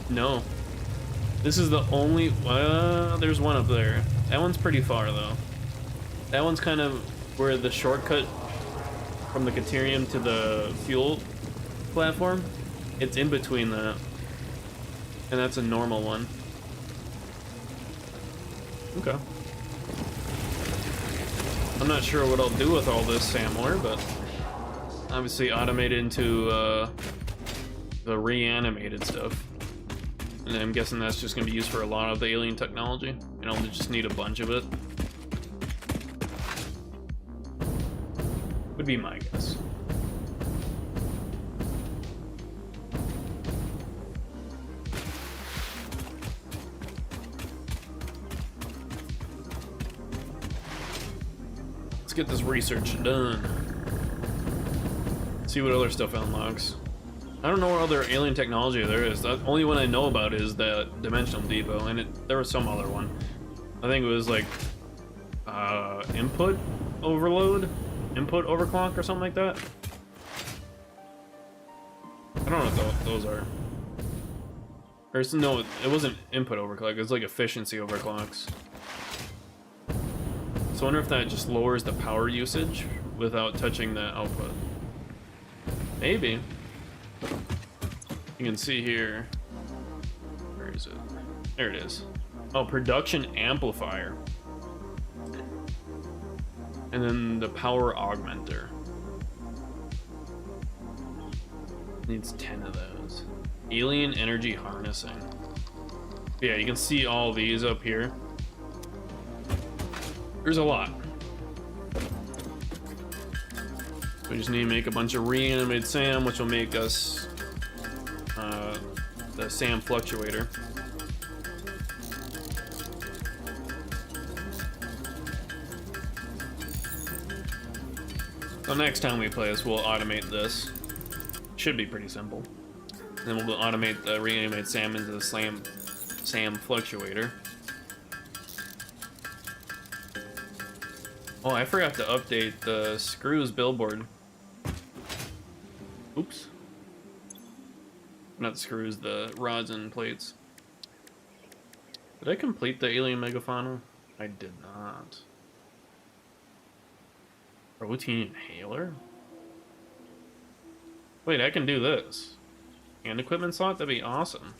No. This is the only... there's one up there. That one's pretty far, though. That one's kind of where the shortcut from the Caterium to the fuel platform. It's in between that. And that's a normal one. Okay. I'm not sure what I'll do with all this SAM-ware, but... obviously automate it into the reanimated stuff. And I'm guessing that's just going to be used for a lot of the alien technology. And I'll just need a bunch of it. Would be my guess. Let's get this research done. See what other stuff unlocks. I don't know what other alien technology there is. The only one I know about is that Dimensional Depot, and there was some other one. I think it was like input overload, input overclock, or something like that. I don't know what those are. Or no, it wasn't input overclock. It was like efficiency overclocks. So I wonder if that just lowers the power usage without touching the output. Maybe. You can see here. Where is it? There it is. Oh, production amplifier. And then the power augmenter. Needs 10 of those. Alien energy harnessing. Yeah, you can see all these up here. There's a lot. We just need to make a bunch of reanimated SAM, which will make us the SAM fluctuator. So next time we play this, we'll automate this. Should be pretty simple. And then we'll automate the reanimated SAM into the SAM fluctuator. Oh, I forgot to update the screws billboard. Oops. Not the screws, the rods and plates. Did I complete the alien megafauna? I did not. Protein inhaler? Wait, I can do this. And equipment slot? That'd be awesome.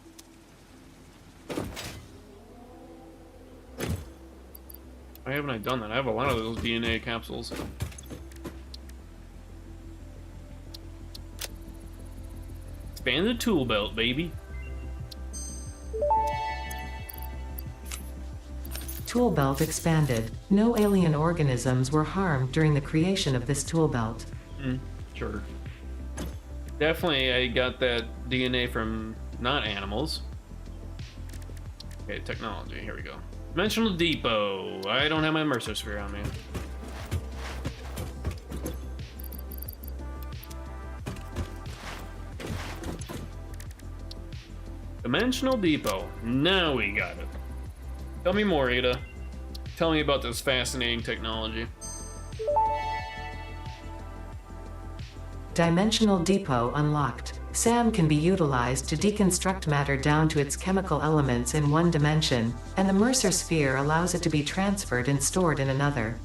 Why haven't I done that? I have a lot of those DNA capsules. Expand the tool belt, baby. Tool belt expanded. No alien organisms were harmed during the creation of this tool belt. Sure. Definitely, I got that DNA from not animals. Okay, technology. Here we go. Dimensional Depot. I don't have my Mercer sphere on me. Dimensional Depot. Now we got it. Tell me more, Ada. Tell me about this fascinating technology. Dimensional Depot unlocked. SAM can be utilized to deconstruct matter down to its chemical elements in one dimension, and the Mercer sphere allows it to be transferred and stored in another.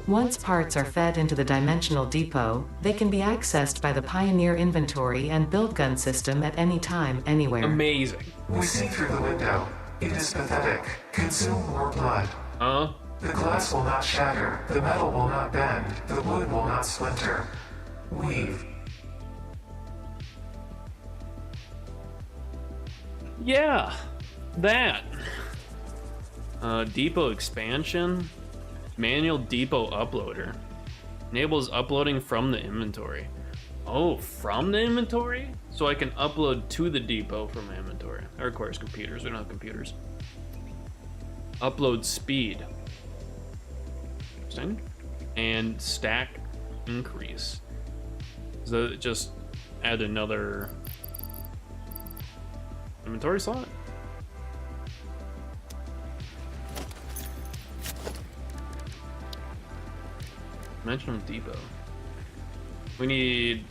Once parts are fed into the Dimensional Depot, they can be accessed by the Pioneer inventory and build gun system at any time, anywhere. Amazing. We see through the window. It is pathetic. Consume more blood. The glass will not shatter. The metal will not bend. The wood will not splinter. Weave. Yeah, that. Depot expansion. Manual depot uploader. Enables uploading from the inventory. Oh, from the inventory? So I can upload to the depot from my inventory. That requires computers. We don't have computers. Upload speed. Interesting. And stack increase. So just add another inventory slot? Dimensional depot. We need,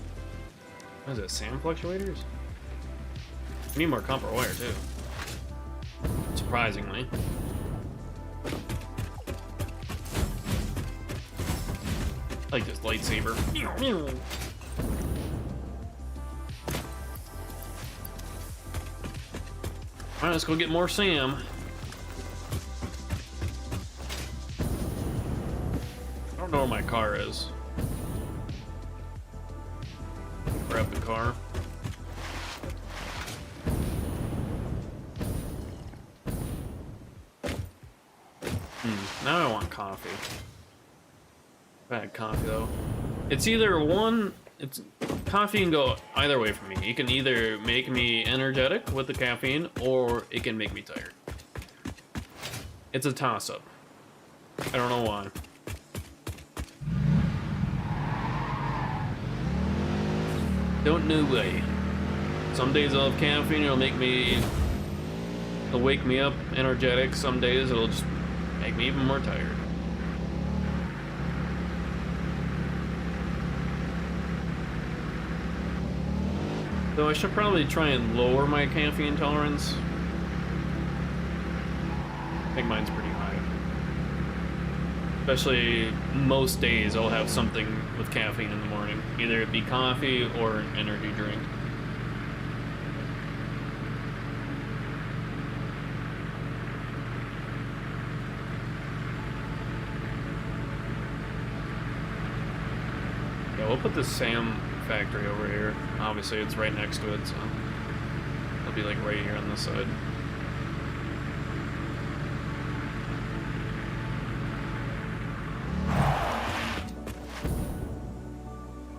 what is it, SAM fluctuators? We need more copper wire too. Surprisingly. I like this lightsaber. Alright, let's go get more SAM. I don't know where my car is. Grab the car. Now I want coffee. I've had coffee though. It's either one, coffee can go either way for me. It can either make me energetic with the caffeine, or it can make me tired. It's a toss-up. I don't know why. Don't know why. Some days I'll have caffeine, it'll wake me up energetic. Some days it'll just make me even more tired. Though I should probably try and lower my caffeine tolerance. I think mine's pretty high. Especially most days I'll have something with caffeine in the morning. Either it be coffee or an energy drink. Yeah, we'll put the SAM factory over here. Obviously it's right next to it, so it'll be like right here on this side.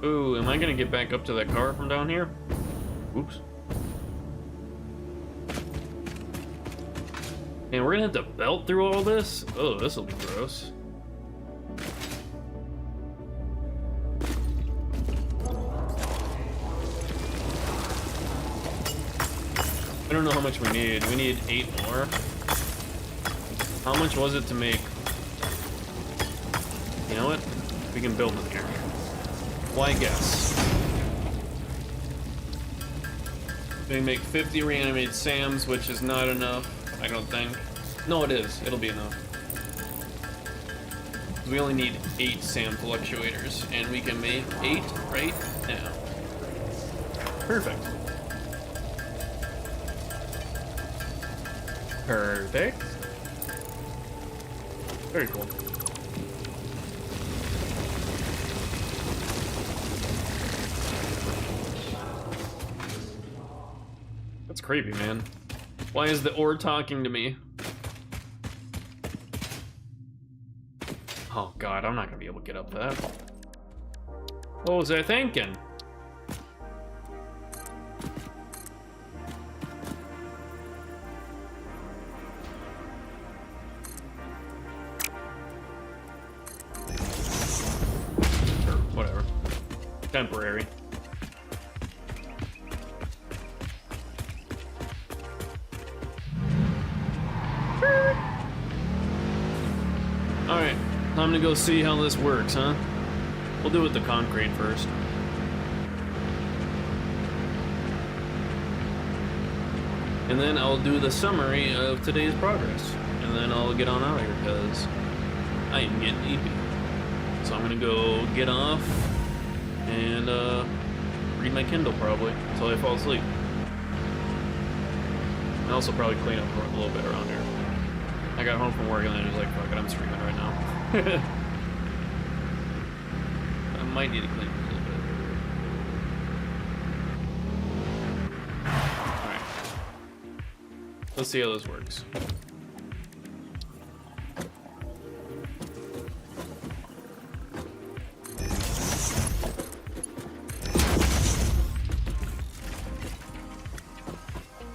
Ooh, am I gonna get back up to that car from down here? Oops. And we're gonna have to belt through all this? Oh, this'll be gross. I don't know how much we need. We need 8 more. How much was it to make? You know what? We can build it here. Why guess? We make 50 reanimated SAMs, which is not enough, I don't think. No, it is. It'll be enough. We only need 8 SAM fluctuators, and we can make 8 right now. Perfect. Perfect. Very cool. That's creepy, man. Why is the ore talking to me? Oh god, I'm not gonna be able to get up that. What was I thinking? Whatever. Temporary. Alright, time to go see how this works, huh? We'll do it with the concrete first. And then I'll do the summary of today's progress. And then I'll get on out of here because I am getting sleepy. So I'm gonna go get off and read my Kindle probably until I fall asleep. And also probably clean up a little bit around here. I got home from work and then I was like, fuck it, I'm streaming right now. I might need to clean up a little bit. Alright. Let's see how this works.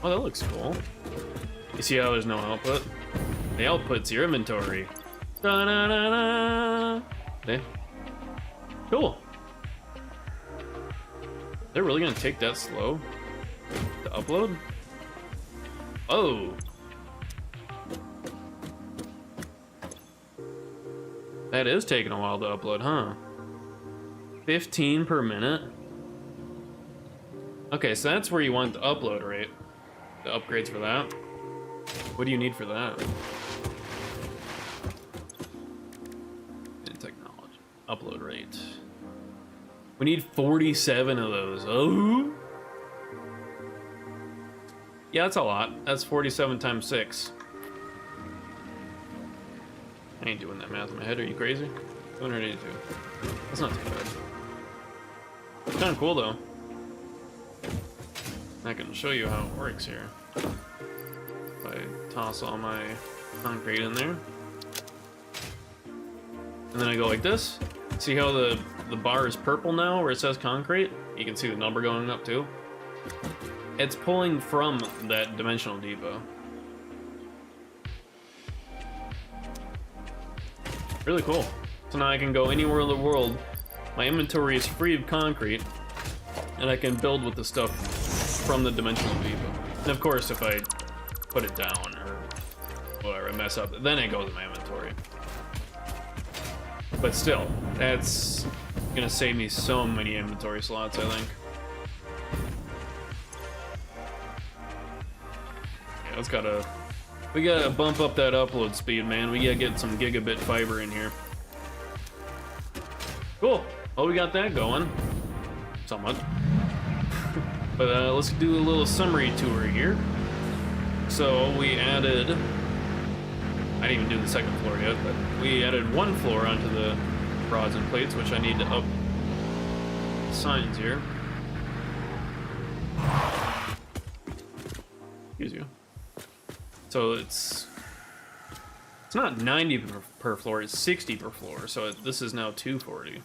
Oh, that looks cool. You see how there's no output? The output's your inventory. Da-da-da-da. Okay. Cool. They're really gonna take that slow to upload? Oh. That is taking a while to upload, huh? 15 per minute? Okay, so that's where you want the upload rate. The upgrades for that. What do you need for that? In technology. Upload rate. We need 47 of those. Oh! Yeah, that's a lot. That's 47 times 6. I ain't doing that math in my head. Are you crazy? 282. That's not too bad. It's kind of cool, though. I can show you how it works here. If I toss all my concrete in there. And then I go like this. See how the bar is purple now where it says concrete? You can see the number going up too. It's pulling from that dimensional depot. Really cool. So now I can go anywhere in the world. My inventory is free of concrete. And I can build with the stuff from the dimensional depot. And of course, if I put it down or whatever, I mess up, then it goes in my inventory. But still, that's gonna save me so many inventory slots, I think. Yeah, we gotta bump up that upload speed, man. We gotta get some gigabit fiber in here. Cool. Oh, we got that going. Somewhat. But let's do a little summary tour here. So we added, I didn't even do the second floor yet, but we added one floor onto the rods and plates, which I need to up signs here. Excuse you. So it's not 90 per floor, it's 60 per floor. So this is now 240.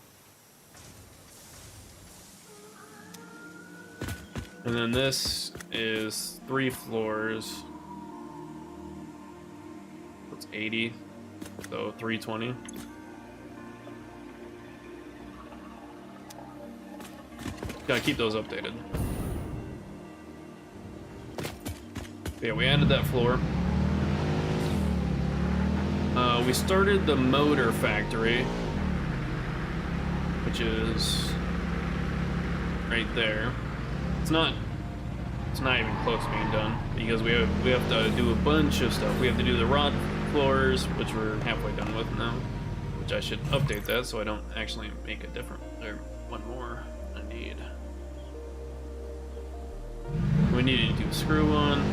And then this is 3 floors. It's 80, so 320. Gotta keep those updated. Yeah, we added that floor. We started the motor factory, which is right there. It's not even close to being done because we have to do a bunch of stuff. We have to do the rod floors, which we're halfway done with now, which I should update that so I don't actually make a different, or one more I need. We need to do a screw on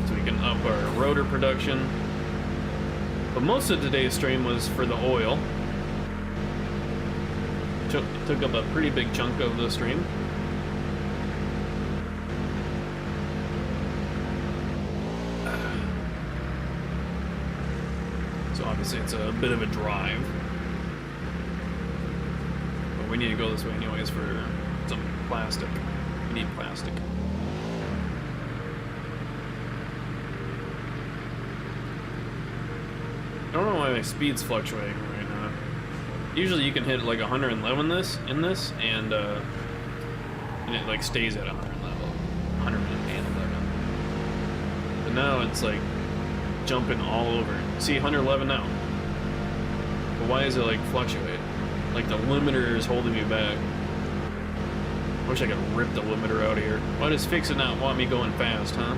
so we can up our rotor production. But most of today's stream was for the oil. Took up a pretty big chunk of the stream. So obviously it's a bit of a drive. But we need to go this way anyways for some plastic. We need plastic. I don't know why my speed's fluctuating right now. Usually you can hit like 111 in this, and it like stays at 111. But now it's like jumping all over. See, 111 now. But why is it like fluctuate? Like the limiter is holding me back. I wish I could rip the limiter out of here. Why does Fix It not want me going fast, huh?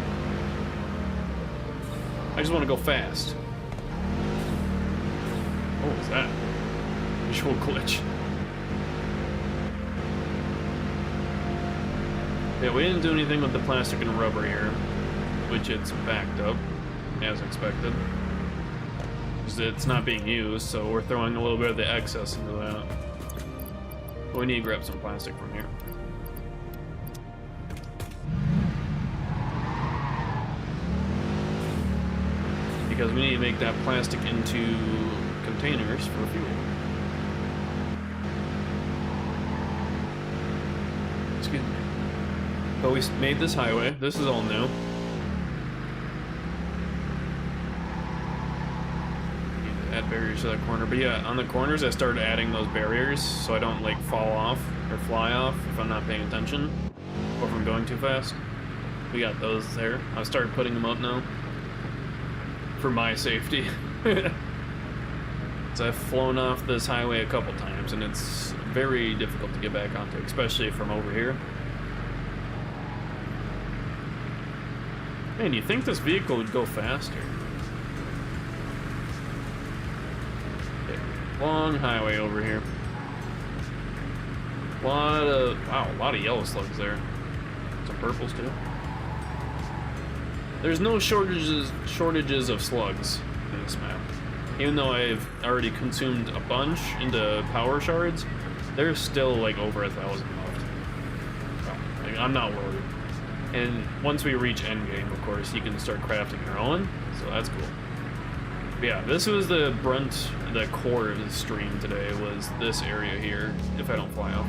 I just want to go fast. What was that? Visual glitch. Yeah, we didn't do anything with the plastic and rubber here, which it's backed up, as expected. It's not being used, so we're throwing a little bit of the excess into that. But we need to grab some plastic from here. Because we need to make that plastic into containers for fuel. Excuse me. But we made this highway. This is all new. add barriers to that corner. But yeah, on the corners I started adding those barriers so I don't like fall off or fly off if I'm not paying attention or if I'm going too fast. We got those there. I've started putting them up now for my safety. So I've flown off this highway a couple times and it's very difficult to get back onto, especially from over here. Man, you think this vehicle would go faster? Okay. Long highway over here. Wow, a lot of yellow slugs there. Some purples too. There's no shortages of slugs in this map. Even though I've already consumed a bunch into power shards, there's still like over 1,000 left. So, like, I'm not worried. And once we reach endgame, of course, you can start crafting your own, so that's cool. But yeah, this was the brunt, the core of the stream today, was this area here, if I don't fly off.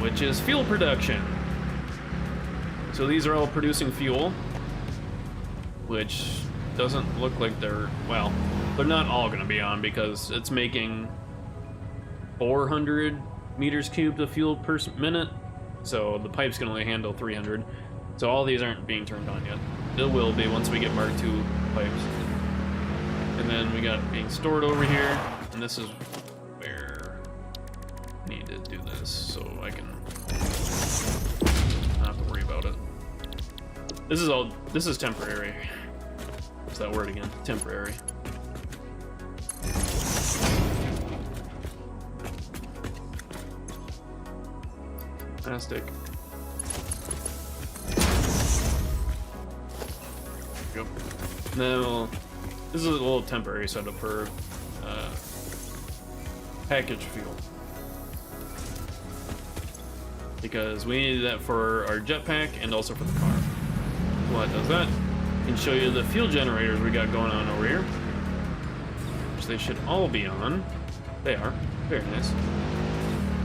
Which is fuel production. So these are all producing fuel, which doesn't look like they're, well, they're not all gonna be on because it's making 400 meters cubed of fuel per minute. So the pipe's can only handle 300. So all these aren't being turned on yet. It will be once we get Mark II pipes. And then we got being stored over here. And this is where I need to do this so I can not have to worry about it. This is temporary. What's that word again? Temporary. Plastic. Yep. Now, this is a little temporary setup for package fuel. Because we needed that for our jetpack and also for the car. Well, it does that. I can show you the fuel generators we got going on over here. Which they should all be on. They are. Very nice.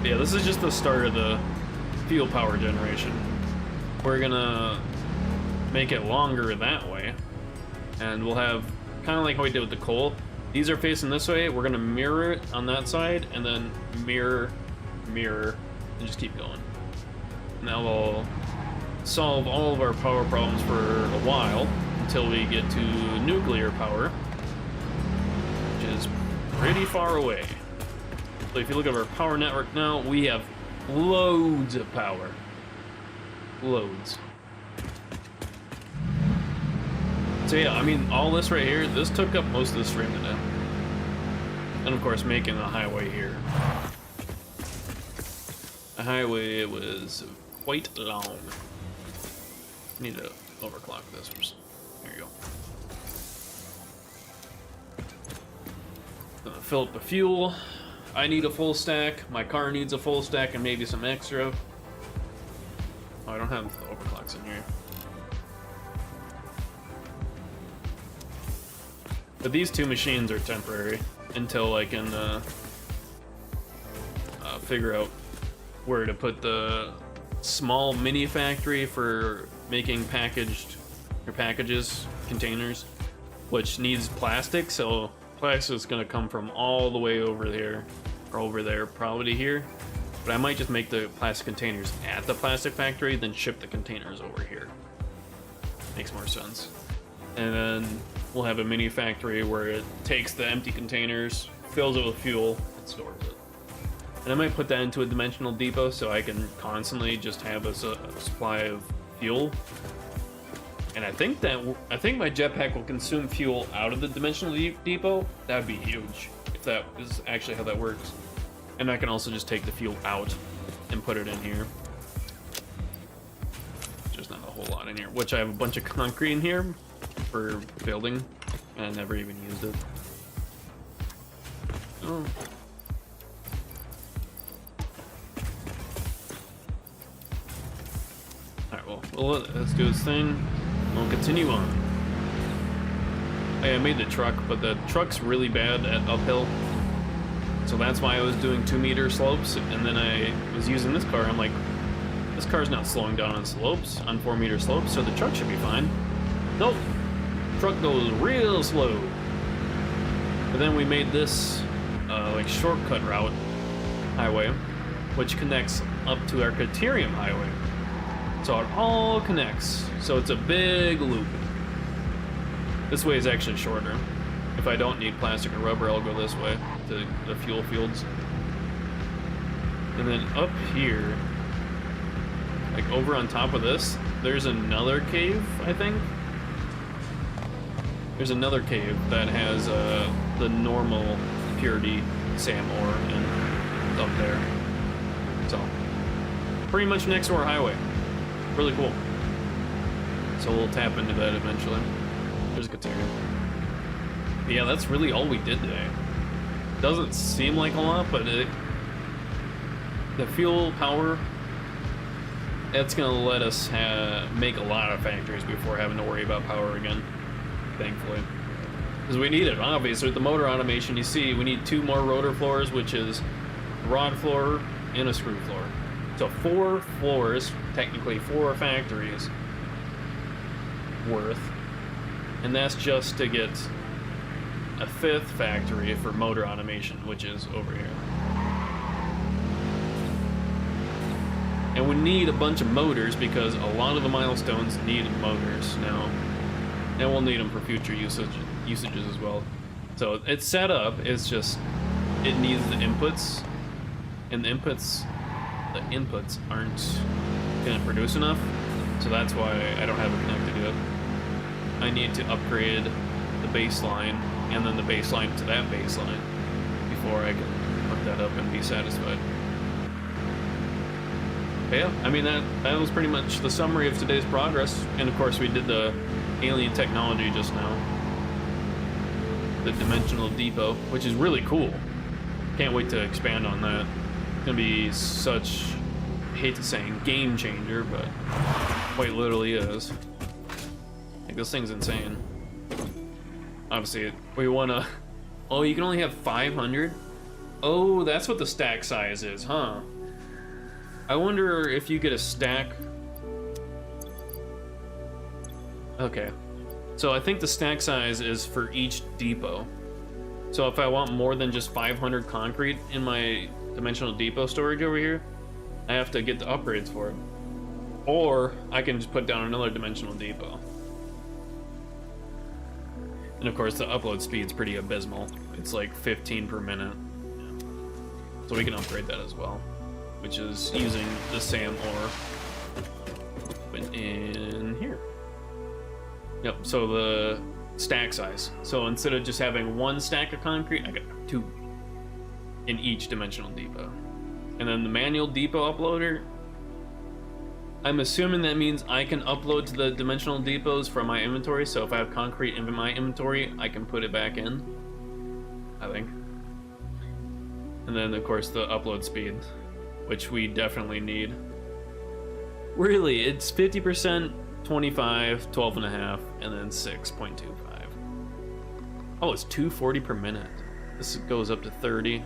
But yeah, this is just the start of the fuel power generation. We're gonna make it longer that way, and we'll have kind of like how we did with the coal. These are facing this way. We're gonna mirror it on that side, and then mirror, and just keep going. And that will solve all of our power problems for a while until we get to nuclear power, which is pretty far away. So if you look at our power network now, we have loads of power. Loads. So yeah, I mean, all this right here, this took up most of the stream today. And of course, making a highway here. The highway was quite long. Need to overclock this. There you go. Gonna fill up the fuel. I need a full stack, my car needs a full stack and maybe some extra. Oh, I don't have the overclocks in here. But these two machines are temporary until I can figure out where to put the small mini factory for making packages, containers, which needs plastic, so plastic is gonna come from all the way over there, or over there, probably here. But I might just make the plastic containers at the plastic factory, then ship the containers over here. Makes more sense. And then we'll have a mini factory where it takes the empty containers, fills it with fuel, and stores it. And I might put that into a dimensional depot so I can constantly just have a supply of fuel. And I think my jetpack will consume fuel out of the dimensional depot. That would be huge if that is actually how that works. And I can also just take the fuel out and put it in here. There's not a whole lot in here, which I have a bunch of concrete in here for building, and I never even used it. Oh. Alright, well, let's do this thing. We'll continue on. Hey, I made the truck, but the truck's really bad at uphill. So that's why I was doing 2-meter slopes, and then I was using this car. I'm like, this car's not slowing down on slopes, on 4-meter slopes, so the truck should be fine. Nope. Truck goes real slow. But then we made this like shortcut route highway, which connects up to our Criterium highway. So it all connects. So it's a big loop. This way is actually shorter. If I don't need plastic or rubber, I'll go this way to the fuel fields. And then up here, like over on top of this, there's another cave, I think. There's another cave that has the normal purity sand ore and up there. So, pretty much next to our highway. Really cool. So we'll tap into that eventually. There's a Criterium. Yeah, that's really all we did today. Doesn't seem like a lot, but the fuel power, that's gonna let us make a lot of factories before having to worry about power again, thankfully. Because we need it, obviously. With the motor automation, you see, we need 2 more rotor floors, which is a rod floor and a screw floor. So 4 floors, technically 4 factories worth. And that's just to get a 5th factory for motor automation, which is over here. And we need a bunch of motors because a lot of the milestones need motors now. And we'll need them for future usages as well. So it's set up, it's just, it needs the inputs. And the inputs aren't gonna produce enough. So that's why I don't have it connected yet. I need to upgrade the baseline and then the baseline to that baseline before I can hook that up and be satisfied. But yeah, I mean that was pretty much the summary of today's progress. And of course we did the alien technology just now. The dimensional depot, which is really cool. Can't wait to expand on that. It's gonna be such, I hate to say game changer, but quite literally is. Like, this thing's insane. Obviously, we wanna... Oh, you can only have 500? Oh, that's what the stack size is, huh? I wonder if you get a stack... Okay. So I think the stack size is for each depot. So if I want more than just 500 concrete in my dimensional depot storage over here, I have to get the upgrades for it. Or I can just put down another dimensional depot. And of course the upload speed's pretty abysmal. It's like 15 per minute. So we can upgrade that as well, which is using the sand ore but in here. Yep, so the stack size. So instead of just having 1 stack of concrete, I got 2 in each dimensional depot. And then the manual depot uploader, I'm assuming that means I can upload to the dimensional depots from my inventory. So if I have concrete in my inventory, I can put it back in, I think. And then of course the upload speed, which we definitely need. Really, it's 50%, 25, 12.5, and then 6.25. Oh, it's 240 per minute. This goes up to 30.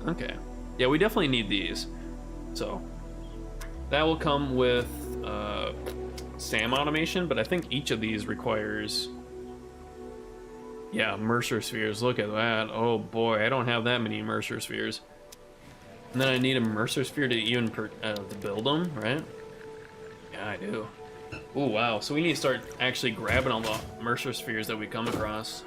Okay. Yeah, we definitely need these. So that will come with SAM automation, but I think each of these requires, yeah, Mercer spheres. Look at that. Oh boy, I don't have that many Mercer spheres. And then I need a Mercer sphere to even to build them, right? Yeah, I do. Oh wow, so we need to start actually grabbing all the Mercer spheres that we come across.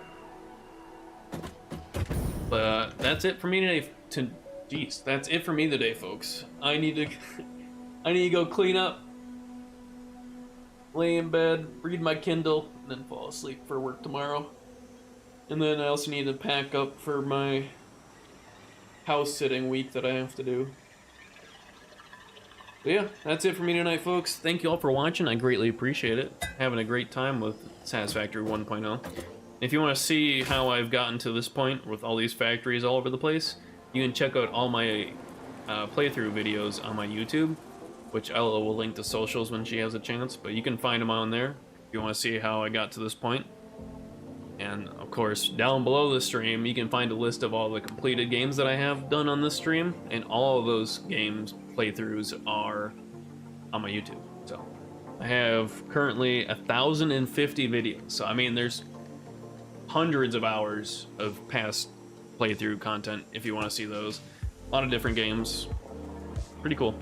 But that's it for me today. Jeez, that's it for me today, folks. I need to go clean up, lay in bed, read my Kindle, and then fall asleep for work tomorrow. And then I also need to pack up for my house sitting week that I have to do. But yeah, that's it for me tonight, folks. Thank you all for watching. I greatly appreciate it. Having a great time with Satisfactory 1.0. If you want to see how I've gotten to this point with all these factories all over the place, you can check out all my playthrough videos on my YouTube, which I will link to socials when she has a chance, but you can find them on there if you want to see how I got to this point. And of course, down below the stream, you can find a list of all the completed games that I have done on this stream, and all of those games playthroughs are on my YouTube. So I have currently 1,050 videos. So I mean, there's hundreds of hours of past playthrough content if you want to see those. A lot of different games. Pretty cool.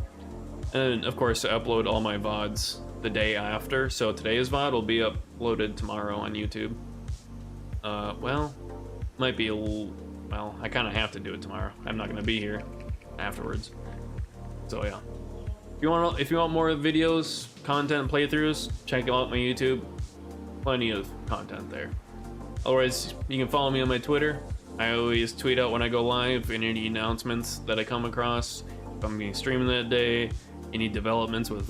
And of course, I upload all my VODs the day after, so today's VOD will be uploaded tomorrow on YouTube. Well, might be well, I kind of have to do it tomorrow. I'm not going to be here afterwards. So yeah. If you want more videos, content, playthroughs, check out my YouTube. Plenty of content there. Otherwise, you can follow me on my Twitter. I always tweet out when I go live, any announcements that I come across. If I'm being streaming that day, any developments with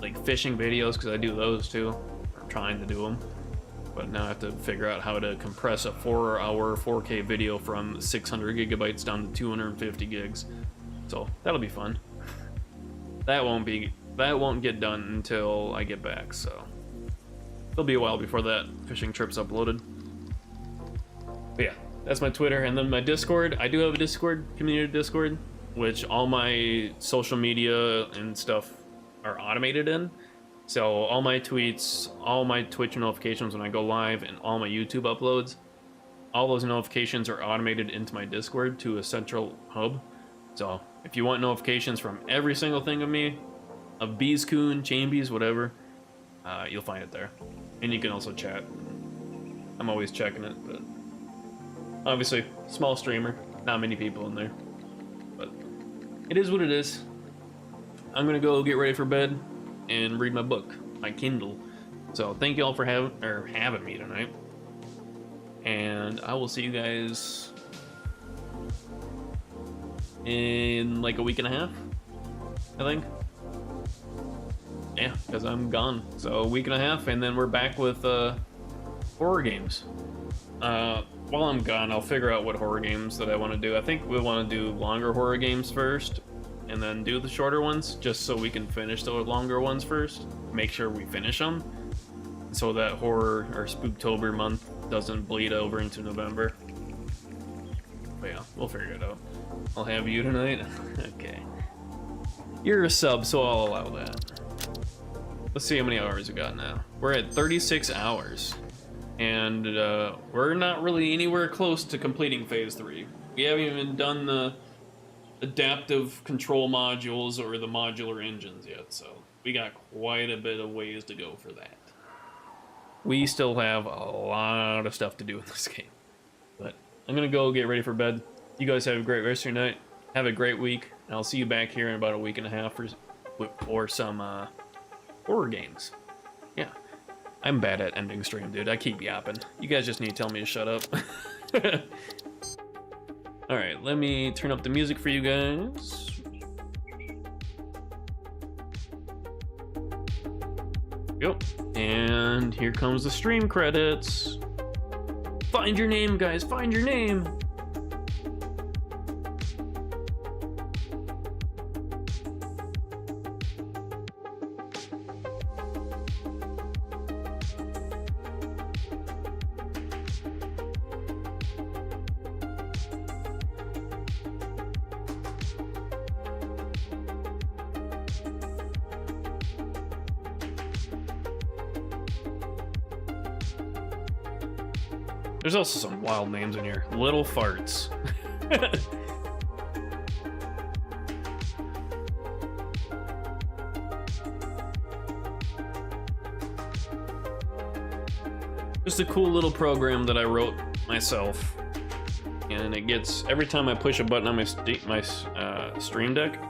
like fishing videos, because I do those too. I'm trying to do them. But now I have to figure out how to compress a 4-hour 4K video from 600 gigabytes down to 250 gigs. So that'll be fun. That won't get done until I get back, so it'll be a while before that fishing trip's uploaded. But yeah, that's my Twitter, and then my Discord. I do have a Discord, community Discord, which all my social media and stuff are automated in. So all my tweets, all my Twitch notifications when I go live, and all my YouTube uploads, all those notifications are automated into my Discord to a central hub. So if you want notifications from every single thing of me, of Beescoon, Chambiez, whatever, you'll find it there. And you can also chat. I'm always checking it, but obviously, small streamer, not many people in there. But it is what it is. I'm gonna go get ready for bed and read my book, my Kindle. So thank you all for having me tonight. And I will see you guys in like a week and a half, I think. Yeah, because I'm gone. So a week and a half, and then we're back with horror games. While I'm gone, I'll figure out what horror games that I want to do. I think we want to do longer horror games first, and then do the shorter ones, just so we can finish the longer ones first. Make sure we finish them, so that horror or Spooktober month doesn't bleed over into November. But yeah, we'll figure it out. I'll have you tonight? Okay. You're a sub, so I'll allow that. Let's see how many hours we got now. We're at 36 hours. And we're not really anywhere close to completing Phase 3. We haven't even done the adaptive control modules or the modular engines yet, so we got quite a bit of ways to go for that. We still have a lot of stuff to do in this game. But I'm gonna go get ready for bed. You guys have a great rest of your night. Have a great week. And I'll see you back here in about a week and a half for some horror games. Yeah. I'm bad at ending stream, dude. I keep yapping. You guys just need to tell me to shut up. Alright, let me turn up the music for you guys. Yep. And here comes the stream credits. Find your name, guys. Find your name. There's also some wild names in here. Little Farts. Just a cool little program that I wrote myself. And it gets, every time I push a button on my Stream Deck,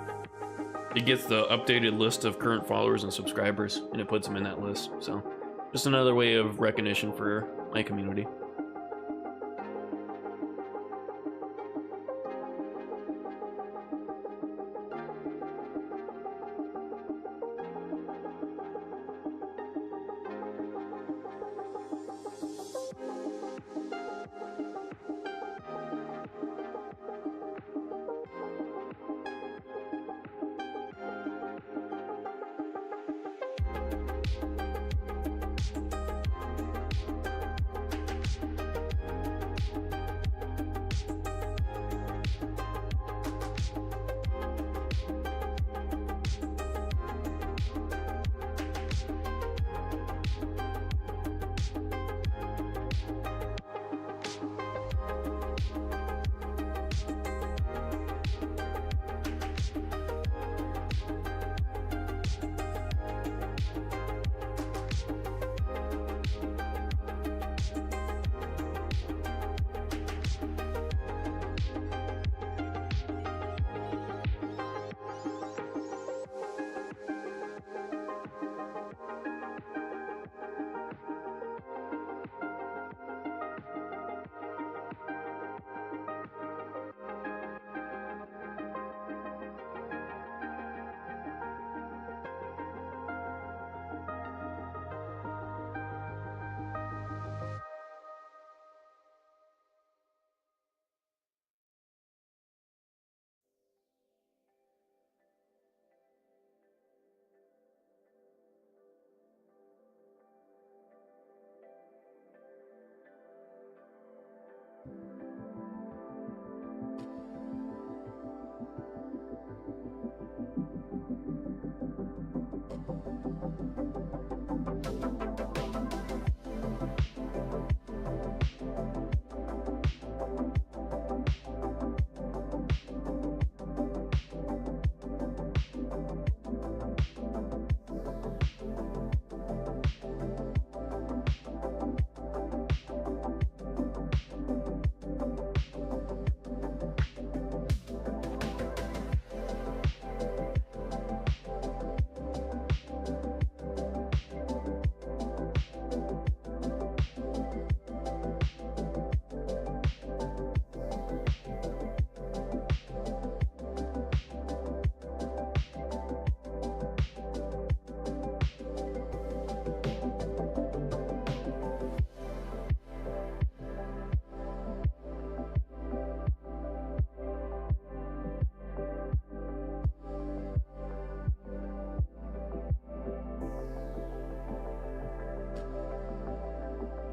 it gets the updated list of current followers and subscribers, and it puts them in that list. So, just another way of recognition for my community.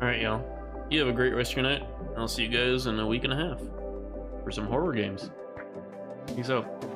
Alright, y'all. You have a great rest of your night. I'll see you guys in a week and a half for some horror games. Peace out.